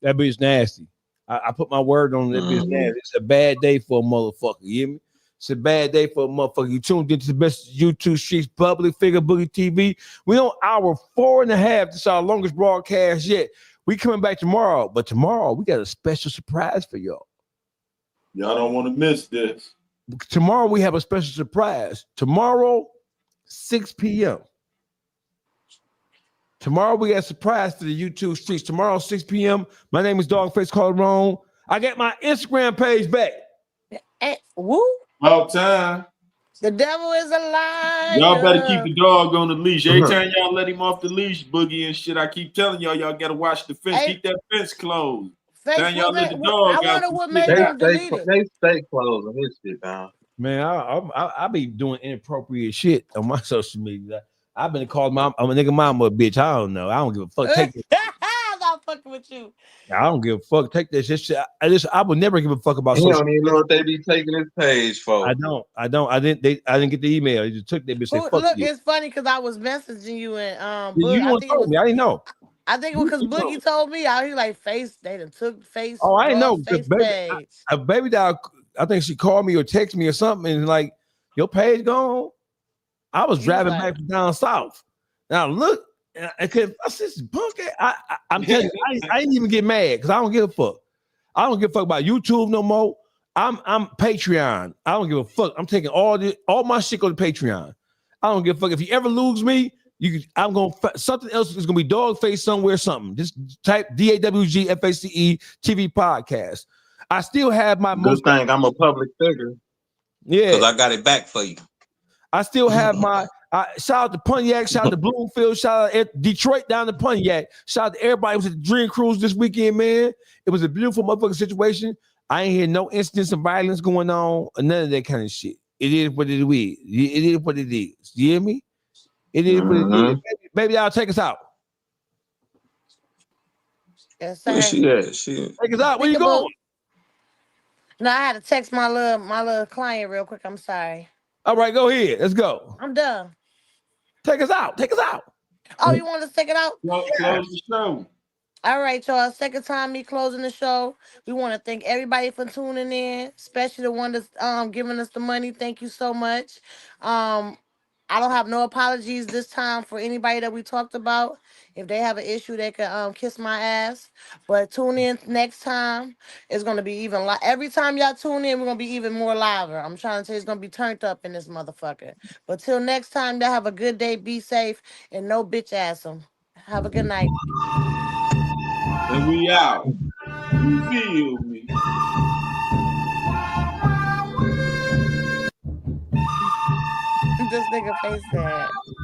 That bitch nasty. I put my word on that bitch nasty. It's a bad day for a motherfucker. You hear me? It's a bad day for a motherfucker. You tuned into the best YouTube streets, public figure, Boogie TV. We on hour 4.5. This is our longest broadcast yet. We coming back tomorrow, but tomorrow we got a special surprise for y'all. Y'all don't want to miss this. Tomorrow we have a special surprise. Tomorrow, 6 p.m. Tomorrow we got a surprise for the YouTube streets. Tomorrow, 6 p.m. My name is Dogface Calderon. I got my Instagram page back. Woo! About time. The devil is a liar. Y'all better keep the dog on the leash. Every time y'all let him off the leash, Boogie and shit, I keep telling y'all gotta watch the fence. Keep that fence closed. Then y'all let the dog out. They stay closed on this shit, man. Man, I be doing inappropriate shit on my social media. I've been called I'm a nigga mama a bitch. I don't know. I don't give a fuck. Take it. I'm not fucking with you. I don't give a fuck. Take that shit. I would never give a fuck about. You don't even know what they be taking this page for. I don't. I didn't get the email. You just took that bitch. Say, fuck look, you. it's funny because I was messaging you and You told me. I didn't know. I think it was because Boogie told me. He like face. They done took face. Oh, I didn't know. Face Baby doll. I think she called me or texted me or something and like your page gone. I was driving back from down south. Now look, I said, punk. I'm telling you, I didn't even get mad because I don't give a fuck. I don't give a fuck about YouTube no more. I'm Patreon. I don't give a fuck. I'm taking all my shit on Patreon. I don't give a fuck. If you ever lose me, I'm gonna something else is gonna be Dogface somewhere. Something. Just type DAWGFACE TV podcast. I still have my good thing. I'm a public figure. Yeah, because I got it back for you. I still have my shout out to Pontiac, shout out to Bloomfield, shout out to Detroit down to Pontiac, shout out to everybody who was at the Dream Cruise this weekend, man. It was a beautiful motherfucking situation. I ain't hear no incidents of violence going on or none of that kind of shit. It is what it is. It is what it is. You hear me? It is what it is. Baby, y'all take us out. Yes, Where she at? Take us out. Where you going? No, I had to text my little client real quick. I'm sorry. All right, go ahead. Let's go. I'm done. Take us out. Take us out. Oh, you want us to take it out? Close the show. All right, y'all. Second time me closing the show. We want to thank everybody for tuning in, especially the one that's giving us the money. Thank you so much. I I don't have no apologies this time for anybody that we talked about. If they have an issue, they can kiss my ass. But tune in next time. It's gonna be even every time y'all tune in, we're gonna be even more liver. I'm trying to say it's gonna be turned up in this motherfucker. But till next time, y'all have a good day, be safe, and no bitch ass them. Have a good night. And we out. You feel me? This nigga face that.